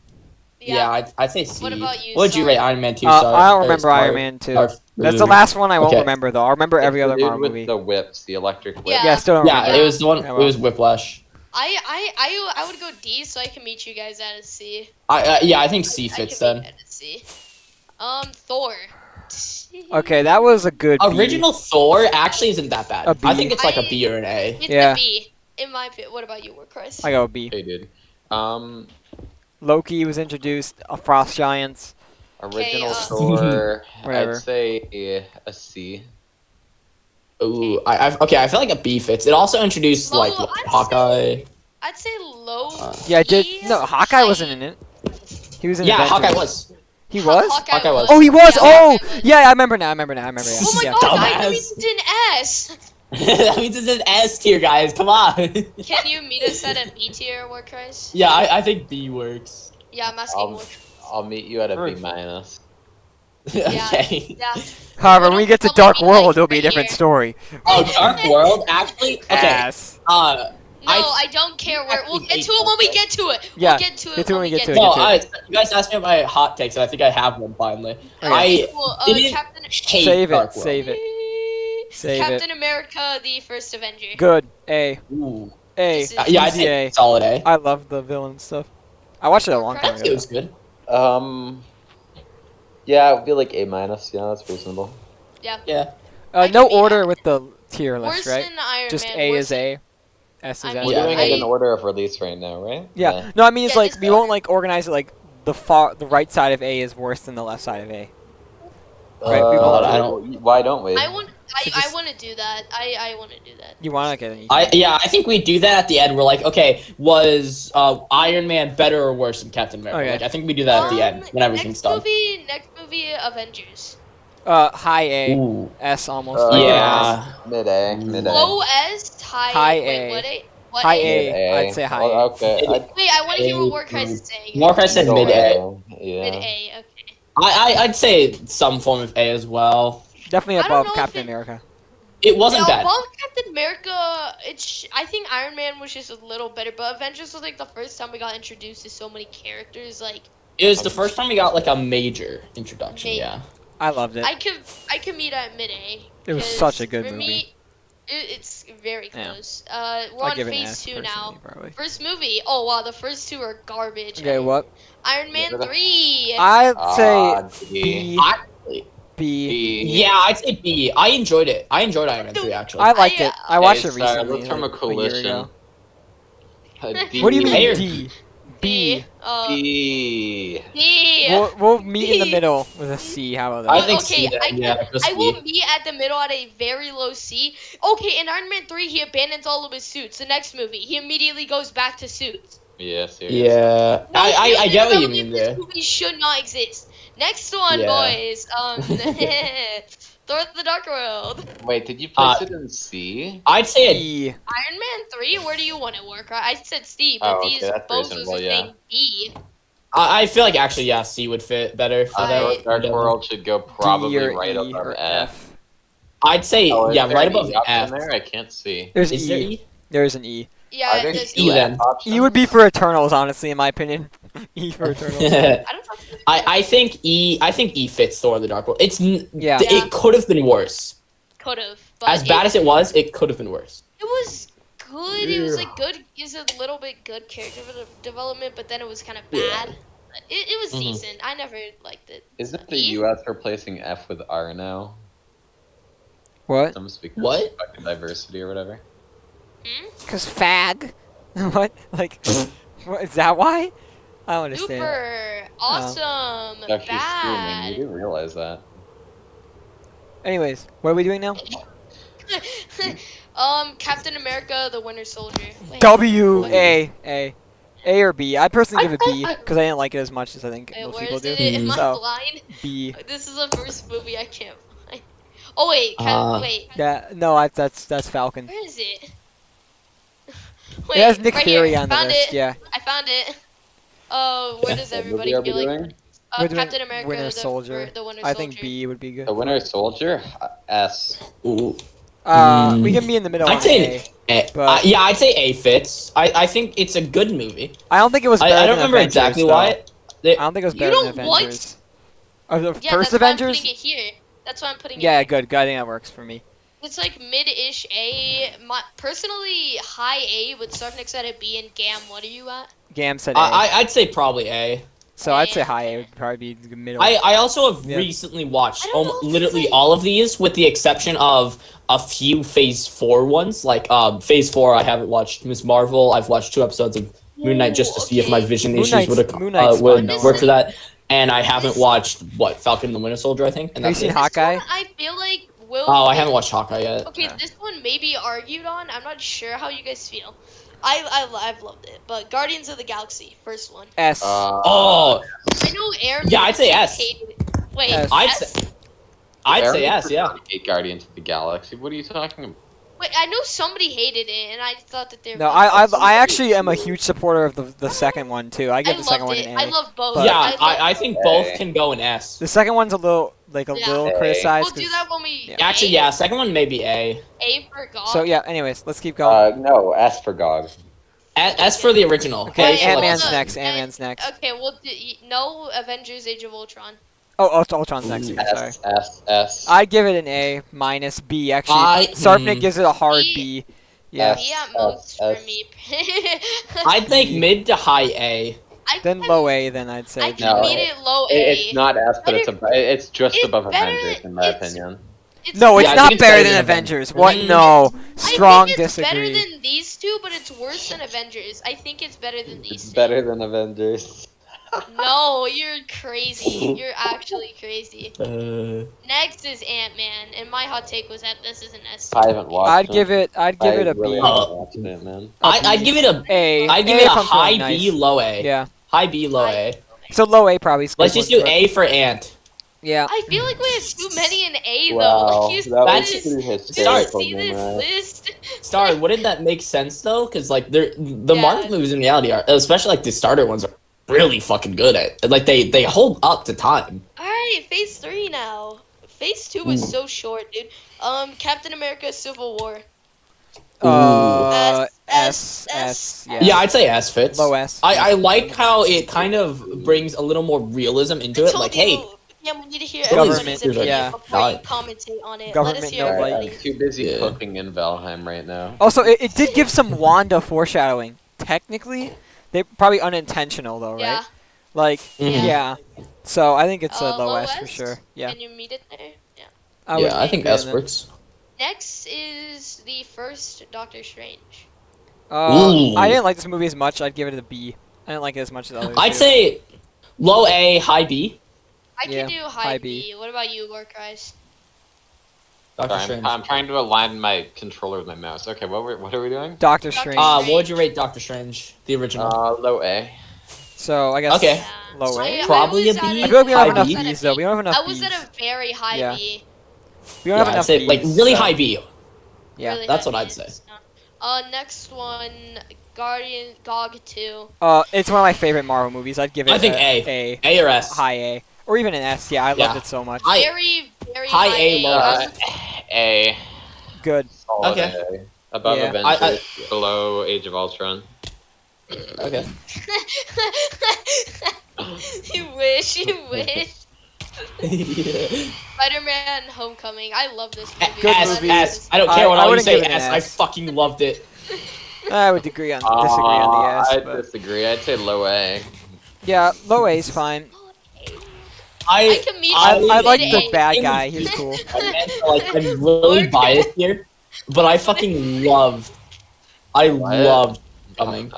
Yeah, I'd say C. What about you, What'd you Sarah? rate Iron Man 2, I Sarah? don't Or remember Sarah? Iron Man 2. Or- That's the Ooh. last one I won't Okay. remember though. I'll remember every It's the other dude Marvel with movie. the whips, the electric whip. Yeah. Yeah, I still don't remember. Yeah, it was the one. Yeah, It was Whiplash. I would go D so I can meet you guys at a C. Yeah, I think C I fits can meet then. at a C. Thor. Okay, that was a good B. Original Thor actually isn't that bad. A B. I think it's like a I- B or an A. It's Yeah. a B. In my opinion. What about you, Chris? I go a B. Hey, dude. Loki was introduced. Frost Giants. Original Okay, Thor. Whatever. I'd say a C. Ooh, I feel like a B fits. It also introduced Low, like I'd Hawkeye. I'd say low. Yeah, B, no, Hawkeye wasn't in it. He was in Yeah, Avengers. Hawkeye was. He was? Hawkeye was. Oh, he was. Yeah, Oh, Hawkeye was. yeah, I remember now. Yeah. Oh my yeah. god, I know Dumbass. he's an S. That means it's an S tier, guys. Come on. Can you meet us at a B tier, Chris? Yeah, I think B works. Yeah, I'm asking more. I'll meet you at a B minus. Okay. Yeah. However, when we get to Probably Dark be World, like it'll be a right different here. story. Oh, Dark World, actually. Okay. Ass. No, I- I don't care where. We'll get to it when we get to it. Yeah, We'll get to it when we get to it. No, it. you guys asked me about my hot takes, and I think I have one finally. I Cool. didn't Captain. hate Save Dark it. World. Save it. Save Captain it. America: The First Avenger. Good. A. Ooh. A. This is- Yeah, I Easy think A. solid A. I love the villain stuff. I watched it a long time It ago. was good. Yeah, it would be like A minus. Yeah, that's reasonable. Yeah. I No can be order happy. with the tier list, Worse right? than Iron Just Man. A worse is A. S is I'm S. We're Yeah, doing I- it in order of release right now, right? Yeah. No, I mean it's Yeah, like just we the won't order. like organize it like the right side of A is worse than the left side of A. Right, we won't. I don't- Why don't we? I want. I just- want to do that. I want to do that. You want to get any? I think we do that at the end. We're like, okay, was Iron Man better or worse than Captain America? Okay. Like, I think we do that at the end when everything's done. Next movie, Avengers. High A. Ooh. S almost. Uh, Like an S. Yeah. Mid A. Mid A. Low S, high. High wait, A. What A? What High A? A. I'd say high Oh, A. okay. Wait, I want to hear what A. Warcry is saying. Warcry said Middle mid A. Yeah. Mid A. Okay. I'd say some form of A as well. Definitely I don't above know if Captain it- America. It wasn't No, bad. well, Captain America, I think Iron Man was just a little better, but Avengers was like the first time we got introduced to so many characters. Like, It was the first time we got like a major introduction. Maybe. Yeah. I loved it. I could meet at mid A. It was 'cause such a good for movie. Me, it's very Yeah. close. We're I'll on give it an phase S 2 now. personally, probably. First movie. Oh wow, the first two are garbage. Okay, what? Iron Man Yeah. 3. I'd say D. B. Actually, B. B. yeah, I'd say B. I enjoyed it. I enjoyed Iron Man 3 actually. I liked it. I watched it sorry, recently. let's form a like, year coalition. ago. D. What do you A mean or D? B. B. B. We'll meet in the B. middle with a C. How about I that? think Okay, C then, I yeah, just I will B. be at the middle at a very low C. Okay, in Iron Man 3, he abandons all of his suits. The next movie, he immediately goes back to suits. Yeah, seriously. Yeah. No, I get what you development mean in this there. movie should not exist. Next one, Yeah. boys. Thor: The Dark World. Wait, did you place it in C? I'd say a E. Iron Man 3. Where do you want it, Worker? I said C, but Oh, okay, these that's bozos reasonable, are yeah. saying B. I feel like actually, yeah, C would fit better for I- that. Dark World should go probably D or right E above or F. F. I'd say, Oh, is yeah, there right an above E option F. there? I can't see. There's Is there E. E? There's an E. Yeah, Are there there's two E then. F options? E would be for Eternals, honestly, in my opinion. E for Eternals. I don't talk to I think E fits Thor: The Dark World. Yeah. It could have been worse. Could've. But As bad as it was, it could have been worse. It was good. It was like good. It's a little bit good character development, but then it was kind of bad. It was Mhm. decent. I never liked it. Isn't the E? U.S. replacing F with R now? What? I'm speaking What? of fucking diversity or whatever. Cause fag. What? Like, what, is that why? I don't understand. Super awesome. Actually, screaming. Bad. You do realize that. Anyways, what are we doing now? Captain America: The Winter Soldier. Wait, W what- A A. A or B. I personally give it B because I didn't like it as much as I think Wait, most where people is do. it? Am I So blind? B. This is the first movie I can't find. Oh wait, wait. Yeah, no, that's Falcon. Where is it? It has Nick right Fury here. on the Found list. it. Yeah. I found it. Where does What everybody movie are we feel like? doing? We're doing Captain America: Winter the Soldier. The Winter I Soldier. think B would be good. The Winter Soldier? S. Ooh. We can be in the middle. I'd on say A. A. But- Yeah, I'd say A fits. I think it's a good movie. I don't think it was. I Better don't than remember Avengers, exactly though. why. I don't think it was You better than don't what? Avengers. Of the Yeah, first that's why I'm Avengers. putting it here. That's why I'm putting it Yeah, A. good. I think that works for me. It's like mid-ish A. Personally, high A with Sarfnic at a B and Gam. What are you at? Gam said A. I'd say probably A. So I'd say Yeah, high A okay. would probably be the middle. I also have Yeah. recently watched I don't know if it's literally like- all of these, with the exception of a few Phase 4 ones. Like Phase 4, I haven't watched Miss Marvel. I've watched 2 episodes of Moon Knight just to see if my vision Moon issues Knight's- would Moon Knight's would fun, don't work worry. for that. And I haven't watched Falcon and the Winter Soldier, I think. And Have you that's seen it. Hawkeye? This one, I feel like will. Oh, I haven't watched Hawkeye yet. Okay, this one may be argued on. I'm not sure how you guys feel. I've loved it, but Guardians of the Galaxy, first one. S. Oh, I know Aaron. Yeah, I'd say S. hated it. Wait, S. I'd Aaron say yes, yeah. hate Guardians of the Galaxy. What are you talking about? Wait, I know somebody hated it, and I thought that they were. No, I actually am a huge supporter of the second one too. I give the second one loved an it. A. I love both. But- Yeah, loved I think both A. can go in S. The second one's a little Yeah. criticized. We'll do 'cause- that when we. Yeah. Actually, yeah, second one maybe A. A for God. So yeah. Anyways, let's keep going. No, S for GOG. S for the original. Okay, so, Ant like, Man's hold on. next. Ant Man's next. Okay, well, no Avengers: Age of Ultron. Oh, Ultron's next. Yeah, sorry. S. I'd give it an A minus B. Actually, I- Sarfnic gives it a hard B. B. Yeah. S. B at most for S. me. I'd think mid to high A. Then low A. Then I'd I say. can No, meet it low A. It's not S, but it's just it's above better- Avengers in my it's- opinion. No, it's Yeah, I not think it's better better than than Avengers. Avengers. What? Mm. No. Strong I think it's disagree. better than these two, but it's worse than Avengers. I think it's better than these It's two. better than Avengers. No, you're crazy. You're actually crazy. Uh, Next is Ant-Man, and my hot take was that this is an S. I haven't watched I'd it. give it a B. really haven't watched it, man. I'd give it a A. I'd give A it if a I'm feeling high nice. B, low A. Yeah. High B, low A. So low A probably. is a Let's good just one do for it. A for Ant. Yeah. I feel like we have too many in A though. Wow, Like, you that was see pretty this, hysterical, see this man. list? Star, wouldn't that make sense though? Because like the Yeah. Marvel movies in reality are, especially like the starter ones, are really fucking good at. Like they hold up to time. Alright, phase 3 now. Phase 2 was so short, dude. Captain America Civil War. S. Yeah. Yeah, I'd say S fits. Low S. I like how it kind of brings a little more realism into it. Told Like, you, hey, yeah, we need to hear Government, everybody's opinion yeah. before you commentate on it. Let us Government, hear no everybody. I'm too busy Yeah. cooking in Valheim right now. Also, it did give some Wanda foreshadowing. Technically, they probably unintentional though, right? Yeah. Like, Mhm. yeah. So I think it's a low Low S for S? sure. Yeah. Can you meet it there? Yeah. would yeah, I think agree on S that. works. Next is the first Doctor Strange. Ooh. I didn't like this movie as much. I'd give it a B. I didn't like it as much as others. I'd do. say low A, high B. I Yeah, can do high high B. B. What about you, Warcries? Doctor Sorry, Strange. I'm trying to align my controller with my mouse. Okay, what are we doing? Doctor Doctor Strange. What would you rate Doctor Strange, the original? Low A. So I guess Okay. low A. Probably a was B? I feel like we don't have High enough B? B's though. We don't have enough I was B's. at a very high Yeah. B. We don't Yeah, have I'd enough say B's. like really so- high B. Yeah. Really that's high what I'd Bs. say. Next one, Guardian GOG 2. It's one of my favorite Marvel movies. I'd give it. I think A. A or S. High A. Or even an S. Yeah, I loved Yeah. it so much. Very, very high high A, A. low I S. was- A. Good. Solid Okay. A. Above Yeah. Avengers, below Age of Ultron. Okay. You wish, you wish. Spider-Man Homecoming. I love this movie. Good S, movie. S. I don't care what I all you wouldn't say. give it an S. I S. fucking loved it. I would disagree on the S. I'd But disagree. I'd say low A. yeah, low A is fine. I can meet I you like the mid-A. bad guy. He's cool. I'm really biased here, but I fucking loved. I loved coming.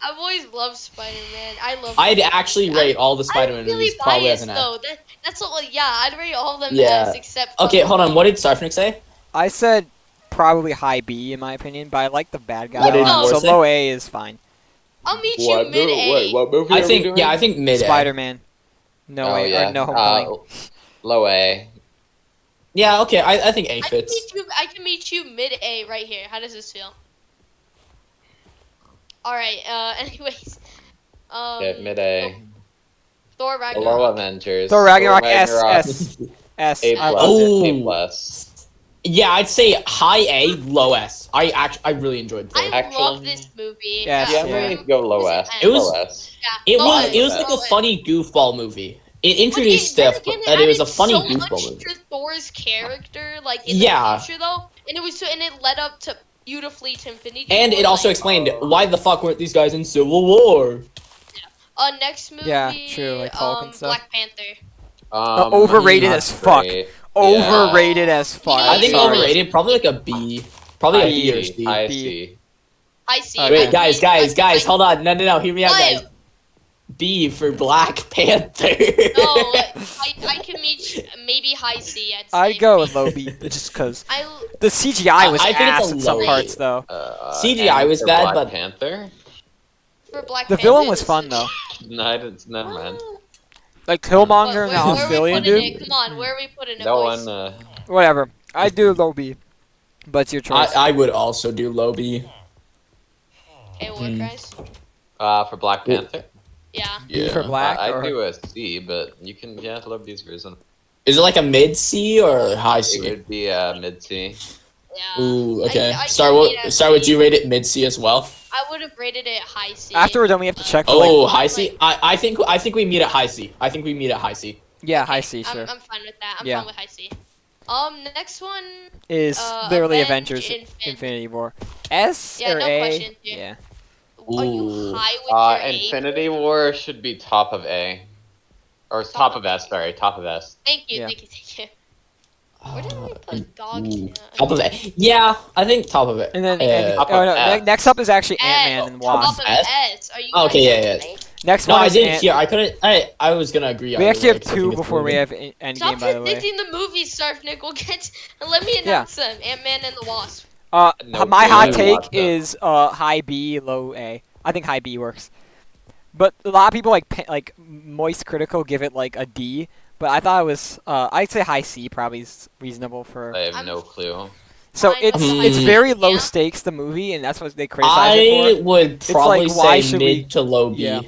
I've always loved Spider-Man. I love. I'd actually rate all the Spider-Man I'm really movies probably as biased an S. though. That's all. Yeah, I'd rate all of them Yeah. S except. Okay, hold on. What did Sarfnic say? I said probably high B in my opinion, but I like the bad guy. What did a lot, Moore so say? low A is fine. I'll meet you mid-A. What movie I are we think doing? yeah, I think mid. Spider-Man. No Oh, way. yeah. Or no Homecoming. Low A. Yeah, okay. I think A I can fits. meet you. I can meet you mid-A right here. How does this feel? All right. Anyways. Okay, mid A. Thor Below Ragnarok. Avengers. Thor Ragnarok S Ragnarok, S S. A I plus. love it. Oh. A plus. Yeah, I'd say high A, low S. I really enjoyed Thor. I Actually- love this movie. Yes, Yeah, yeah. I'm gonna go low S. It was- Low S. Yeah, It low was S, it was low like a S. funny goofball movie. it introduced then Steph, again, and it was a added funny so goofball much movie. to Thor's character, like in Yeah. the future though, and it led up to beautifully to Infinity And War, it also like, explained why the fuck weren't these guys in Civil War? next movie, Yeah, true, like Hulk and stuff. Black Panther. Overrated not as fuck. great. Overrated as fuck. Yeah. I I'm think sorry. overrated, probably like a B. Probably a B or C. C. I B. see. I see. Okay. Wait, guys, hold on. No, hear me out, guys. B for Black Panther. No, I can meet maybe high C. I'd go with low B, just because the CGI was I think it's ass a in some low parts A. though. CGI and was for bad, Black but Panther. For Black The Panther, villain was fun though. No, I didn't. Never mind. Like Killmonger Where and the are we Australian putting dude. it? Come on, where are we putting it, No boys? one. Whatever. I do low B, but it's your choice. I would also do low B. Okay, what, guys? For Black Panther. Yeah. B for black. I or... do a C, but you can love these reasons. Is it like a mid C or a high It C? would be mid C. Yeah. Ooh, okay. I Star, can rate it Star, would you rate it mid C as well? I would have rated it high C. After we're done, we have to check. For, Oh, like, high C. I think we meet at high C. I think we meet at high C. yeah, high C, sure. I'm fine with that. I'm Yeah. fine with high C. Next one. Is literally Avengers Avengers Infinity. Infinity War. S Yeah, or no A? question, yeah. Yeah. Are you Ooh. high with your A? Infinity War should be top of A. Or top of S, sorry, top of S. Thank you, Yeah. thank you. Where did we put dog? Ooh. Top of it. Yeah, I think top of it. And then Top oh, no, of S. next up is actually Ant-Man and Top Wasp. of S? S. Are you Okay, guys yeah. kidding me? Next No, one I is didn't Ant- hear. I couldn't. I was gonna agree. We either actually way, have 'cause I two think it's before we movie. have Stop Endgame, by the way. predicting the movies, Sarfnic. We'll get. Let me announce them. Ant-Man and the Wasp. No My clue. hot I take watched them. is high B, low A. I think high B works. But a lot of people like Moist Critical give it like a D. But I thought it was I'd say high C probably is reasonable for. I have no clue. So Mine it's was high it's C. very low Yeah. stakes, the movie, and that's what they criticize it I for. would probably like, why say should mid we- to low B. Yeah.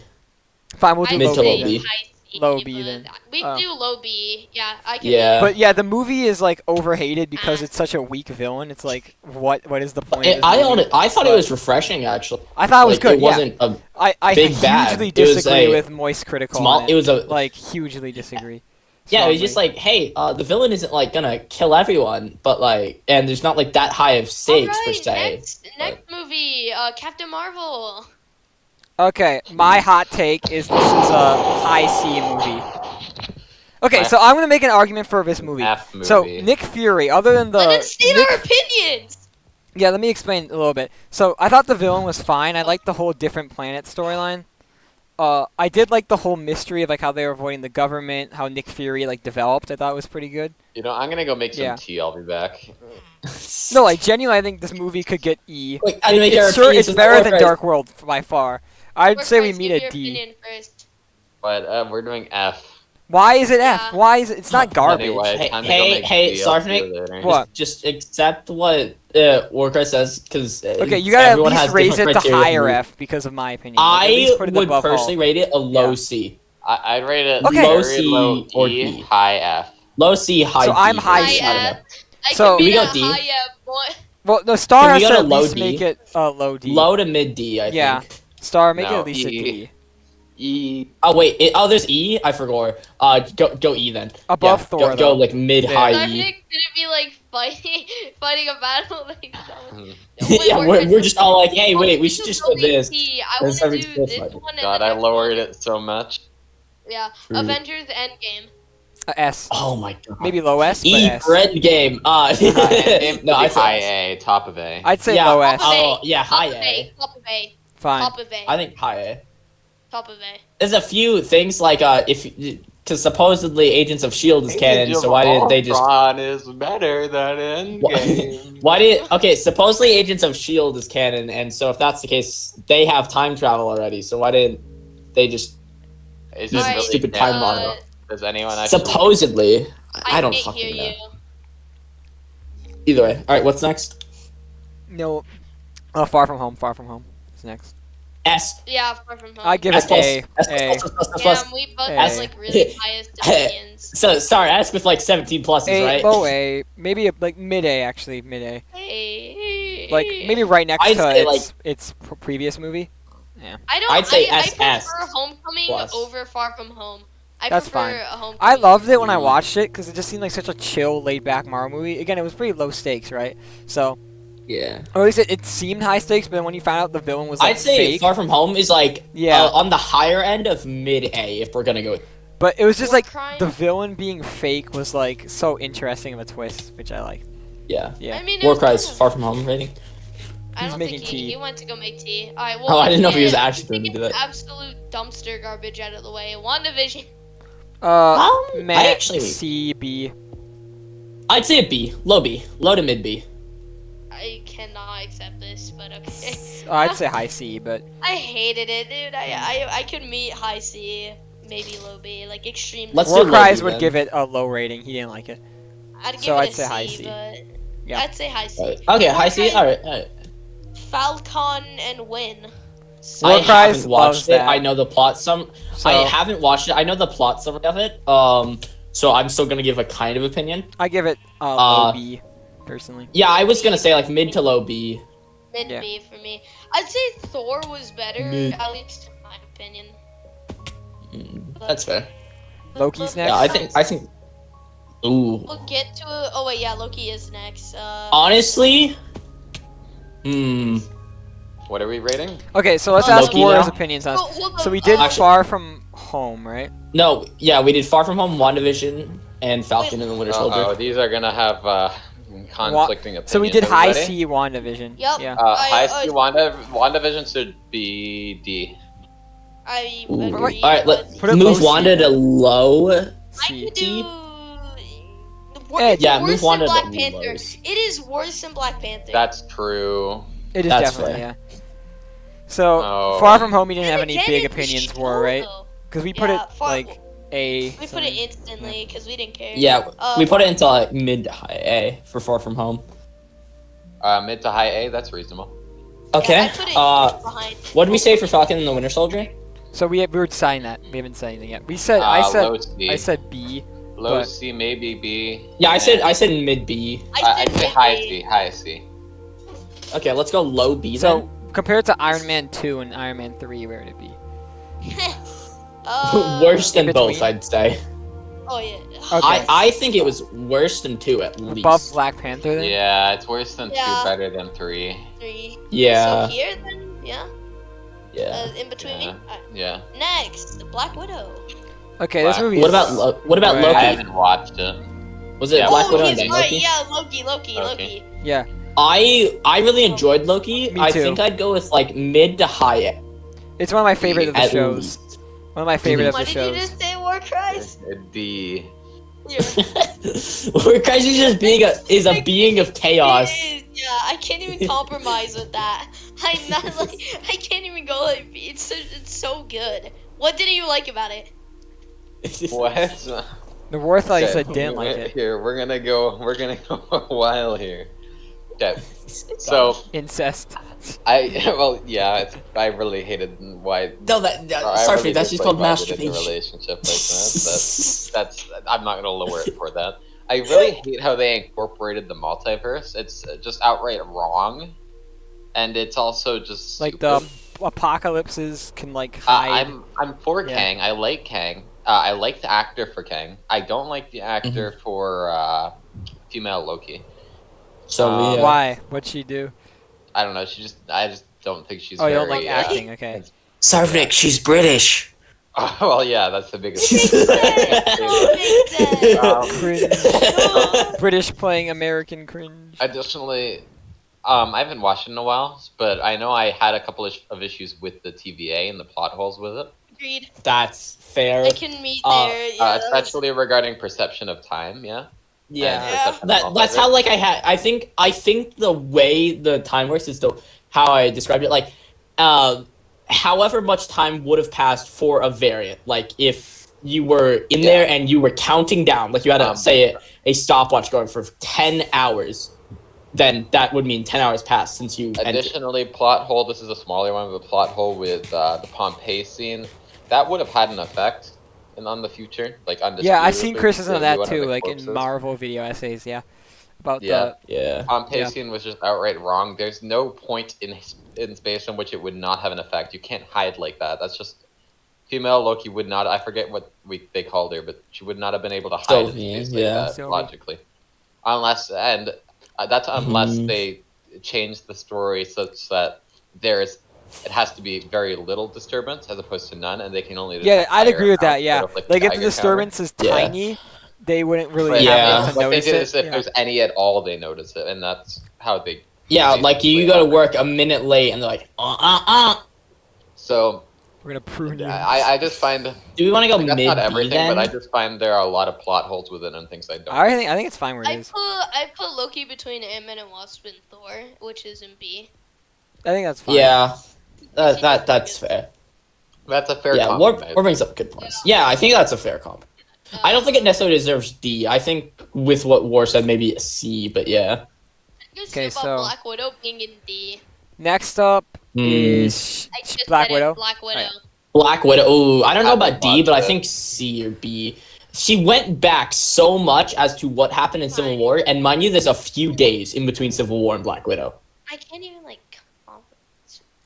Fine, we'll do Mid low to B. low then. B. High C, Low B but then. We Oh. do low B. Yeah, I can. Yeah. But yeah, the movie is like overhated because Ah. it's such a weak villain. It's like what is the point? Of this I movie? I thought it But was refreshing actually. I thought it was Like, good. It wasn't a I big hugely bad. It was disagree a with Moist Critical. small. on it. It was a Like hugely disagree. yeah. It was strongly. just like, hey, the villain isn't like gonna kill everyone, but like, and there's not like that high of stakes per Alright, se. next movie, Captain Marvel. Okay, my hot take is this is a high C movie. Okay, so I'm gonna make an argument for this movie. F movie. So Nick Fury, other than the Let us state Nick- our opinions. yeah, let me explain a little bit. So I thought the villain was fine. I liked the whole different planet storyline. I did like the whole mystery of like how they were avoiding the government, how Nick Fury like developed. I thought it was pretty good. You know, I'm gonna go make some Yeah. tea. I'll be back. No, like genuinely, I think this movie could get E. Like, I make our It's, sure, opinions it's as better well, than guys. Dark World by far. I'd say we Guys, meet give at your D. opinion first. But we're doing F. Why is it F? Yeah. Why is it? It's not garbage. Anyway, Hey, time to go hey, make hey, tea. I'll see Sarfnic? you later. What? Just accept what Warcraft says, because Okay, you gotta at everyone least has raise it different to criteria higher for- F because of my opinion. Like, at least I put it would above personally Hulk. rate it a low Yeah. C. I'd rate it Okay. very Low C low or E, D. high F. Low C, high So D. I'm high I C. don't know. I So- can Can we be go a D? high F, boy. Well, no, Star Can we has go to to at low least D? make it low D. Low to mid D, I Yeah. think. Star, make it No, at least a E. D. E. Oh wait, there's E. I forgot. Go E then. Above Yeah, Thor, Go though. like mid Yeah. high Sarfnic E. gonna be like fighting a battle like that. Yeah, we're just all like, hey, wait, we should just do this. I And want to Sarfnic's do still this fighting. one. God, I lowered it so much. Yeah, True. Avengers Endgame. S. Oh my god. Maybe low S, but E S. for Endgame. Endgame No, I I high say A, top of A. I'd say Yeah, low S. Top of A. Oh yeah, high Top of A. Top of A. Fine. Top of A. I think high A. Top of A. There's a few things like because supposedly Agents of Shield is canon, so why didn't they just? Ultron is better than Endgame. Why did okay? Supposedly Agents of Shield is canon, and so if that's the case, they have time travel already. So why didn't they just Is use it Alright, really stupid canon? time model? Does anyone actually? Supposedly, I don't can't fucking hear know. you. Either way, all right. What's next? No. Far From Home. Far From Home is next. S. Yeah, Far From Home. I give S it plus. A. S plus, A. S plus, S plus, Yeah, plus. we both A. have like really biased opinions. So sorry, S with like 17 pluses, A. right? Low A. Maybe like mid A actually. Mid A. Hey. Like maybe right next I'd to say, its previous movie. I don't. I'd say I SS prefer Homecoming plus. over Far From Home. I That's prefer fine. a Homecoming. I loved it when I watched it because it just seemed like such a chill, laid-back Marvel movie. Again, it was pretty low stakes, right? So, Yeah. or at least it seemed high stakes. But then when you found out the villain was like I'd say fake, Far From Home is like Yeah. on the higher end of mid A if we're gonna go. but it was just War like Crime. the villain being fake was like so interesting of a twist, which I liked. Yeah. Yeah. I mean, it War was Cry's kind of- Far From Home rating. I He's don't making think tea. he went to go make tea. All right, well, Oh, I didn't know if he was let's actually get going to do that. absolute dumpster garbage out of the way. WandaVision. Matt, actually- C, B. I'd say a B, low to mid B. I cannot accept this, but okay. I'd say high C, but I hated it, dude. I could meet high C, maybe low B, like extreme. Let's War do low Cries B would then. give it a low rating. He didn't like it. I'd give so it I'd a say high C. but Yeah. I'd say high C. Okay, high C. War All right. Falcon and Win. War I Cries haven't watched loves it. that. I know the plot. So I haven't watched it. I know the plot summary of it. So I'm still gonna give a kind of opinion. I give it low B, personally. Yeah, I was gonna say like mid to low B. Mid Yeah. B for me. I'd say Thor was better, Mid. at least in my opinion. That's fair. Loki's next? Yeah, I think. Ooh. We'll get to it. Oh wait, yeah, Loki is next. Honestly. What are we rating? Okay, so let's Loki ask War's now? opinions on Oh, this. hold on, So we did Actually- Far From Home, right? No. Yeah, we did Far From Home, WandaVision, and Falcon and the Winter Oh, Soldier. these are gonna have conflicting opinions. So we did High Everybody? C WandaVision. Yup. Yeah. High C WandaVision should be D. I Ooh. agree. All right, but Put it move low Wanda C. to low. I C. could D? do. Edge. Yeah, worse move than Wanda to Black Panther. lowest. It is worse than Black Panther. That's true. It is That's definitely, fair. yeah. So, Oh. Far From Home, you didn't have And any again, big it's a opinions show, for, right? though. Because we put Yeah, it, Far- like, A. We put it something. instantly because we didn't care. Yeah, we put it into like mid to high A for Far From Home. Mid to high A, that's reasonable. Okay. Yeah, I put it behind. What did we say for Falcon and the Winter Soldier? So we were deciding that. We haven't said anything yet. We said, Low C. I said B. Low but- C, maybe B. Yeah, I and said mid B. I'd say mid high B. C. High C. Okay, let's go low B So, then. compared to Iron Man 2 and Iron Man 3, where would it be? Worse than in both, between. I'd say. Oh yeah. Okay. I think it was worse than 2 at least. Above Black Panther, then? Yeah, it's worse than Yeah. 2, better than 3. 3. Yeah. So here then, yeah. Yeah. In between. Yeah. Yeah. Next, Black Widow. Okay, this Black- movie What is- about what about Right. I Loki? haven't watched it. Was it Yeah. Black oh, Widow and he's then right. Loki? Yeah, Loki. Okay. Loki. Yeah. I really enjoyed Loki. Me I too. think I'd go with like mid to high A. It's one of my favorite of the At shows. least. One of my favorite of What the did you shows. just say, War Cries? A D. Yeah. Or Christ is just being a being of chaos. It is, yeah, I can't even compromise with that. I'm not like I can't even go like it's so good. What did you like about it? What? The War thought you Okay, said didn't like it. Here, we're gonna go a while here. Okay. So Incest. I really hated why. No, that or I sorry, really that's just dislike called why they did the masturbation. relationship like that. That's I'm not gonna lower it for that. I really hate how they incorporated the multiverse. It's just outright wrong, and it's also just Like stupid. the apocalypses can like hide. I'm for Yeah. Kang. I like Kang. I like the actor for Kang. I don't like the actor Mm-hmm. for female Loki. So we, Why? What'd she do? I don't know. I just don't think she's. Oh, you very, don't like acting? Okay. Sarfnic, she's British. well, yeah, that's the biggest. Cringe. British playing American cringe. Additionally, I haven't watched it in a while, but I know I had a couple of issues with the TVA and the plot holes with it, Agreed. That's fair. I can meet there. Yeah, that was- especially regarding perception of time. Yeah. Yeah. And perception of That's multiverse. how like I think the way the time works is how I described it. Like, however much time would have passed for a variant. Like if you were in there and you were counting down, like you had say a stopwatch going for 10 hours, then that would mean 10 hours passed since you entered. Additionally, plot hole. This is a smaller one, but plot hole with the Pompeii scene. That would have had an effect on the future, like on. Yeah, I've seen criticism of that one too, the like in corpses. Marvel video essays. Yeah, about Yeah. Yeah. Pompeii Yeah. scene was just outright wrong. There's no point in space in which it would not have an effect. You can't hide like that. That's just female Loki would not. I forget what they called her, but she would not have been able to hide Sylvie, in space like yeah. that Sylvie. logically, unless that's unless Mhm. they change the story such that it has to be very little disturbance as opposed to none, and they can only Yeah, detect I'd higher agree with that. amounts, Yeah, sort of like if the Geiger disturbance is Yeah. tiny, they wouldn't really But Yeah. have to what they notice did it. is if Yeah. there's any at all, they notice it, and that's how they. Yeah, they like you play go to out. work a minute late and they're like, So We're gonna prune you. I just find Do we want to go that's mid not B everything, then? but I just find there are a lot of plot holes within and things I don't. I think it's fine where it is. I put Loki between Ant-Man and Wasp and Thor, which is in B. I think that's fine. Yeah, that's fair. That's a fair Yeah, War compromise. brings up good points. Yeah, I think that's a fair comp. I don't think it necessarily deserves D. I think with what War said, maybe a C, but yeah. Okay, Okay, so- so Black Widow being in D. Next up is I just Black said Widow. It, Black Widow. Right. Black Widow. Ooh, I don't know about Haven't D, but I watched think C or B. She went back so much as to what happened in Civil War, and mind you, there's a few days in between Civil War and Black Widow. I can't even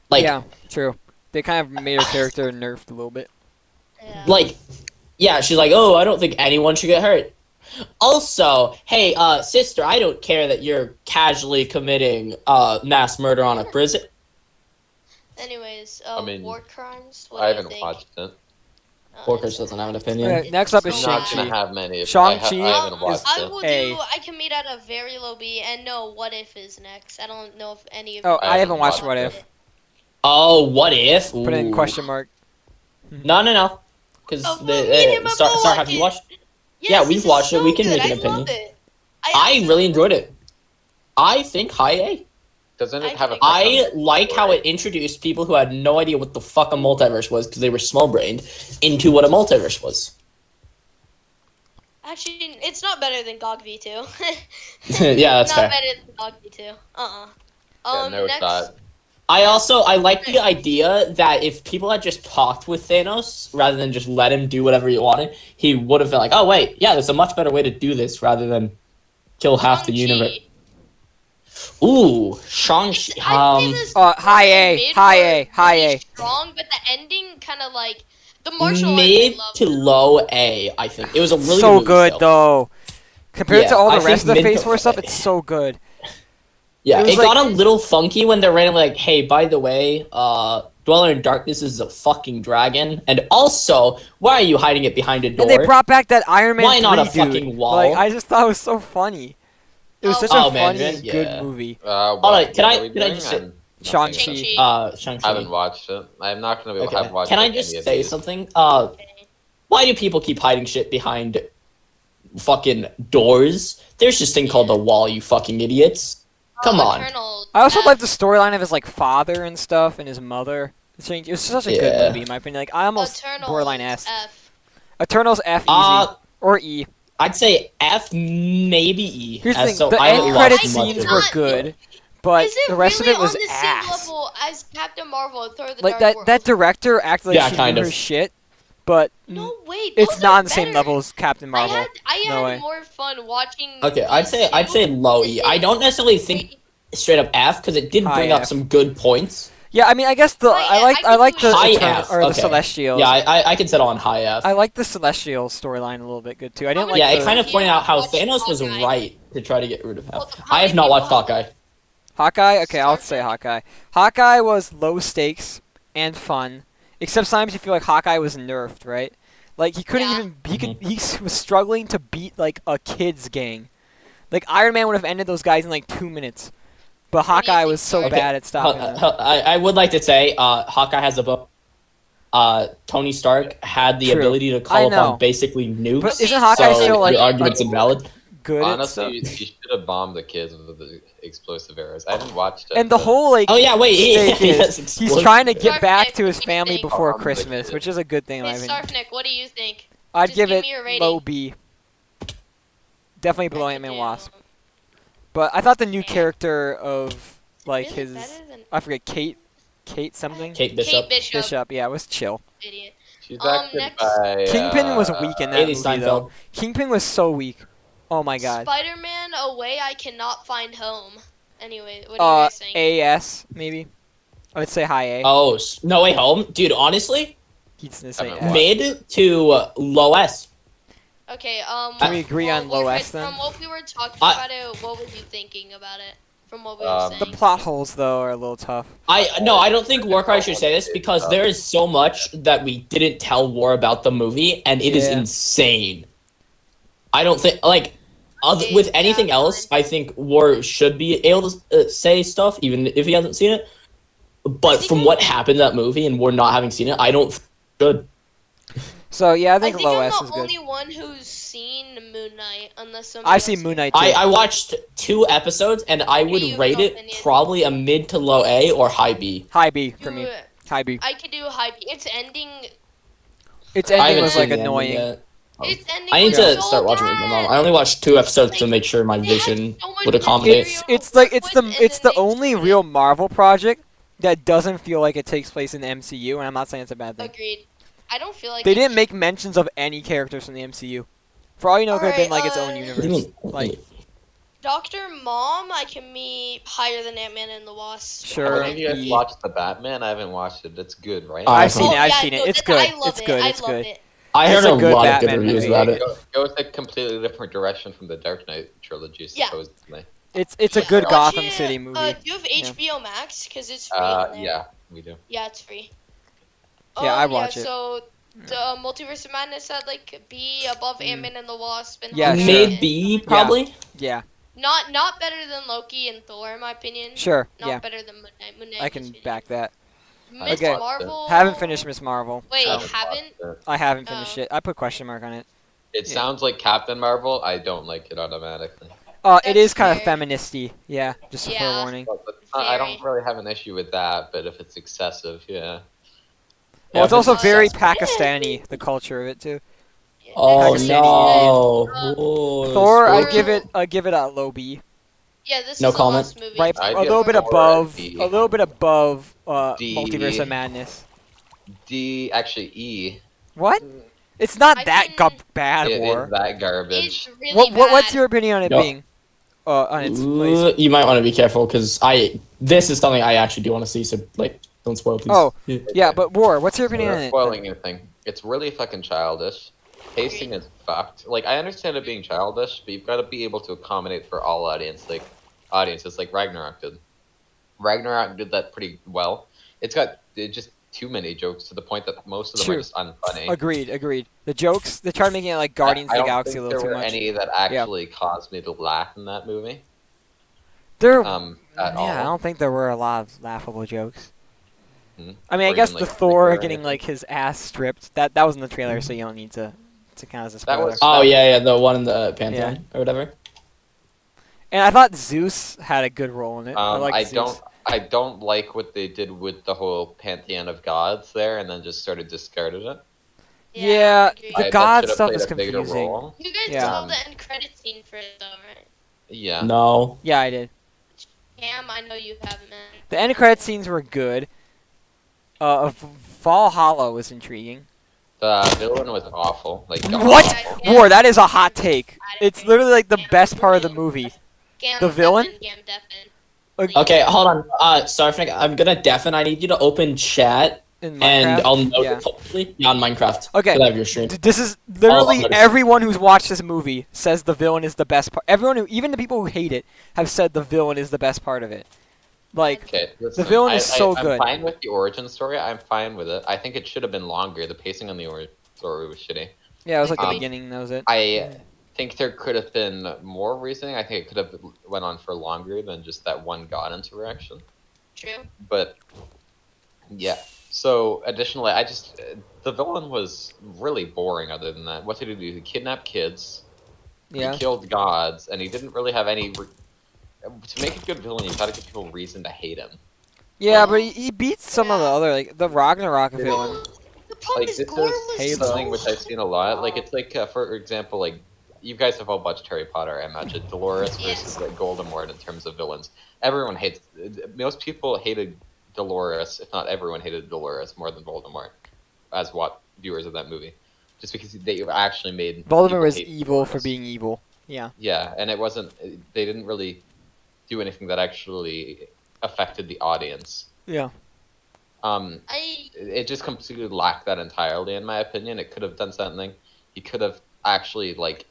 Like, yeah, true. They kind of made her character nerfed a little bit. Yeah. like, yeah, she's like, oh, I don't think anyone should get hurt. Also, hey, sister, I don't care that you're casually committing mass murder on a prison. Anyways, I mean, war crimes. What I do you haven't think? watched it. Porkers doesn't have an opinion. Okay, next up is so I'm not Shang-Chi. gonna have many. If Shang-Chi I haven't is- watched I it. will A. do. I can meet at a very low B, and no, What If is next. I don't know if any of. Oh, you I haven't watched watched What it. If. Oh, what if? Put it in Ooh. question mark. No. Because Oh, well, me and him Star, both Star, watch have you it. watched? Yes, Yeah, this we've is watched it. so We can good. make an I opinion. love it. I really enjoyed it. I think high A. Doesn't it I have a? think- I like how it introduced people who had no idea what the fuck a multiverse was because they were small-brained into what a multiverse was. Actually, it's not better than GOG V2. Yeah, that's not fair. better than GOG V2. Yeah, no next. shot. I like the idea that if people had just talked with Thanos rather than just let him do whatever he wanted, he would have been like, oh wait, yeah, there's a much better way to do this rather than kill half the Shang-Chi. universe. Ooh, Shang-Chi. I think this High A, mid high were A, high really A. Strong, but the ending kind of like the martial arts. Mid I love. to low A, I think. It was a really So good, movie good still. though. Compared Yeah, to all I the rest of think the mid Phase to 4 stuff, A. it's so good. Yeah, It was it got like- a little funky when they're randomly like, hey, by the way, Dweller in Darkness is a fucking dragon. And also, why are you hiding it behind a door? And they brought back that Iron Man Why 3 not a dude. fucking wall? Like, I just thought it was so funny. It was Oh, such oh, a man, funny, yeah. good movie. Alright, can what I- are we can I doing? just say- I'm not Shang-Chi. thinking. Shang-Chi. I haven't watched it. I'm not gonna be able to Okay. have watched. Can I like, just any of say these. something? Why do people keep hiding shit behind fucking doors? There's this thing called a wall, you fucking idiots. Come on. Eternals, I also F. like the storyline of his like father and stuff and his mother. It was such a good Yeah. movie in my opinion. Like I almost Eternals, borderline S. F. Eternals F easy or E. I'd say F, maybe E. Here's the as thing: so the I haven't end watched credit much scenes of were it. good, but Is it the rest really of it was on the ass. same level as Captain Marvel and Thor: The Like Dark that World? that director acted like Yeah, she kind knew of. her shit, but No, wait. it's those not are on the same better. level as Captain Marvel. I No had way. more fun watching. Okay, I'd say these two low than E. I don't necessarily think straight up F because it did High bring up F. some good points. Yeah, I mean, I guess the High I like F, I like the High Eternal, F, or the okay. Celestials. Yeah, I could settle on high F. I like the Celestial storyline a little bit good too. I didn't like Yeah, the it kind of pointed out how Watch Thanos was Hawkeye. right to try to get rid of him. Well, how I have many not people watched have- Hawkeye. Hawkeye. Okay, I'll say Hawkeye. Hawkeye was low stakes and fun, except sometimes you feel like Hawkeye was nerfed, right? Like he couldn't Yeah. even he was struggling to beat like a kids gang. Like Iron Man would have ended those guys in like 2 minutes, but What do you Hawkeye think, was so George? bad at stopping them. I would like to say Hawkeye has a book. Tony Stark had the True. ability to I call know. upon basically nukes. But isn't Hawkeye so still like your argument's invalid? good at Honestly, stuff? you should have bombed the kids with the explosive arrows. I haven't watched it. And the but- whole like Oh yeah, wait. stake he is has he's explosive- trying to get Sarfnic, back to what his do you family think? before Oh, I'm Christmas, with which you. is a good thing in my Hey, opinion. Sarfnic, what do you think? I'd Just give give it me a rating. low B. Definitely below I Ant-Man do. Wasp. But I thought the new Yeah. character of like Really his better than I forget Kate something Kate Bishop. Kate Bishop. Yeah, it was chill. Idiot. She's Um, acted next- by Kingpin was weak in that Haley movie Steinfeld. though. Kingpin was so weak. Oh my god. Spider-Man: Away I Cannot Find Home. Anyway, what do you guys think? AS maybe. I would say high A. Oh, No Way Home, dude. Honestly, He's gonna say Haven't S. watched. Mid to low S. Okay. Can we agree on low Wolfried, S then? From what we were talking I- about it, what were you thinking about it? From what we were Um, The saying. plot holes though are a little tough. I don't think Warcry should say this because there is so much that we didn't tell War about the movie, and it is Yeah. insane. I don't think Okay, with yeah, anything else, fine. I think War should be able to say stuff even if he hasn't seen it. But think from I- what happened in that movie and War not having seen it, I don't should. So yeah, I I think think low I'm S the is good. only one who's seen Moon Knight, unless somebody I else see has. Moon Knight too. I watched 2 episodes and I would you rate it opinion? probably a mid to low A or high B. High B for me. You- High B. I could do high. Its ending. Its I ending haven't was seen like the ending annoying. yet. Its ending. I need was to so start watching with my mom. bad. I only watched 2 episodes to Like, make sure my they had vision so much would accommodate. material It's to like work it's with, the and it's then the they only screwed real it. Marvel project that doesn't feel like it takes place in the MCU, and I'm not saying it's a bad thing. Agreed. I don't feel like They it didn't should- make mentions of any characters from the MCU. For all you know, it could have been like its own Alright, What do you universe. mean? Like Dr. Mom, I can meet higher than Ant-Man and the Wasp. Sure. Have you guys E. watched the Batman? I haven't watched it. It's good, right? I've seen Oh, it. I've yeah, seen it. no, It's that- good. I love It's it. good. I It's loved good. it. I It's heard a a good lot of good Batman reviews movie. about It it. goes a completely different direction from the Dark Knight trilogy, Yeah. supposedly. It's a Yeah. good Watch Gotham it, City movie. do you have HBO Max? Because it's free on there. Yeah, we do. Yeah, it's free. Yeah, I'd watch it. So the Multiverse of Madness at like B above Ant-Man and the Wasp and Yeah, Hawkeye. sure. Mid B probably. Yeah. Not better than Loki and Thor, in my opinion. Sure. Not Yeah. better than Moon Knight. Moon Knight I is can really back that. Miss Okay. Marvel. Haven't finished Miss Marvel. Wait, Haven't haven't? watched it. I haven't finished Oh. it. I put question mark on it. It Yeah. sounds like Captain Marvel. I don't like it automatically. It That's is kind of fair. feministy. Yeah, just a fair Yeah. warning. But it's not, I Very. don't really have an issue with that, but if it's excessive, yeah. Well, Yeah, it's also but- very Pakistani, the culture of it too. Oh Pakistani no. Uh, Ooh, Thor, I spooky. give it a low B. Yeah, this No is comment. the last movie. Right, I'd a give little bit Thor a above, D. a little bit above D. Multiverse of Madness. D, actually E. What? It's not I that can- bad, It War. is that garbage. It's really What's bad. your opinion on it No. being? On its place. You might want to be careful because this is something I actually do want to see. So like, don't spoil, please. Oh, yeah, but War, what's your opinion on We're it? spoiling anything. It's really fucking childish. Pacing is fucked. Like, I understand it being childish, but you've got to be able to accommodate for all audiences like Ragnarok did. Ragnarok did that pretty well. It's got just too many jokes to the point that most of them True. are just unfunny. Agreed. The jokes, they tried making it like Guardians I of the don't Galaxy a think little too there were much. any that actually caused me to laugh in that movie. There, At all. I don't think there were a lot of laughable jokes. Mhm. I mean, I Or guess even, the like, Thor Thor or getting anything. like his ass stripped, that was in the trailer, so you don't need to count as a That spoiler. was- Oh yeah, the one in the Pantheon or whatever. And I thought Zeus had a good role in it. I I like Zeus. don't like what they did with the whole pantheon of gods there, and then just started discarded it. Yeah, agreed. the That god should've stuff played is a bigger confusing. role. You guys Yeah. saw the end credit scene for it though, right? Yeah. No. Yeah, I did. Cam, I know you haven't, man. The end credit scenes were good. Valhalla was intriguing. The villain was awful. Like What? Yeah, War, that is a hot take. It's literally like the best part of the movie. Cam, The villain? Cam Deppen. Okay, hold on. Sarfnic, I'm gonna deafen. I need you to open chat, In and Minecraft? I'll note Yeah. it publicly on Minecraft. Okay. You'll have your stream. This is literally notice. everyone who's watched this movie says the villain is the best part. Everyone who, even the people who hate it, have said the villain is the best part of it. Like, Okay, listen, villain is so I'm good. fine with the origin story. I'm fine with it. I think it should have been longer. The pacing on the origin story was shitty. yeah, it was like the Um, beginning. That was it. I think there could have been more reasoning. I think it could have went on for longer than just that one god interaction. True. But yeah. So additionally, the villain was really boring. Other than that, what did he do? He kidnapped kids. Yeah. He killed gods, and he didn't really have any. To make a good villain, you gotta give people reason to hate him. Yeah, but he beats some of the other, like the Ragnarok villain. The problem Like is this Gore is was Halo. something which I've seen a lot. Like it's like, for example, like you guys have all watched Harry Potter, I imagine. Dolores versus like Voldemort in terms of villains. Everyone hates. Most people hated Dolores, if not everyone hated Dolores more than Voldemort, as what viewers of that movie, just because they actually made people Voldemort was hate evil for Dolores. being evil. Yeah. Yeah, and it wasn't. They didn't really do anything that actually affected the audience. Yeah. It just completely lacked that entirely, in my opinion. It could have done something. He could have actually like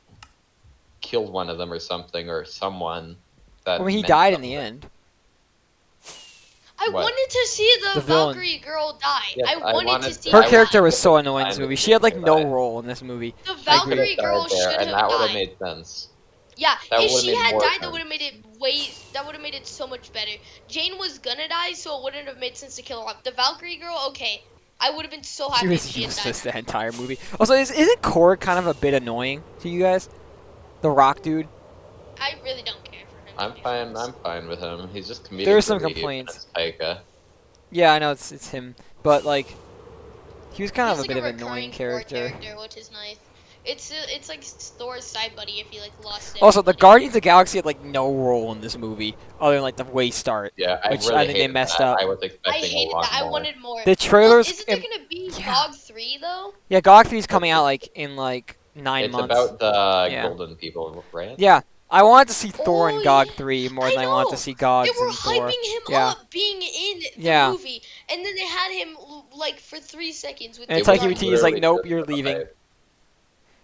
killed one of them or something, or someone. That I mean, he meant died in the something. end. I What? wanted to see the, The villain. Valkyrie girl die. Yes, I wanted to see Her I that. character was wanted so to annoying in this find movie. the She had like no guy. role in this movie. The He could Valkyrie have girl died there, should and have that would have died. made sense. Yeah, That if would've she made had more died, that sense. would have made it that would have made it so much better. Jane was gonna die, so it wouldn't have made sense to kill her off. The Valkyrie girl, okay, I would have been so She happy if was she had died. useless the entire movie. Also, isn't Korg kind of a bit annoying to you guys? The rock dude. I really don't care for him. to I'm be fine. honest. I'm fine with him. He's just comedic. There are some relief, and complaints. it's Taika. Yeah, I know it's him, but like, he was kind He's of a like bit of an recurring annoying core character. which is nice. It's like Thor's side buddy if he like lost it. Also, the Guardians of the Galaxy had like no role in this movie other than like the way start. Yeah, Which really I think they hated messed that. up. I was I expecting a hated lot that. I more. wanted more. The trailers. Isn't there gonna be yeah. GOG 3 though? Yeah, GOG 3 is coming out like in like 9 It's months. about the Yeah. golden people, right? Yeah, I wanted to see Thor Oh, in GOG yeah. 3 more I than I wanted know. to see GOG They were and Thor. hyping him Yeah. up being in the Yeah. movie, and then they had him like for 3 seconds with And the it's like gun. he was like, literally nope, just you're the leaving. hype.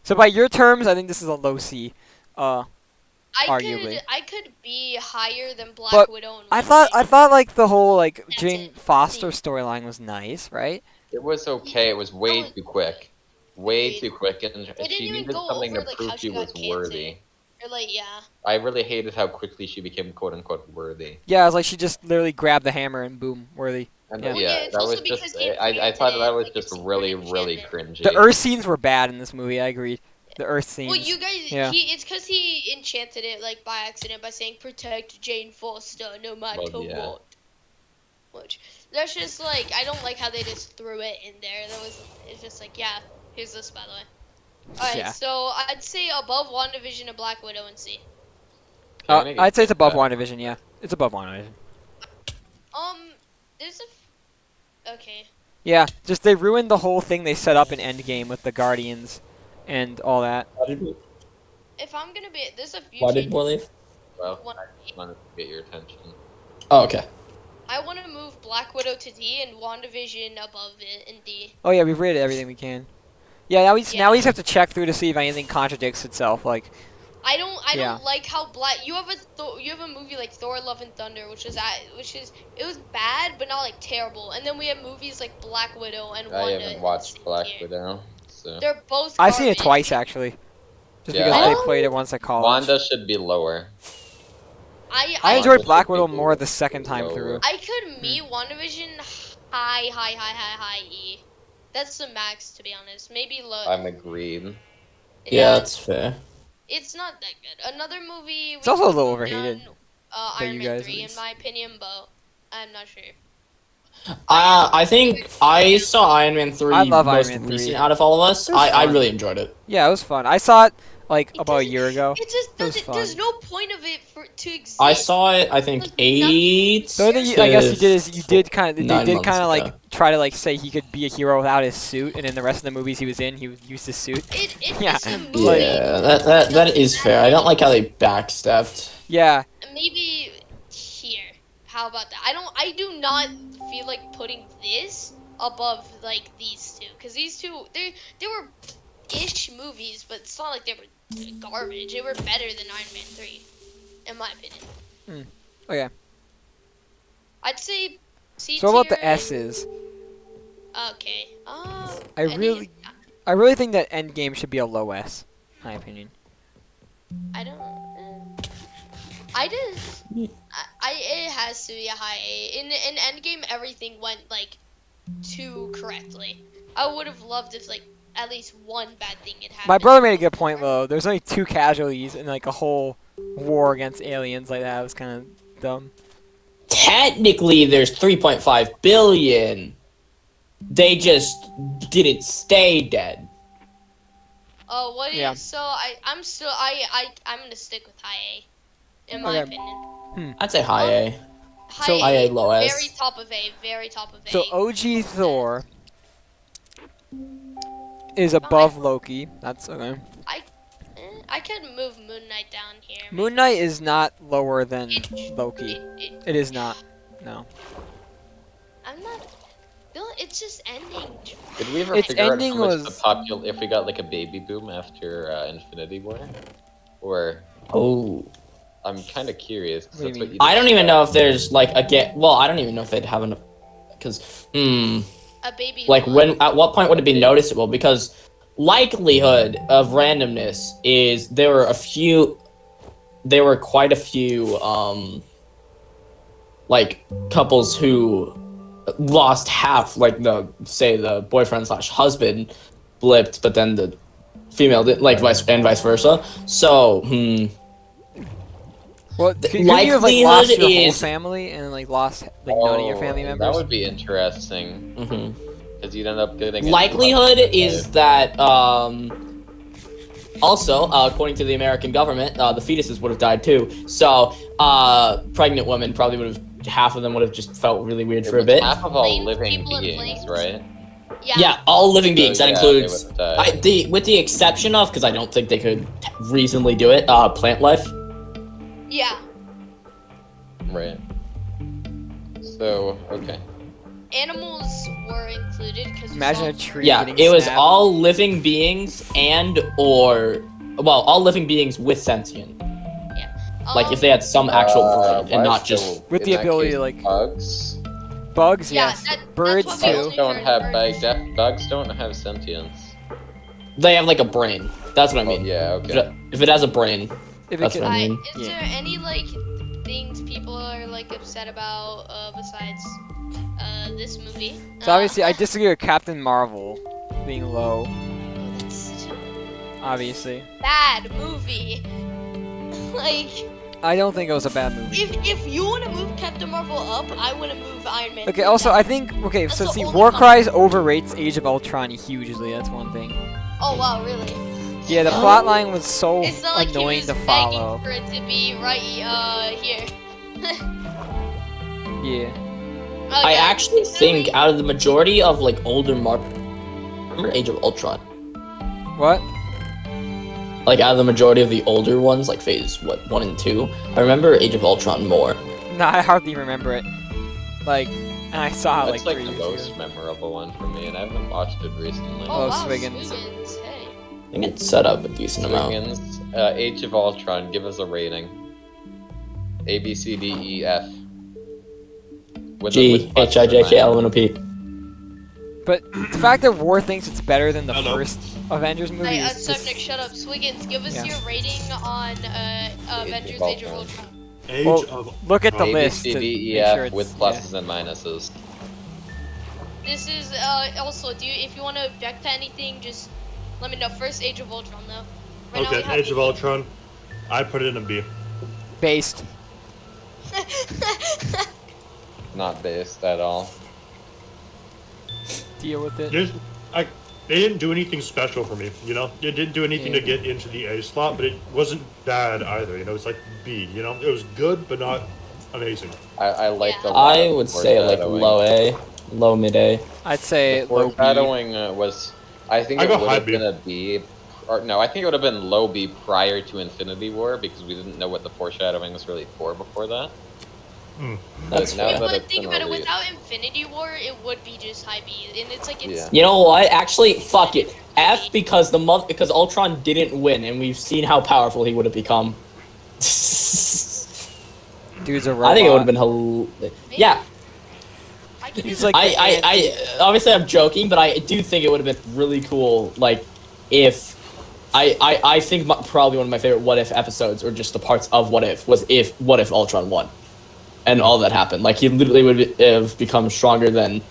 So by your terms, I think this is a low C. Arguably. I could be higher than Black But Widow. And I Wednesday. thought like the whole like That's Jane it. Foster storyline was nice, right? It was okay. It was way Oh, too quick. Way agreed. too quick, and didn't she even needed go something over, to like, prove how she she got was cancer. worthy. Or like yeah. I really hated how quickly she became quote unquote worthy. Yeah, it was like she just literally grabbed the hammer and boom, worthy. And Yeah. Well, yeah, yeah, it's that also was because just. he I invented thought that it, was like, just it's super really enchantment. cringy. The Earth scenes were bad in this movie. I agree. The Earth scenes. Well, you guys, Yeah. it's because he enchanted it like by accident by saying protect Jane Foster no matter Well, yeah. what. Which that's just like I don't like how they just threw it in there. It's just like yeah, here's this by the way. All right, Yeah. so I'd say above WandaVision and Black Widow and C. Can I make a I'd say it's above case WandaVision. Yeah, it's above WandaVision. There's okay. Yeah, just they ruined the whole thing they set up in Endgame with the Guardians and all that. If I'm gonna be, there's a few. Why did changes. Boar leave? Well, One- I just wanted to get your attention. Oh, okay. I want to move Black Widow to D and WandaVision above it in D. Oh yeah, we've rated everything we can. Yeah, now we Yeah. just have to check through to see if anything contradicts itself. Like, I Yeah. don't like how Black. You have a movie like Thor: Love and Thunder, which is it was bad but not like terrible. And then we have movies like Black Widow and I Wanda. haven't in the watched same Black tier. Widow, so They're both. I've seen it garbage. twice actually, just Yeah. because I they don't- played it once at college. Wanda should be lower. I I enjoyed Wanda Black should be Widow more the second time lower. through. I could meet WandaVision high E. That's the max, to be honest. Maybe low. I'm agreed. Yeah, that's fair. It's not that good. Another movie. It's also a little we've overhated done, that Iron you Man guys 3, in released. my opinion, but I'm not sure. I think I saw Iron Man 3 I love Iron most Man 3. recent out of all of us. It was I fun. really enjoyed it. Yeah, it was fun. I saw it like It about a doesn't- year ago. It just It was doesn't. fun. There's no point of it to exist. I saw it, I think, Like, 8. The only thing I guess you did is you did kind of they 9 did months kind of ago. like try to like say he could be a hero without his suit, and in the rest of the movies he was in, he used his suit. It's Yeah. a movie. Yeah, that is fair. I don't like how they backstepped. Yeah, Maybe here. How about that? I do not feel like putting this above like these two, because these two they were ish movies, but it's not like they were garbage. They were better than Iron Man 3, in my opinion. okay. I'd say C So what about tier the S's? Okay. I really think that Endgame should be a low S, in my opinion. I don't. I just. It has to be a high A. In Endgame, everything went like too correctly. I would have loved if like at least one bad thing had happened. My brother made a good point though. There's only 2 casualties in like a whole war against aliens like that. It was kind of dumb. Technically, there's 3.5 billion. They just didn't stay dead. Oh, what is Yeah. so? I'm gonna stick with high A. In my Okay. opinion, I'd say high A. high High A, low S. Very top of A. Very top of A. So OG Thor is above Loki. That's okay. I could move Moon Knight down here. Moon Knight is not lower than Loki. It- It is not. No. I'm not. It's just ending. Did we ever Its figure out ending how much was- if we got like a baby boom after Infinity War? Or Oh. I'm kind of curious. 'cause What do you that's what mean? you I don't even described. know if there's like a get. Well, I don't even know if they'd have enough. Because, A baby. like one. at what point would it be noticeable? Because likelihood of randomness is there were quite a few like couples who lost half, like the boyfriend / husband blipped, but then the female did, like vice versa. So Well, could you have like likelihood lost your whole is- family and like lost like none of your family That members? would be interesting. mhm. Because you'd end up getting. Likelihood is that also according to the American government, the fetuses would have died too. So pregnant women probably would have, half of them would have just felt really weird for a bit. Half of all Flames, living people in beings, flames. right? Yeah, all living beings. So, That yeah, they includes would have died. with the exception of, because I don't think they could reasonably do it, plant life. Yeah. Right. So, okay. Animals were included because Imagine a tree. Yeah, getting it was snapped. all living beings all living beings with sentient. Like if they had some actual brain and not just. With the ability to, like- bugs. Bugs, Yeah, yes. that's Birds what too. makes Bugs me don't heard have birds. bugs don't have sentience. They have like a brain. That's what I mean. Yeah, okay. If it has a brain, If it that's could, what I mean. Is Yeah. there any like things people are like upset about besides this movie? so obviously, I disagree with Captain Marvel being low. It's such a Obviously, bad movie. Like, I don't think it was a bad movie. if you want to move Captain Marvel up, I want to move Iron Man. Okay, 3 also, down. I think, okay, That's so the see, only Warcries overrates Age of Ultron hugely, that's one thing. Oh wow, really? Yeah, the plotline was so It's not like annoying he to was follow. begging for it to be right here. Yeah. Oh, I yeah, actually it's think really- out of the majority of like older Marvel, remember Age of Ultron? What? Like out of the majority of the older ones, like Phase 1 and 2, I remember Age of Ultron more. No, I hardly remember it. Like, and I saw it That's like like 3 the years most ago. memorable one for me, and I haven't watched it recently. Oh, Oh, wow, Swiggins. Swiggins, hey. I think it's set up a decent amount. Swiggins, Age of Ultron, give us a rating. A, B, C, D, E, F. With G, pluses H, I, J, and K, L, minuses. M, N, O, P. But the fact that War thinks it's better than the Hello. first Avengers movie Hey, is just... Sarfnic, shut up. Swiggins, give us Yeah. your rating on Avengers Age of Ultron. Age Well, of Look at the A, B, list C, to D, E, make F sure it's... with pluses and minuses. This is, also, if you want to object to anything, just let me know. First, Age of Ultron, though. Right now we okay, have Age of Ultron. I put it in a B. Based. Not based at all. Deal with it. They didn't do anything special for me, you know? It didn't do anything to get into the A slot, but it wasn't bad either, you know? It's like B, you know? It was good, but not amazing. I liked Yeah. a lot I of would say like foreshadowing. low A, low mid A. I'd say The low B. foreshadowing was, I think I it go would high have B. been a B, or no, I think it would have been low B prior to Infinity War because we didn't know what the foreshadowing was really for before that. That's Now fair. that But it's think been about it, released. without Infinity War, it would be just high B. And it's like, it's... Yeah. You know what? Actually, fuck it. F because because Ultron didn't win, and we've seen how powerful he would have become. Dude's a robot. I think it would have been yeah. I can He's do like that. the anti- I obviously I'm joking, but I do think it would have been really cool, like if I think probably one of my favorite What If episodes, or just the parts of What If, was if What If Ultron won, and all that happened. Like he literally would have become stronger than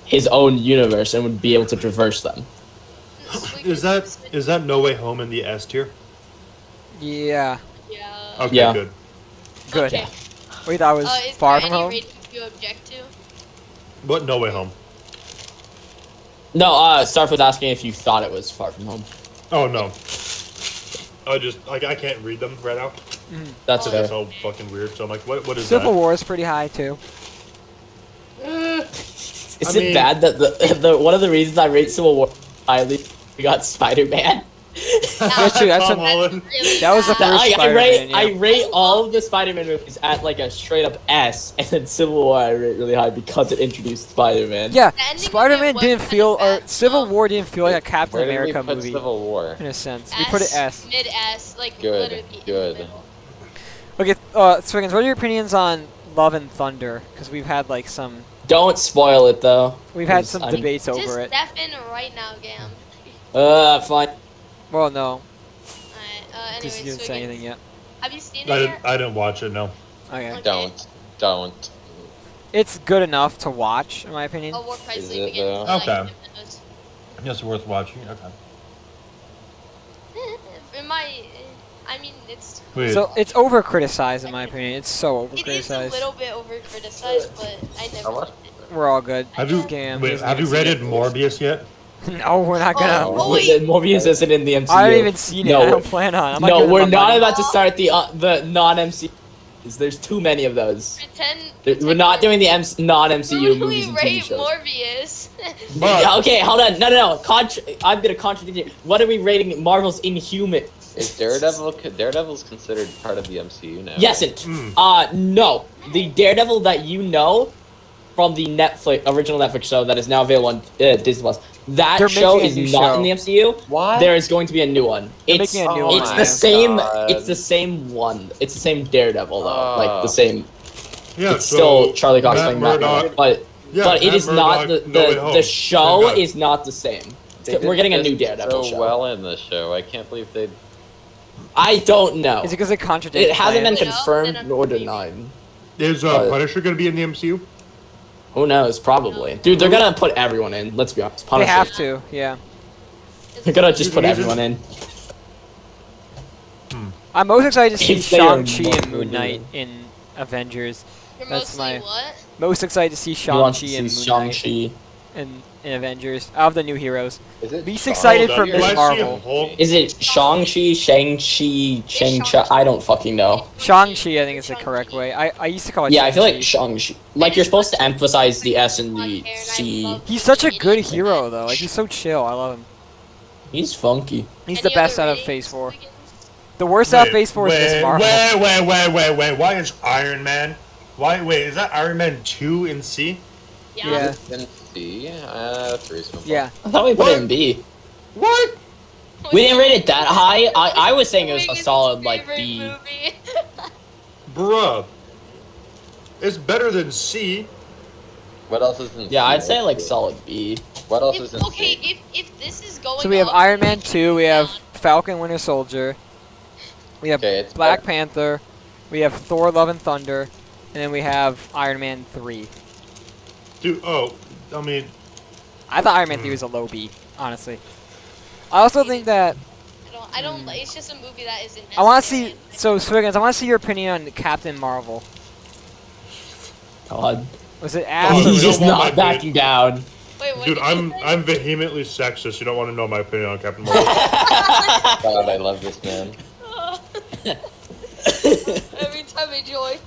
his own universe and would be able to traverse them. Is that No Way Home in the S tier? Yeah. Yeah. Okay, Yeah. good. Good. Okay. Wait, that was Is Far there From any Home? ratings you object to? What No Way Home? No, Starf was asking if you thought it was Far From Home. Oh, no. I can't read them right now. That's Oh, fair. That's all fucking weird. So I'm like, what is Civil that? War is pretty high, too. Is I it mean- bad that the one of the reasons I rate Civil War highly, we got Spider-Man? That's true. That's Tom a- Holland. That was the That- first I Spider-Man. rate Yeah. I rate all of the Spider-Man movies at like a straight up S, and then Civil War I rate really high because it introduced Spider-Man. Yeah, The ending of it Spider-Man was didn't kinda feel, or bad, Civil so- War didn't feel like a Captain Where did we America put movie Civil War? in a sense. We put it S. Mid S, like Good, literally in the good. middle. Okay, Swiggins, what are your opinions on Love and Thunder? Because we've had like some, Don't spoil it though. we've had 'cause some I'm- debates Just over it. step in right now, Gam. Fine. Well, no, Alright, because you anyways, didn't say anything yet. have you seen I it didn't, yet? I didn't watch it, no. Okay, Okay. Don't. it's good enough to watch, in my opinion. Oh, War Price Is League it, begins. though? Okay. Yes, worth watching. Okay. In my, I mean, it's Wait, So it's over criticized, in my opinion. It's so over it is a criticized. little bit over criticized, but I never. How much? We're all good. have you Scam, wait? doesn't Have you even see rated Morbius yet? No, we're not gonna. Oh, wait. Morbius isn't in the MCU. I haven't even seen it. No, I don't plan on. I'm not no, giving we're them not money. about to start the non-MCU. There's too many of those. We're not doing the non-MCU movies We and TV rate shows. Morbius. But Yeah, okay, hold on. No. I'm gonna contradict you. What are we rating Marvel's Inhuman? Is Daredevil's considered part of the MCU now? Yes, no. The Daredevil that you know from the original Netflix show that is now available on Disney Plus. That They're show making a is new not show. in the MCU. What? There is going to be a new one. They're It's making a new Oh one. it's my the same. God. It's the same one. It's the same Daredevil though. Like Oh. the same. yeah, It's still so Charlie Cox Matt playing Matt Murdock. Murdock, but Yeah, it Matt is not Murdock, No Way the Home. show Same guy. is not the same. They We're getting a did new Daredevil so show. well in the show. I can't believe they. I don't know. Is it because they contradict? It hasn't been plans? confirmed Then nor I'm denied. Is but- Punisher gonna be in the MCU? Who knows? Probably. Dude, they're gonna put everyone in. Let's be honest. They Punisher. have to. Yeah. They're gonna just put He's- everyone in. I'm most excited to see If they are Shang-Chi and not Moon doing Knight in Avengers. You're That's mostly my- what? Most excited to see He wants Shang-Chi to and see Moon Knight Shang-Chi. in Avengers. Out of the new heroes. Is it Least Shaw? excited Hold for on, Ms. do I see Marvel. a Hulk? Is it Shang-Chi, Shang-Chi, Shang-Chi? I don't fucking know. Shang-Chi, I think is the correct way. I used to call it Yeah, I feel like Shang-Chi. Shang-Chi. Like, you're supposed to emphasize the S and the C. He's such a good hero, though. Like, he's so chill. I love him. He's funky. He's Any the best other out of ratings, Phase 4. Wiggins? The worst out of Phase 4 is Ms. Marvel. Wait. Why is Iron Man? Wait, is that Iron Man 2 in C? Yeah. In C? That's reasonable. Yeah. I thought we put it in B. What? We didn't rate it that high. I was saying it was a Wiggins' solid, like, favorite B. movie. Bruh. It's better than C. What else is in C? Yeah, I'd say, like, solid B. What else is in Okay, C? if this is going So we have up, Iron then Man we can 2, we move have on. Falcon Winter Soldier, we have Okay, it's Black better. Panther, we have Thor Love and Thunder, and then we have Iron Man 3. Dude, I mean, I thought Iron Man 3 was a low B, honestly. I also think that I don't like. It's just a movie that isn't. I want to necessary. see. So Swiggins, I want to see your opinion on Captain Marvel. God. Was it ass Oh, or you He's don't just want my not backing down. Wait, what dude, did you say? I'm vehemently sexist. You don't want to know my opinion on Captain Marvel. God, I love this man. Every time I join,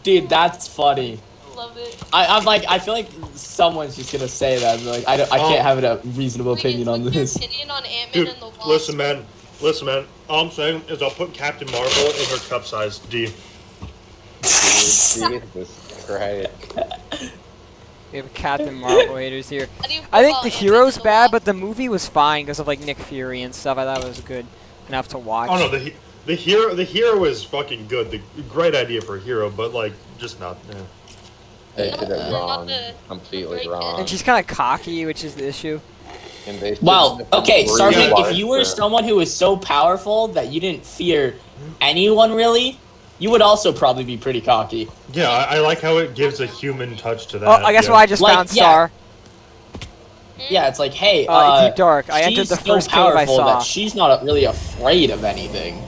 Dude, that's funny. love it. I'm like, I feel like someone's just gonna say that. Like, I can't have a reasonable opinion on What's your this. opinion on Ant-Man Dude, and the Wasp? listen, man. All I'm saying is I'll put Captain Marvel in her cup size D. Jesus Christ. we have Captain Marvel haters here? How do you feel I think about the Ant-Man hero's and the bad, Wasp? but the movie was fine because of like Nick Fury and stuff. I thought it was good enough to watch. Oh no, the hero is fucking good. The great idea for a hero, but like just not. They did it Not wrong. the- Completely right wrong. And she's kind of cocky, which is the issue. And they Well, shouldn't okay, have Sarfnic, realized if you were that. someone who was so powerful that you didn't fear anyone really, you would also probably be pretty cocky. Yeah, I like how it gives a human touch to that. Oh, I guess yeah. what I just Like, found yeah. Star. Yeah, it's like, hey, Deep Dark. I entered she's the so first cave I powerful saw. that she's not really afraid of anything.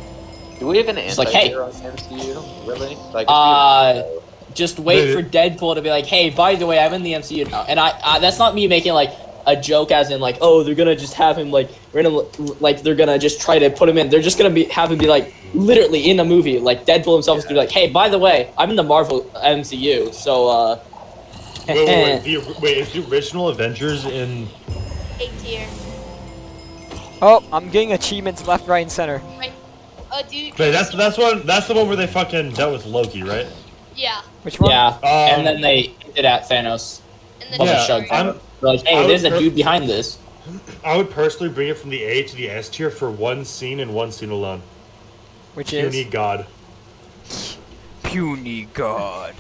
Do we have an It's like, hey. anti-hero in the MCU? Really? Like, Just wait Wait. for Deadpool to be like, hey, by the way, I'm in the MCU now. And I that's not me making like a joke as in like, oh, they're gonna just have him like they're gonna just try to put him in. They're just gonna have him be like literally in a movie. Like Deadpool himself is gonna be like, hey, by the way, I'm in the Marvel MCU. So Wait, is the original Avengers in? A tier. Oh, I'm getting achievements left, right, and center. Dude. Wait, that's the one where they fucking dealt with Loki, right? Yeah. Which one? Yeah, and then they did at Thanos. And then Well, they Yeah, showed I'm- Thanos. They're like, hey, there's a dude behind this. I would personally bring it from the A to the S tier for one scene and one scene alone. Which Puny is God. Puny God.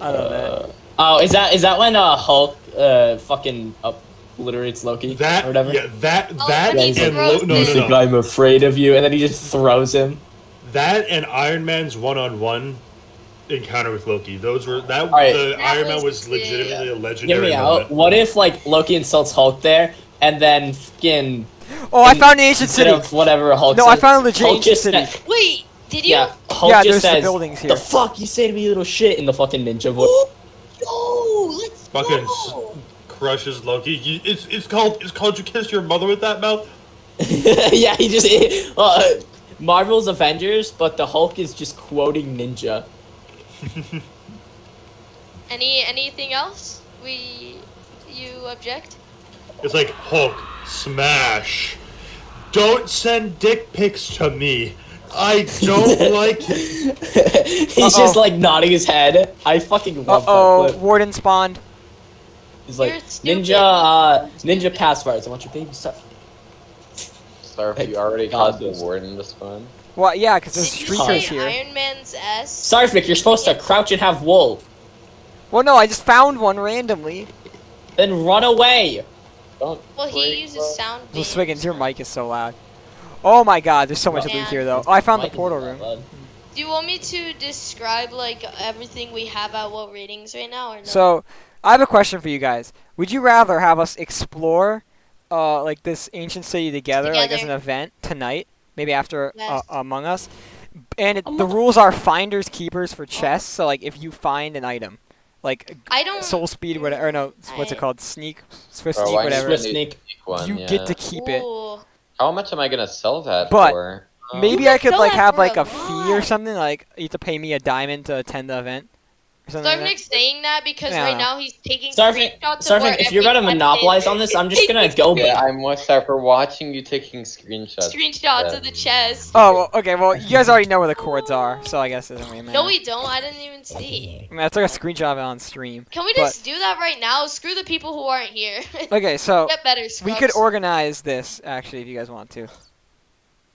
I love that. Oh, is that when Hulk fucking obliterates Loki That or whatever? yeah, that Oh, that and he and throws no, He's no, like, no. I'm afraid of you, and then he just throws him. That and Iron Man's one-on-one encounter with Loki. Those were Alright. the That Iron Man was was sick. legitimately a Hear legendary me moment. out. What if like Loki insults Hulk there, and then fucking Oh, I found the ancient instead city. of whatever Hulk No, says, I found a legit Hulk ancient just city. sa- Wait, did you? Yeah, Hulk Yeah, just there's the says, buildings here. "The fuck you say to me, you little shit," in the fucking ninja voice. Yo, let's Fucking go. crushes Loki. It's called you kiss your mother with that mouth. Yeah, he just Marvel's Avengers, but the Hulk is just quoting Ninja. Anything else? You object? It's like Hulk smash. Don't send dick pics to me. I don't like it. He's just like nodding his head. I fucking love that Uh-oh, clip. Warden spawned. He's like, You're stupid. Ninja passwords. I want your baby stuff. Sarf, you already God, caused the those- warden to spawn. Well, yeah, because there's Did you streakers say here. Iron Man's S? Sarfnic, you're supposed to crouch and have wool. Well, no, I just found one randomly. Then run away. Don't. Well, he worry, uses bro. sound. Well, beams. Swiggins, your mic is so loud. Oh my god, there's so much loot Man. here, though. Oh, I found the Mike is portal not room. bad. Do you want me to describe like everything we have at what ratings right now, or no? So, I have a question for you guys. Would you rather have us explore, like this ancient city together, like as an Together. event tonight, maybe after Yes. Among Us? And the rules are finders keepers for chests. So, like, if you find an item, like I don't. soul speed, whatever, or no, what's it called? Sneak, swift Bro, sneak, why whatever. Swift need sneak. to pick one, You yeah. get to keep it. Ooh. How much am I gonna sell that But for? Maybe You I can could sell like that have for like a a fee or lot. something. Like you have to pay me a diamond to attend the event. Or something like that. Sarfnic's saying that because Yeah. right now he's taking Sarfnic, screenshots of where if you're every gonna weapon monopolize is. on this, I'm just He's gonna taking go Yeah, back. I'm with Sarf for watching you taking screenshots. screenshots Yeah. of the chest. Oh, well, okay. Well, you guys already know where the cords are, so I guess it doesn't really matter. No, we don't. I didn't even see. I mean, I took a screenshot of it on stream. Can we But- just do that right now? Screw the people who aren't here. Okay, so Get better, we scrubs. could organize this actually if you guys want to.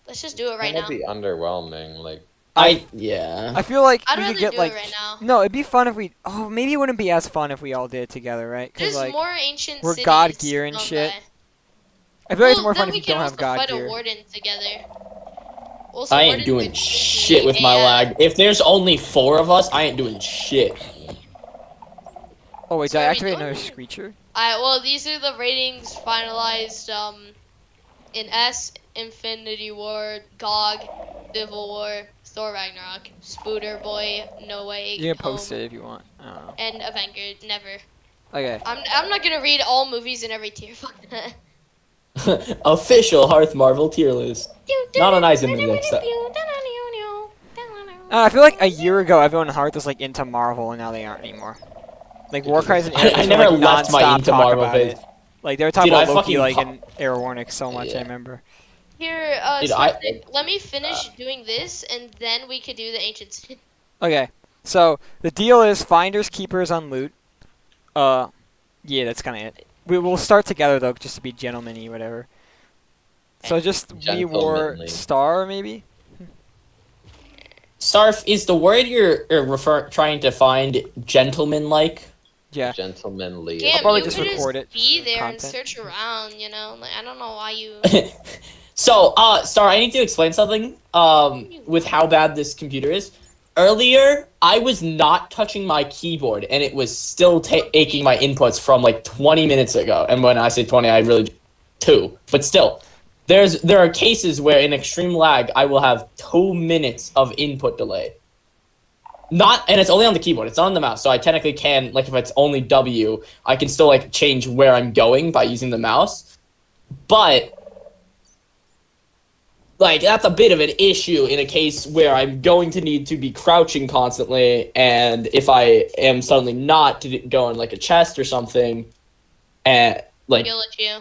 Let's just do it right That'd now. be underwhelming. Like, Yeah. I feel like I'd we rather could get do like. it right now. No, it'd be fun if we. Oh, maybe it wouldn't be as fun if we all did it together, right? Because There's like, more ancient we're cities God gear and on shit. that. I feel like it's Well, more then fun if we you can don't have also God fight gear. a warden together. Also, I ain't Warden's doing good shit with sneaky, my yeah. lag. If there's only 4 of us, I ain't doing shit. Oh wait, So did I are we activate doing- another screecher? Well, these are the ratings finalized in S, Infinity War, GOG, Civil War, Thor Ragnarok, Spooder Boy, No Way You can post Home, it if you want. I don't know. and Avenger. Never. Okay. I'm not gonna read all movies in every tier. Fuck that. Official Hearth Marvel tier list. Not an item in the next step. I feel like a year ago everyone in Hearth was like into Marvel and now they aren't anymore. Like Warcries and I Airwars never like, left my nonstop into talk Marvel about phase. it. Like they were talking Dude, about I Loki fucking like po- in Airwarnix so much. Yeah. I remember. Here, Dude, Sarfnic, let me finish doing this, and then we could do the ancient city. Okay, so the deal is finders keepers on loot. Yeah, that's kind of it. We'll start together though, just to be gentlemanly, whatever. So just we war Gentlemanly. star maybe. Sarf, is the word you're trying to find gentleman-like? Yeah. gentlemanly. Damn, probably you just could record it be for there and content. search around, you know? Like, I don't know why you... So, Star, I need to explain something with how bad this computer is. Earlier, I was not touching my keyboard, and it was still taking my inputs from like 20 minutes ago. And when I say 20, I really 2. But still, there are cases where in extreme lag, I will have 2 minutes of input delay. And it's only on the keyboard. It's not on the mouse. So I technically can, like, if it's only W, I can still like change where I'm going by using the mouse. But like, that's a bit of an issue in a case where I'm going to need to be crouching constantly, and if I am suddenly not to go in, like, a chest or something, and, like, Kill at you.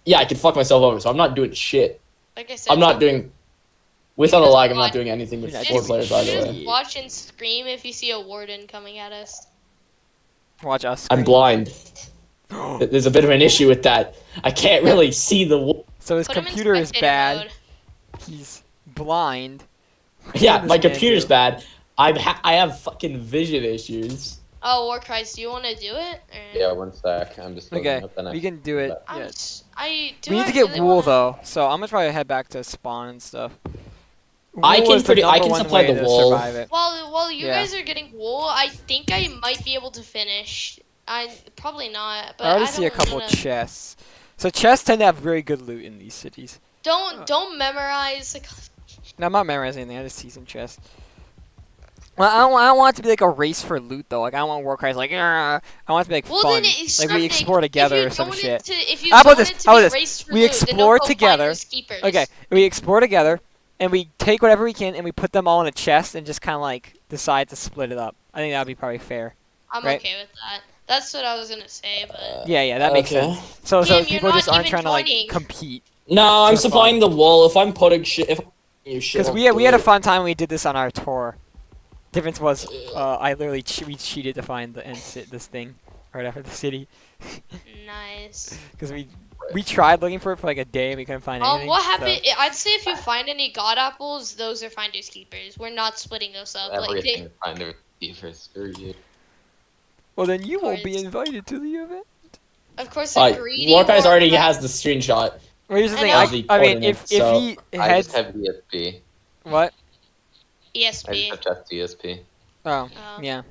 yeah, I can fuck myself over. So I'm not doing shit. Like I said, I'm not doing. Without a just lag, I'm not watch- doing anything with You're not 4 doing players, by the shit. way. just watch and scream if you see a warden coming at us. Watch us. I'm scream. blind. There's a bit of an issue with that. I can't really see the. So his Put him in computer is spectator bad. mode. He's blind. Yeah, What does my this man computer's do? bad. I have fucking vision issues. Oh, Warcries, do you want to do it? Or... Yeah, 1 sec. I'm just looking Okay, up the next. we can do it. I'm Yeah. s- I do. We need I to get really wool wanna... though, so I'm gonna try to head back to spawn and stuff. I Wool can is the I number can one supply way the to wool. survive it. While you Yeah. guys are getting wool, I think I might be able to finish. I probably not, but I already I see a don't couple wanna... chests. So chests tend to have very good loot in these cities. Don't memorize. Like, No, I'm not memorizing anything. I just see some chests. Well, I don't want it to be like a race for loot though. Like I don't want Warcries like. "Argh." I want it to be like well, fun. then it's Like we something- explore if together you or some don't shit. want it to- if you How about don't this? want it to How be about this? race for We loot, then don't explore go find together. those keepers. Okay, we explore together, and we take whatever we can, and we put them all in a chest, and just kind of like decide to split it up. I think that would be probably fair. I'm right? okay with that. That's what I was gonna say, but Yeah, that makes Okay. sense. So Damn, you're people not just aren't even trying to like joining. compete. No, I'm For supplying the wool. If I'm putting shit, if you shit, Because I'll we do had a it. fun time when we did this on our tour. Difference was, I literally we cheated to find the this thing right after the city. nice. Because we tried looking for it for like a day and we couldn't find anything. What so- happened? I'd say if you find any god apples, those are finders keepers. We're not splitting those up. Like Everything kind of keepers. Screw you. Well, then you won't be course. invited to the event. of course, a greedy Warcries already Warcry- has the screenshot. Well, here's the I thing. know. I mean, if So, he I heads just have ESP. what? I ESP. just have ESP. Oh, Oh. yeah.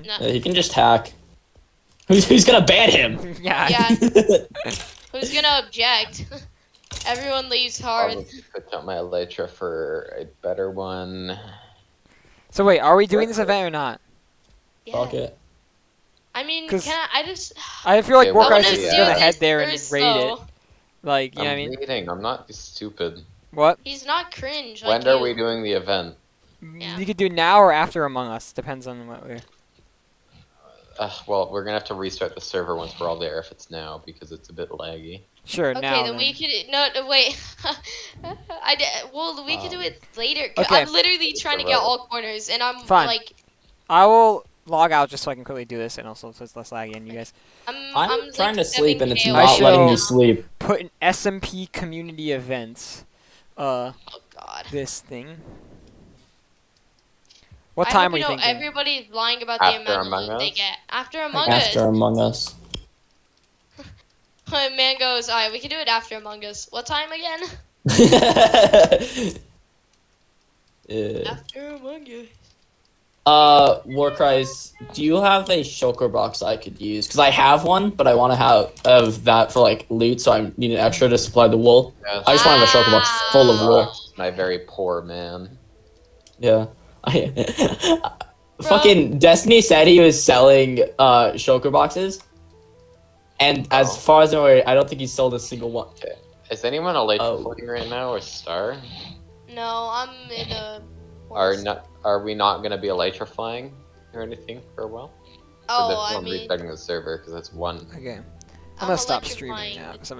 No. He can just hack. Who's gonna ban him? Yeah. Yeah. Who's gonna object? Everyone leaves I'll Harth. put out my Elytra for a better one. So wait, are we doing this event or not? Yeah. Fuck it. I mean, 'Cause- can I just? I feel like Okay, well, Warcries I is wanna just do gonna this head there and first, raid it. though. Like, you know what I I'm mean? reading. I'm not stupid. What? He's not cringe. When Like are you. we doing the event? Yeah. You could do now or after Among Us. Depends on what we're. Well, we're gonna have to restart the server once we're all there if it's now because it's a bit laggy. Sure, Okay, now. then we could no wait. Well, we could do it later. Okay. I'm literally trying to get all corners, and I'm Fine. like, I will log out just so I can quickly do this, and also so it's less laggy on you guys. I'm trying to sleep and it's KO. not I letting shall- me sleep. Put in SMP community events. Oh God. This thing. What I time hope are you thinking? everybody's lying about the After amount of Among loot they Us? get. After Among Us. After Among Us. Man goes, alright, we can do it after Among Us. What time again? Yeah. After Among Us. Warcries, do you have a shulker box I could use? Because I have one, but I want to have that for like loot, so I need an extra to supply the wool. Yes. I just want to have a shulker box full of wool. My very poor man. Yeah. Fucking Destiny said he was selling shulker boxes, and as far as I'm aware, I don't think he sold a single one. Okay. Is anyone Elytra Oh. floating right now or Star? No, I'm in a. Are we not gonna be Elytra flying or anything for a while? Oh, Or I that's mean. restarting the server because that's one. Okay. I'm I'm gonna stop electrifying streaming now because I'm